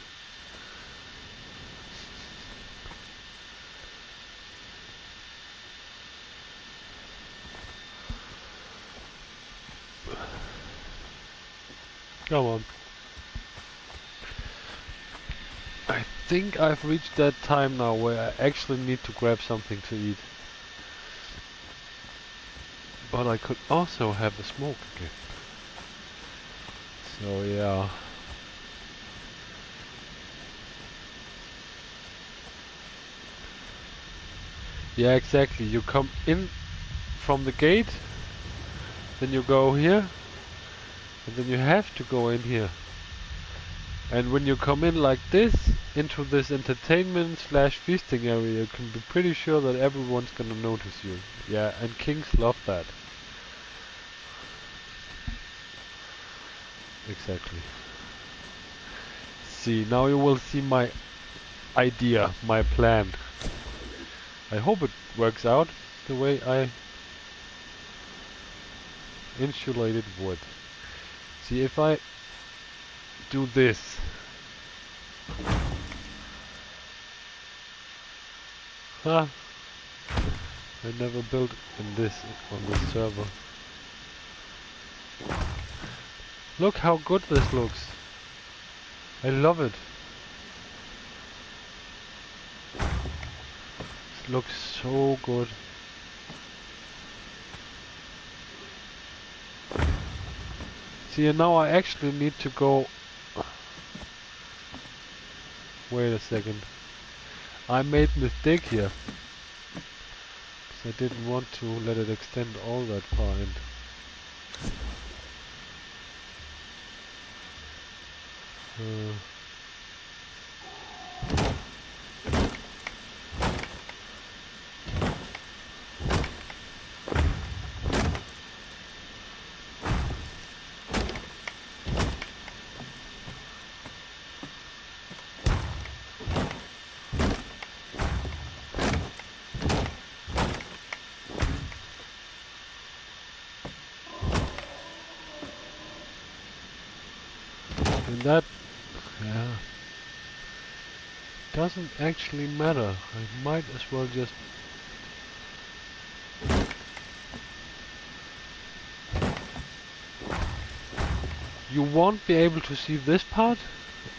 Come on. I think I've reached that time now where I actually need to grab something to eat. But I could also have a smoke again. So yeah. Yeah, exactly. You come in from the gate, then you go here, and then you have to go in here. And when you come in like this, into this entertainment slash feasting area, you can be pretty sure that everyone's gonna notice you. Yeah, and kings love that. Exactly. See, now you will see my idea, my plan. I hope it works out the way I insulated wood. See, if I do this, huh? I never built in this on this server. Look how good this looks. I love it. It looks so good. See, and now I actually need to go. Wait a second. I made a mistake here. I didn't want to let it extend all that far in. And that, yeah, doesn't actually matter. I might as well just... You won't be able to see this part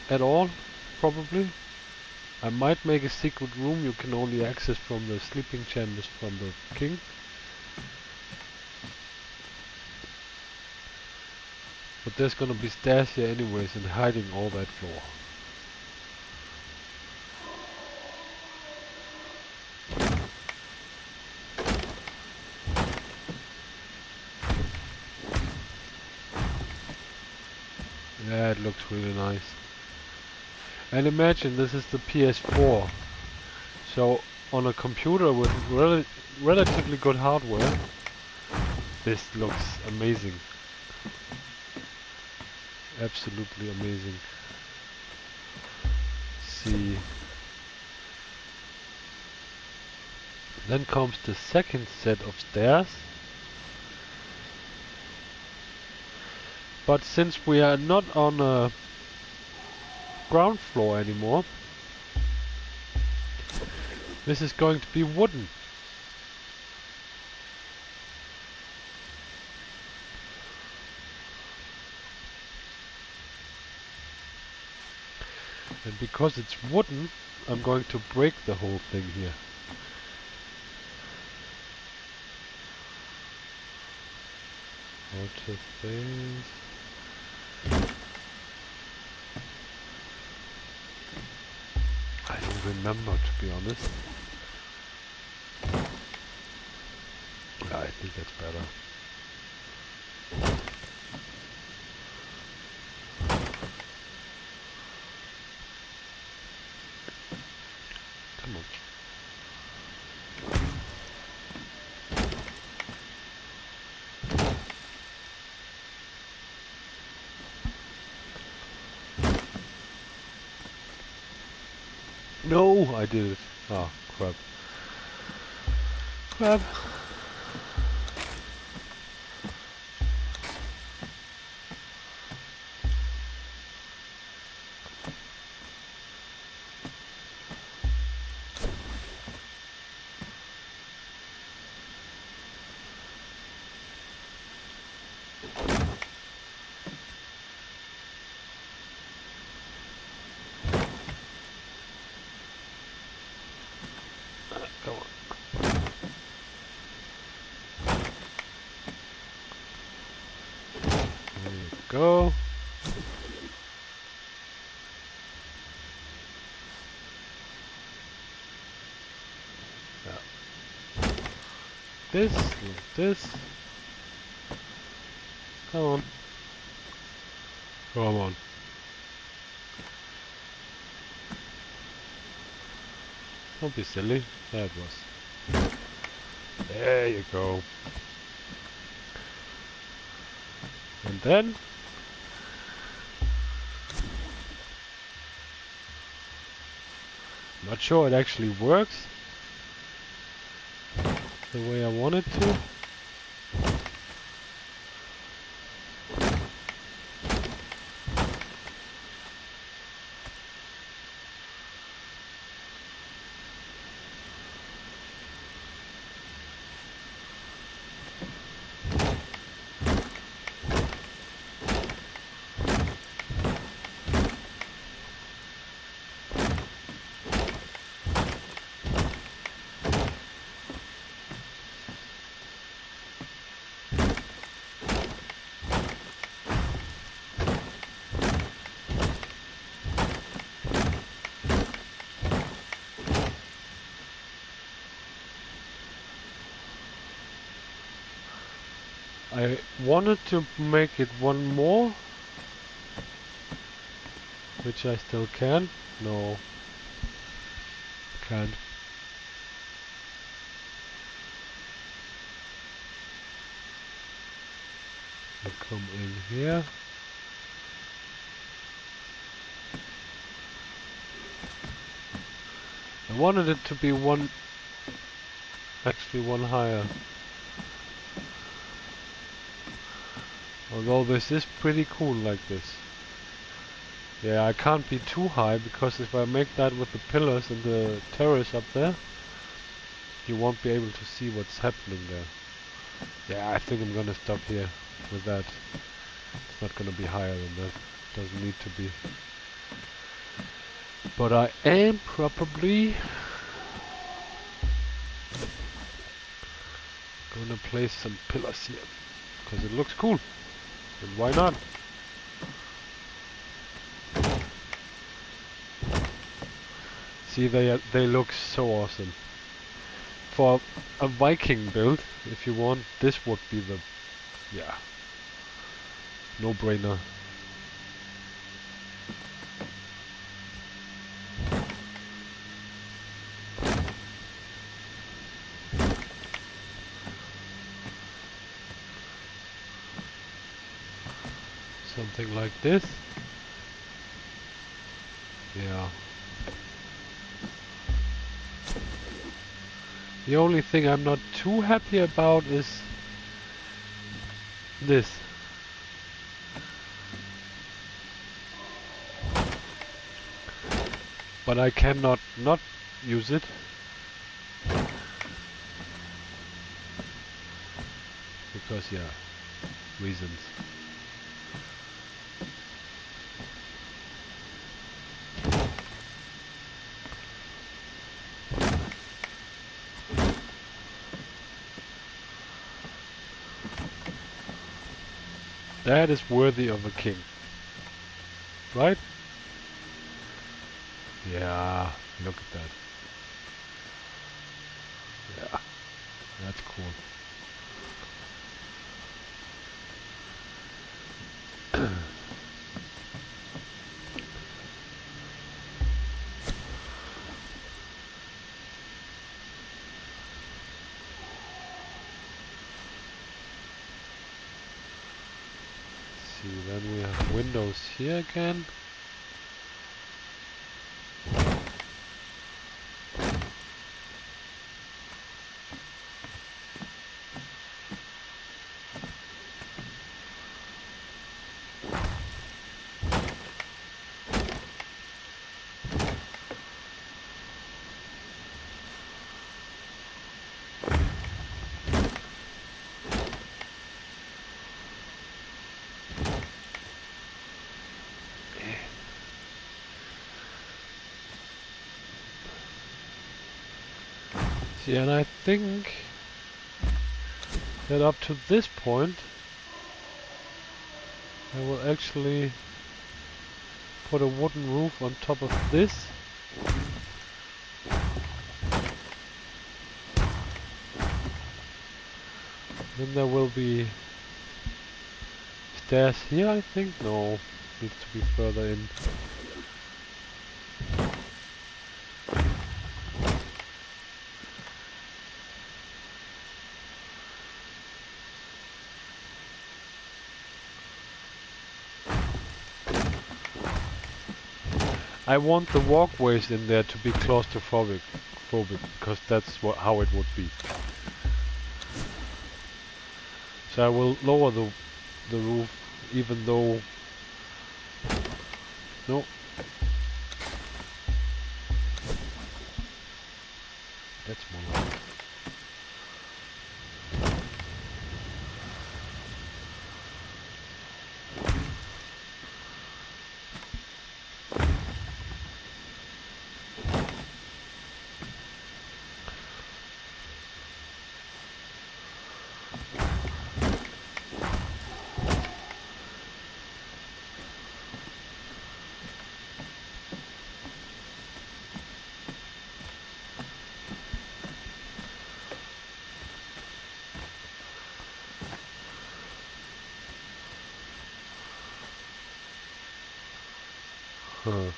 at all, probably. I might make a secret room you can only access from the sleeping chambers from the king. But there's gonna be stairs here anyways and hiding all that floor. Yeah, it looks really nice. And imagine this is the PS4. So on a computer with relatively good hardware, this looks amazing. Absolutely amazing. See. Then comes the second set of stairs. But since we are not on a ground floor anymore, this is going to be wooden. And because it's wooden, I'm going to break the whole thing here. Outer space. I don't remember, to be honest. Yeah, I think that's better. Come on. No, I did it. Oh, crap. Crap. Come on. There you go. Yeah. This, this. Come on. Come on. Don't be silly. There it was. There you go. And then not sure it actually works the way I want it to. I wanted to make it one more, which I still can. No, can't. I come in here. I wanted it to be one, actually one higher. Although this is pretty cool like this. Yeah, I can't be too high, because if I make that with the pillars and the terrace up there, you won't be able to see what's happening there. Yeah, I think I'm gonna stop here with that. It's not gonna be higher than that. Doesn't need to be. But I am probably gonna place some pillars here, because it looks cool. And why not? See, they look so awesome. For a Viking build, if you want, this would be the, yeah, no-brainer. Something like this. Yeah. The only thing I'm not too happy about is this. But I cannot not use it. Because, yeah, reasons. That is worthy of a king. Right? Yeah, look at that. Yeah, that's cool. See, then we have windows here again. See, and I think that up to this point I will actually put a wooden roof on top of this. Then there will be stairs here, I think. No, needs to be further in. I want the walkways in there to be claustrophobic, because that's how it would be. So I will lower the roof, even though... No. That's more like it. Huh.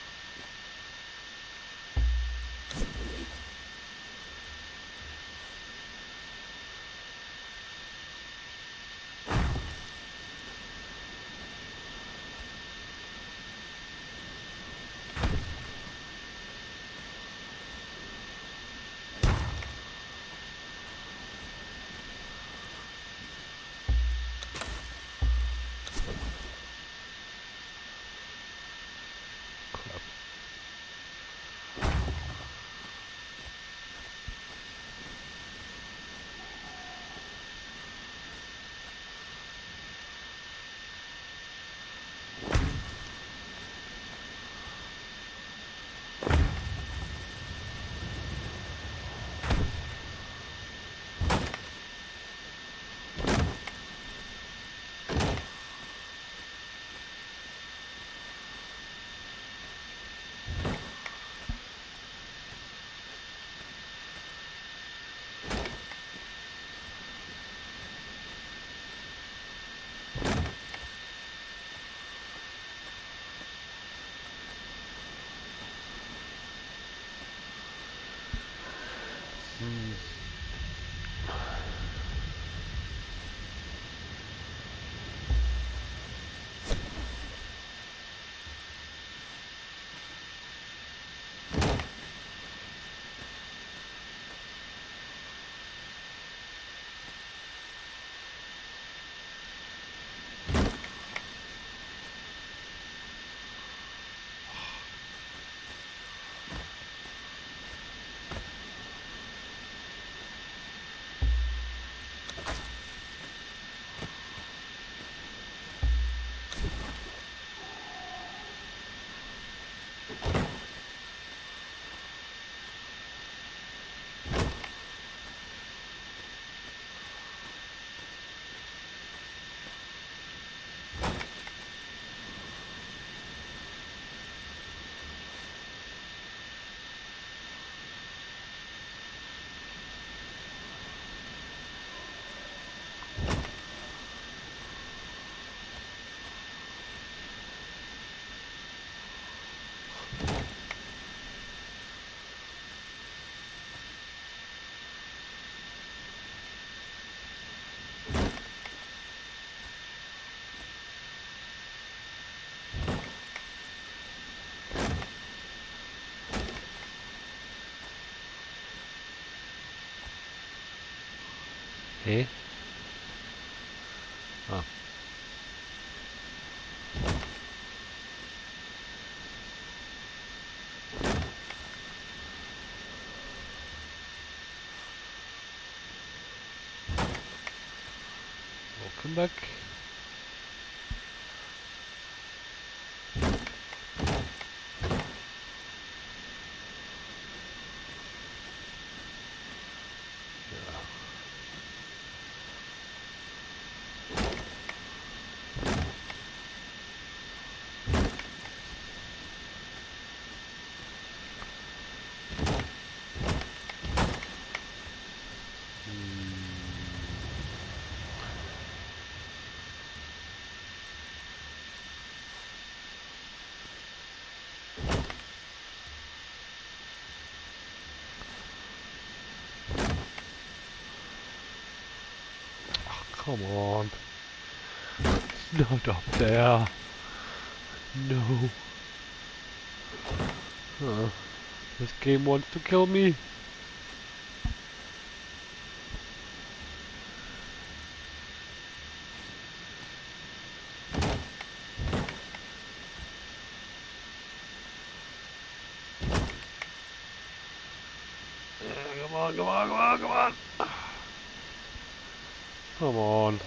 Eh? Ah. Welcome back. Come on. It's not up there. No. This game wants to kill me. Come on, come on, come on, come on. Come on.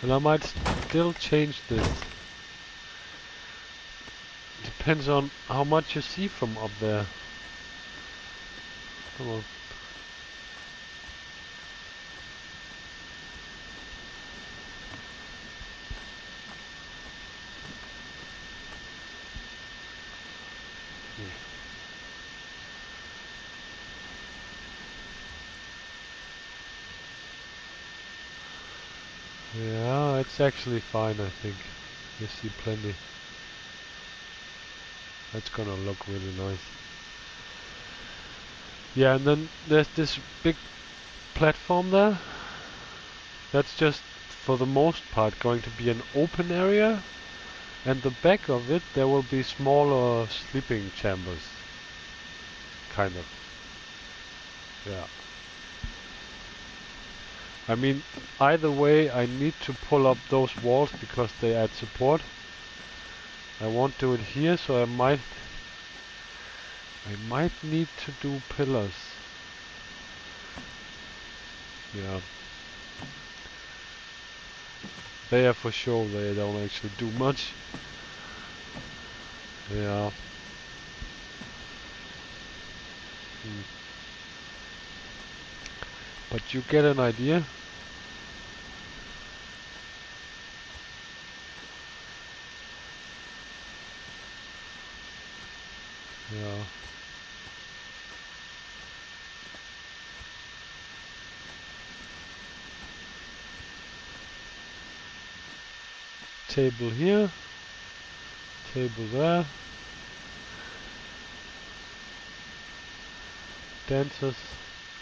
And I might still change this. Depends on how much you see from up there. Come on. Yeah, it's actually fine, I think. You see plenty. That's gonna look really nice. Yeah, and then there's this big platform there. That's just, for the most part, going to be an open area. And the back of it, there will be smaller sleeping chambers. Kind of. Yeah. I mean, either way, I need to pull up those walls because they add support. I won't do it here, so I might need to do pillars. Yeah. They are for sure, they don't actually do much. Yeah. But you get an idea. Yeah. Table here. Table there. Dancers,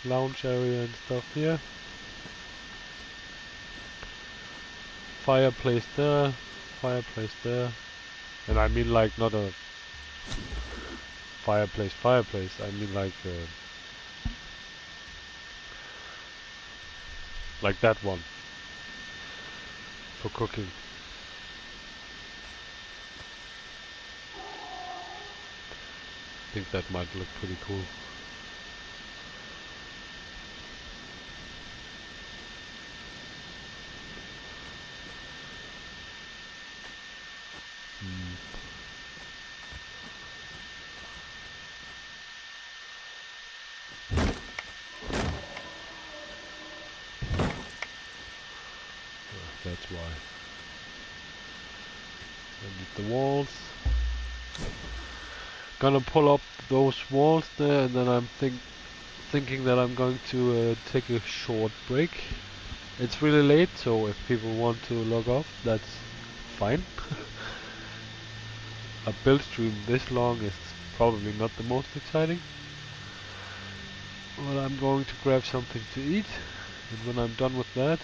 lounge area and stuff here. Fireplace there. Fireplace there. And I mean like not a fireplace, I mean like that one for cooking. I think that might look pretty cool. That's why. I need the walls. Gonna pull up those walls there, and then I'm thinking that I'm going to take a short break. It's really late, so if people want to log off, that's fine. a build stream this long is probably not the most exciting. Well, I'm going to grab something to eat, and when I'm done with that,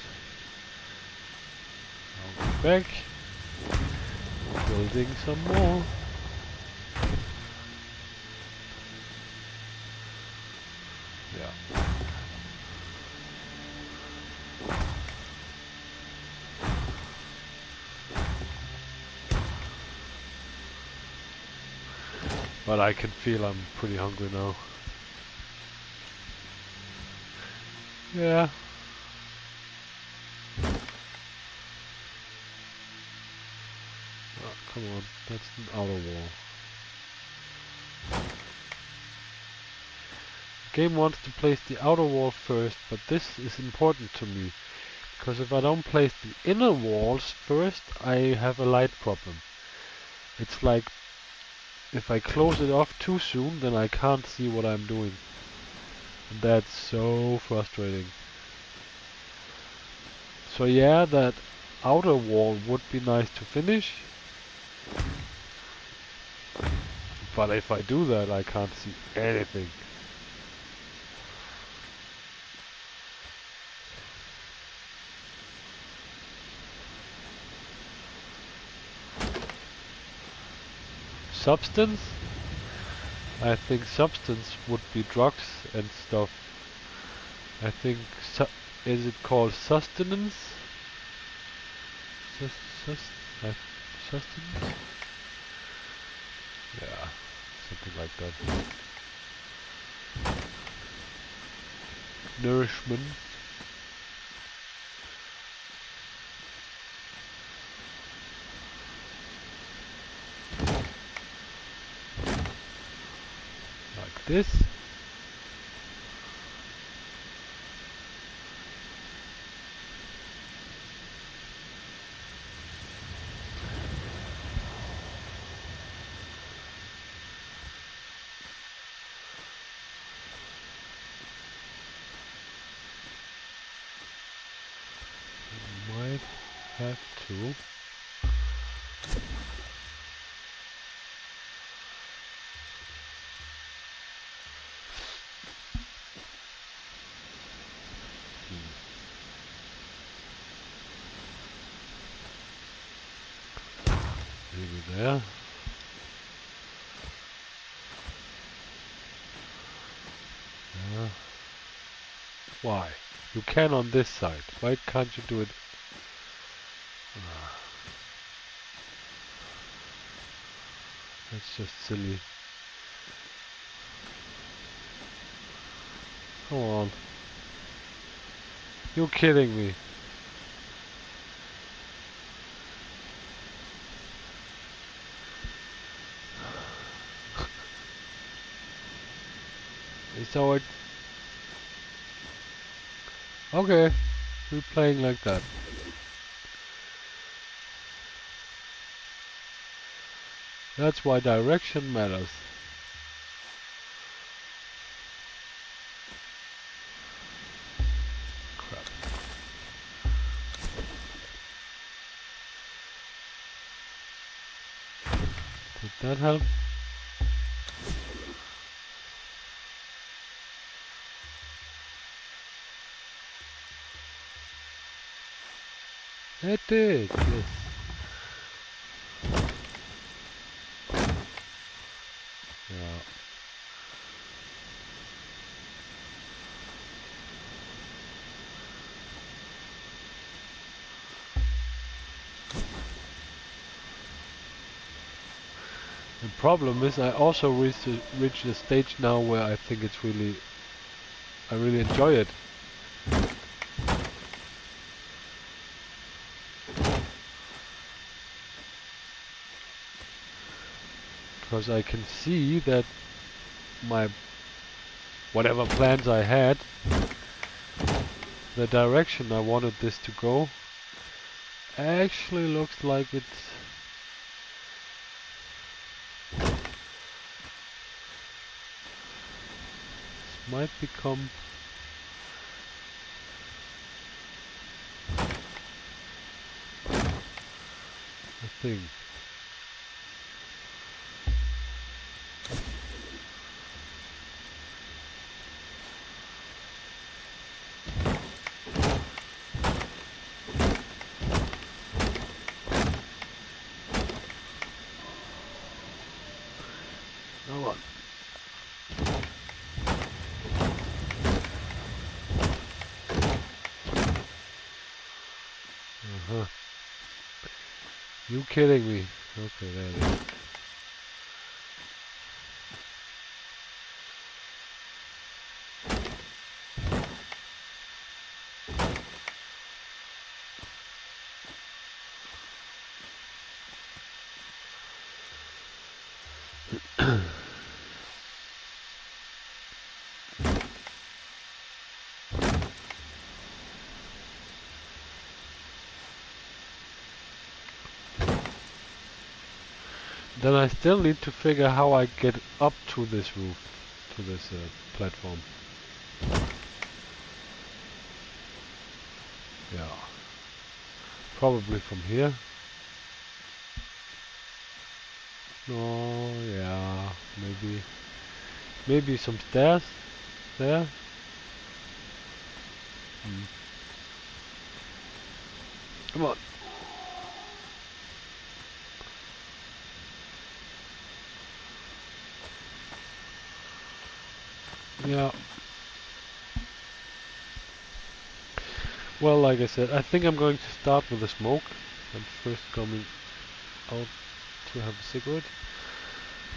I'll be back, building some more. Yeah. But I can feel I'm pretty hungry now. Yeah. Oh, come on, that's an outer wall. The game wants to place the outer wall first, but this is important to me, because if I don't place the inner walls first, I have a light problem. It's like, if I close it off too soon, then I can't see what I'm doing. And that's so frustrating. So yeah, that outer wall would be nice to finish. But if I do that, I can't see anything. Substance? I think substance would be drugs and stuff. I think, is it called sustenance? Uh, Sustenance? Yeah, something like that. Nourishment. Like this. Might have to. Maybe there. Yeah. Why? You can on this side. Why can't you do it? That's just silly. Come on. You're kidding me. So it... Okay. We're playing like that. That's why direction matters. Crap. Did that help? It did, yes. Yeah. The problem is I also reached a stage now where I think it's really... I really enjoy it. Because I can see that my... whatever plans I had, the direction I wanted this to go, actually looks like it's... might become a thing. You kidding me? Okay, there it is. Then I still need to figure how I get up to this roof, to this platform. Yeah. Probably from here. Oh, yeah. Maybe some stairs there. Come on. Yeah. Well, like I said, I think I'm going to start with the smoke. I'm first coming out to have a cigarette.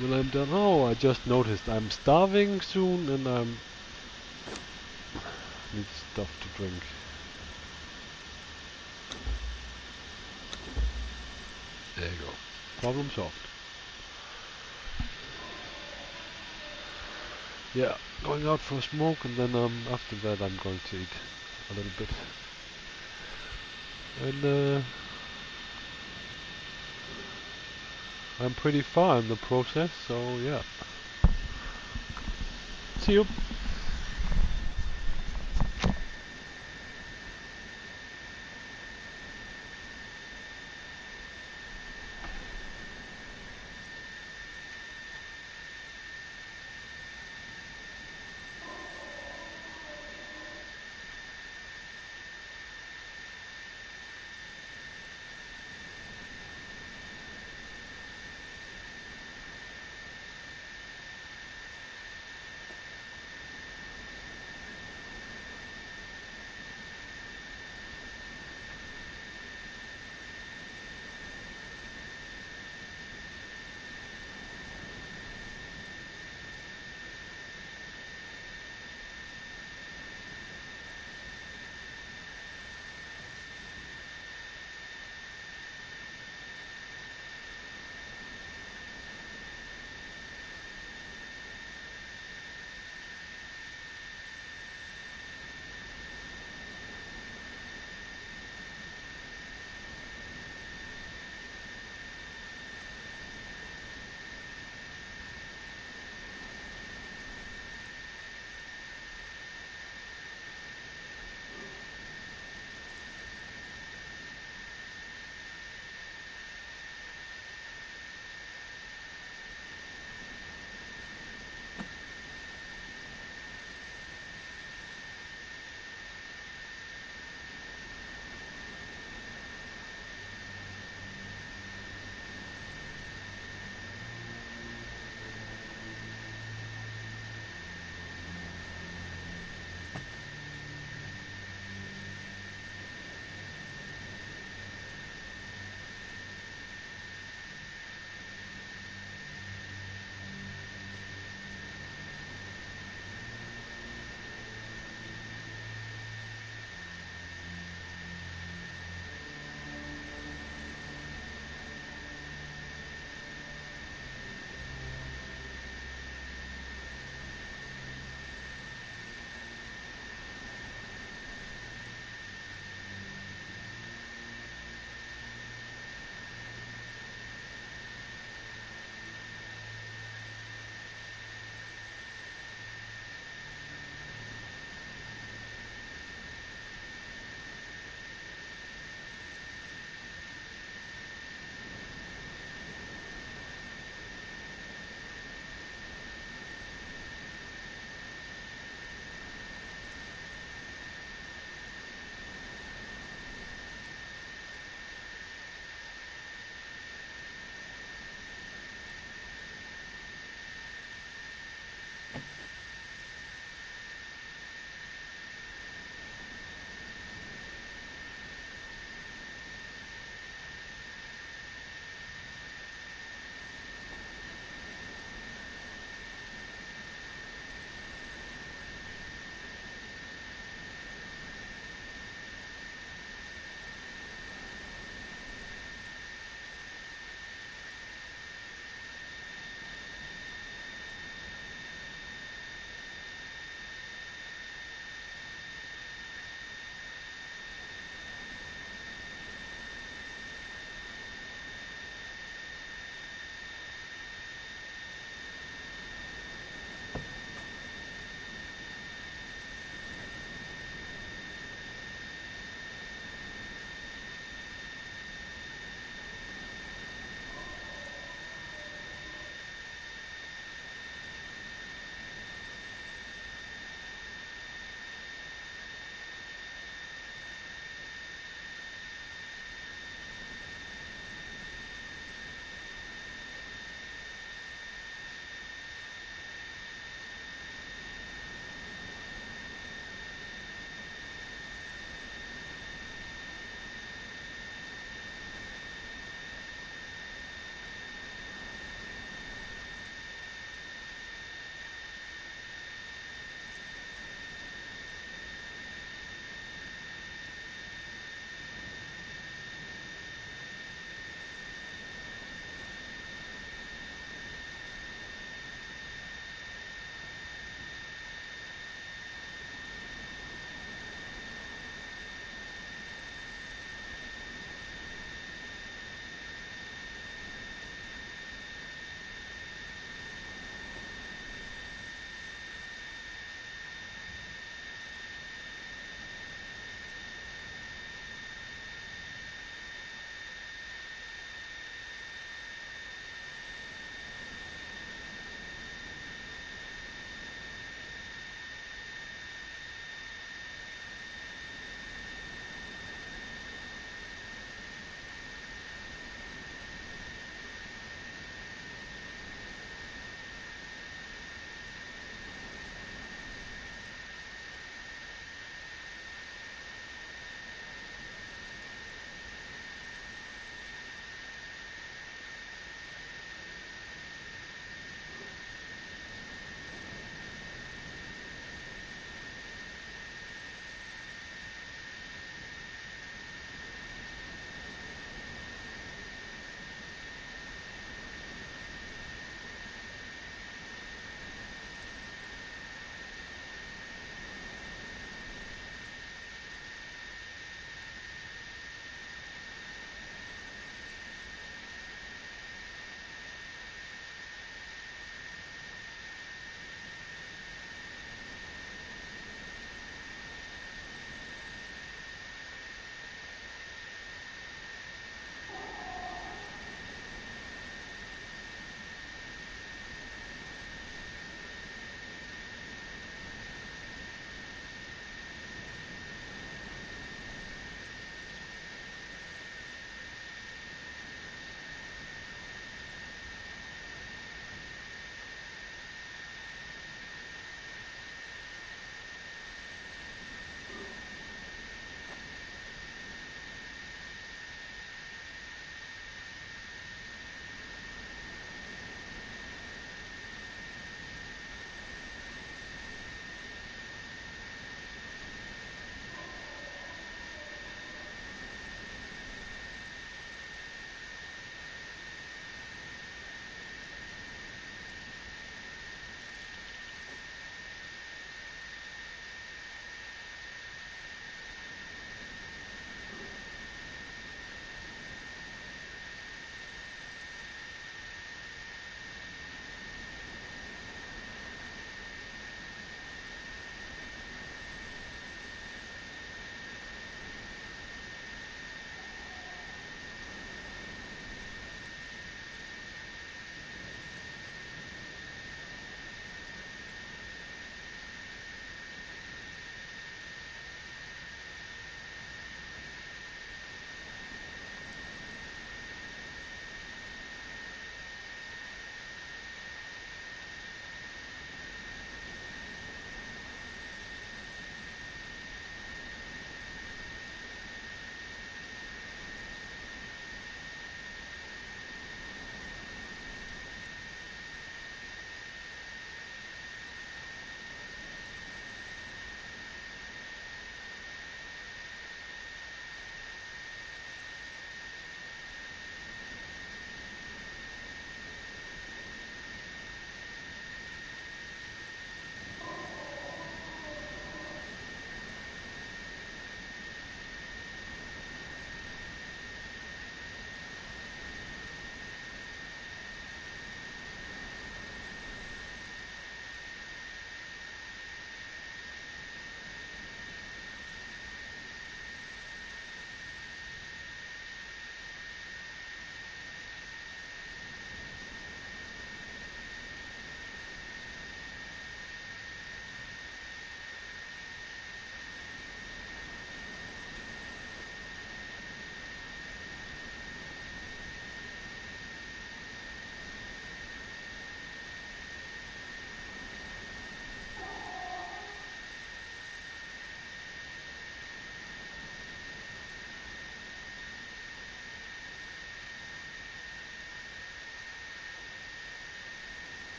When I'm done, oh, I just noticed I'm starving soon and I'm need stuff to drink. There you go. Problem solved. Yeah, going out for a smoke and then after that I'm going to eat a little bit. And I'm pretty far in the process, so yeah. See you.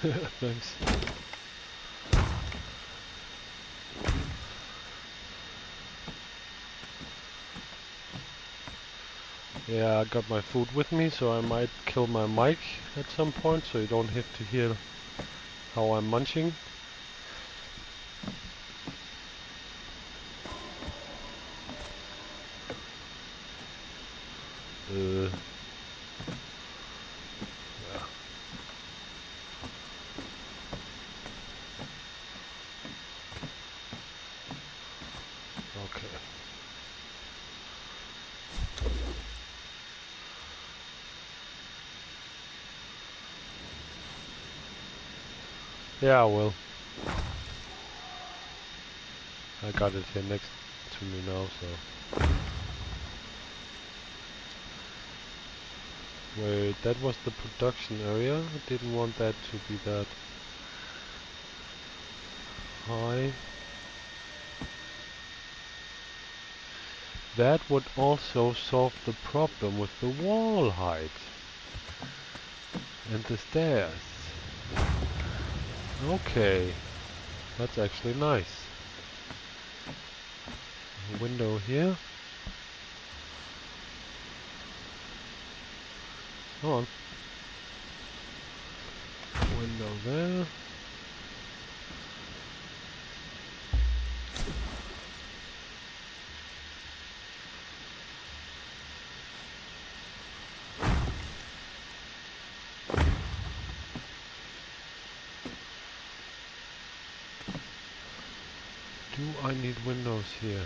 Thanks. Yeah, I got my food with me, so I might kill my mic at some point, so you don't have to hear how I'm munching. Yeah. Okay. Yeah, well, I got it here next to me now, so. Wait, that was the production area. I didn't want that to be that high. That would also solve the problem with the wall height and the stairs. Okay, that's actually nice. A window here. Come on. Window there. Do I need windows here?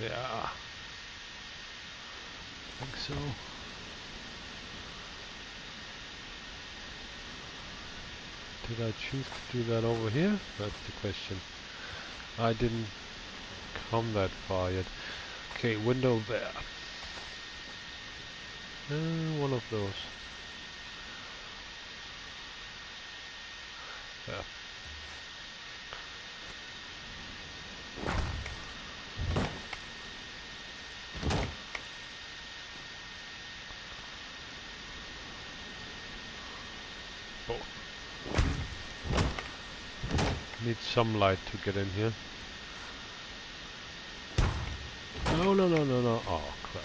Yeah. I think so. Did I choose to do that over here? That's the question. I didn't come that far yet. Okay, window there. One of those. Yeah. Oh. Need some light to get in here. No, no, no, no, no. Oh, crap.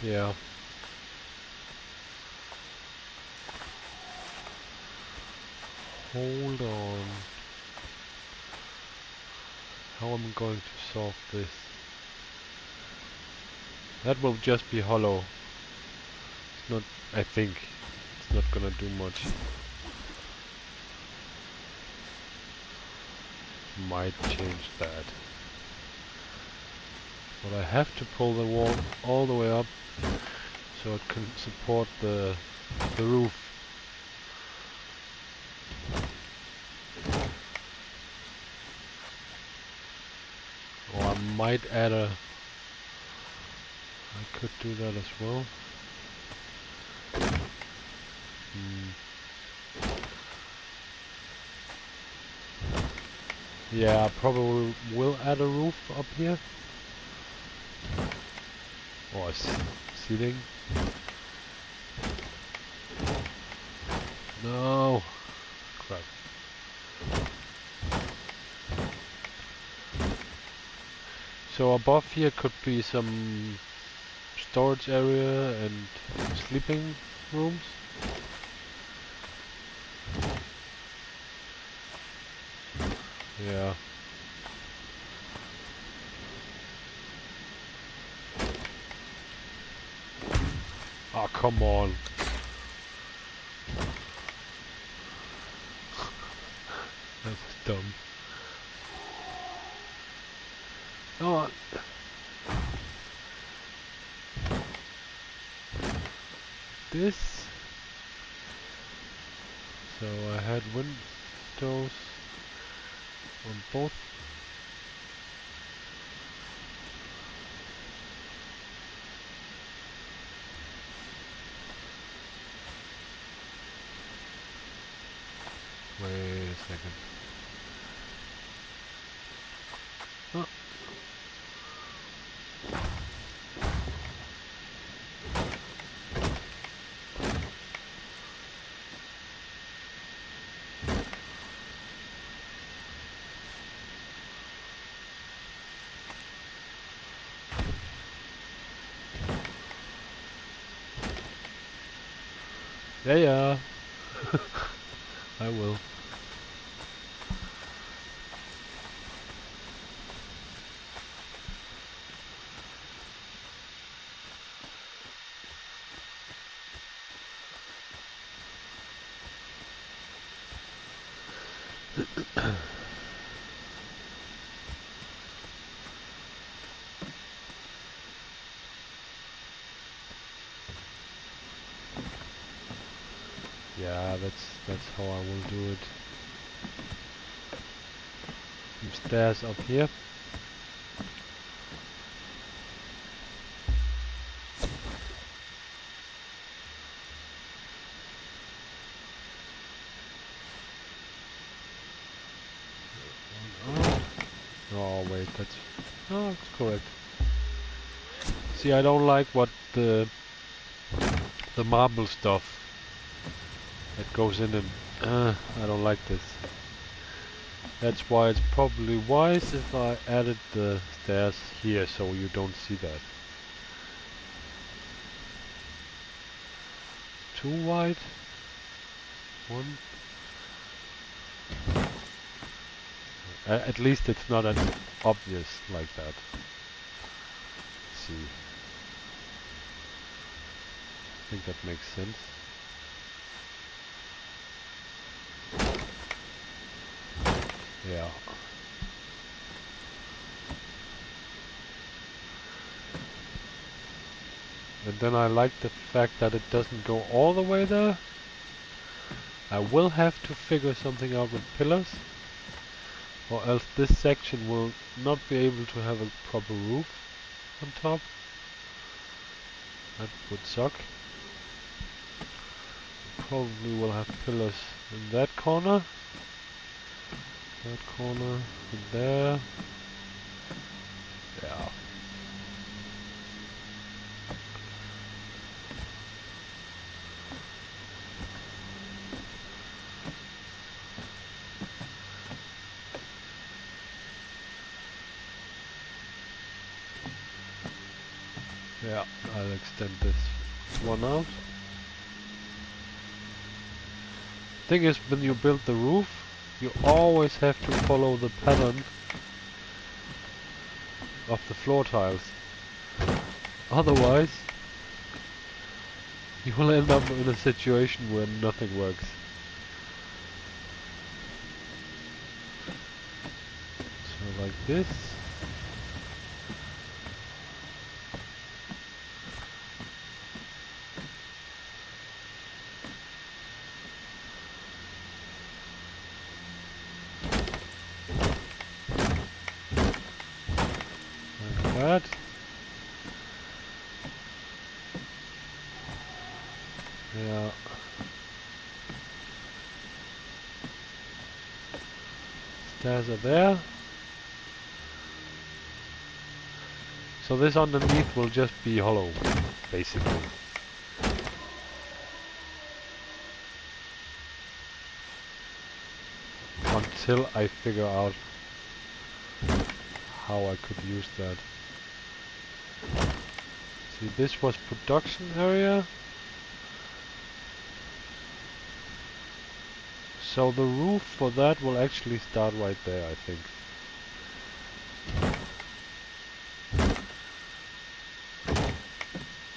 Yeah. Hold on. How am I going to solve this? That will just be hollow. It's not, I think, it's not gonna do much. Might change that. But I have to pull the wall all the way up so it can support the roof. Or I might add a... I could do that as well. Yeah, I probably will add a roof up here. Or ceiling. No! Crap. So above here could be some storage area and sleeping rooms. Yeah. Oh, come on. That was dumb. Oh. This So I had windows on both. Wait a second. Oh. Yeah, I will. Yeah, that's how I will do it. Some stairs up here. Oh wait, that's correct. See, I don't like what the marble stuff that goes in and I don't like this. That's why it's probably wise if I added the stairs here so you don't see that. Too wide? One? At least it's not as obvious like that. Let's see. I think that makes sense. Yeah. And then I like the fact that it doesn't go all the way there. I will have to figure something out with pillars, or else this section will not be able to have a proper roof on top. That would suck. Probably will have pillars in that corner, and there. Yeah. Yeah, I'll extend this one out. Thing is, when you build the roof, you always have to follow the pattern of the floor tiles. Otherwise, you will end up in a situation where nothing works. So like this. Like that. Yeah. Stairs are there. So this underneath will just be hollow, basically. Until I figure out how I could use that. See, this was production area. So the roof for that will actually start right there, I think.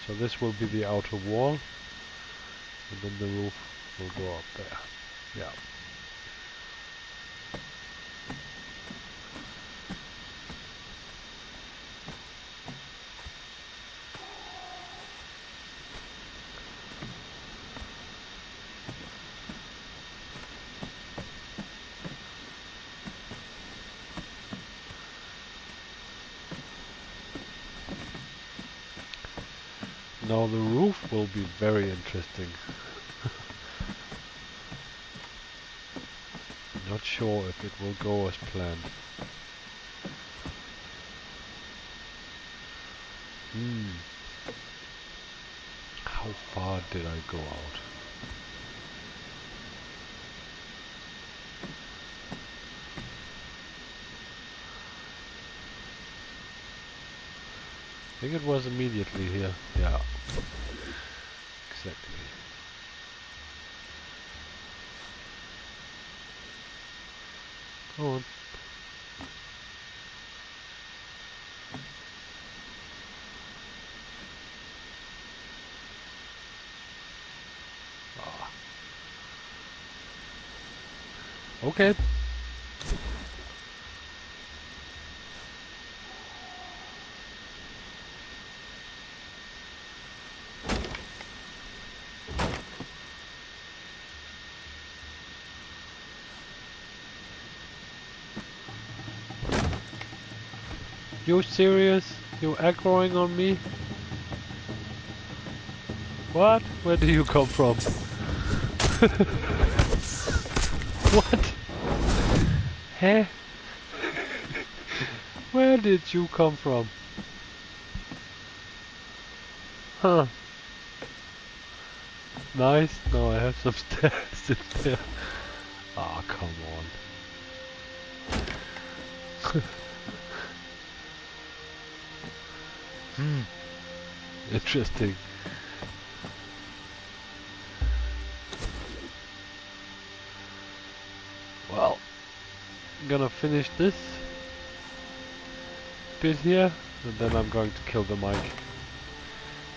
So this will be the outer wall, and then the roof will go up there. Yeah. Now the roof will be very interesting. Not sure if it will go as planned. How far did I go out? I think it was immediately here. Yeah. Exactly. Go on. Ah. Okay. You serious? You aggroing on me? What? Where do you come from? What? Huh? Where did you come from? Huh. Nice. Now I have some stairs in there. Ah, come on. Interesting. Well, I'm gonna finish this bit here, and then I'm going to kill the mic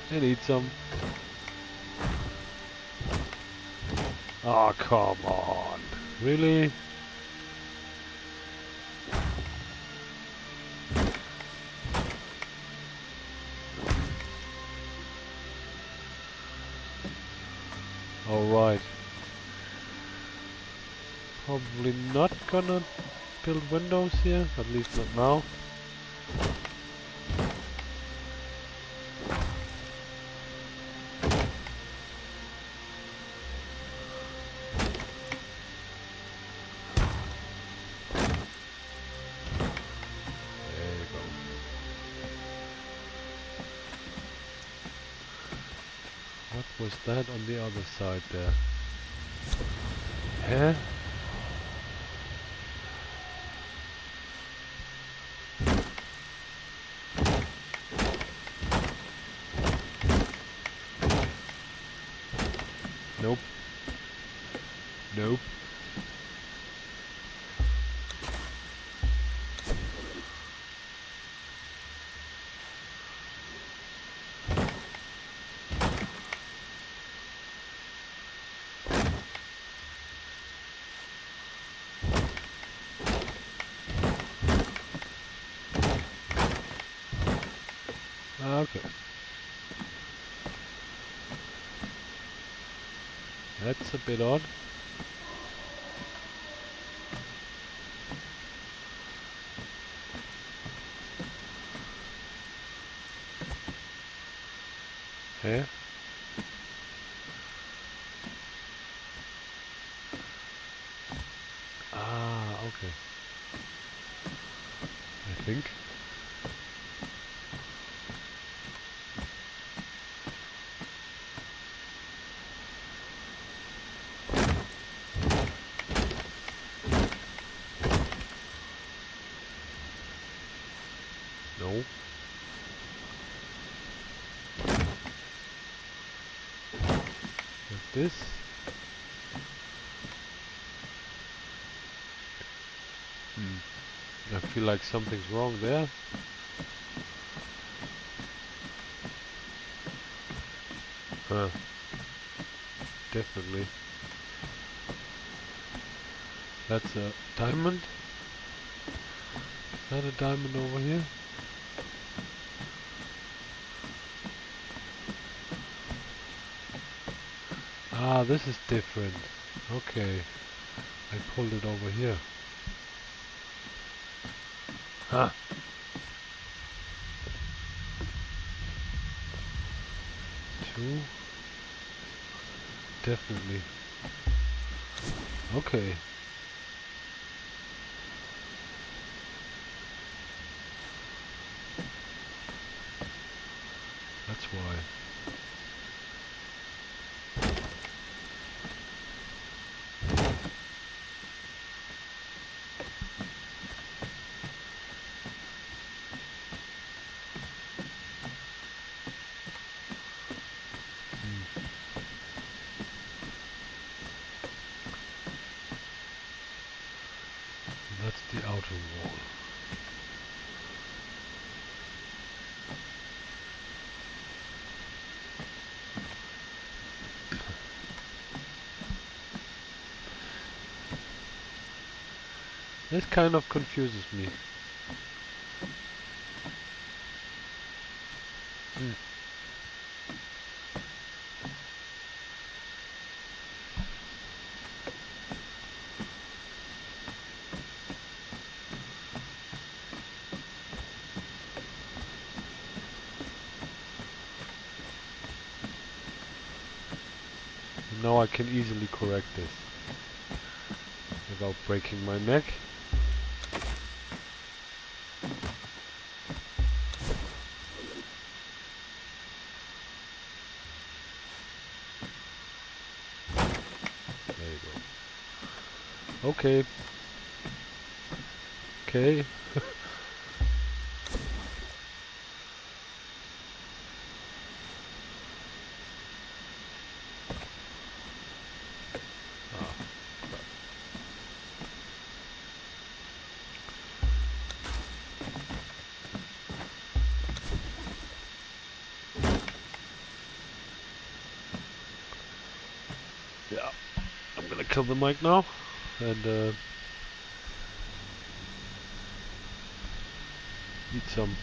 and eat some. Oh, come on. Really? Alright. Probably not gonna build windows here, at least not now. There you go. What was that on the other side there? Huh? Nope. Nope. Okay. That's a bit odd. Yeah. Ah, okay. I think. No. Like this. I feel like something's wrong there. Huh. Definitely. That's a diamond. Is that a diamond over here? Ah, this is different. Okay. I pulled it over here. Huh. 2. Definitely. Okay. That's why. That's the outer wall. This kind of confuses me. Now I can easily correct this without breaking my neck. There you go. Okay. Okay. Yeah. I'm gonna kill the mic now and eat some.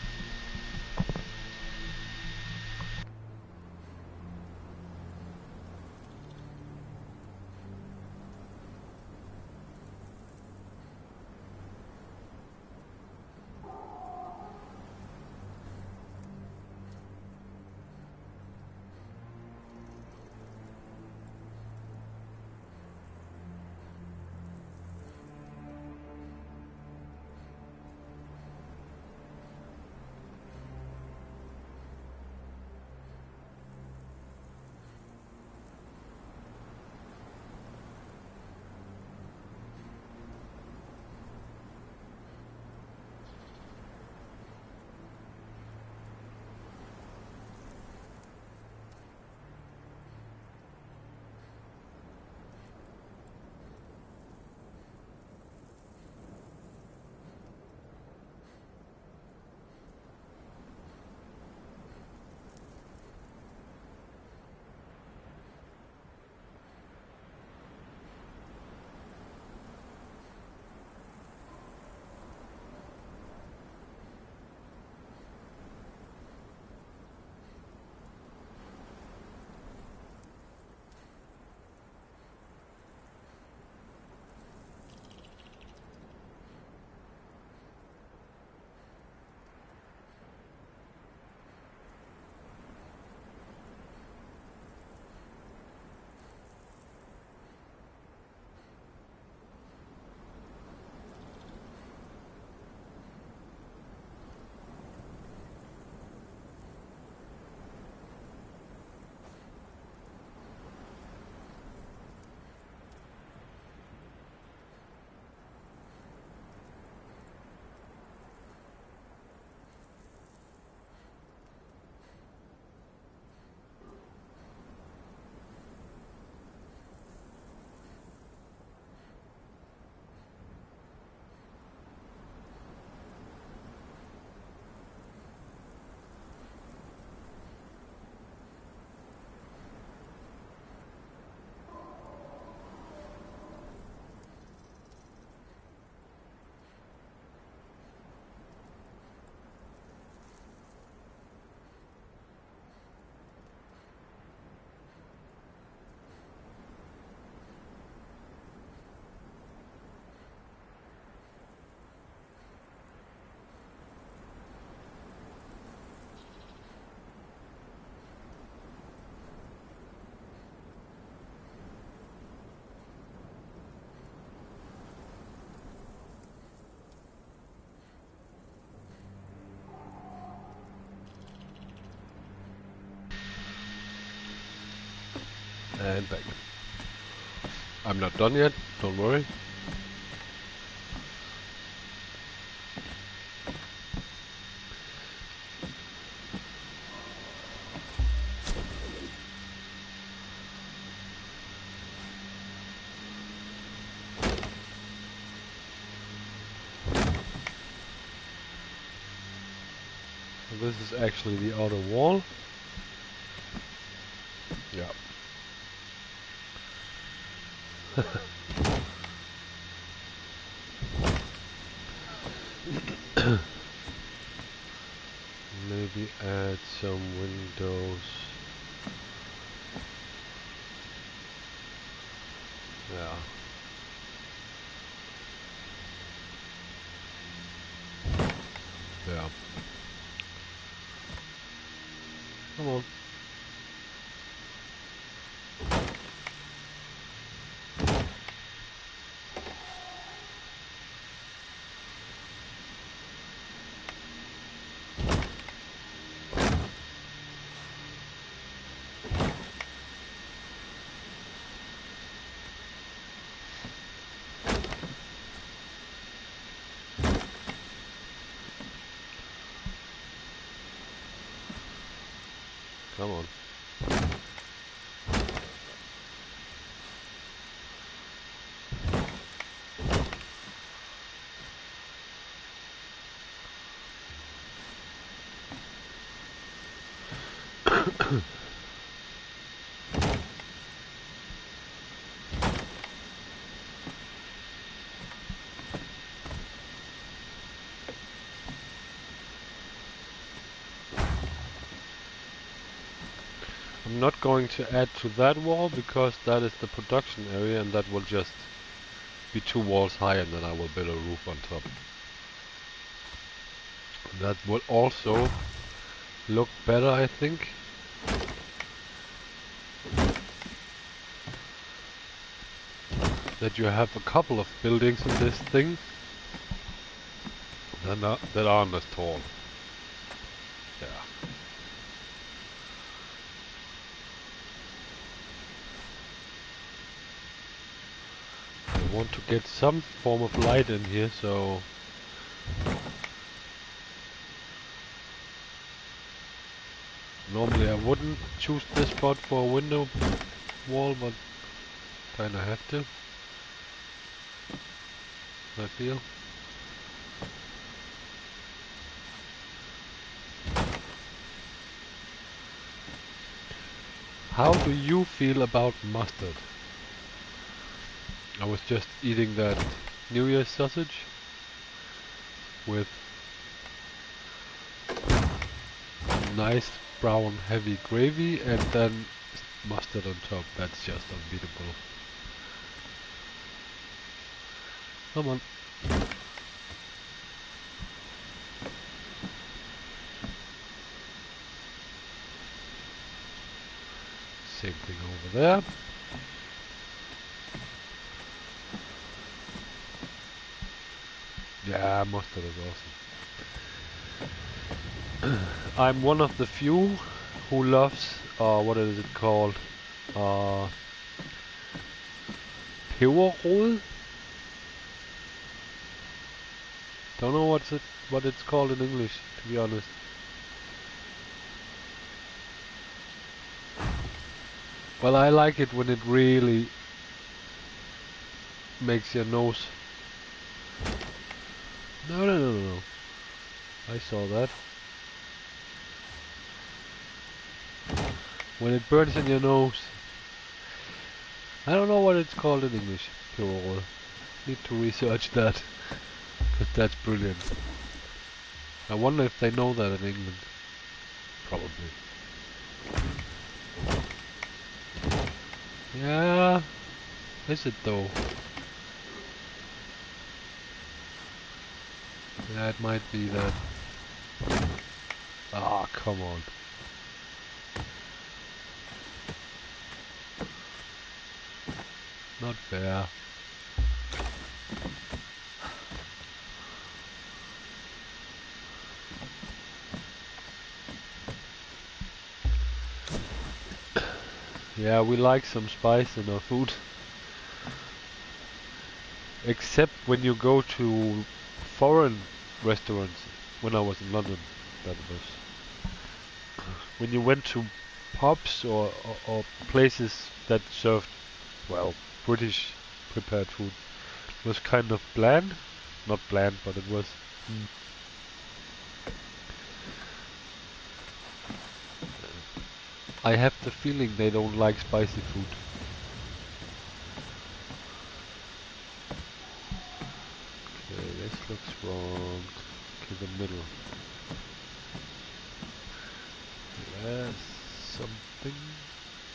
And back. I'm not done yet, don't worry. This is actually the outer wall. Yeah. Maybe add some windows. Yeah. Yeah. Come on. Come on. I'm not going to add to that wall because that is the production area and that will just be 2 walls high and then I will build a roof on top. That will also look better, I think. That you have a couple of buildings in this thing that aren't as tall. Yeah. I want to get some form of light in here, so normally I wouldn't choose this spot for a window wall, but kinda have to, I feel. How do you feel about mustard? I was just eating that New Year's sausage with nice brown heavy gravy and then mustard on top. That's just unbeatable. Come on. Same thing over there. Yeah, mustard is awesome. I'm one of the few who loves, what is it called? Peberrod? Don't know what it's called in English, to be honest. Well, I like it when it really makes your nose. No. I saw that. When it burns in your nose. I don't know what it's called in English. Peberrod. Need to research that. But that's brilliant. I wonder if they know that in England. Probably. Yeah. Is it though? Yeah, it might be that. Ah, come on. Not fair. Yeah, we like some spice in our food. Except when you go to foreign restaurants. When I was in London, that was. When you went to pubs or places that served, well, British prepared food, it was kind of bland. Not bland, but it was. Mm. I have the feeling they don't like spicy food. Okay, this looks wrong. Okay, the middle. There's something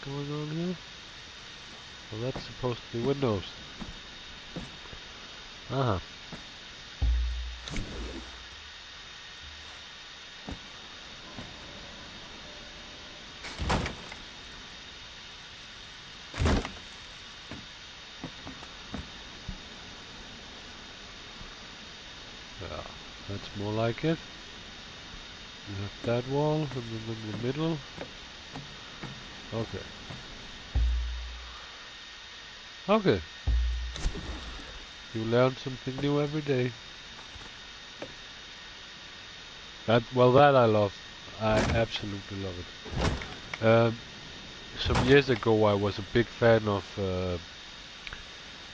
going on here. Well, that's supposed to be windows. Aha. Yeah, that's more like it. You have that wall, and then in the middle. Okay. Okay. You learn something new every day. That I love. I absolutely love it. Some years ago I was a big fan of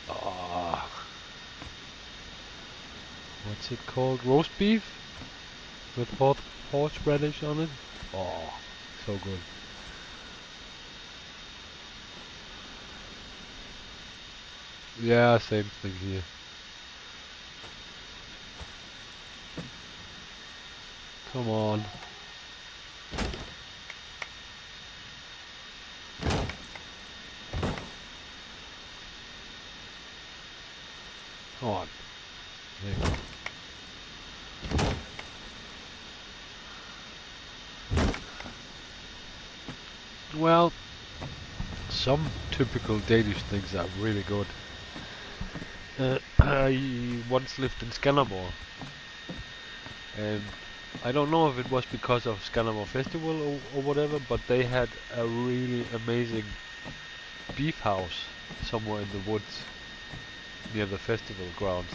ah, what's it called? Roast beef with horseradish on it. Oh, so good. Yeah, same thing here. Come on. Come on. There you go. Well, some typical Danish things are really good. I once lived in Skanderborg, and I don't know if it was because of Skanderborg Festival or whatever, but they had a really amazing beef house somewhere in the woods near the festival grounds.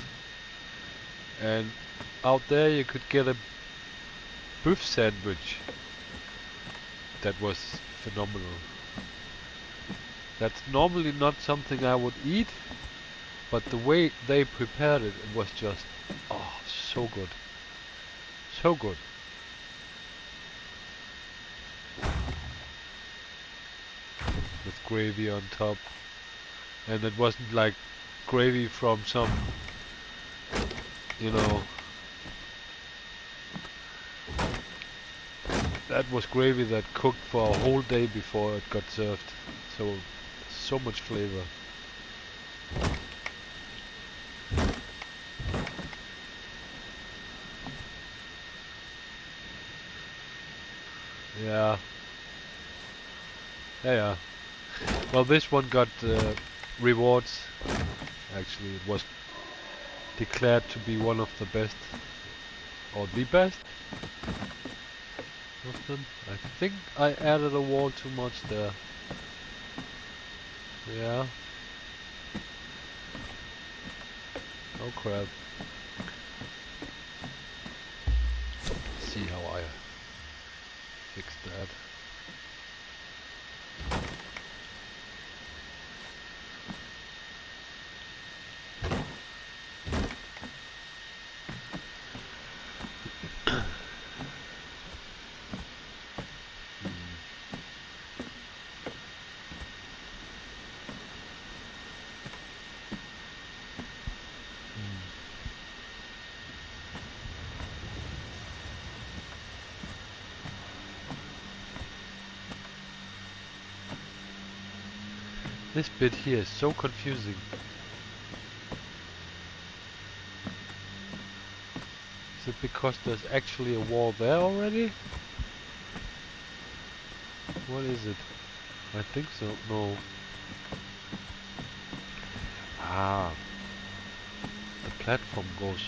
And out there you could get a beef sandwich that was phenomenal. That's normally not something I would eat, but the way they prepared it, it was just, oh, so good. So good. With gravy on top. And it wasn't like gravy from some, you know, that was gravy that cooked for a whole day before it got served. So much flavor. Yeah. Yeah. Well, this one got rewards. Actually, it was declared to be one of the best, or the best of them. I think I added a wall too much there. Yeah. Oh crap. Let's see how I fix that. This bit here is so confusing. Is it because there's actually a wall there already? What is it? I think so. No. Ah. The platform goes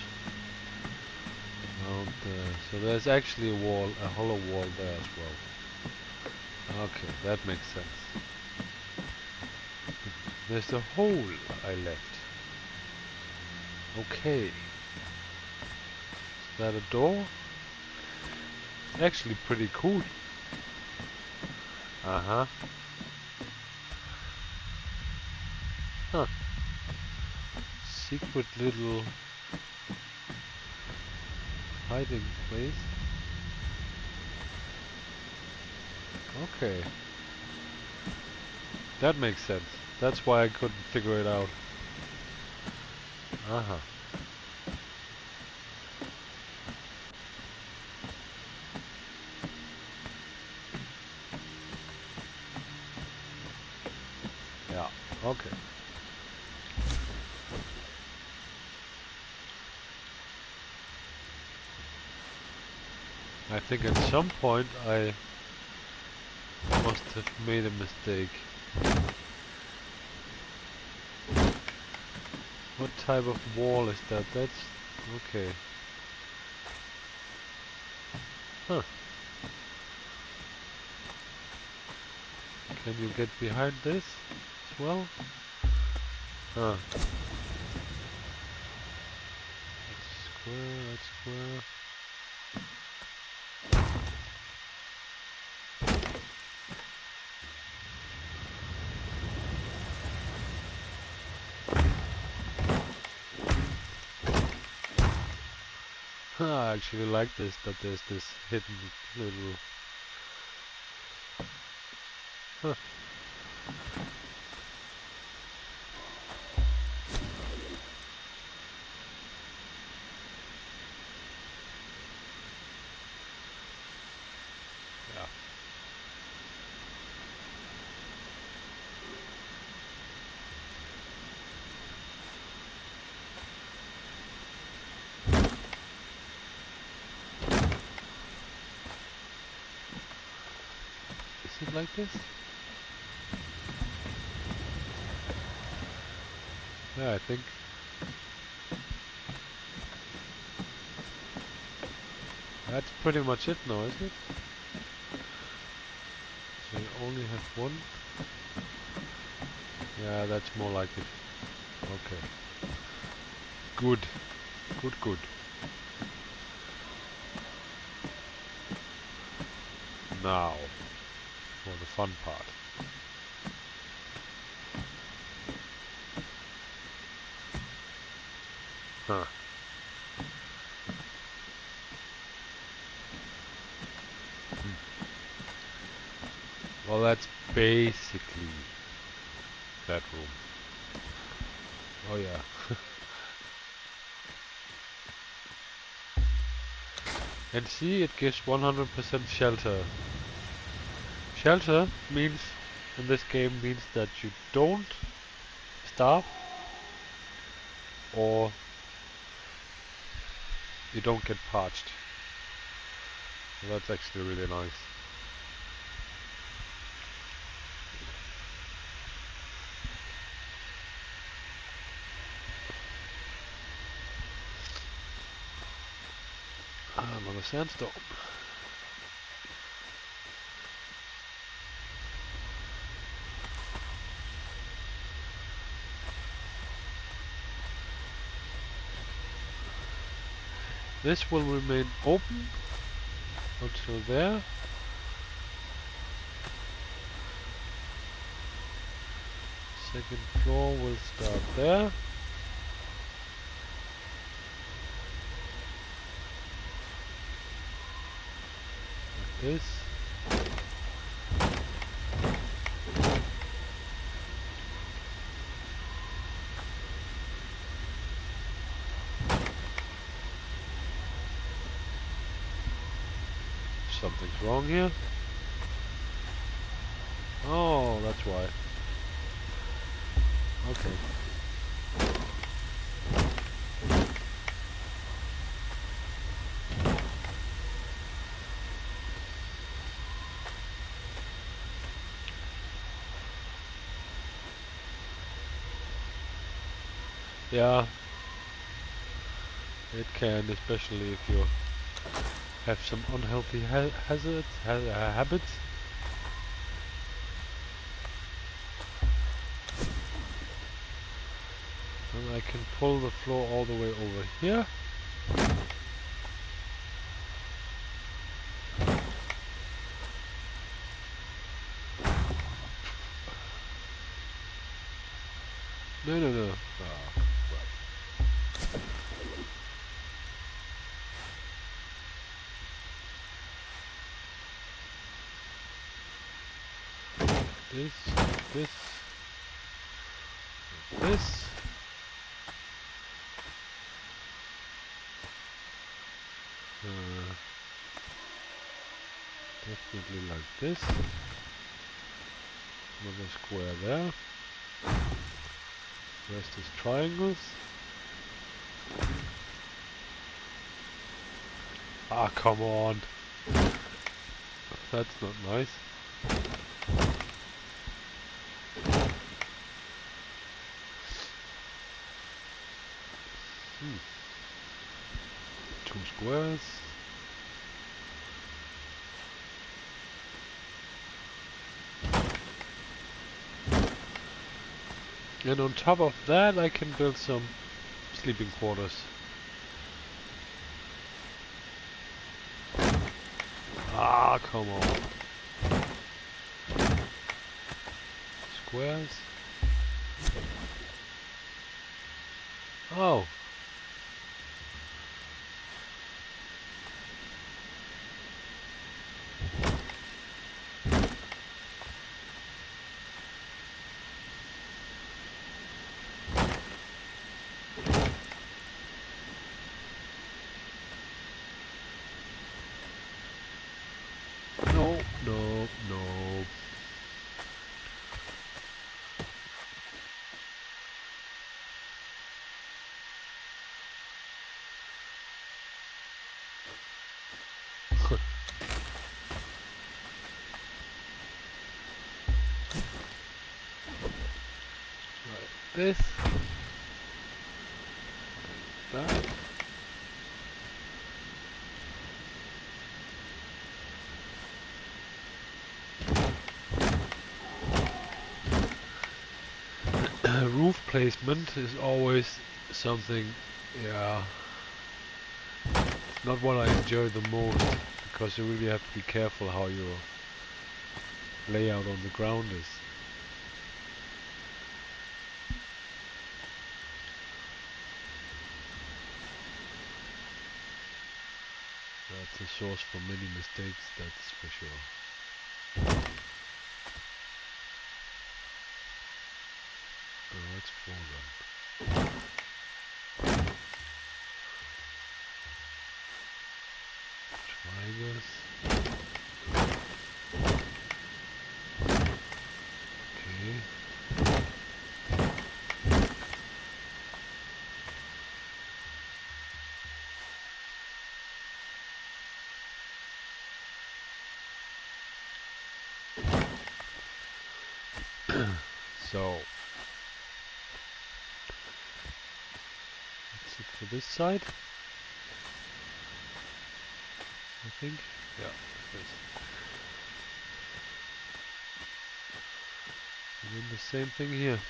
around there. So there's actually a wall, a hollow wall there as well. Okay, that makes sense. There's a hole I left. Okay. Is that a door? Actually pretty cool. Uh-huh. Huh. Secret little hiding place. Okay. That makes sense. That's why I couldn't figure it out. Uh-huh. Yeah, okay. I think at some point I must have made a mistake. What type of wall is that? That's... okay. Huh. Can you get behind this as well? Huh. That's square, that's square. I actually like this, that there's this hidden little... huh. Yeah. Is it like this? Yeah, I think. That's pretty much it now, isn't it? So you only have one. Yeah, that's more like it. Okay. Good. Good, good. Now, for the fun part. Huh. Well, that's basically that room. Oh yeah. And see, it gives 100% shelter. Shelter means, in this game, means that you don't starve or you don't get parched. So that's actually really nice. Another sandstorm. This will remain open until there. Second floor will start there. Like this. Something's wrong here. Oh, that's why. Okay. Yeah, it can, especially if you have some unhealthy habits. I can pull the floor all the way over here. No. Ah, right. This. Definitely like this. Another square there. Rest is triangles. Ah, come on. That's not nice. Two squares. And on top of that I can build some sleeping quarters. Ah, come on. Squares. Oh. No. Like this. Like that. Roof placement is always something, yeah, not what I enjoy the most, because you really have to be careful how your layout on the ground is. That's a source for many mistakes, that's for sure. Oh, that's 4 then. Triangles. Okay. So that's it for this side, I think. Yeah, it is. And then the same thing here,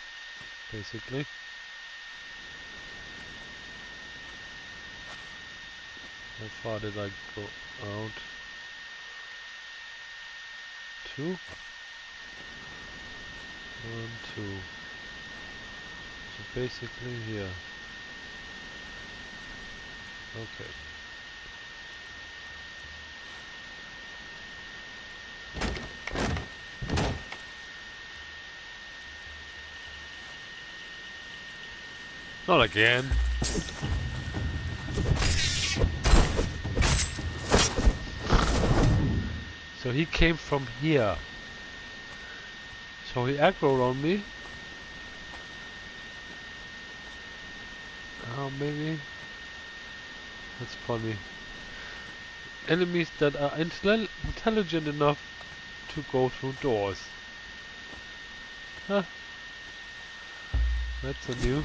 basically. How far did I go out? 2? 1, 2. So basically here. Okay. Not again. So he came from here. So he aggroed on me. Oh, maybe. That's funny. Enemies that are intelligent enough to go through doors. Huh. That's a new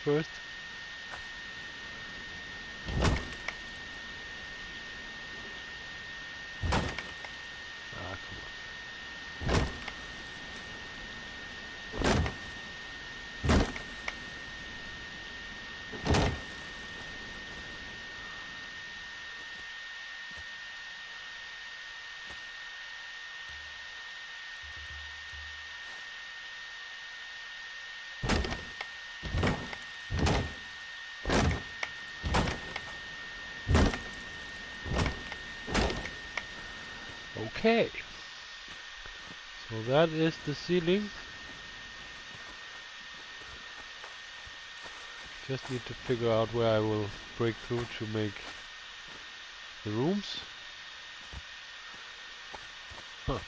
first. Ah, come on. Okay. So that is the ceiling. Just need to figure out where I will break through to make the rooms. Huh.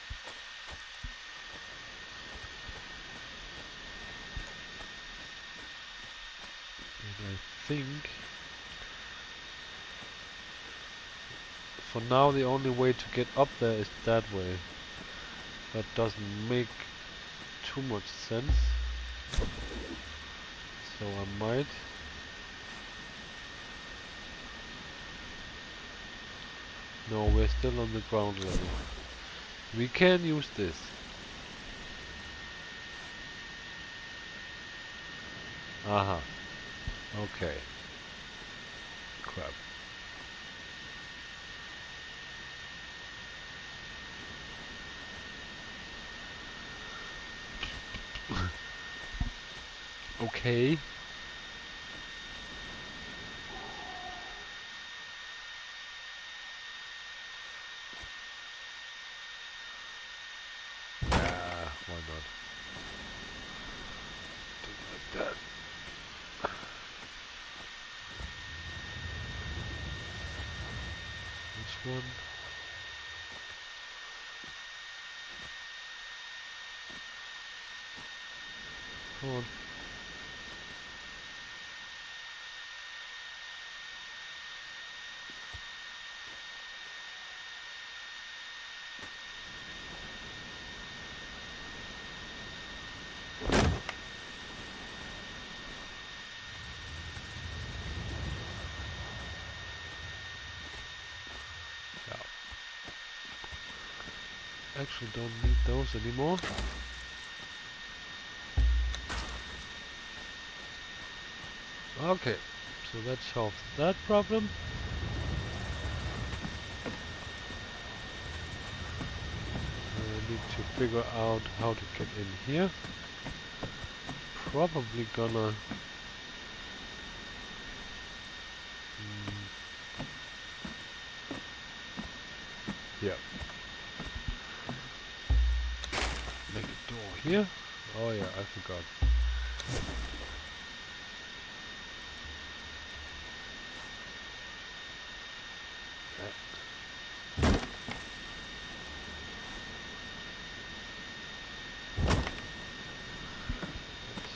And I think for now the only way to get up there is that way. That doesn't make too much sense. So I might. No, we're still on the ground level. We can use this. Aha. Okay. Crap. Okay. Why not? Do like that. This one. Come on. Actually don't need those anymore. Okay, so that solves that problem. I need to figure out how to get in here. Probably gonna... yeah. Make a door here. Oh yeah, I forgot.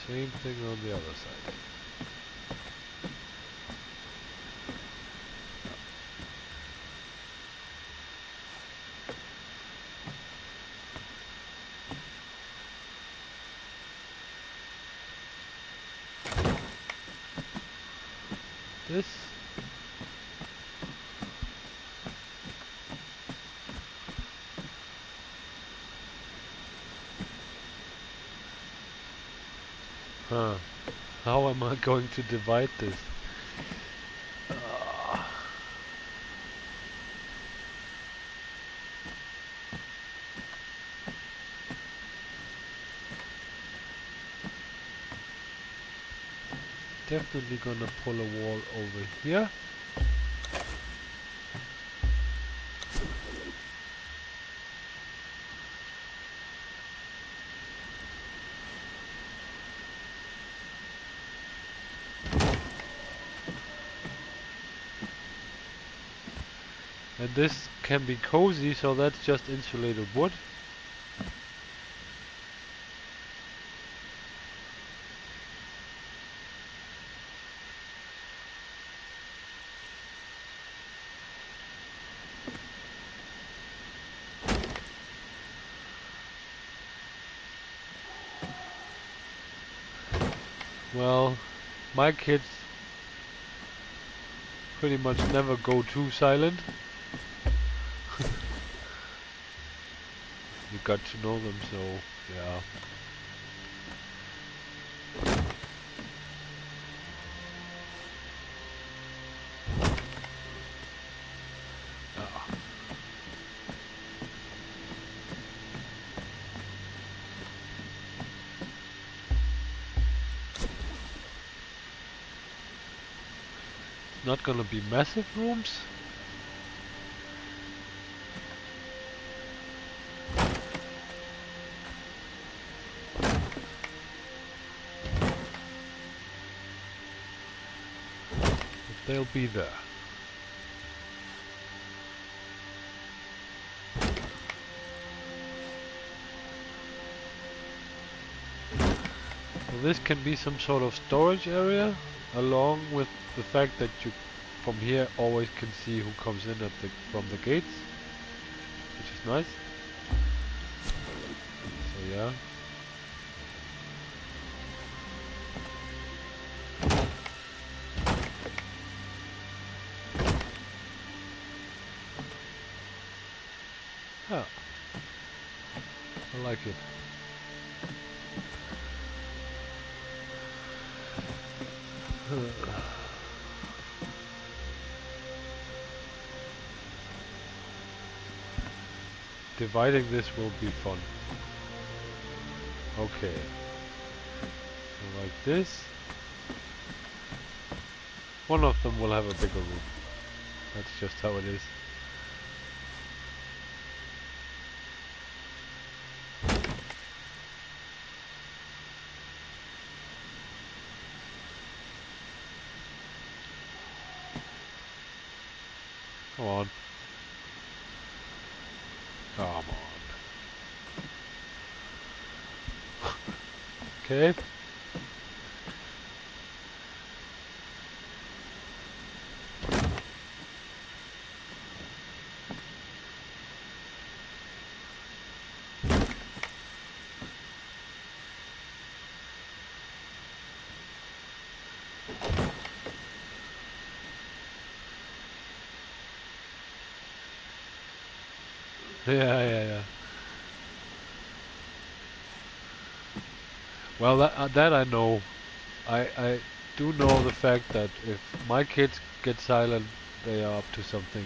Same thing on the other side. This. Huh. How am I going to divide this? Definitely gonna pull a wall over here. And this can be cozy, so that's just insulated wood. Well, my kids pretty much never go too silent. You got to know them, so yeah. Not gonna be massive rooms. they'll be there. So this can be some sort of storage area, along with the fact that you from here always can see who comes in at from the gates, which is nice. So yeah. Yeah, I like it. Dividing this will be fun. Okay. So like this. One of them will have a bigger room. That's just how it is. Come on. Come on. Okay. Yeah. Well, that I know. I do know the fact that if my kids get silent, they are up to something.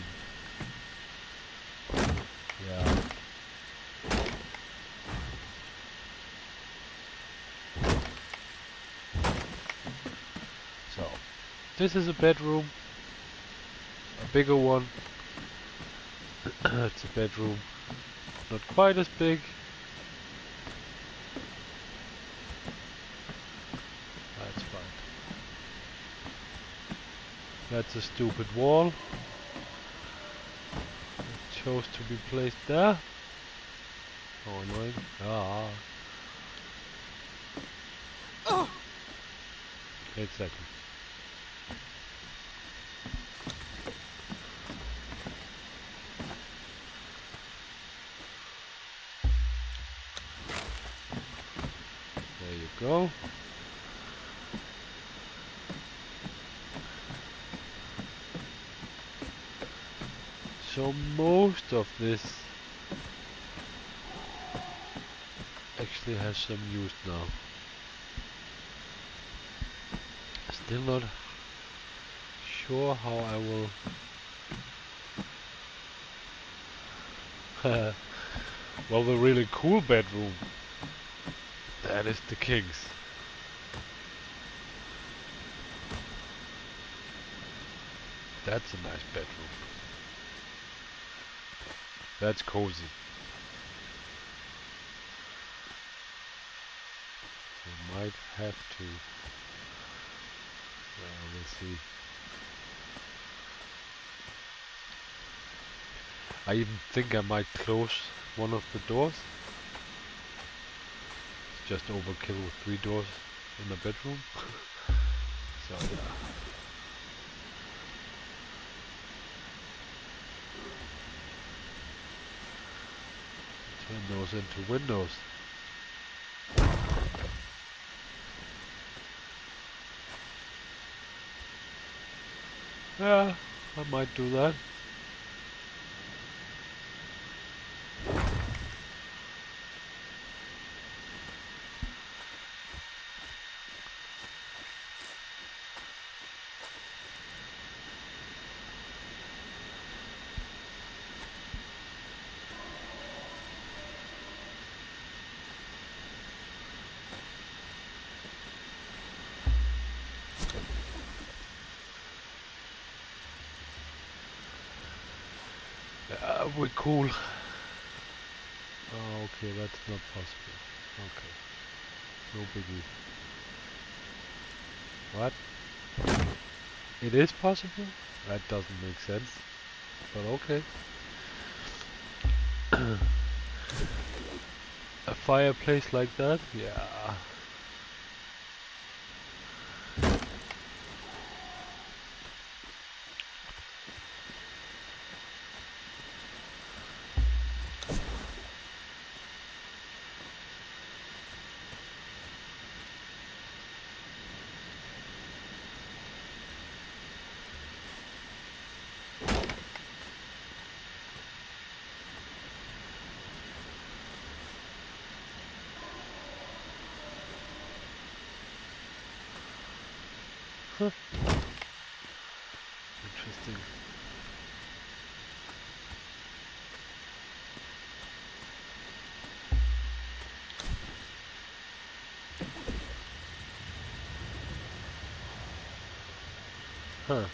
Yeah. So, this is a bedroom. A bigger one. It's a bedroom. Not quite as big. That's fine. That's a stupid wall. It chose to be placed there. Oh, annoying. Ah. Exactly. There you go. So most of this actually has some use now. Still not sure how I will well, the really cool bedroom, that is the king's. That's a nice bedroom. That's cozy. So might have to. Let's see. I even think I might close one of the doors. It's just overkill with 3 doors in a bedroom. So yeah. Turn those into windows. Yeah, I might do that. We're cool. Oh, okay, that's not possible. Okay. No biggie. What? It is possible? That doesn't make sense. But okay. A fireplace like that? Yeah. Huh. Interesting. Huh.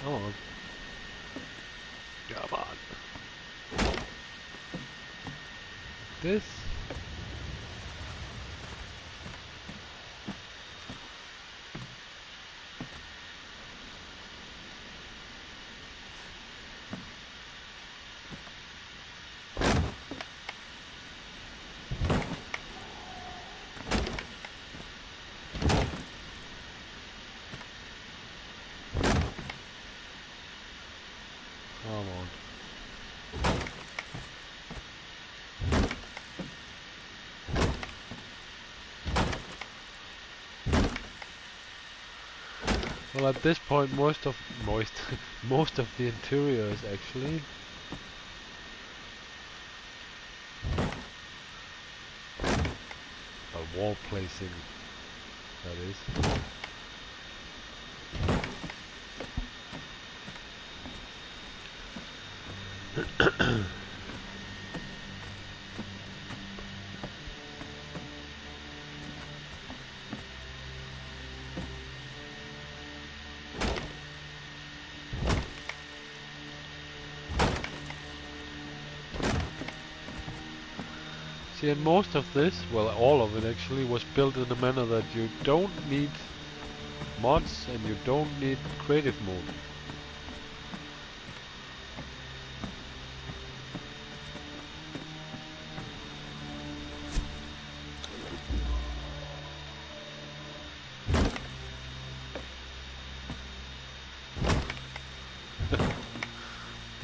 Oh. Come on. This? Come on. Well, at this point, most of the interior is actually a wall placing. That is. See, and most of this, well, all of it actually, was built in a manner that you don't need mods and you don't need creative mode.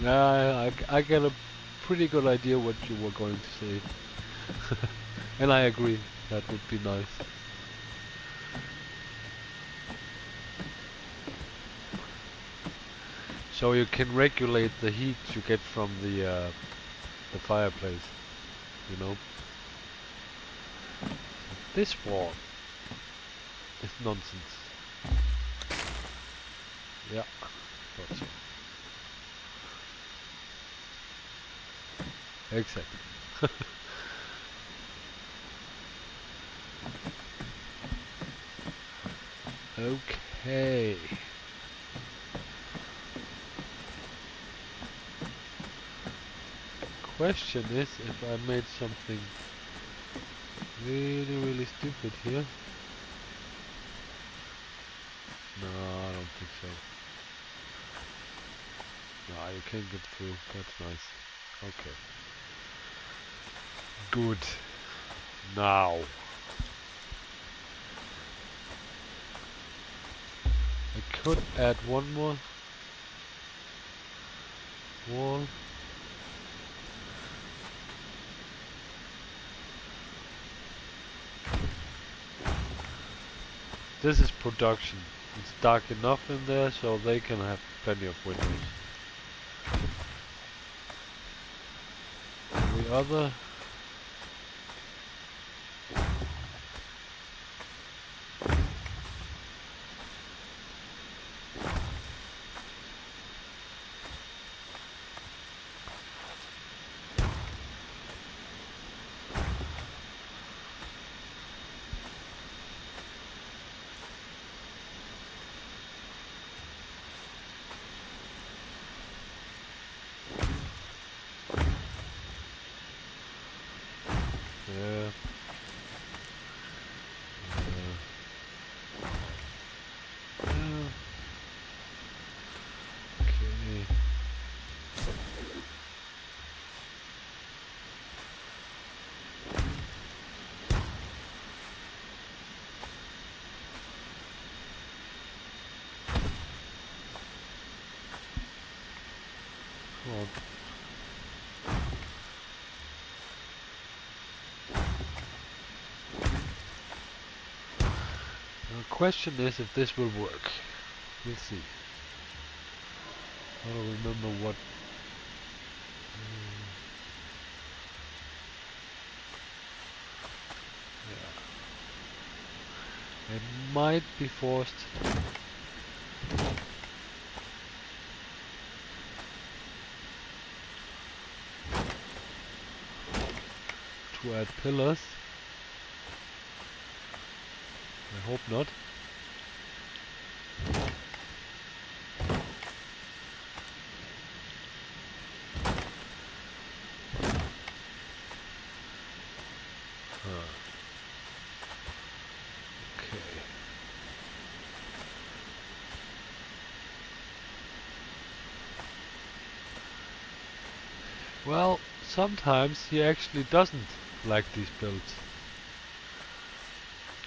Yeah, I get a pretty good idea what you were going to say. And I agree, that would be nice. So you can regulate the heat you get from the fireplace, you know. This wall is nonsense. Yeah, thought so. Exactly. Okay. Question is if I made something really stupid here. No, I don't think so. No, you can't get through. That's nice. Okay. Good. Now. I could add one more wall. This is production. It's dark enough in there so they can have plenty of windows. The other... Yeah. Okay. Well, the question is if this will work. We'll see. I don't remember what. Yeah. It might be forced. To add pillars. I hope not. Okay. Well, sometimes he actually doesn't like these builds.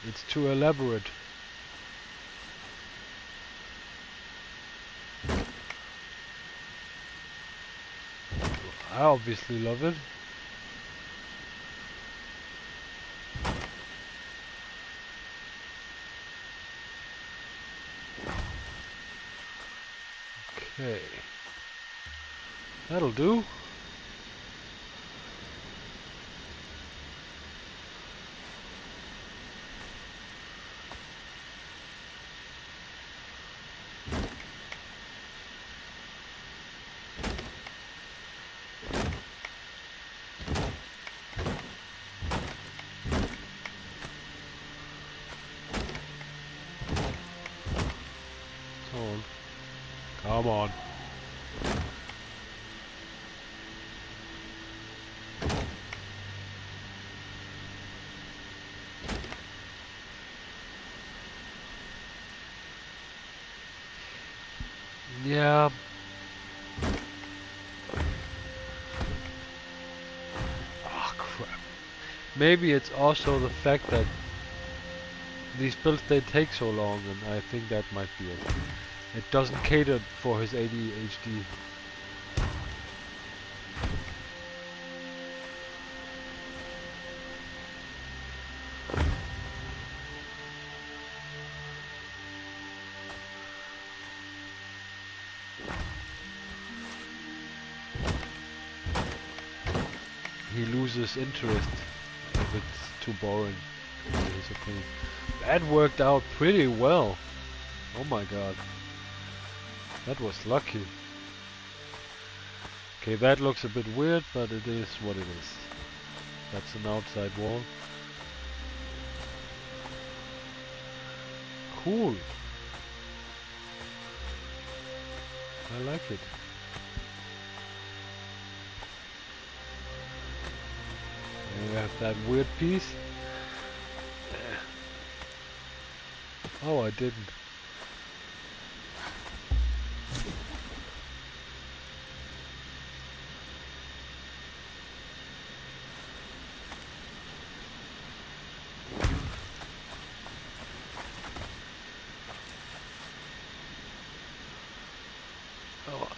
It's too elaborate. I obviously love it. Okay. That'll do. Come on. Come on. Yeah. Oh crap. Maybe it's also the fact that these builds they take so long, and I think that might be it. It doesn't cater for his ADHD. He loses interest if it's too boring, in his opinion. That worked out pretty well. Oh my god. That was lucky. Okay, that looks a bit weird, but it is what it is. That's an outside wall. Cool. I like it. And we have that weird piece. Oh, I didn't. Oh.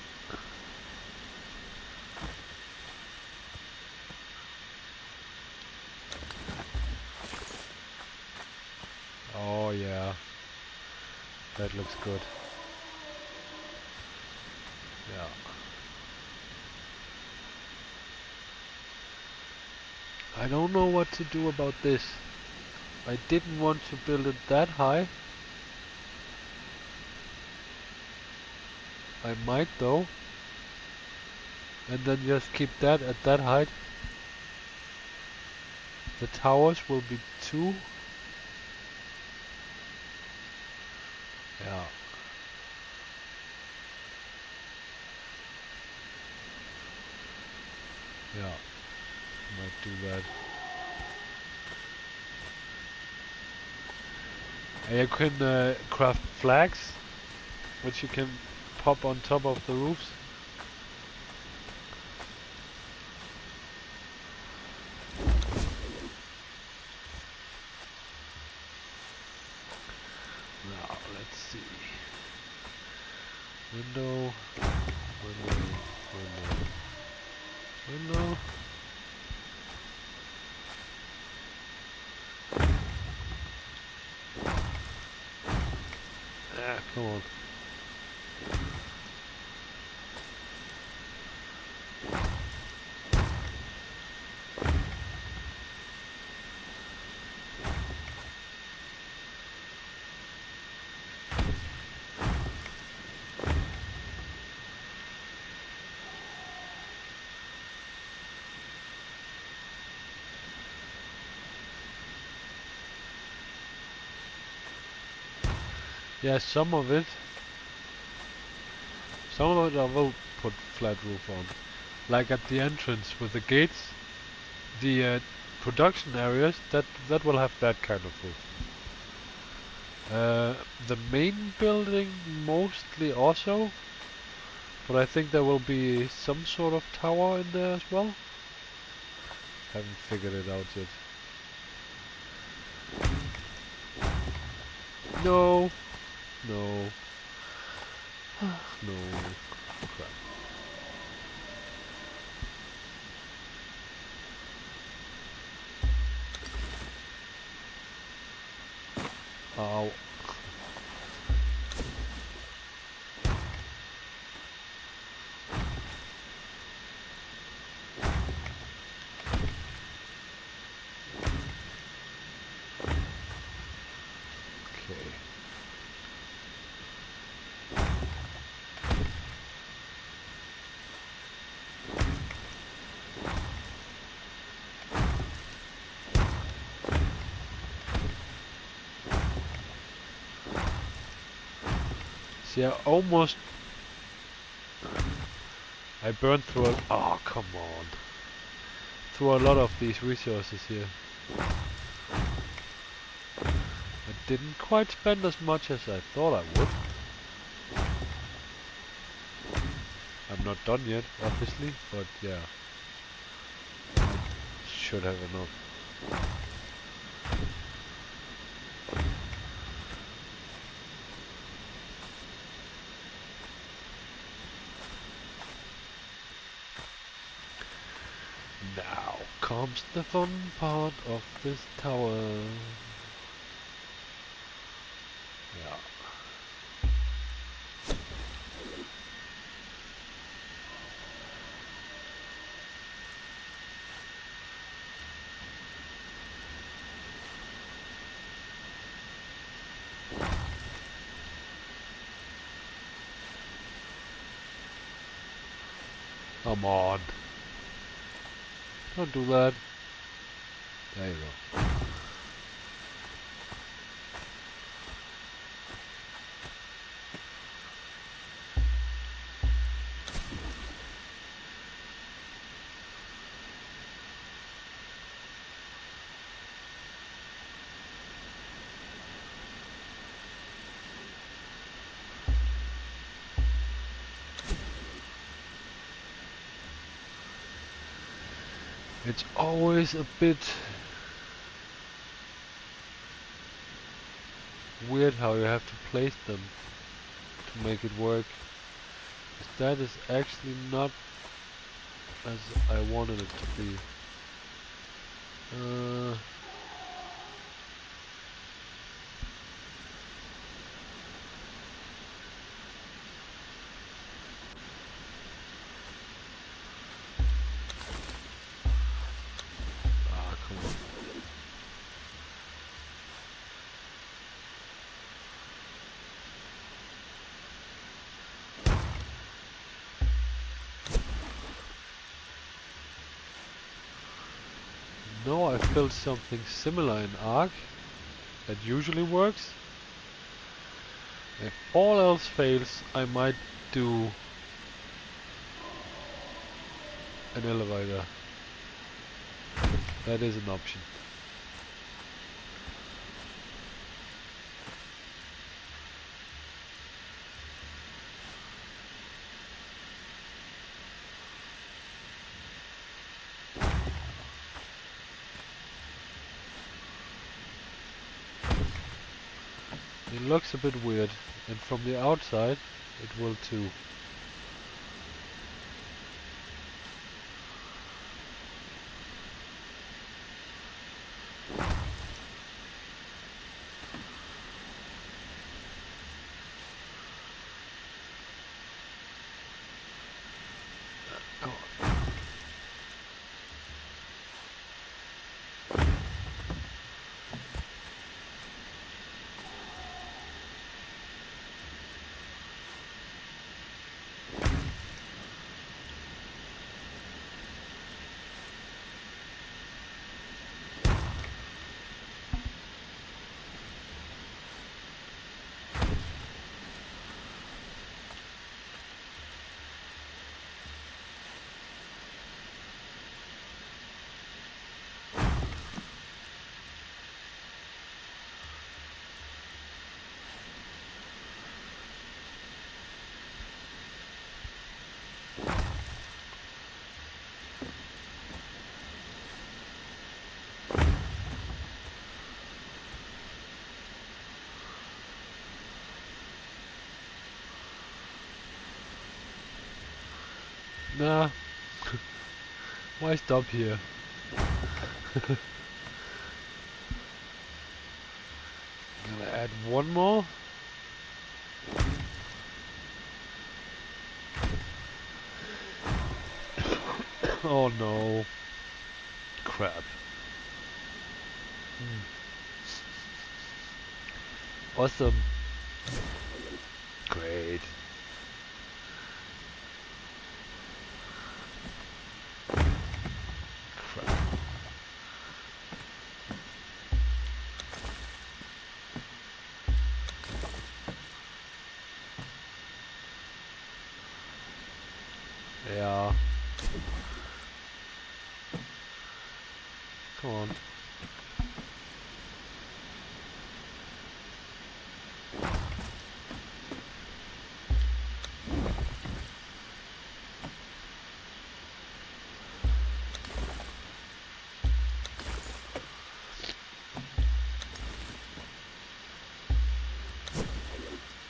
Oh yeah. That looks good. Yeah. I don't know what to do about this. I didn't want to build it that high. I might though. And then just keep that at that height. The towers will be 2. Yeah. Yeah. Might do that. And you can craft flags, which you can pop on top of the roofs. Now, let's see. Window, window, window, window. Ah, come on. Yeah, some of it I will put flat roof on. Like at the entrance with the gates, the production areas, that will have that kind of roof. The main building mostly also, but I think there will be some sort of tower in there as well. Haven't figured it out yet. No. No. No. Crap. Ow. Okay. See, I burned through it. Oh, come on. Through a lot of these resources here. I didn't quite spend as much as I thought I would. I'm not done yet, obviously, but yeah. I should have enough. Now comes the fun part of this tower. Yeah. Come on. Don't do that. There you go. It's always a bit weird how you have to place them to make it work. 'Cause that is actually not as I wanted it to be. Come on. No, I built something similar in Ark that usually works. If all else fails, I might do an elevator. That is an option. It looks a bit weird, and from the outside it will too. Nah, why stop here? Gonna add one more. Oh no. Crap. Awesome. Great. Crap. Yeah. Come on.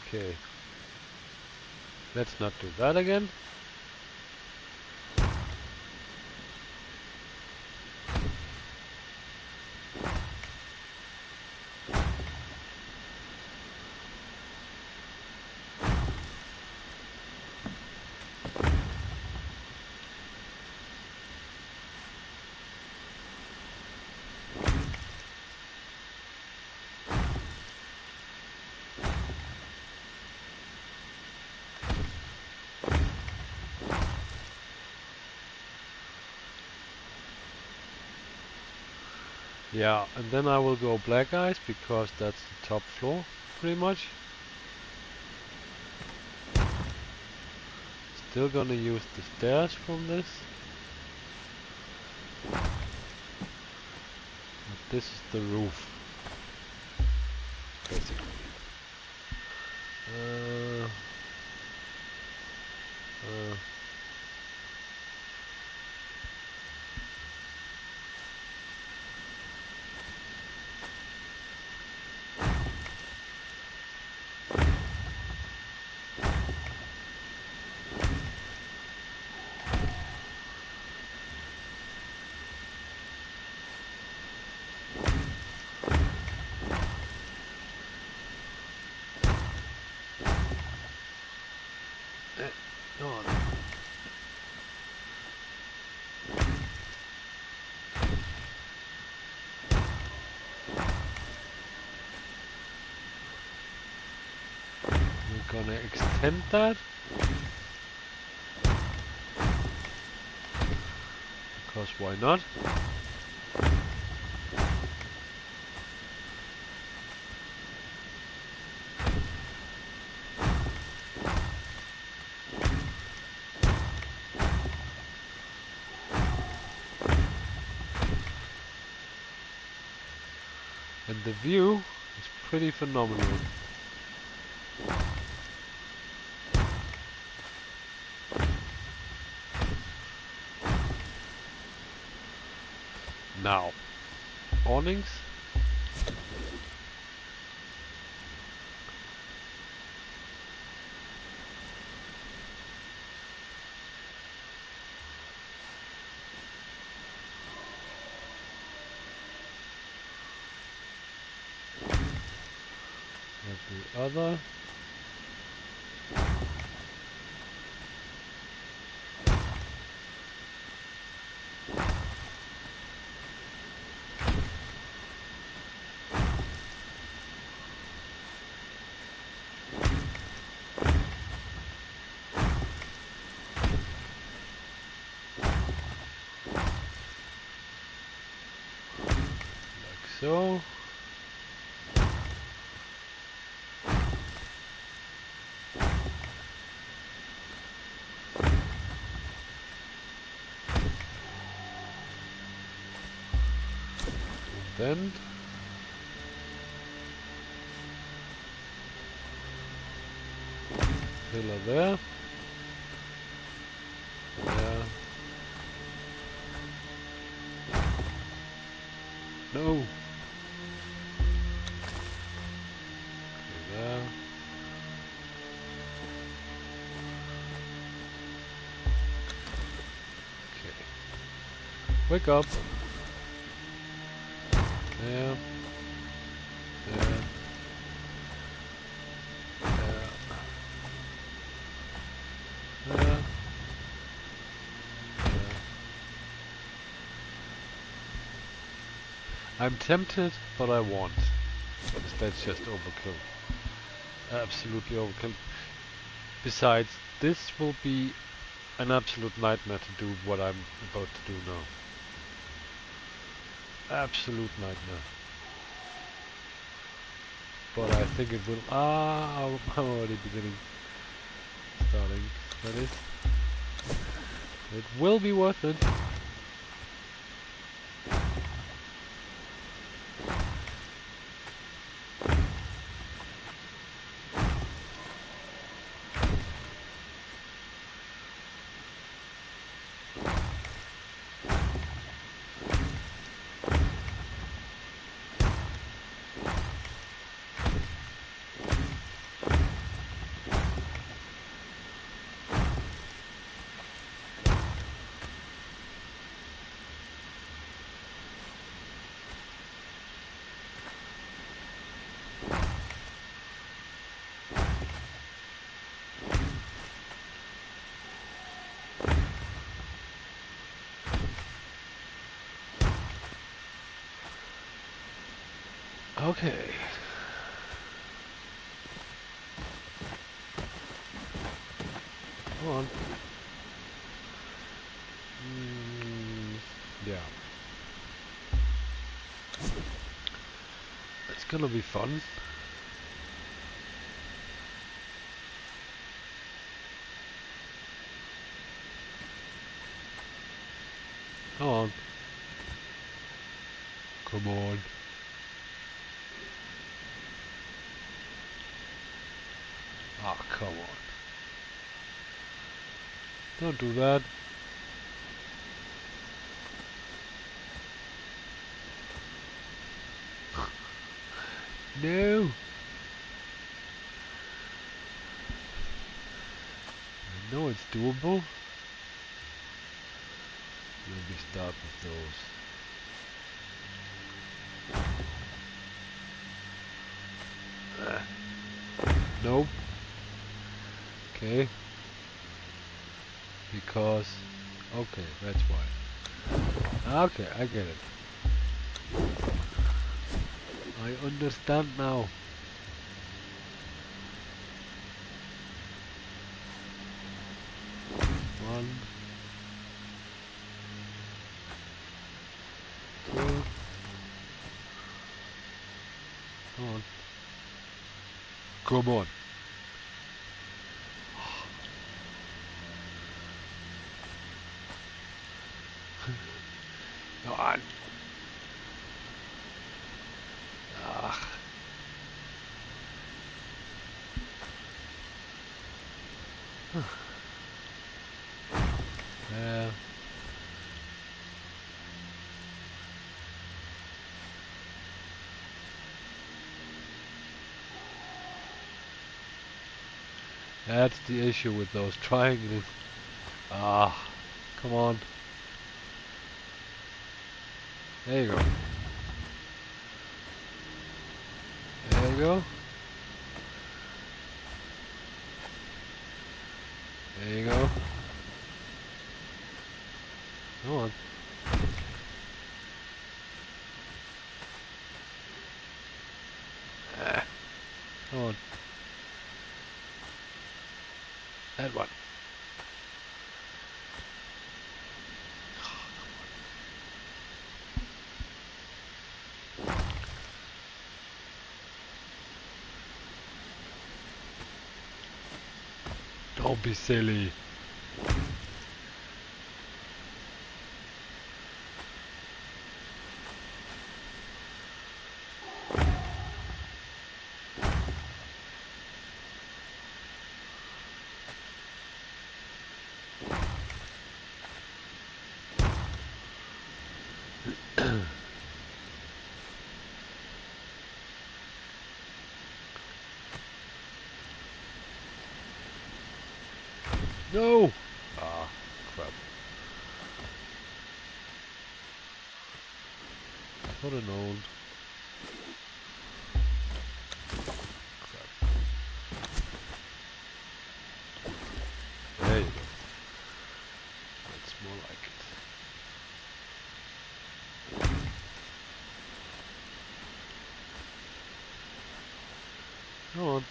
Okay. Let's not do that again. Yeah, and then I will go black ice because that's the top floor, pretty much. Still gonna use the stairs from this. But this is the roof, basically. Uh, oh, we're gonna extend that. Because why not? And the view is pretty phenomenal. Now, awnings. the other. So. Then pillar there. There. No. There. Okay. Wake up. There. There. There. There. I'm tempted, but I won't. Because that's just overkill. Absolutely overkill. Besides, this will be an absolute nightmare to do what I'm about to do now. Absolute nightmare. But I think it will. I'm already beginning. Starting. That is. It will be worth it. Okay. Come on. Yeah. It's gonna be fun. Come on. Come on. Ah, come on. Don't do that. No. I know it's doable. Maybe start with those. Nope. Okay. Because... Okay, that's why. Okay, I get it. I understand now. One. Two. Come on. Come on. Come on. Ugh. Yeah. That's the issue with those triangles. Ah, come on. There you go. There you go. There you go. Come on. Come on. That one. Don't be silly. No! Ah, crap. Should have known. Crap. There you go. That's more like it. Come on.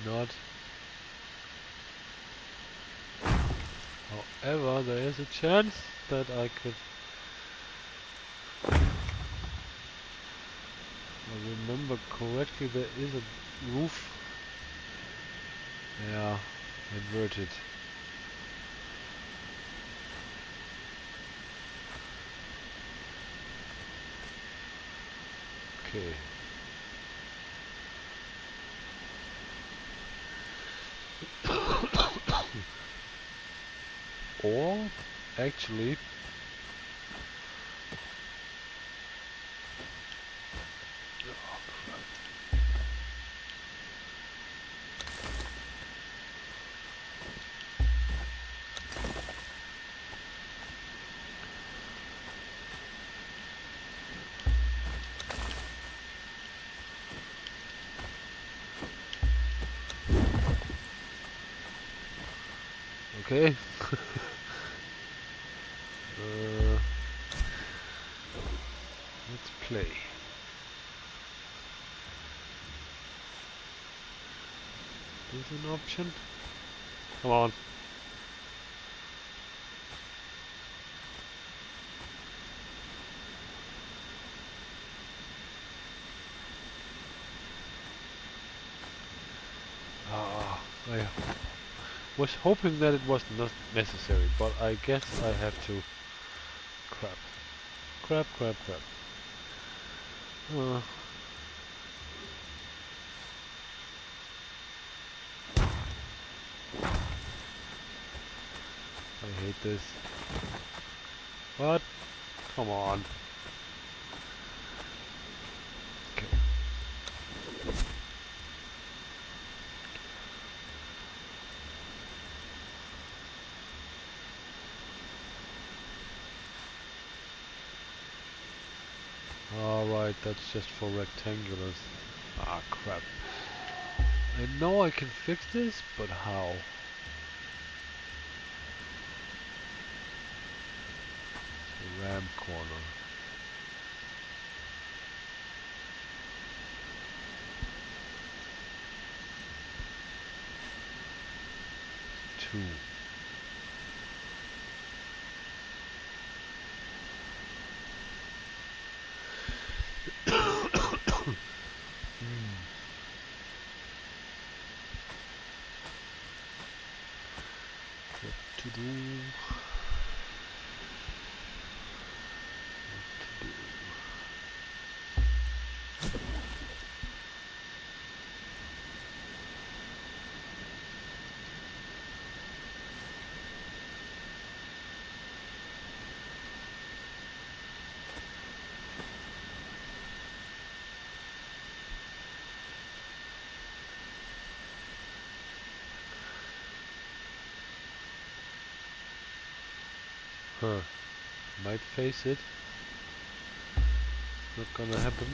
Not. However, there is a chance that I could. I remember correctly, there is a roof. Yeah, inverted. Okay. Or actually, okay. Let's play. Is an option? Come on. Ah, I was hoping that it was not necessary, but I guess I have to. Crap. Crap, crap, crap. I hate this. What? Come on. Okay. Alright, that's just for rectangulars. Ah, crap. I know I can fix this, but how? The ram corner. 2. What to do? Huh. Might face it. Not gonna happen.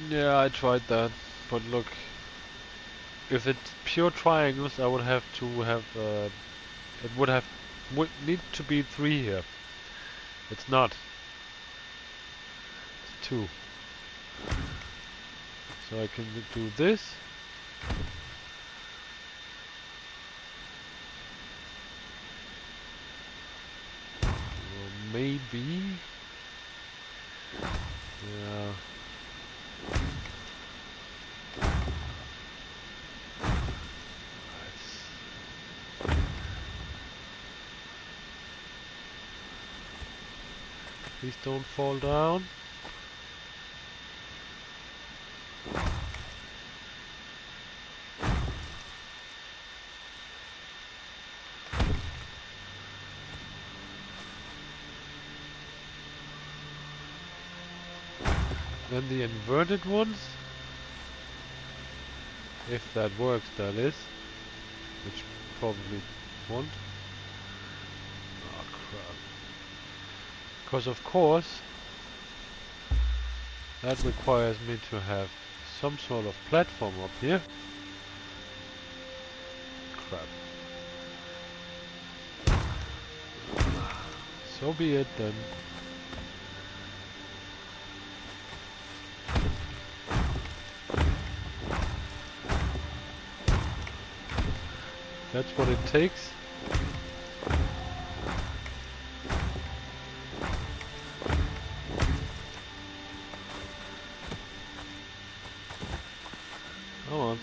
Yeah, I tried that, but look, if it's pure triangles, I would have to have, it would need to be 3 here. It's not. It's 2. So I can do this. Well, maybe. Yeah. Please don't fall down. Then the inverted ones, if that works, that is, which probably won't. Oh crap. Because of course, that requires me to have some sort of platform up here. Crap. So be it then. That's what it takes. Come on.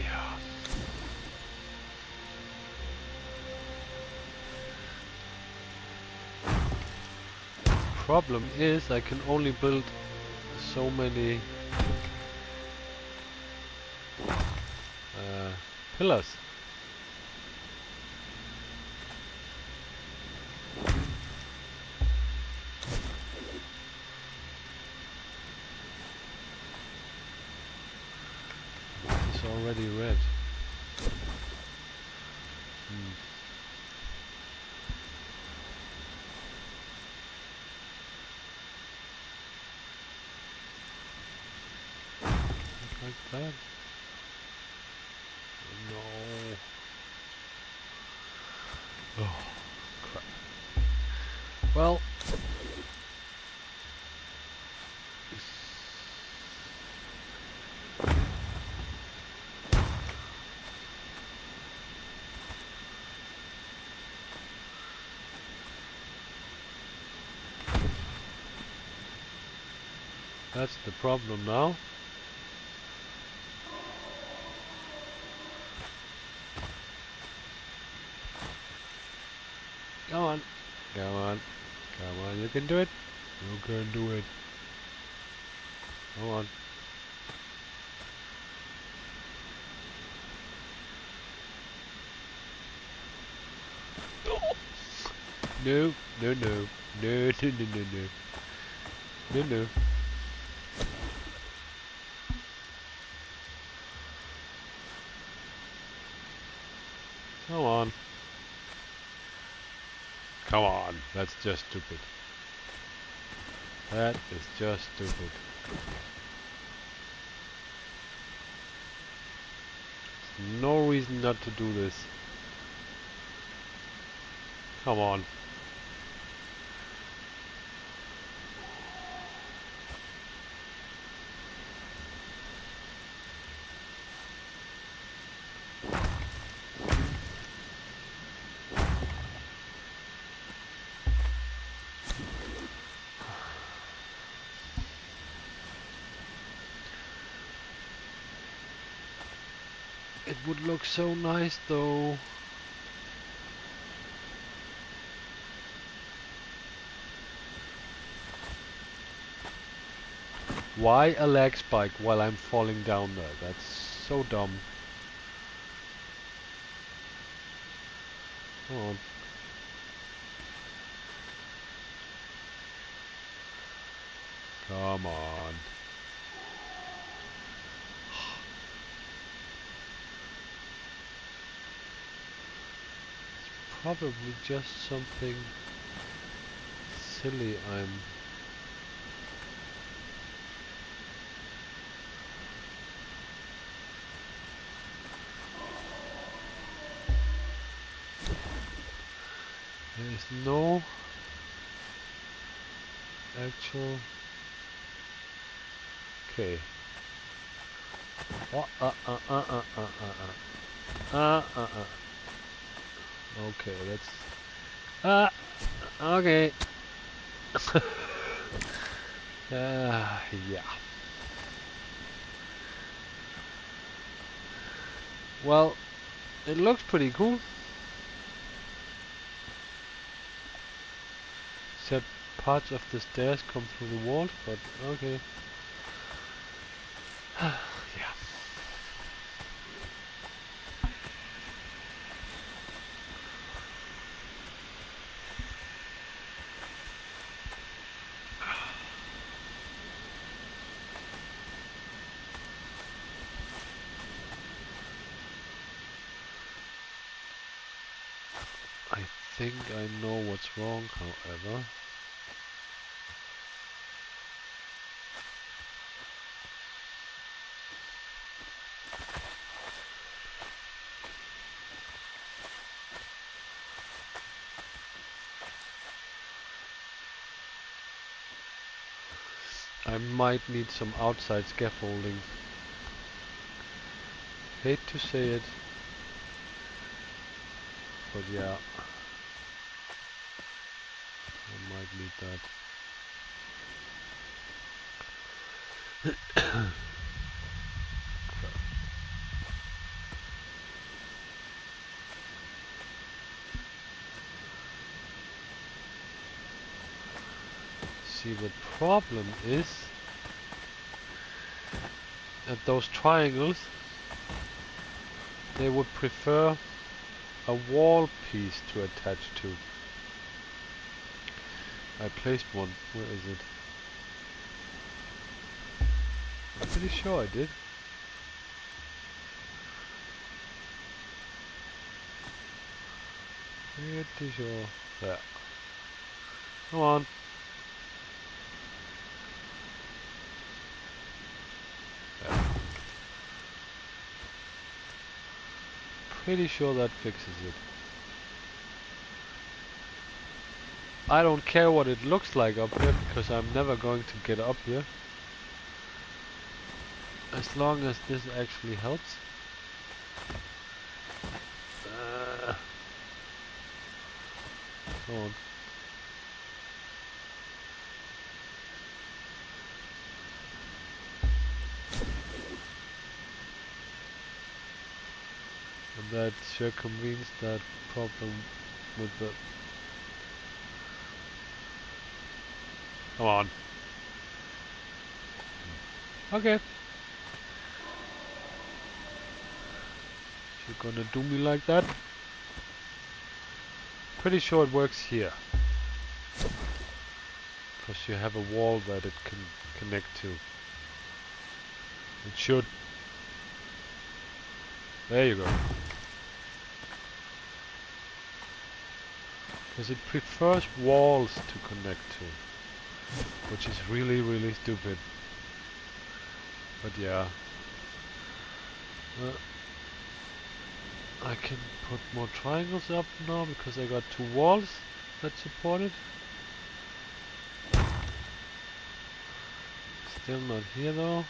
Yeah. Problem is, I can only build so many pillars. It's already red. Like that. No. Oh, crap. Well. That's the problem now. Come on. Come on. Come on, you can do it. You can do it. Come on. No, no, no. No, no, no, no, no. No, no. Come on. Come on. That's just stupid. That is just stupid. There's no reason not to do this. Come on. It would look so nice though. Why a lag spike while I'm falling down there? That's so dumb. Come on. Come on. It's probably just something silly I'm... There is no actual... Okay. Okay, that's... okay. Yeah. Well, it looks pretty cool. Except parts of the stairs come through the walls, but okay. Yeah. I think I know what's wrong, however. I might need some outside scaffolding. Hate to say it, but yeah, I might need that. See, the problem is that those triangles, they would prefer a wall piece to attach to. I placed one. Where is it? I'm pretty sure I did. Pretty sure. There. Come on. There. Pretty sure that fixes it. I don't care what it looks like up here, because I'm never going to get up here. As long as this actually helps. Come on. And that circumvents that problem with the... Come on. Okay. You're gonna do me like that? Pretty sure it works here. Because you have a wall that it can connect to. It should. There you go. Because it prefers walls to connect to. Which is really, really stupid. But yeah. I can put more triangles up now because I got two walls that support it. Still not here though.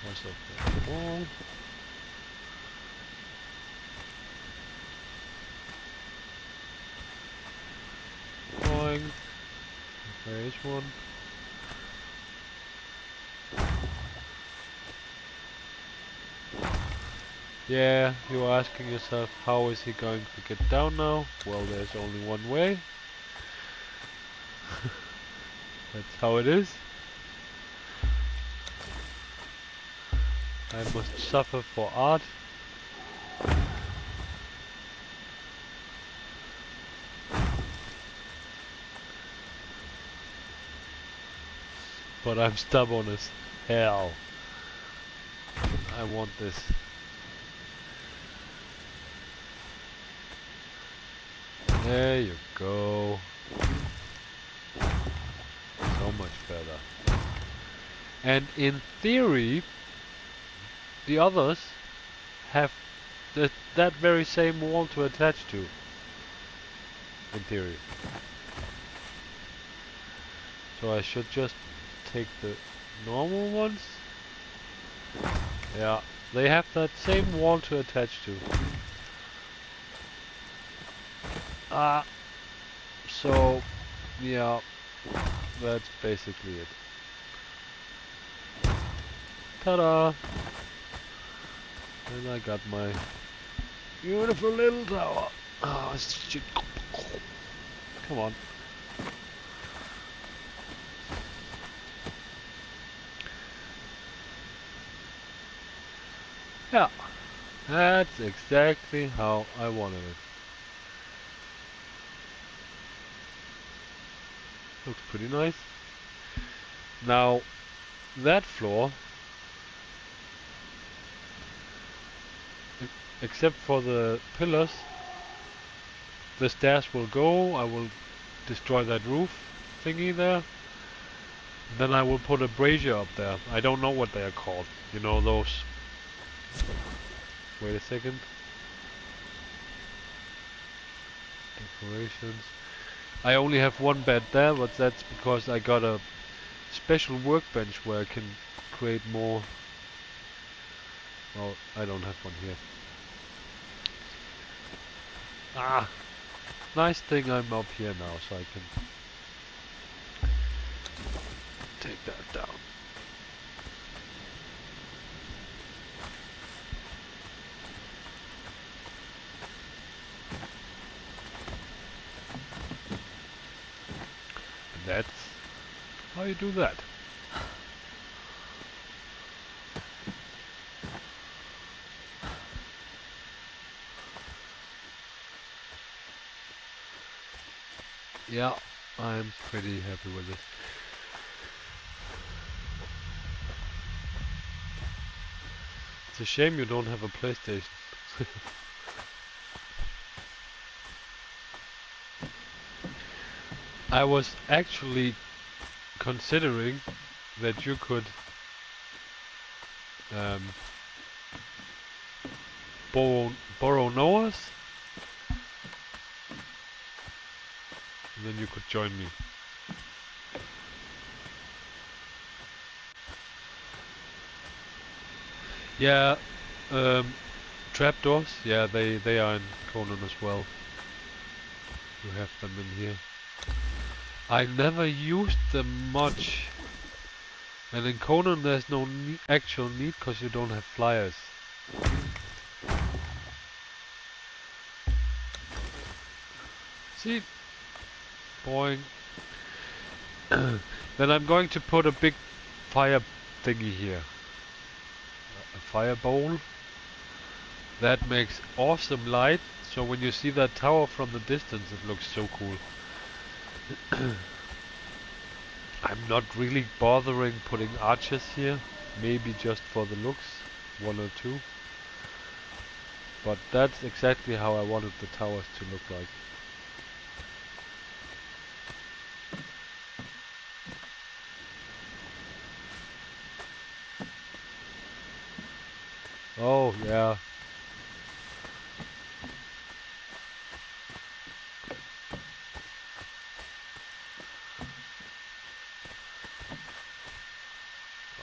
Because of the wall. There is one. Yeah, you're asking yourself, how is he going to get down now? Well, there's only one way. That's how it is. I must suffer for art. But I'm stubborn as hell. I want this. There you go. So much better. And in theory, the others have that very same wall to attach to. In theory. So I should just take the normal ones. Yeah, they have that same wall to attach to. So, yeah, that's basically it. Ta-da! And I got my beautiful little tower. Oh, shit. Come on. Yeah, that's exactly how I wanted it. Looks pretty nice. Now, that floor, except for the pillars, the stairs will go. I will destroy that roof thingy there. Then I will put a brazier up there. I don't know what they are called. You know those. Wait a second. Decorations. I only have one bed there, but that's because I got a special workbench where I can create more. Well, I don't have one here. Ah! Nice thing I'm up here now, so I can take that down. And that's how you do that. Yeah, I'm pretty happy with it. It's a shame you don't have a PlayStation. I was actually considering that you could borrow Noah's, and then you could join me. Yeah, trapdoors. Yeah, they are in Conan as well. You have them in here. I never used them much. And in Conan there's no actual need because you don't have flyers. See? Boing. Then I'm going to put a big fire thingy here. A fire bowl. That makes awesome light. So when you see that tower from the distance, it looks so cool. I'm not really bothering putting arches here. Maybe just for the looks. One or two. But that's exactly how I wanted the towers to look like. Oh, yeah.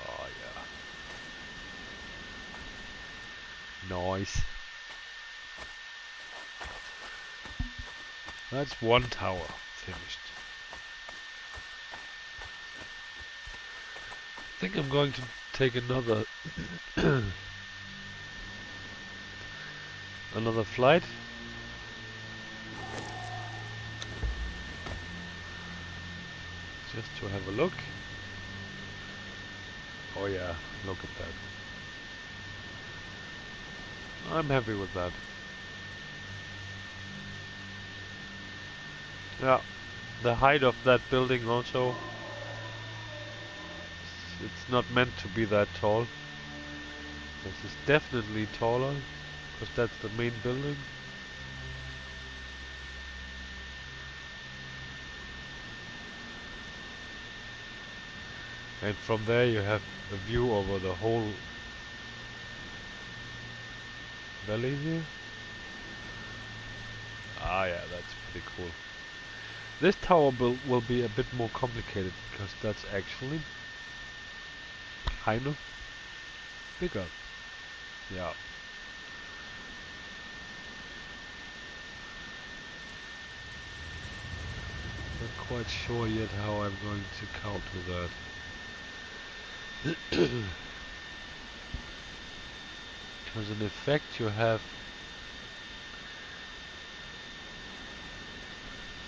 Oh, yeah. Nice. That's one tower finished. I think I'm going to take another another flight. Just to have a look. Oh yeah, look at that. I'm happy with that. Yeah, the height of that building also. It's not meant to be that tall. This is definitely taller, because that's the main building. And from there you have a view over the whole valley here. Ah yeah, that's pretty cool. This tower build will be a bit more complicated, because that's actually kind of bigger. Yeah. Not quite sure yet how I'm going to counter that. As an effect you have...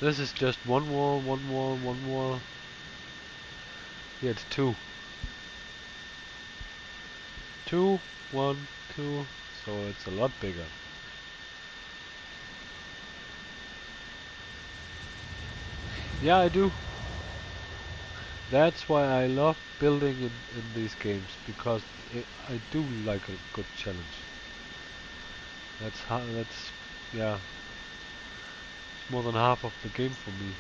This is just one wall, one wall, one wall. Yeah, it's two. 2, 1, 2, so it's a lot bigger. Yeah, I do. That's why I love building in these games, because I do like a good challenge. That's yeah, it's more than half of the game for me.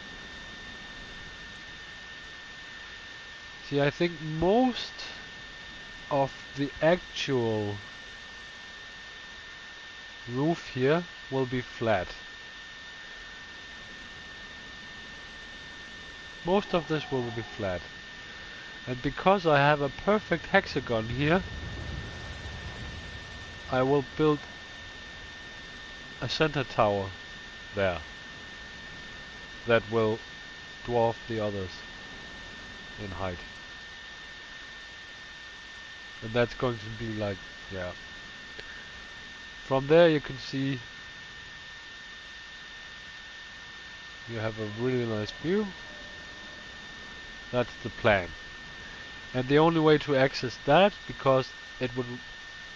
See, I think most of the actual roof here will be flat. Most of this will be flat. And because I have a perfect hexagon here, I will build a center tower there that will dwarf the others in height. And that's going to be like, yeah. From there you can see you have a really nice view. That's the plan. And the only way to access that, because it would...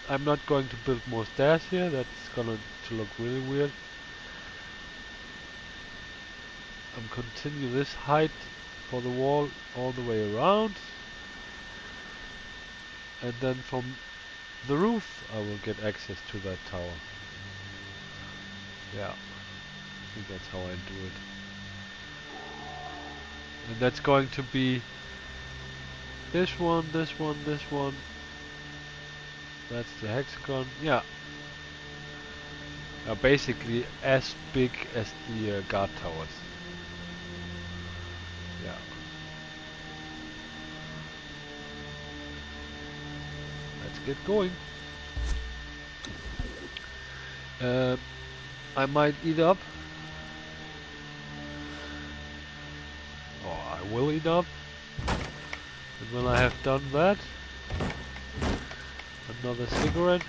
I'm not going to build more stairs here, that's gonna to look really weird. I'm continue this height for the wall all the way around. And then from the roof I will get access to that tower. Yeah, I think that's how I do it. And that's going to be this one, this one, this one. That's the hexagon. Yeah. Basically as big as the guard towers. Yeah. Let's get going. I might eat up. Or I will eat up. And when I have done that, another cigarette.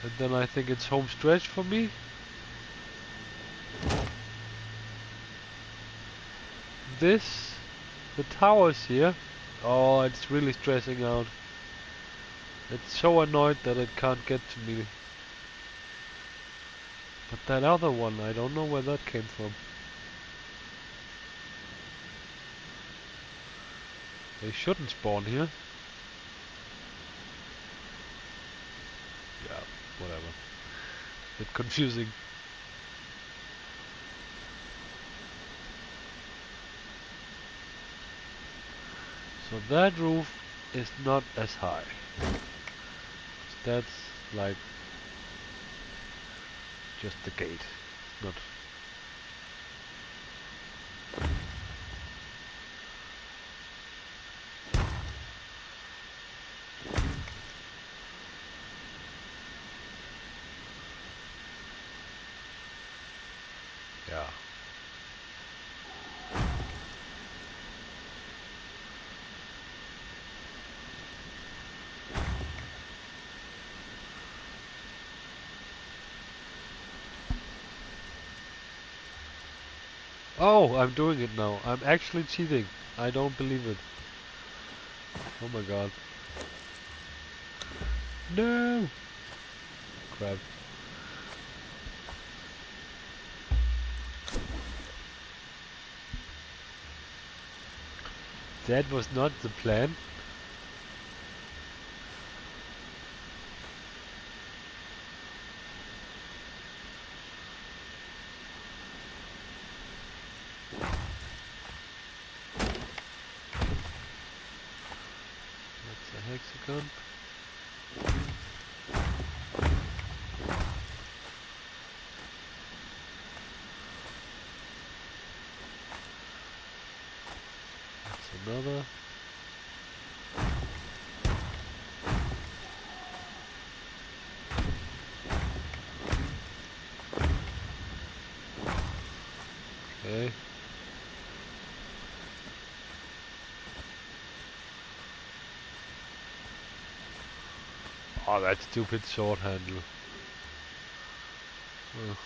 And then I think it's home stretch for me. The towers here. Oh, it's really stressing out. It's so annoyed that it can't get to me. But that other one, I don't know where that came from. They shouldn't spawn here. Yeah, whatever. Bit confusing. So that roof is not as high. That's like just the gate. It's not. Yeah. Oh, I'm doing it now. I'm actually cheating. I don't believe it. Oh my god. No! Crap. That was not the plan. That's a hexagon. That's another. Okay. Oh, that stupid sword handle. Ugh.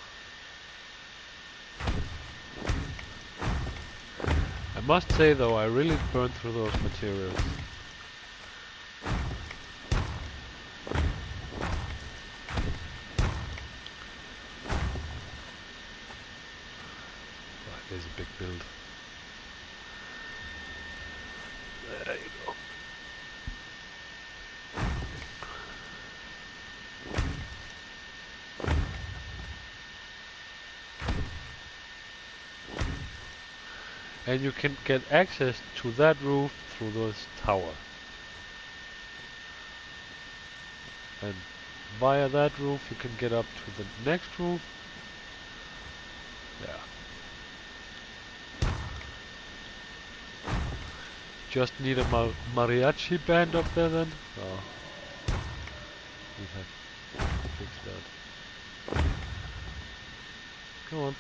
I must say though, I really burned through those materials. Right, there's a big build. There you go. And you can get access to that roof through this tower. And via that roof you can get up to the next roof. Yeah. Just need a mariachi band up there then. Oh. We have to fix that. Come on.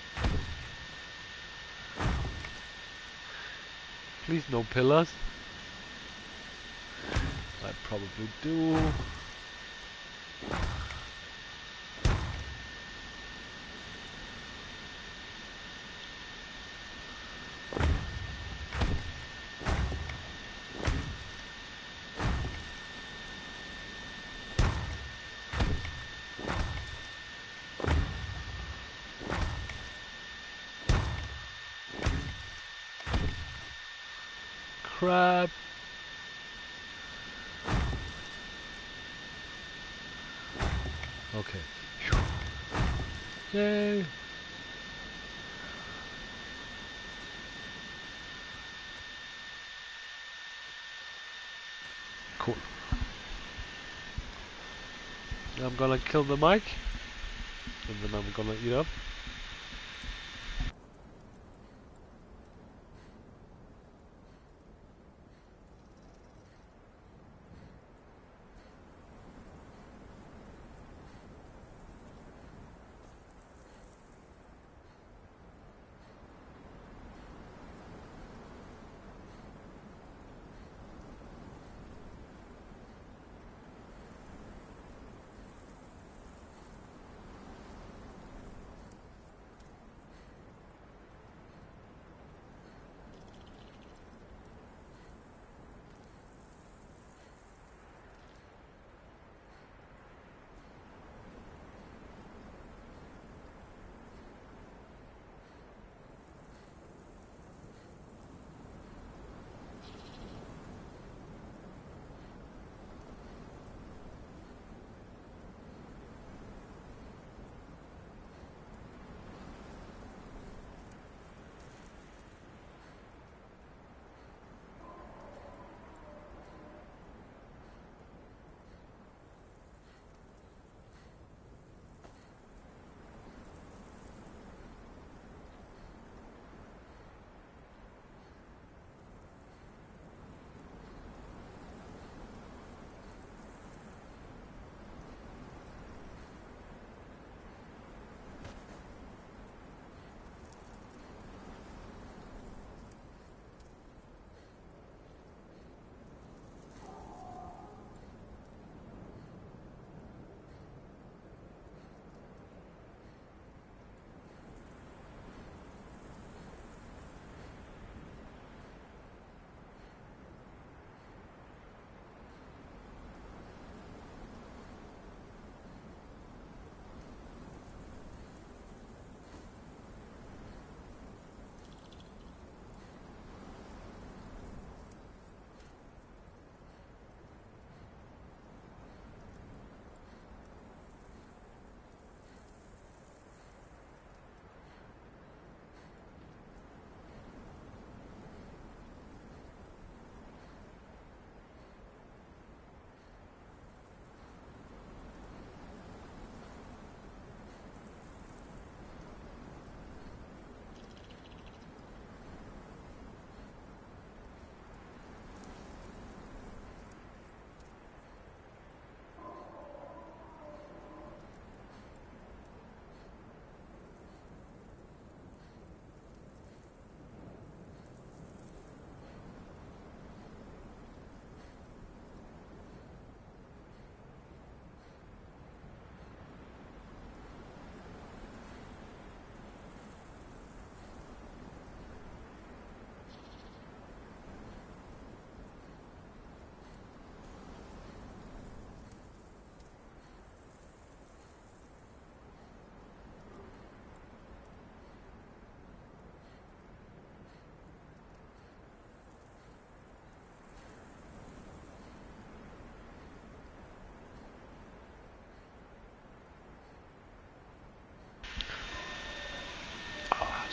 Please no pillars. I probably do. Crap. Okay. Yay. Cool. I'm gonna kill the mic. And then I'm gonna eat up.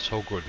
So good.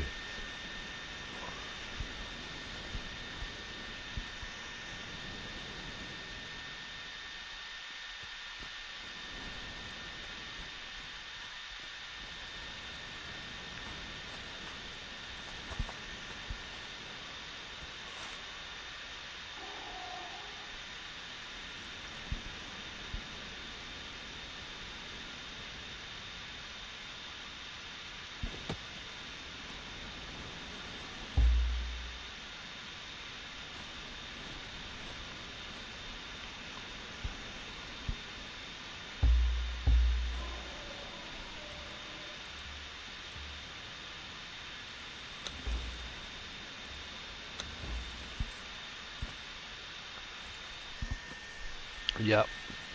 Yeah,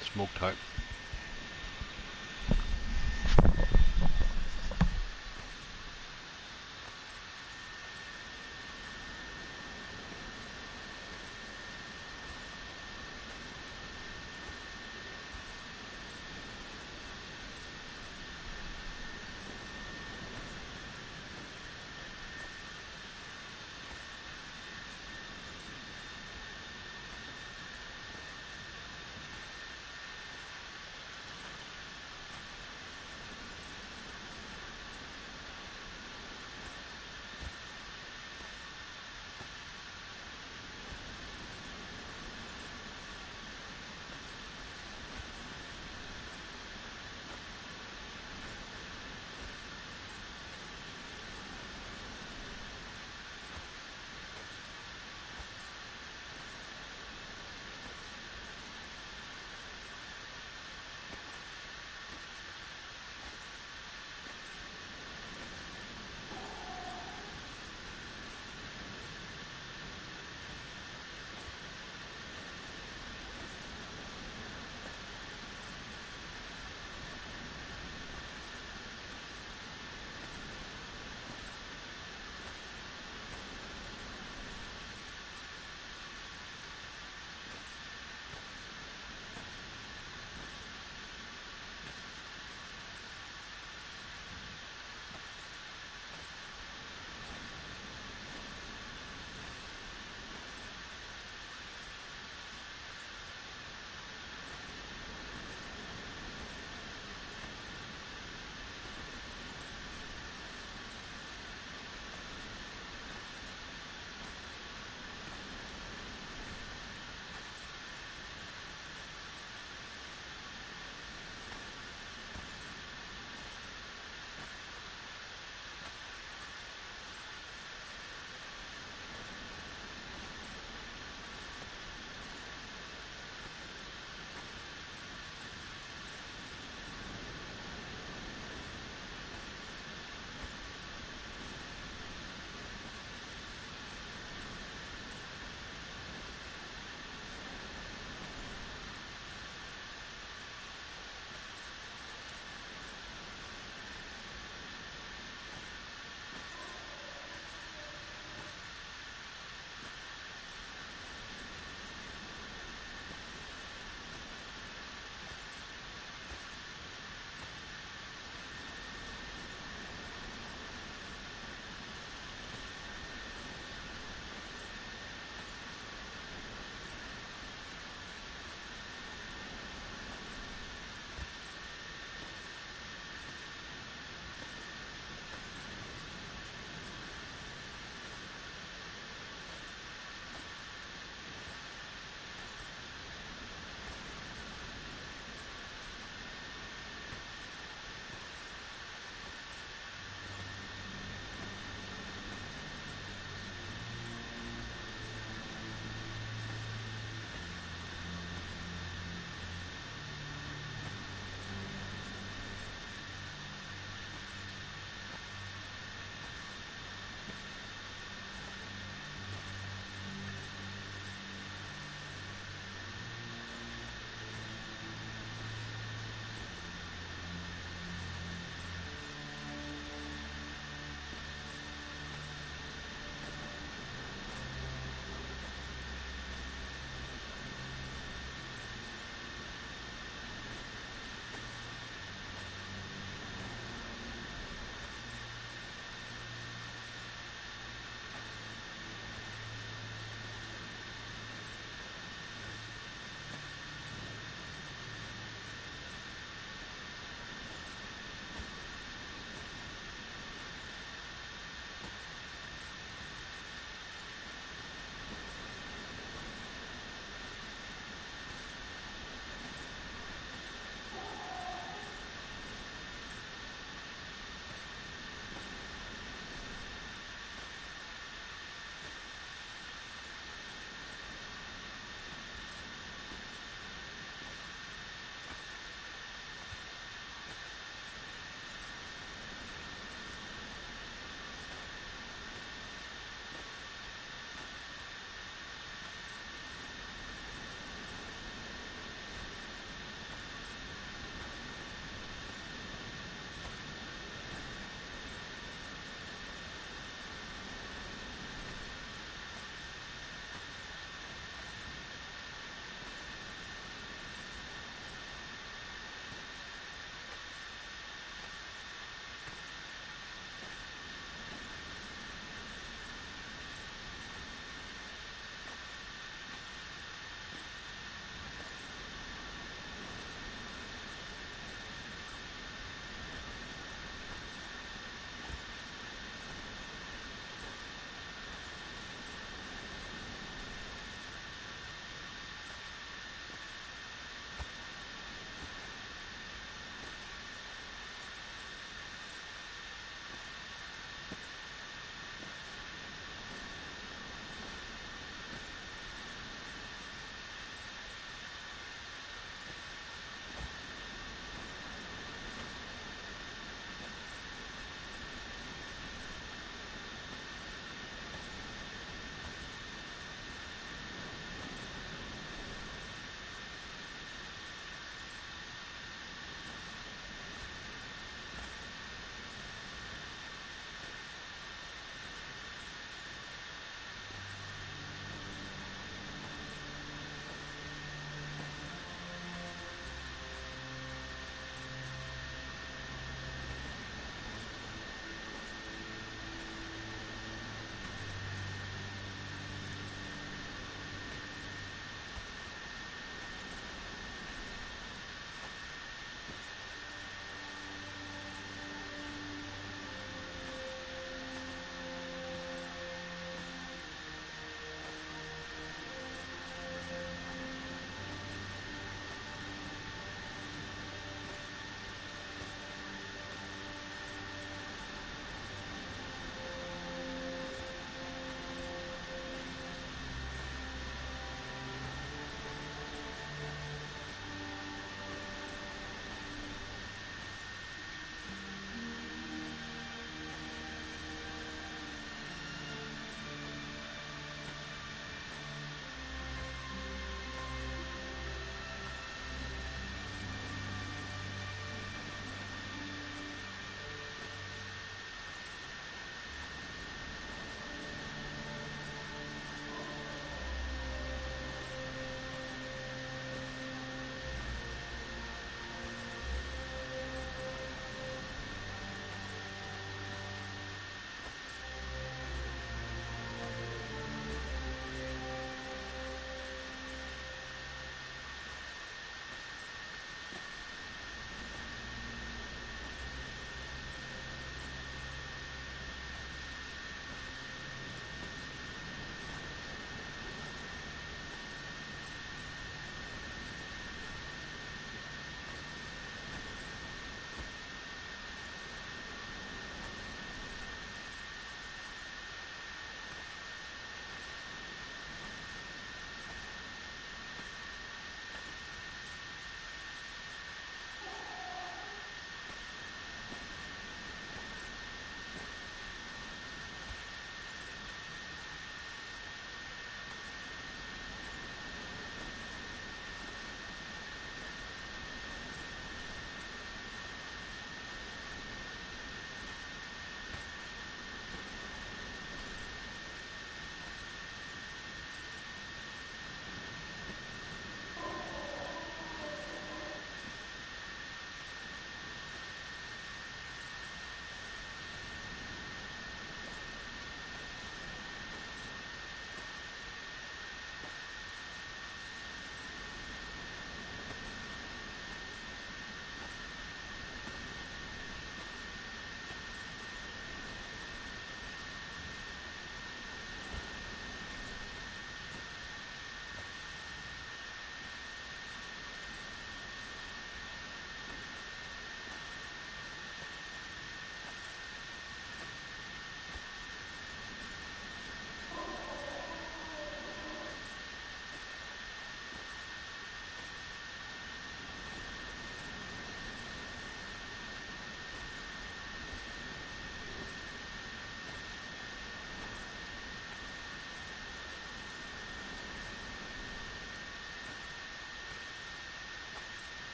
smoke time.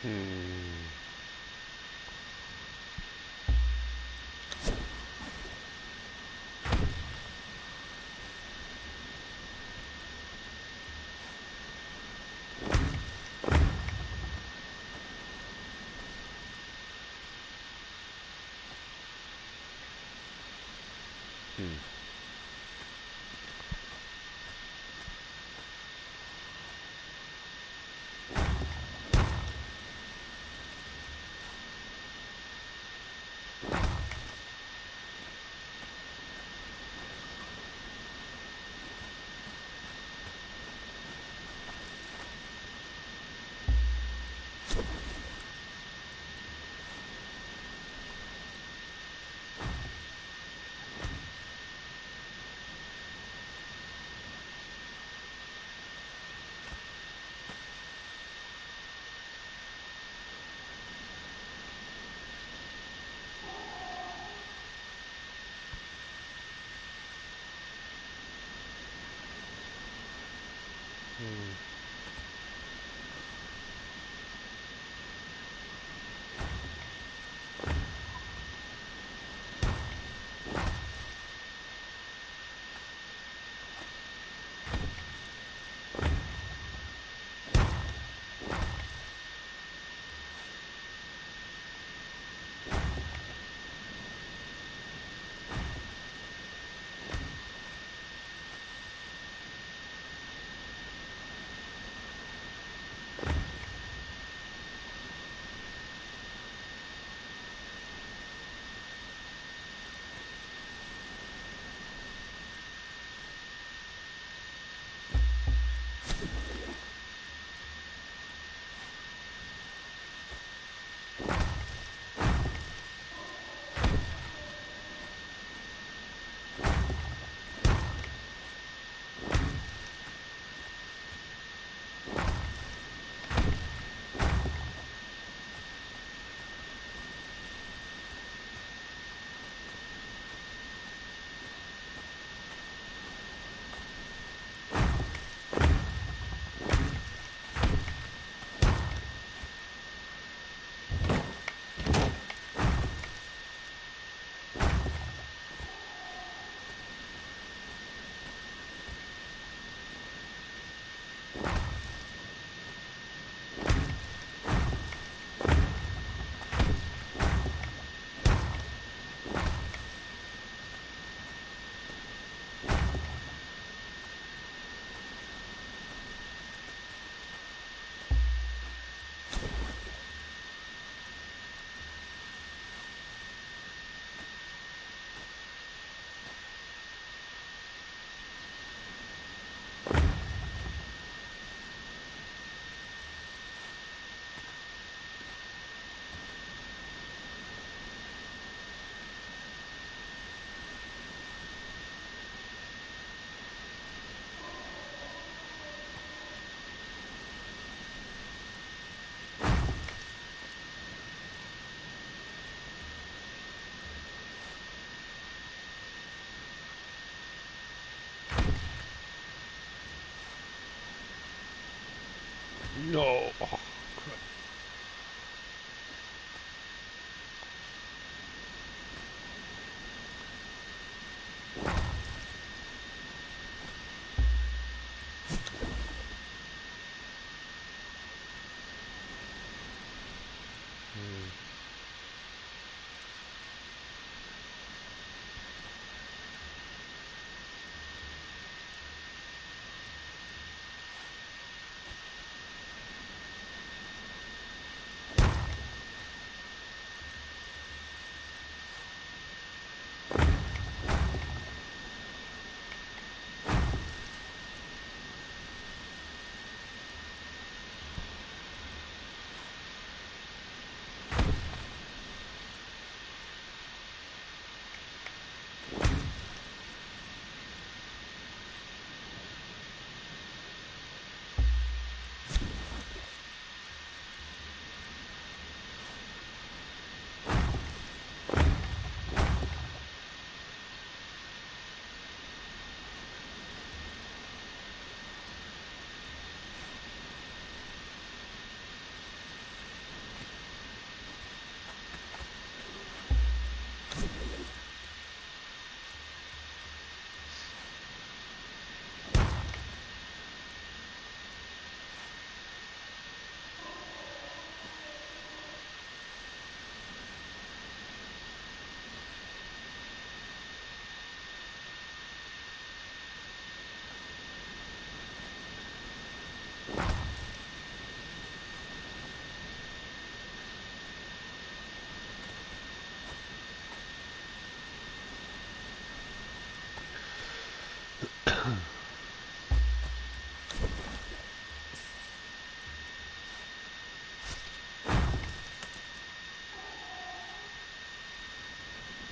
Hmm. Hmm. Hmm.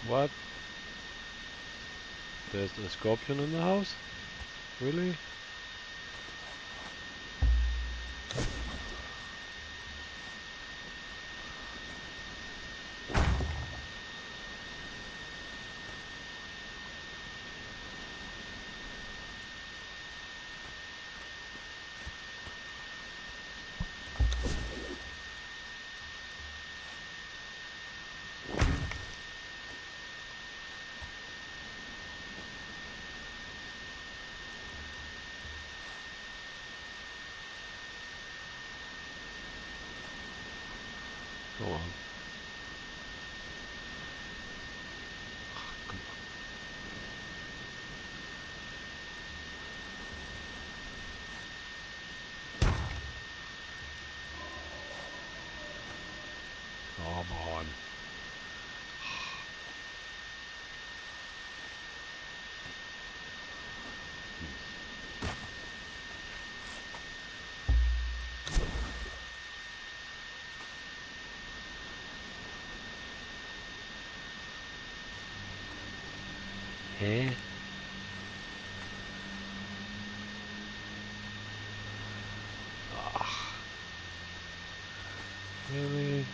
What? There's a scorpion in the house? Really? Go on. Come on. Come on. Eh? Ah. Really?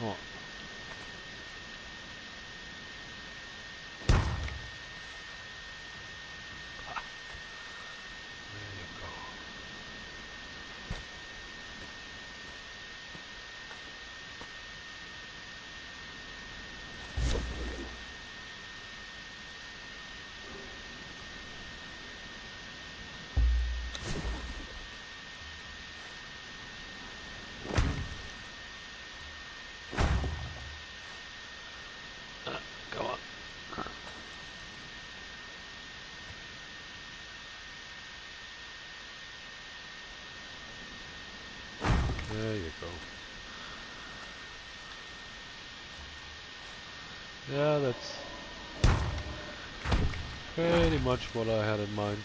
Oh. There you go. Go on. There you go. Yeah, that's pretty much what I had in mind.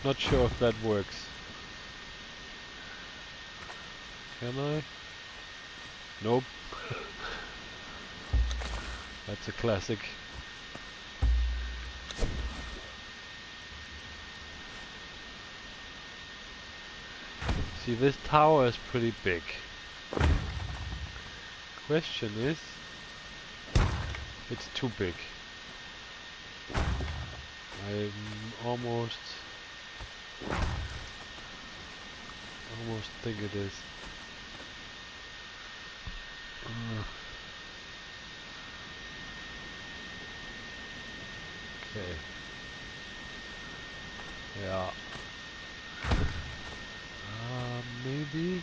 Not sure if that works. Can I? Nope. That's a classic. See, this tower is pretty big. Question is, it's too big. I'm almost think it is. Okay. Yeah. Maybe.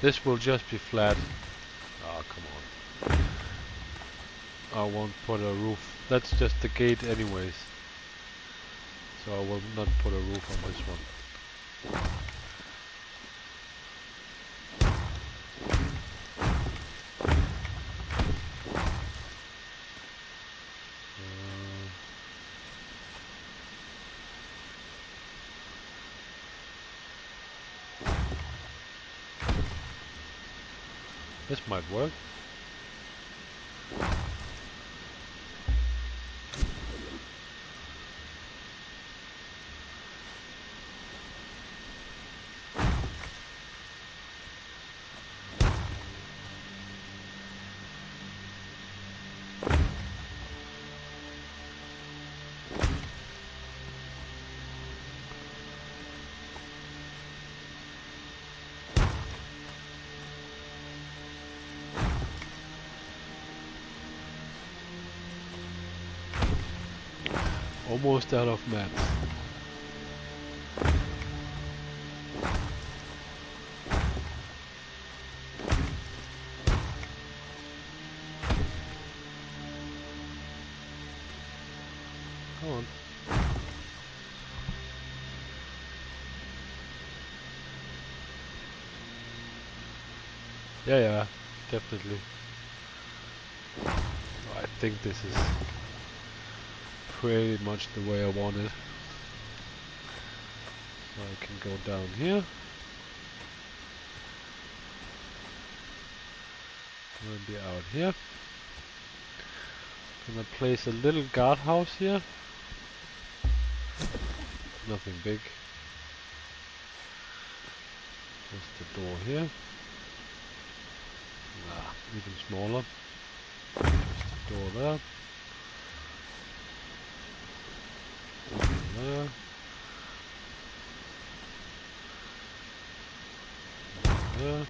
This will just be flat. Oh, come on. I won't put a roof. That's just the gate anyways. So I will not put a roof on this one. This might work. Almost out of mats. Come on. Yeah, definitely. I think this is pretty much the way I want it. So I can go down here. Maybe out here. Gonna place a little guardhouse here. Nothing big. Just a door here. Nah, even smaller. Just a door there. There. There.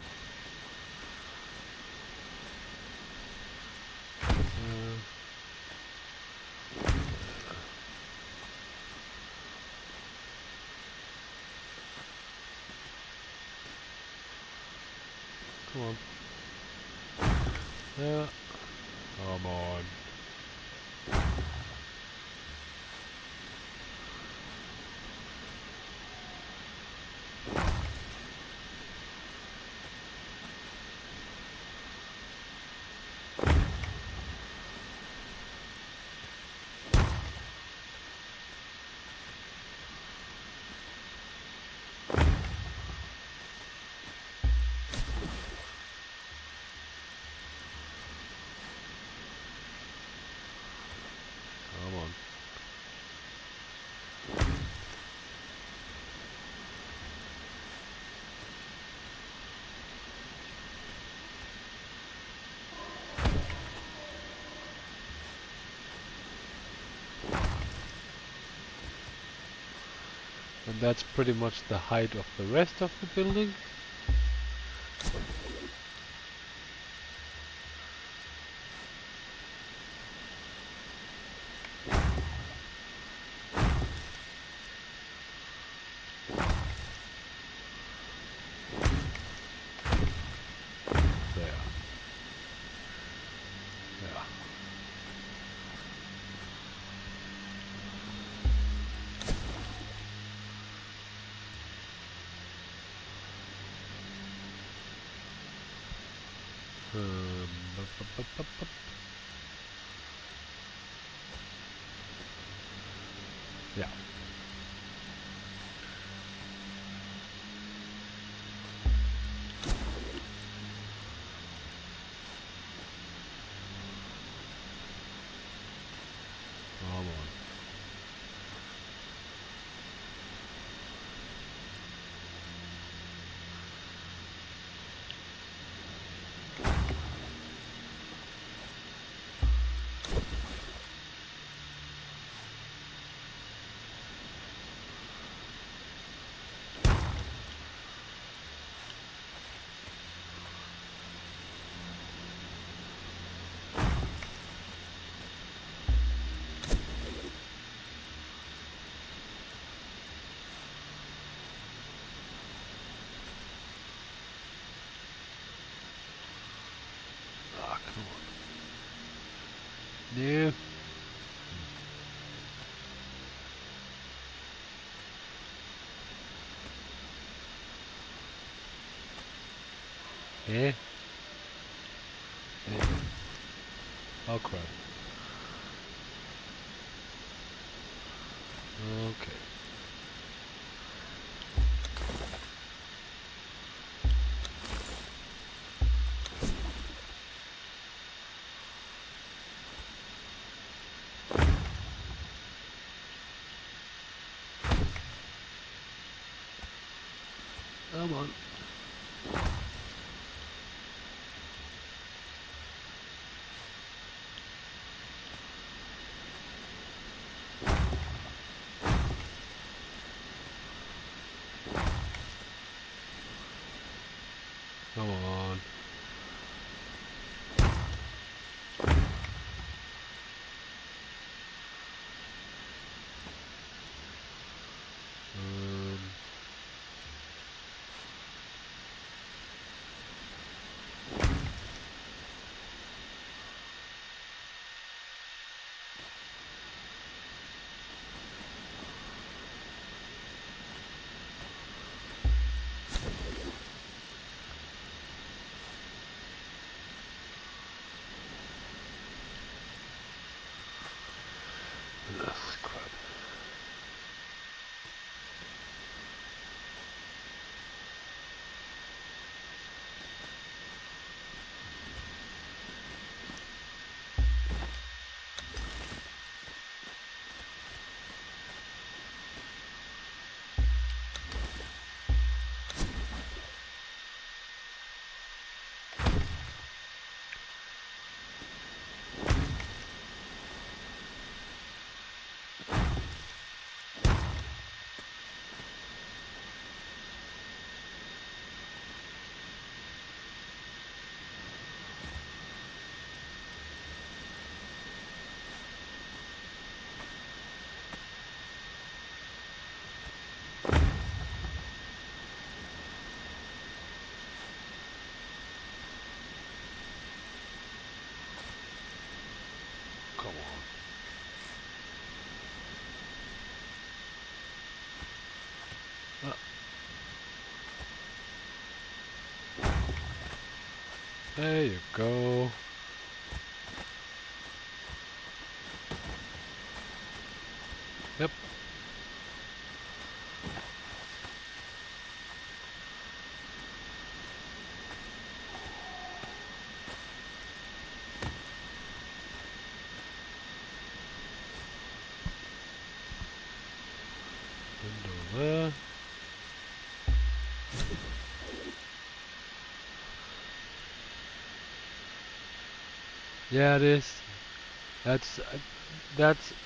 Come on. Yeah. Come on. Come on. And that's pretty much the height of the rest of the building. Yeah. Come on. Ah, come on. No. Eh? Eh. Oh crap. Okay. Come on. Come on. Um, ugh, crap. Come on. Ah. There you go. Yep. Window there. Yeah, it is. That's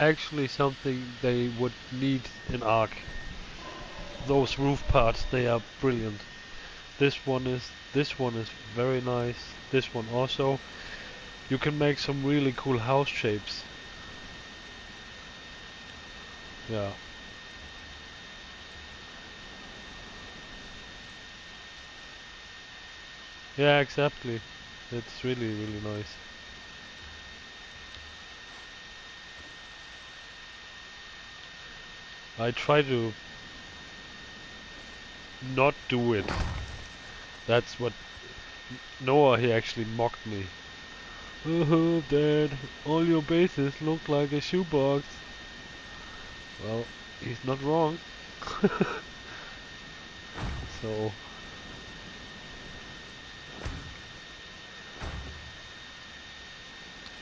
actually something they would need in Ark. Those roof parts, they are brilliant. This one is very nice. This one also. You can make some really cool house shapes. Yeah. Yeah, exactly. It's really, really nice. I try to not do it. That's what Noah, he actually mocked me. Oh, Dad, all your bases look like a shoebox. Well, he's not wrong. So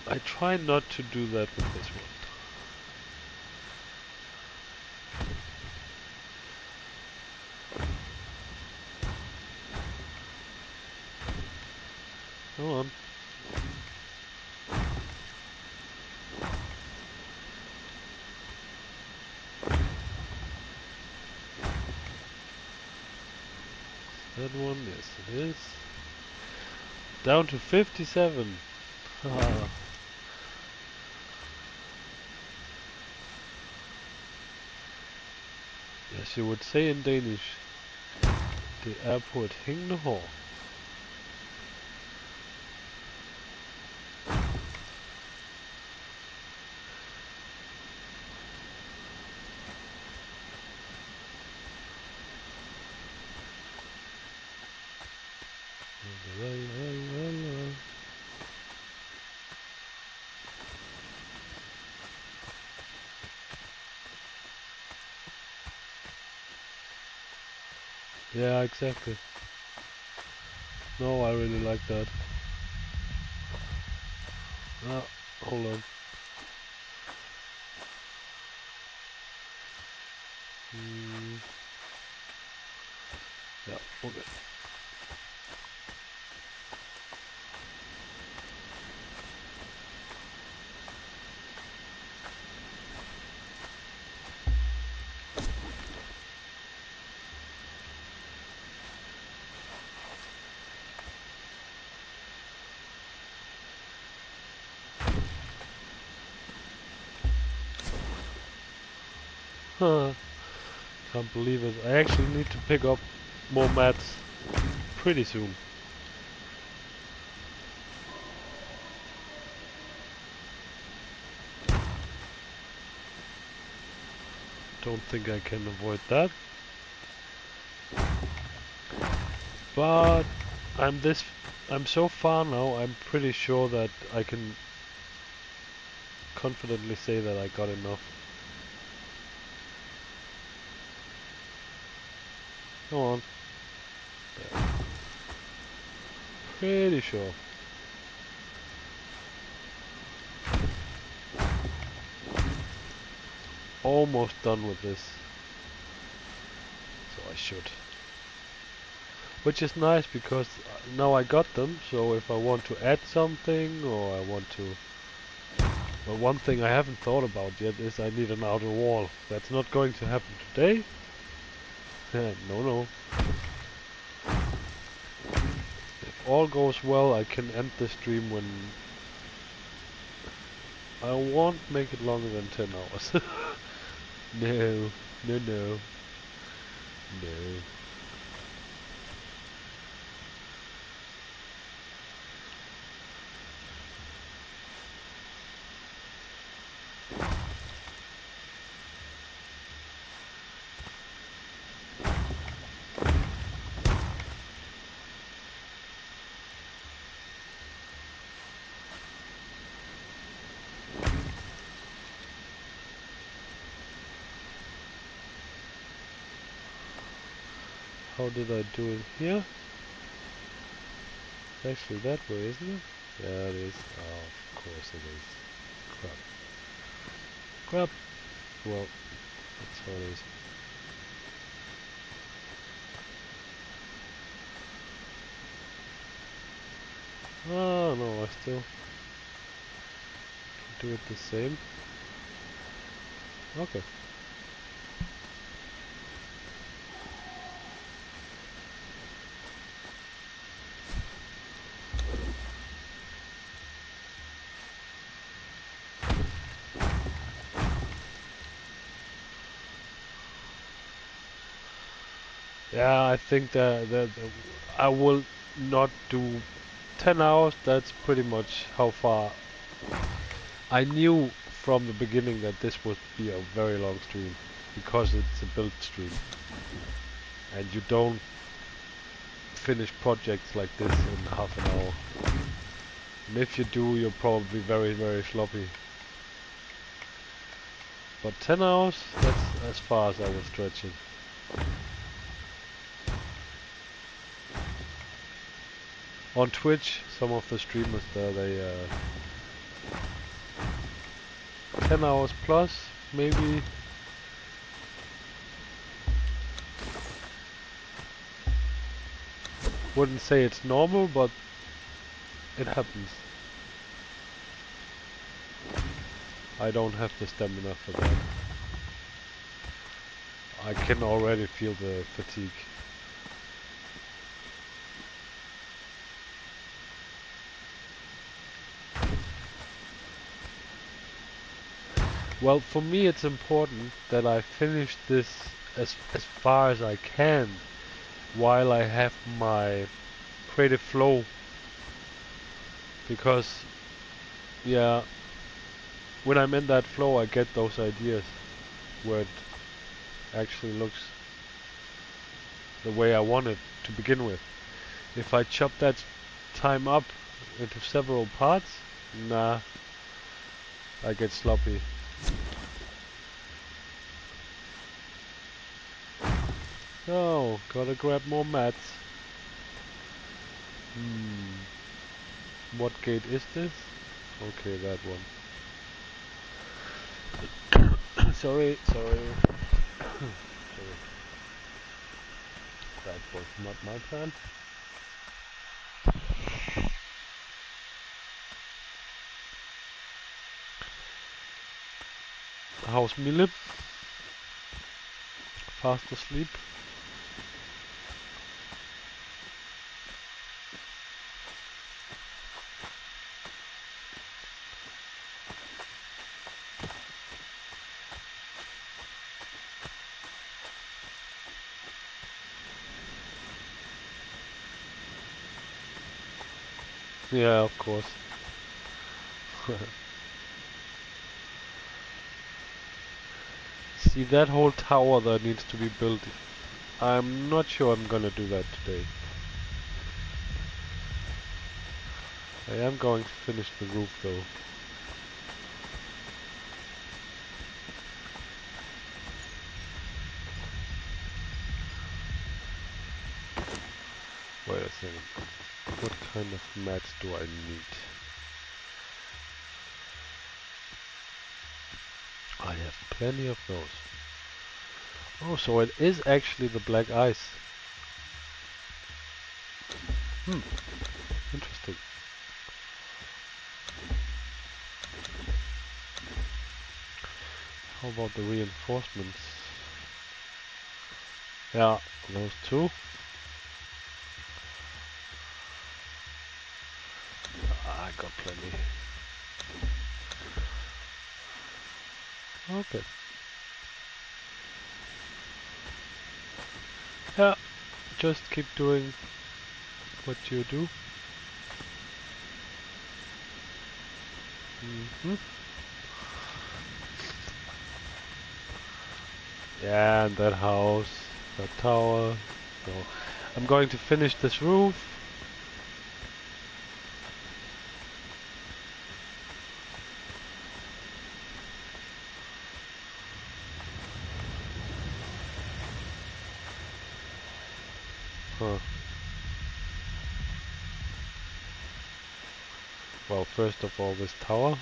I try not to do that with this one. Come on. That one, yes it is. Down to 57. Haha. As you would say in Danish, det er på et hængende hår. Yeah, exactly. No, I really like that. Ah, hold on. Yeah, okay. Can't believe it. I actually need to pick up more mats pretty soon. Don't think I can avoid that. But I'm so far now, I'm pretty sure that I can confidently say that I got enough. Come on. There. Pretty sure. Almost done with this. So I should. Which is nice because now I got them, so if I want to add something or I want to... But one thing I haven't thought about yet is I need an outer wall. That's not going to happen today. No. If all goes well, I can end the stream when... I won't make it longer than 10 hours. No. How did I do it here? Actually that way, isn't it? Yeah, it is. Oh, of course it is. Crap. Well, that's how it is. Oh no, I still can do it the same. Okay. Yeah, I think that I will not do 10 hours. That's pretty much how far. I knew from the beginning that this would be a very long stream because it's a build stream, and you don't finish projects like this in half an hour. And if you do, you're probably very, very sloppy. But 10 hours, that's as far as I will stretch it. On Twitch, some of the streamers there, they 10 hours plus, maybe. Wouldn't say it's normal, but it happens. I don't have the stamina for that. I can already feel the fatigue. Well, for me it's important that I finish this as far as I can while I have my creative flow. Because, yeah, when I'm in that flow I get those ideas where it actually looks the way I want it to begin with. If I chop that time up into several parts, nah, I get sloppy. So, gotta grab more mats. What gate is this? Okay, that one. Sorry. Sorry. That was not my plan. How's Mille? Fast asleep? Yeah, of course. See, that whole tower that needs to be built, I'm not sure I'm gonna do that today. I am going to finish the roof though. Wait a second. What kind of mats do I need? I have plenty of those. Oh, so it is actually the black ice. Interesting. How about the reinforcements? Yeah, those two. I got plenty. Okay. Yeah, just keep doing what you do. Yeah, and that house, that tower. So I'm going to finish this roof. Well, first of all, this tower.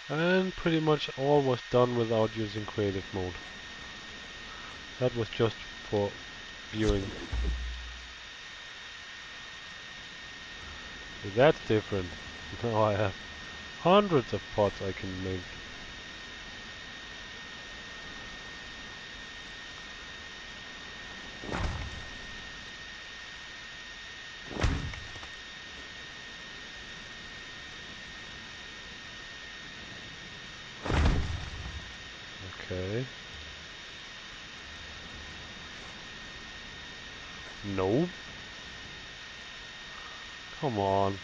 And pretty much all was done without using creative mode. That was just for viewing. That's different. Now I have hundreds of pots I can make. Okay. No. Come on.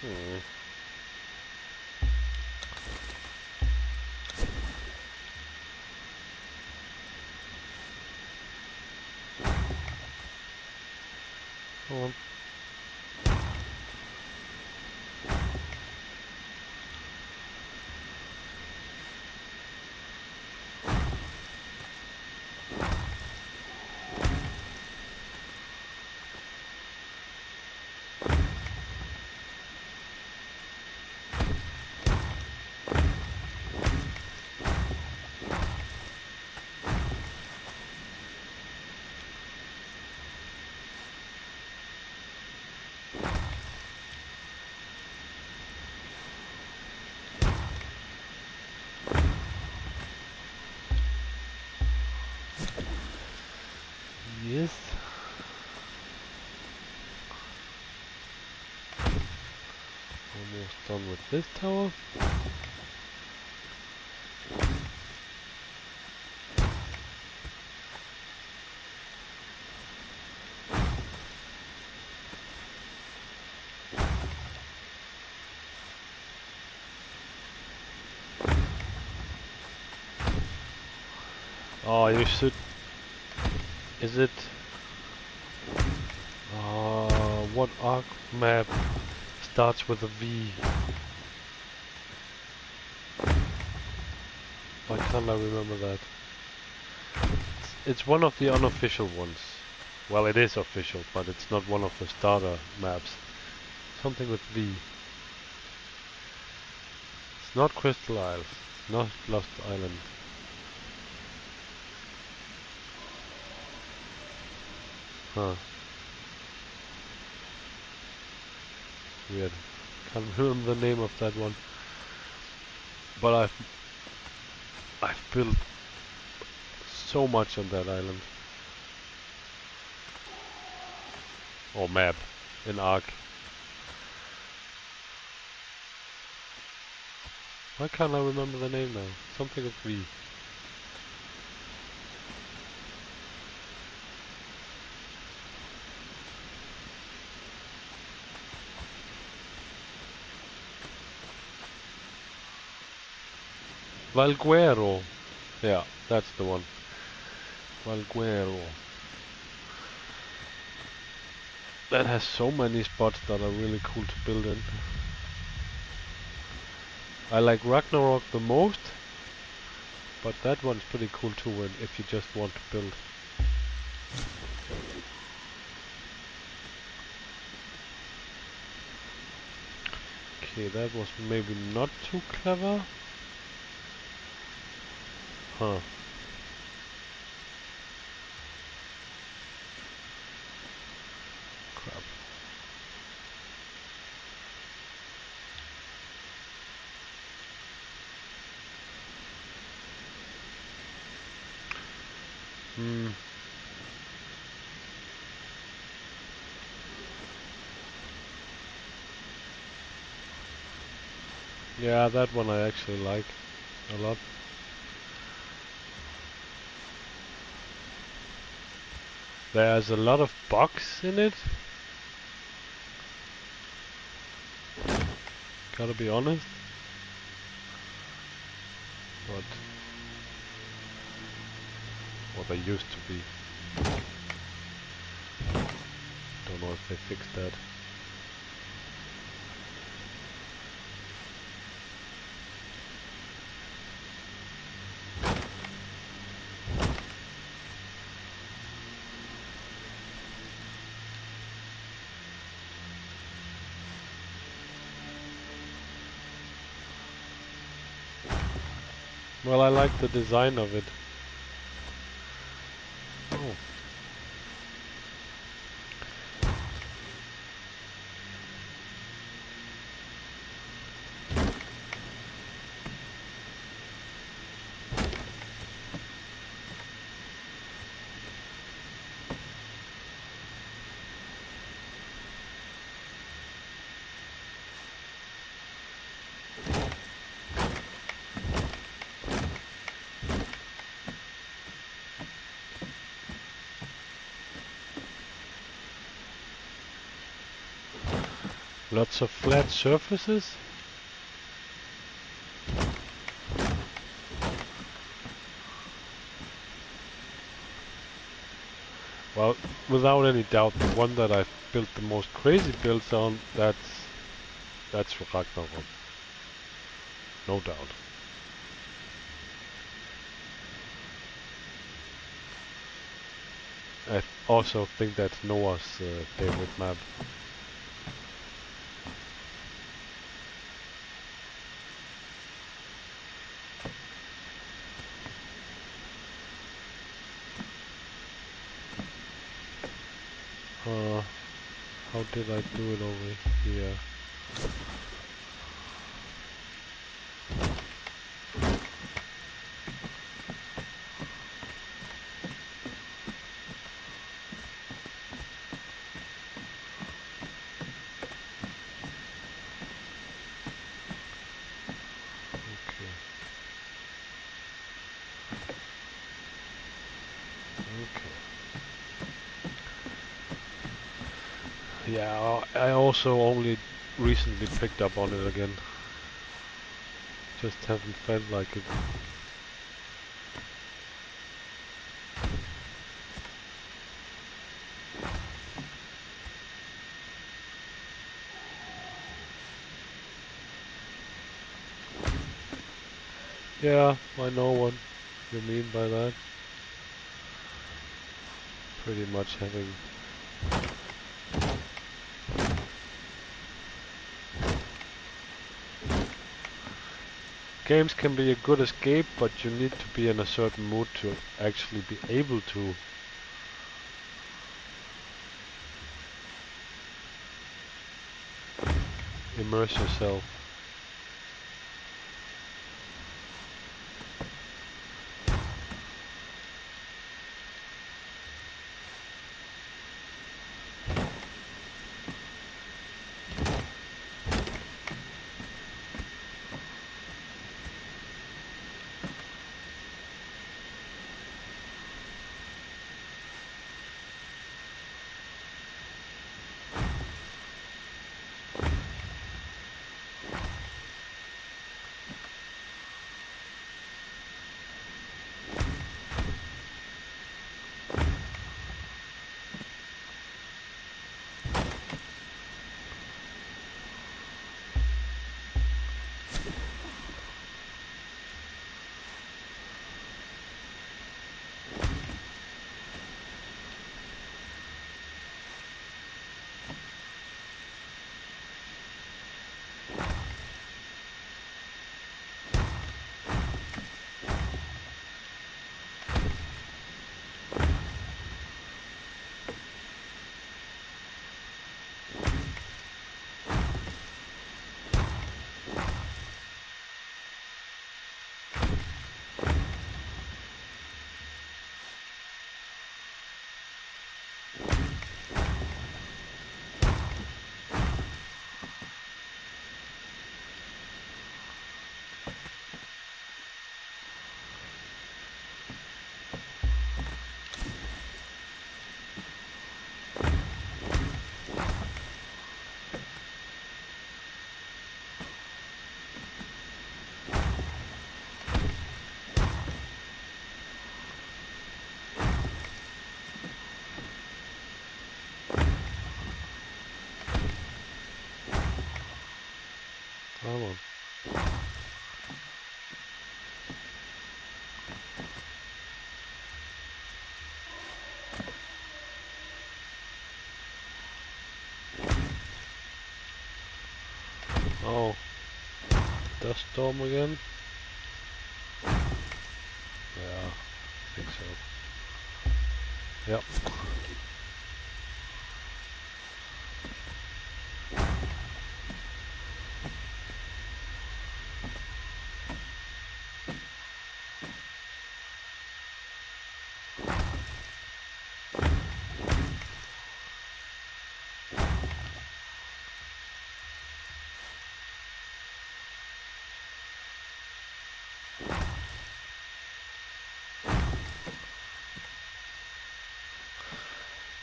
Hmm. Come on. Yes. Almost done with this tower. Oh, you should. Is it? What arc map starts with a V? Why can't I remember that? It's one of the unofficial ones. Well, it is official, but it's not one of the starter maps. Something with V. It's not Crystal Isles. Not Lost Island. Huh. Weird. Can't remember the name of that one. But I've built so much on that island. Or map. In Ark. Why can't I remember the name now? Something with V. Valguero. Yeah, that's the one. Valguero. That has so many spots that are really cool to build in. I like Ragnarok the most, but that one's pretty cool too if you just want to build. Okay, that was maybe not too clever. Huh. Crap. Hmm. Yeah, that one I actually like a lot. There's a lot of bugs in it. Gotta be honest. But what they used to be. Don't know if they fixed that. Well, I like the design of it. Oh. Lots of flat surfaces. Well, without any doubt, the one that I've built the most crazy builds on, that's Ragnarok. No doubt. I also think that's Noah's favorite map. How did I do it over here? Okay. Okay. Yeah, I also only recently picked up on it again. Just haven't felt like it. Yeah, I know what you mean by that. Pretty much having... Games can be a good escape, but you need to be in a certain mood to actually be able to immerse yourself. Come on. Oh, dust storm again? Yeah, I think so. Yep.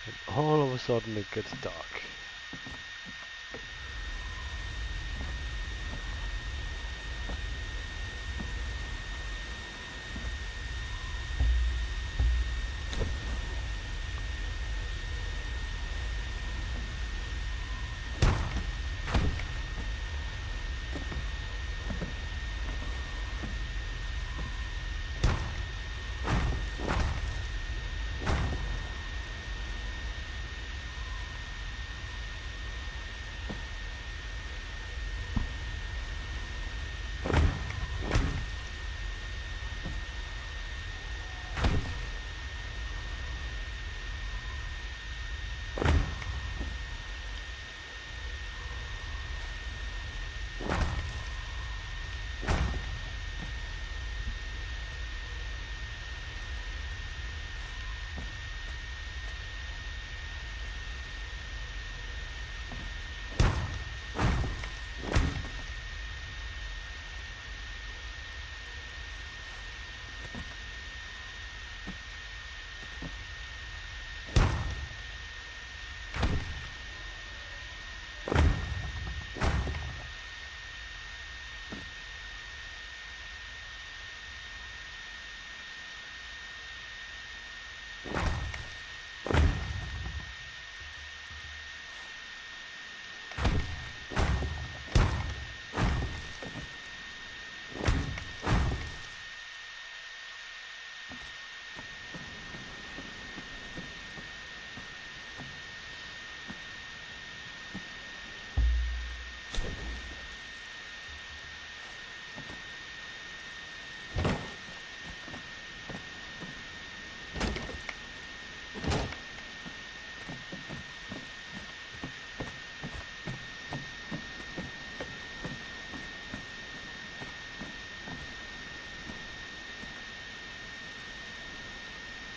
And all of a sudden it gets dark.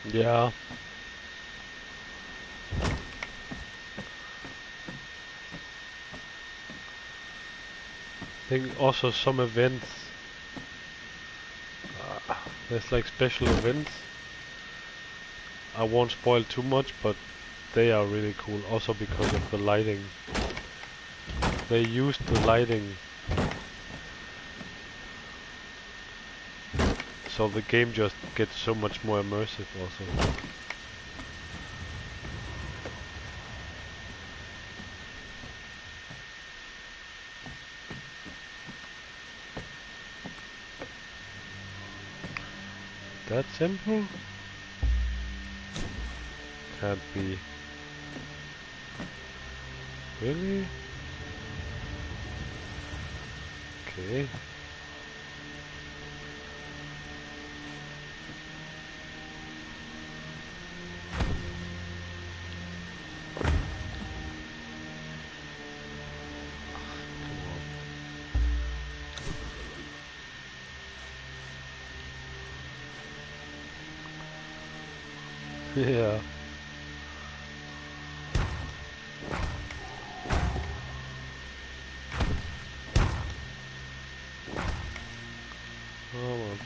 Yeah. I think also some events, there's like special events. I won't spoil too much, but they are really cool also because of the lighting. They used the lighting so the game just gets so much more immersive also. That simple? Can't be. Really? Okay. Yeah. Oh man.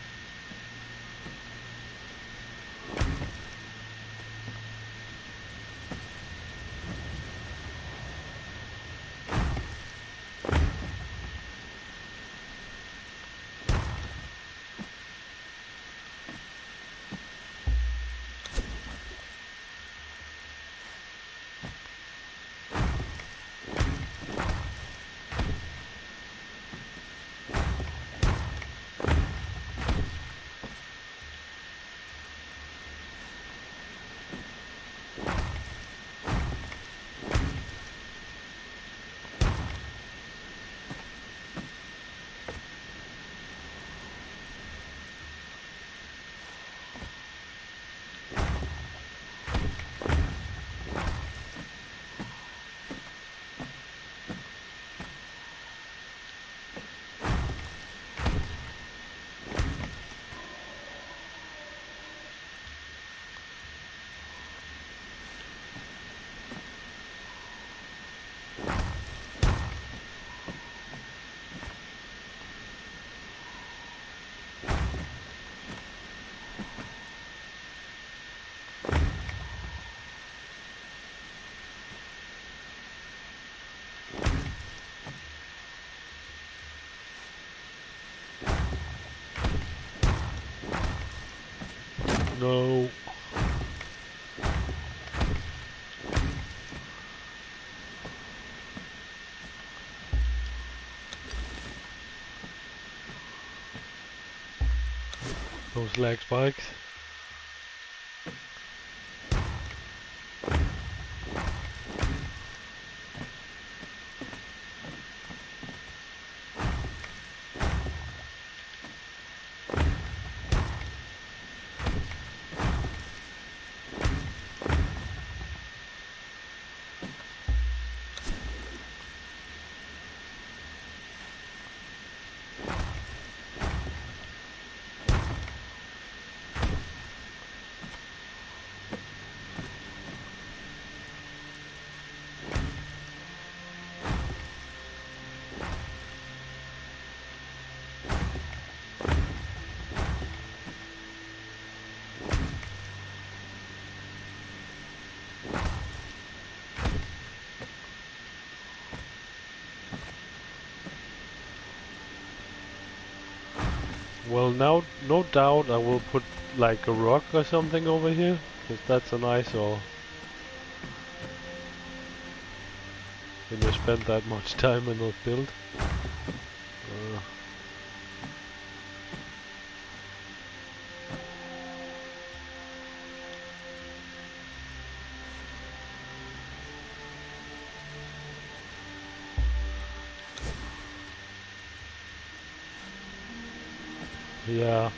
No. Those lag spikes. Well, now, no doubt I will put like a rock or something over here, because that's a nice or when you spend that much time in a build. Yeah.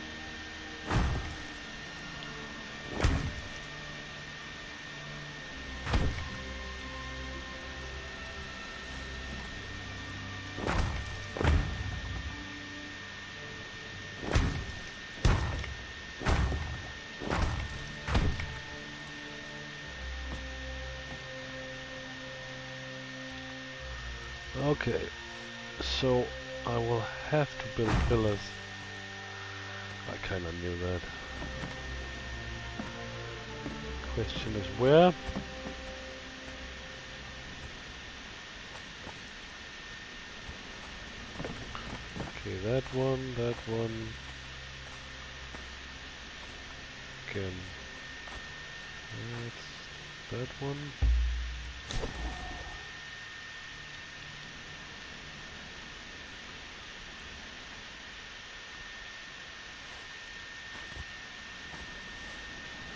Okay, so I will have to build pillars. I kinda knew that. Question is where? Okay, that one. Again. That's that one.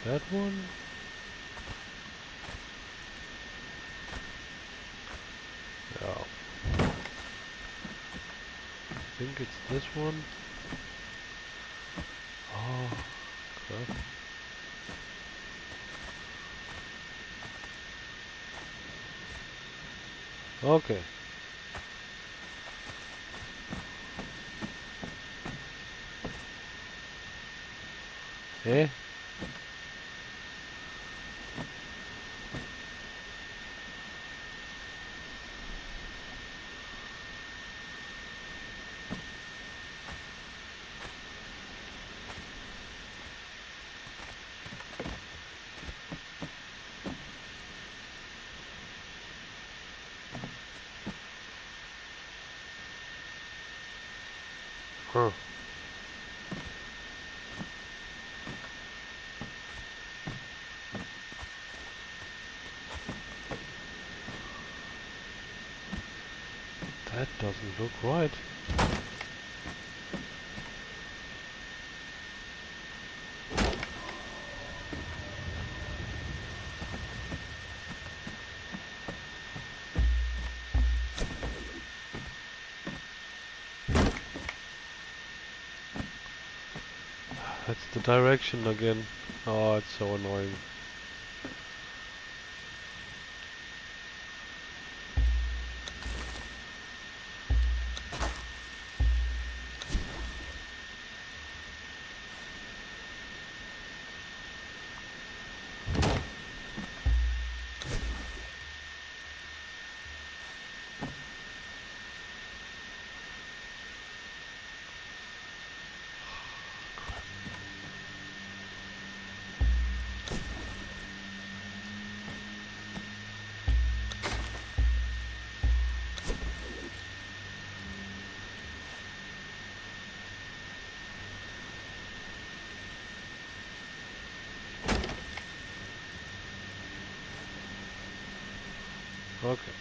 That one. Yeah. I think it's this one. Oh, crap. Okay. Eh? Huh. That doesn't look right. That's the direction again. Oh, it's so annoying. Okay.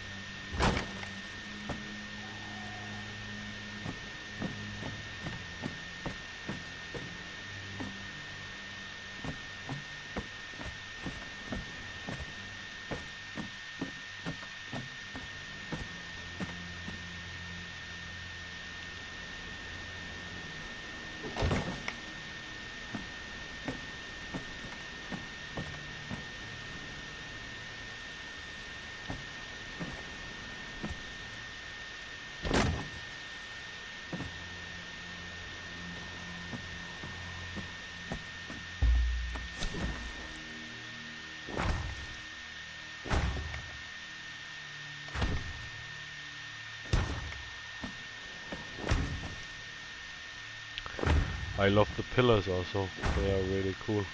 I love the pillars also. They are really cool.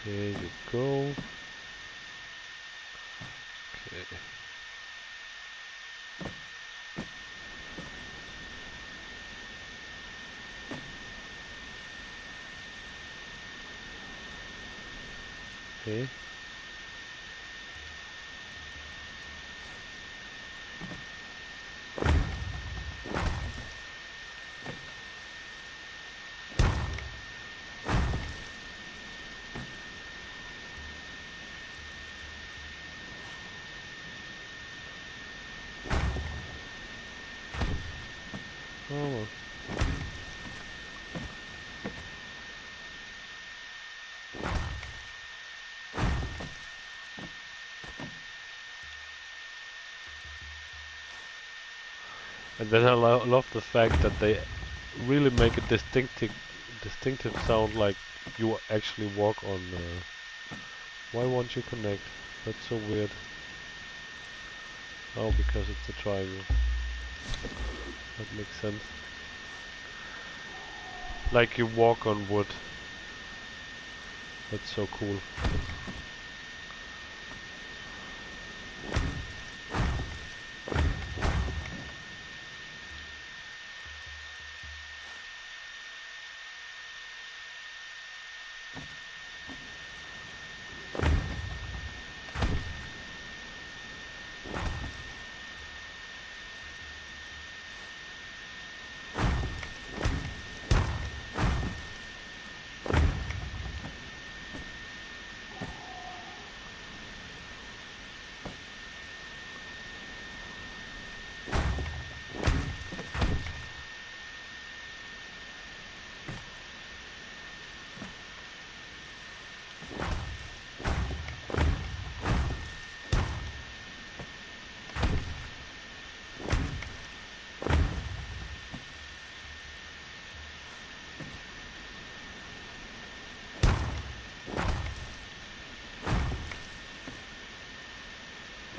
Here you go. Okay. Okay. Oh, And then I love the fact that they really make a distinctive sound, like you actually walk on. Why won't you connect? That's so weird. Oh, because it's a triangle. That makes sense. Like you walk on wood. That's so cool.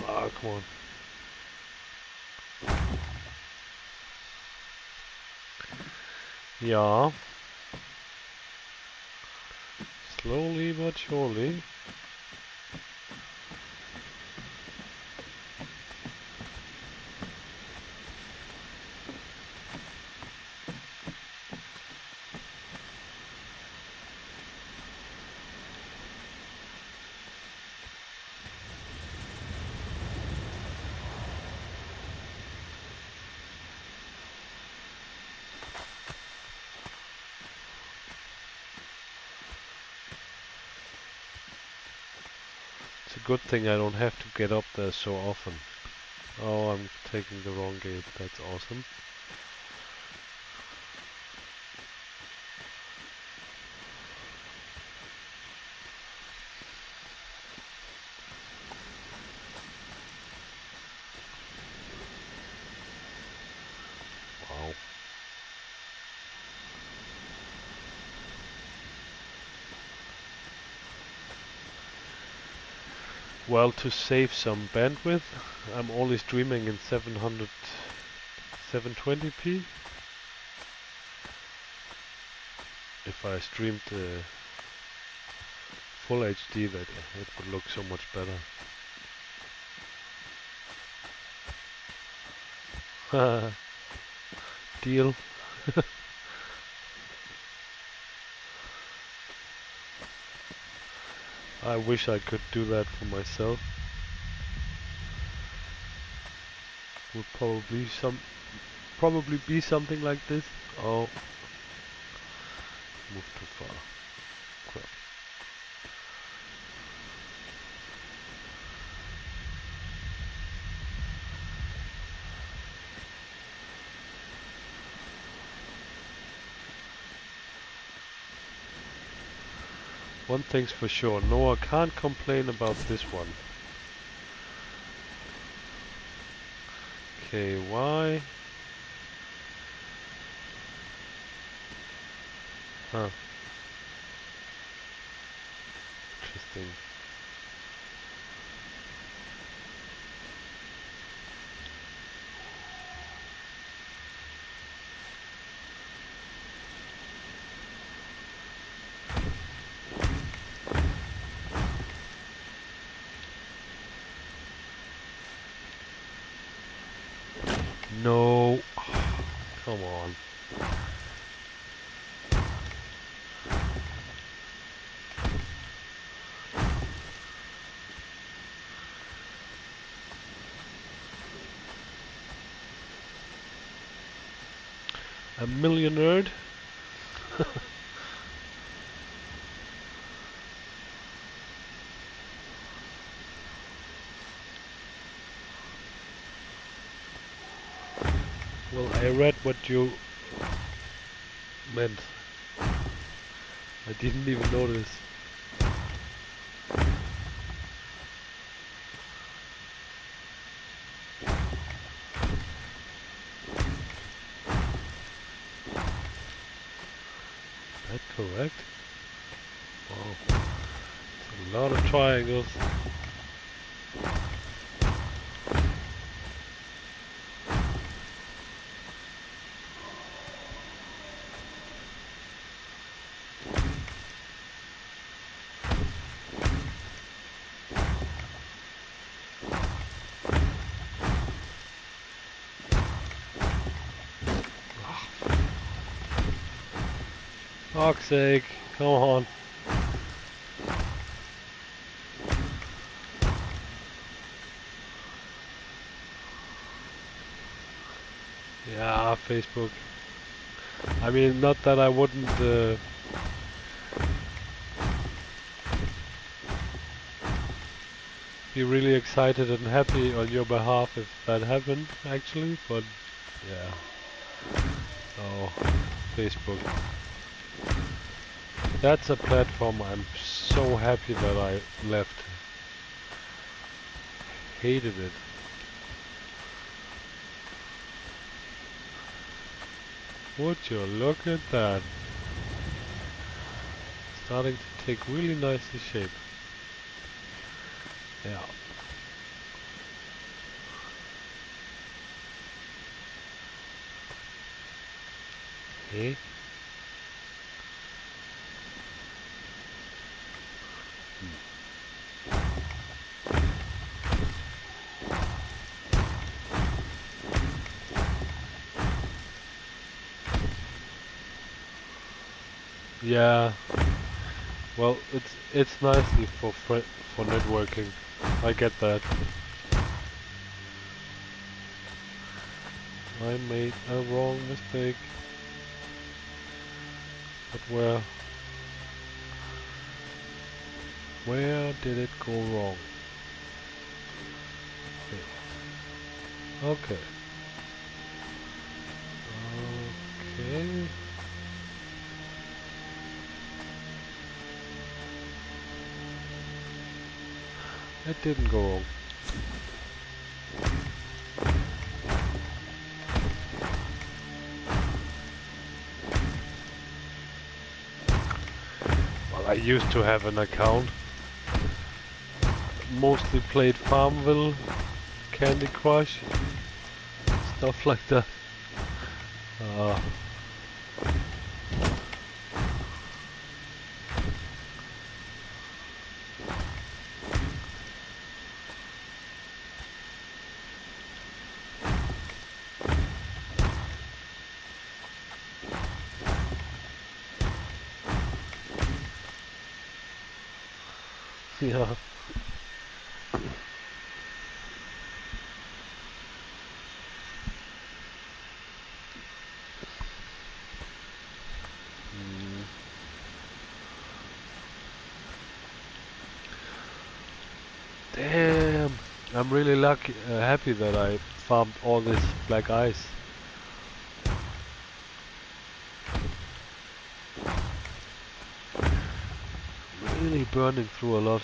Ah, come on. Yeah. Slowly but surely. It's a good thing I don't have to get up there so often. Oh, I'm taking the wrong gate. That's awesome. Wow. Well, to save some bandwidth, I'm only streaming in 720p. If I streamed full HD, that it would look so much better. Deal. I wish I could do that for myself. Would probably be something like this. Oh, moved too far. Crap. One thing's for sure, Noah can't complain about this one. Okay, why? Huh. Interesting. No. Come on. A million nerd? Well, I read what you meant. I didn't even notice. triangles. Fuck's sake, come on. Yeah, Facebook. I mean, not that I wouldn't be really excited and happy on your behalf if that happened, actually, but yeah. Oh, Facebook. That's a platform I'm so happy that I left. Hated it. Would you look at that? Starting to take really nicely shape. Yeah. Okay. Yeah. Well, it's nicely for networking. I get that. I made a wrong mistake. But where did it go wrong? Okay. Okay. That didn't go wrong. Well, I used to have an account. Mostly played Farmville, Candy Crush, stuff like that. Yeah. Damn, I'm really lucky, happy that I farmed all this black ice. Really burning through a lot.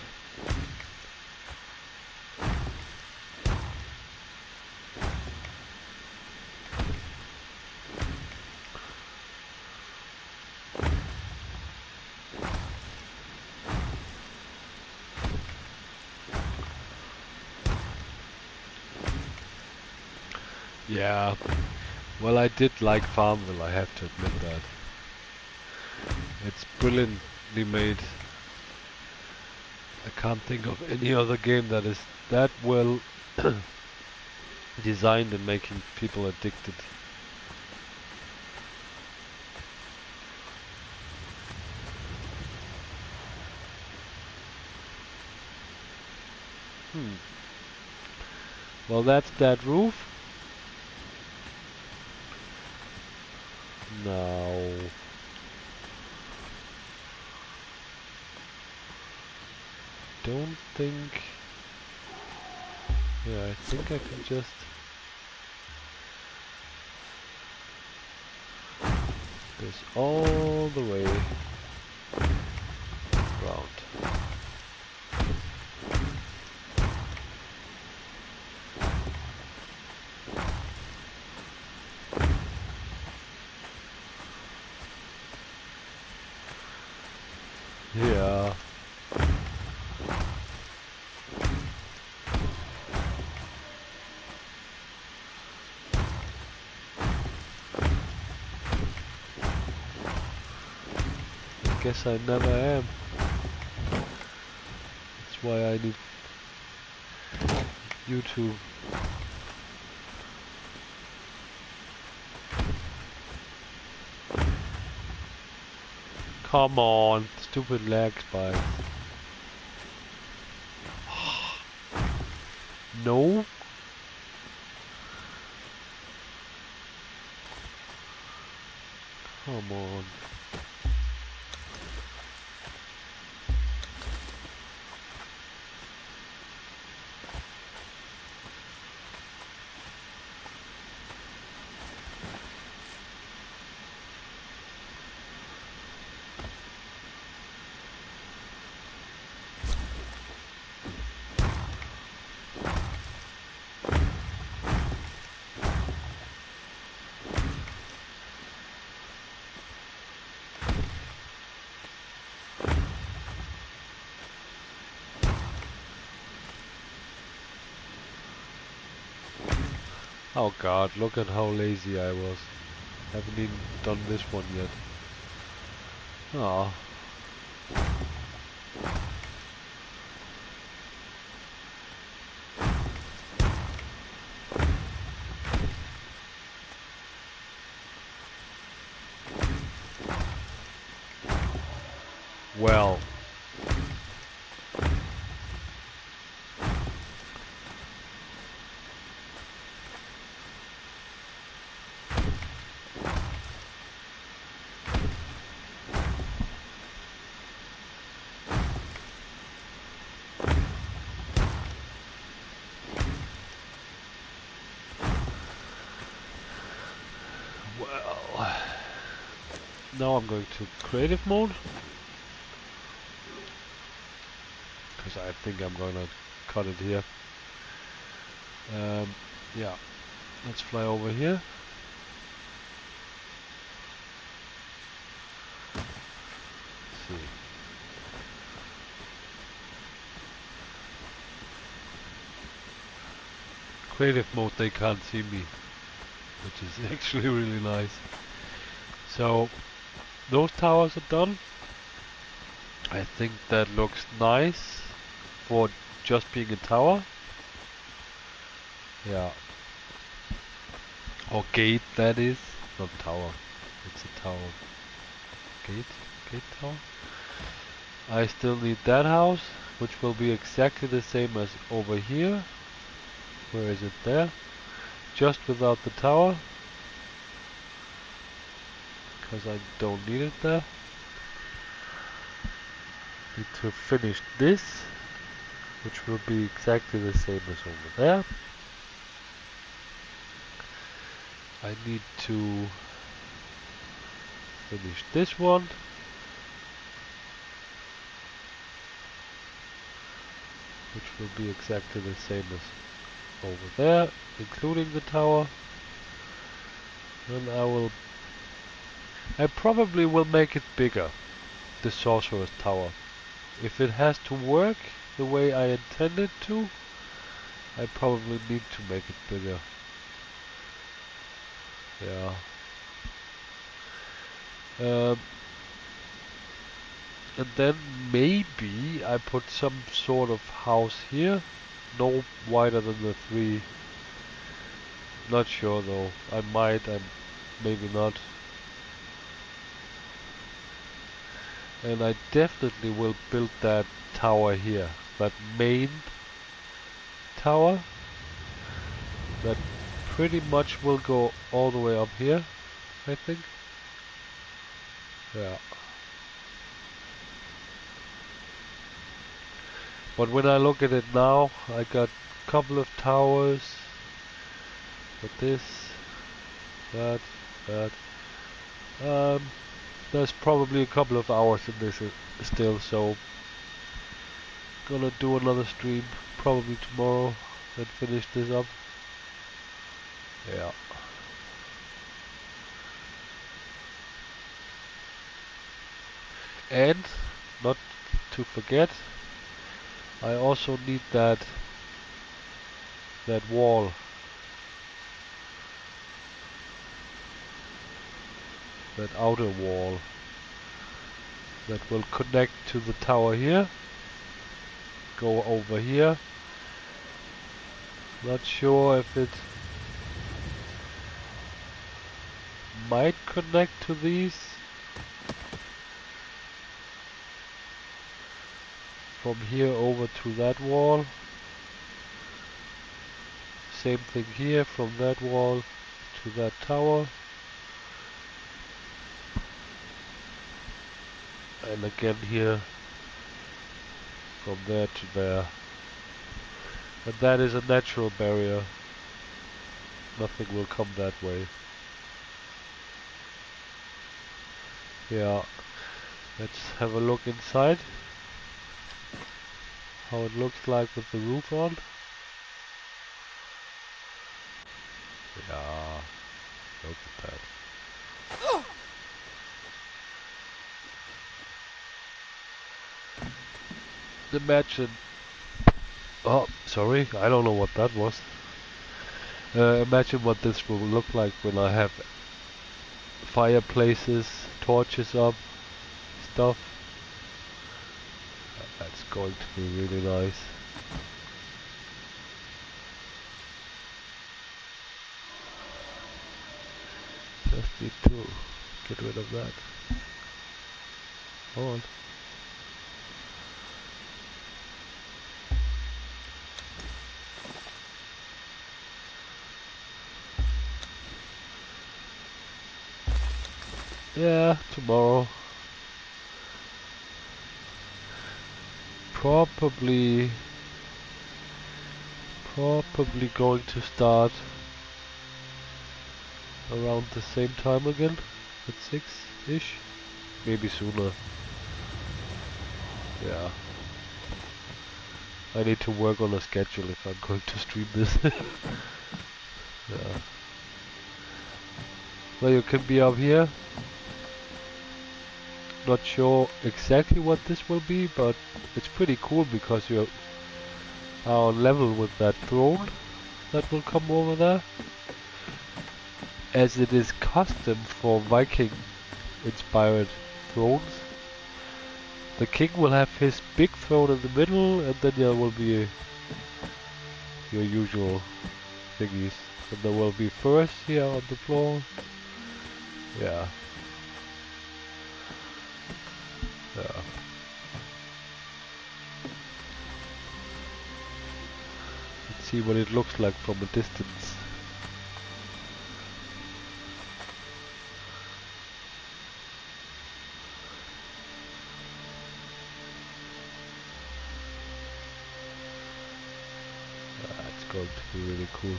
Yeah, well, I did like Farmville, I have to admit that. It's brilliantly made. I can't think of any other game that is that well designed in making people addicted. Well, that's that roof. Now, don't think. Yeah, I think I can just. This all the way round. Yeah. guess I never am. That's why I need YouTube. Come on, stupid lag spike. No? Come on. Oh god, look at how lazy I was. Haven't even done this one yet. Ah. Well. Now I'm going to creative mode. Because I think I'm gonna cut it here. Yeah. Let's fly over here. Let's see. Creative mode, they can't see me, which is actually really nice. So those towers are done. I think that looks nice for just being a tower. Yeah. Or gate, that is. Not tower. It's a tower. Gate? Gate tower? I still need that house, which will be exactly the same as over here. Where is it? There. Just without the tower. Because I don't need it there. Need to finish this, which will be exactly the same as over there. I need to finish this one. Which will be exactly the same as over there, including the tower. And I probably will make it bigger, the sorcerer's tower. If it has to work the way I intend it to, I probably need to make it bigger. Yeah. And then maybe I put some sort of house here, no wider than the 3. Not sure though. I might and maybe not. And I definitely will build that tower here, that main tower. That pretty much will go all the way up here, I think. Yeah. But when I look at it now, I got a couple of towers. But this, that. There's probably a couple of hours in this still, so gonna do another stream probably tomorrow and finish this up. Yeah. And not to forget, I also need that wall. That outer wall. that will connect to the tower here. Go over here. Not sure if it might connect to these. From here over to that wall. Same thing here, from that wall to that tower. And again here, from there to there. And that is a natural barrier. Nothing will come that way. Yeah, let's have a look inside. How it looks like with the roof on. Yeah, look at that. Imagine. Oh, sorry, I don't know what that was. Imagine what this will look like when I have fireplaces, torches up, stuff. That's going to be really nice. Just need to get rid of that. Hold on. Yeah, tomorrow. Probably going to start around the same time again, at 6-ish, maybe sooner. Yeah. I need to work on a schedule if I'm going to stream this. Yeah. Well, you can be up here. Not sure exactly what this will be, but it's pretty cool because you are on level with that throne that will come over there. As it is custom for Viking inspired thrones. The king will have his big throne in the middle, and then there will be your usual thingies. And there will be furs here on the floor. Yeah. Yeah. Let's see what it looks like from a distance. It's going to be really cool.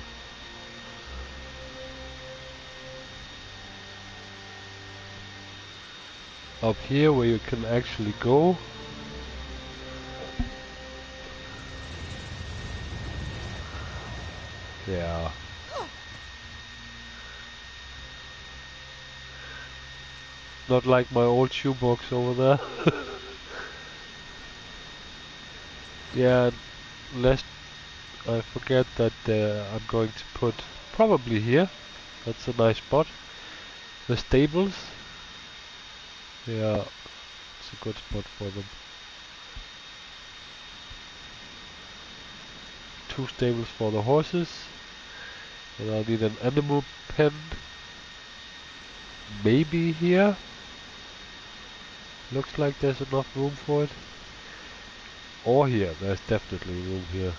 Up here where you can actually go. Yeah. Not like my old shoebox over there. Yeah, lest I forget that I'm going to put probably here. That's a nice spot. The stables. Yeah, it's a good spot for them. 2 stables for the horses. And I need an animal pen. Maybe here. Looks like there's enough room for it. Or here, there's definitely room here.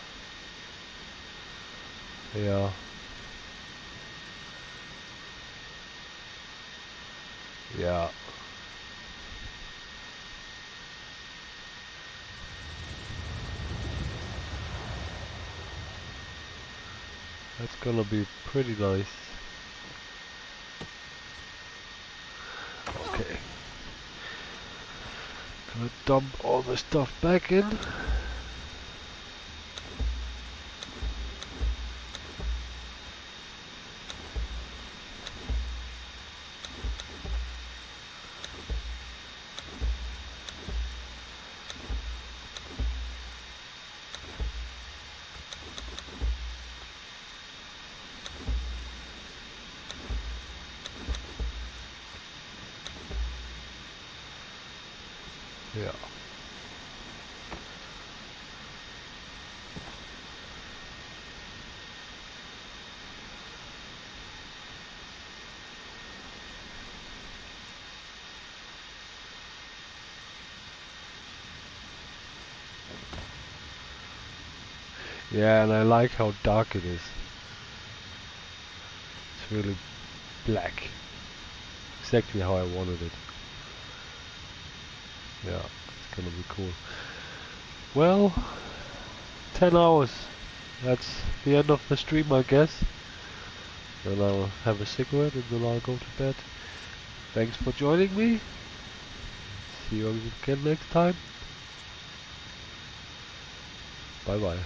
Yeah. Yeah. That's gonna be pretty nice. Okay. Gonna dump all the stuff back in. Yeah. Yeah, and I like how dark it is. It's really black. Exactly how I wanted it. Yeah, it's gonna be cool. Well, 10 hours. That's the end of the stream, I guess. Then I'll have a cigarette and then I'll go to bed. Thanks for joining me. See you again next time. Bye bye.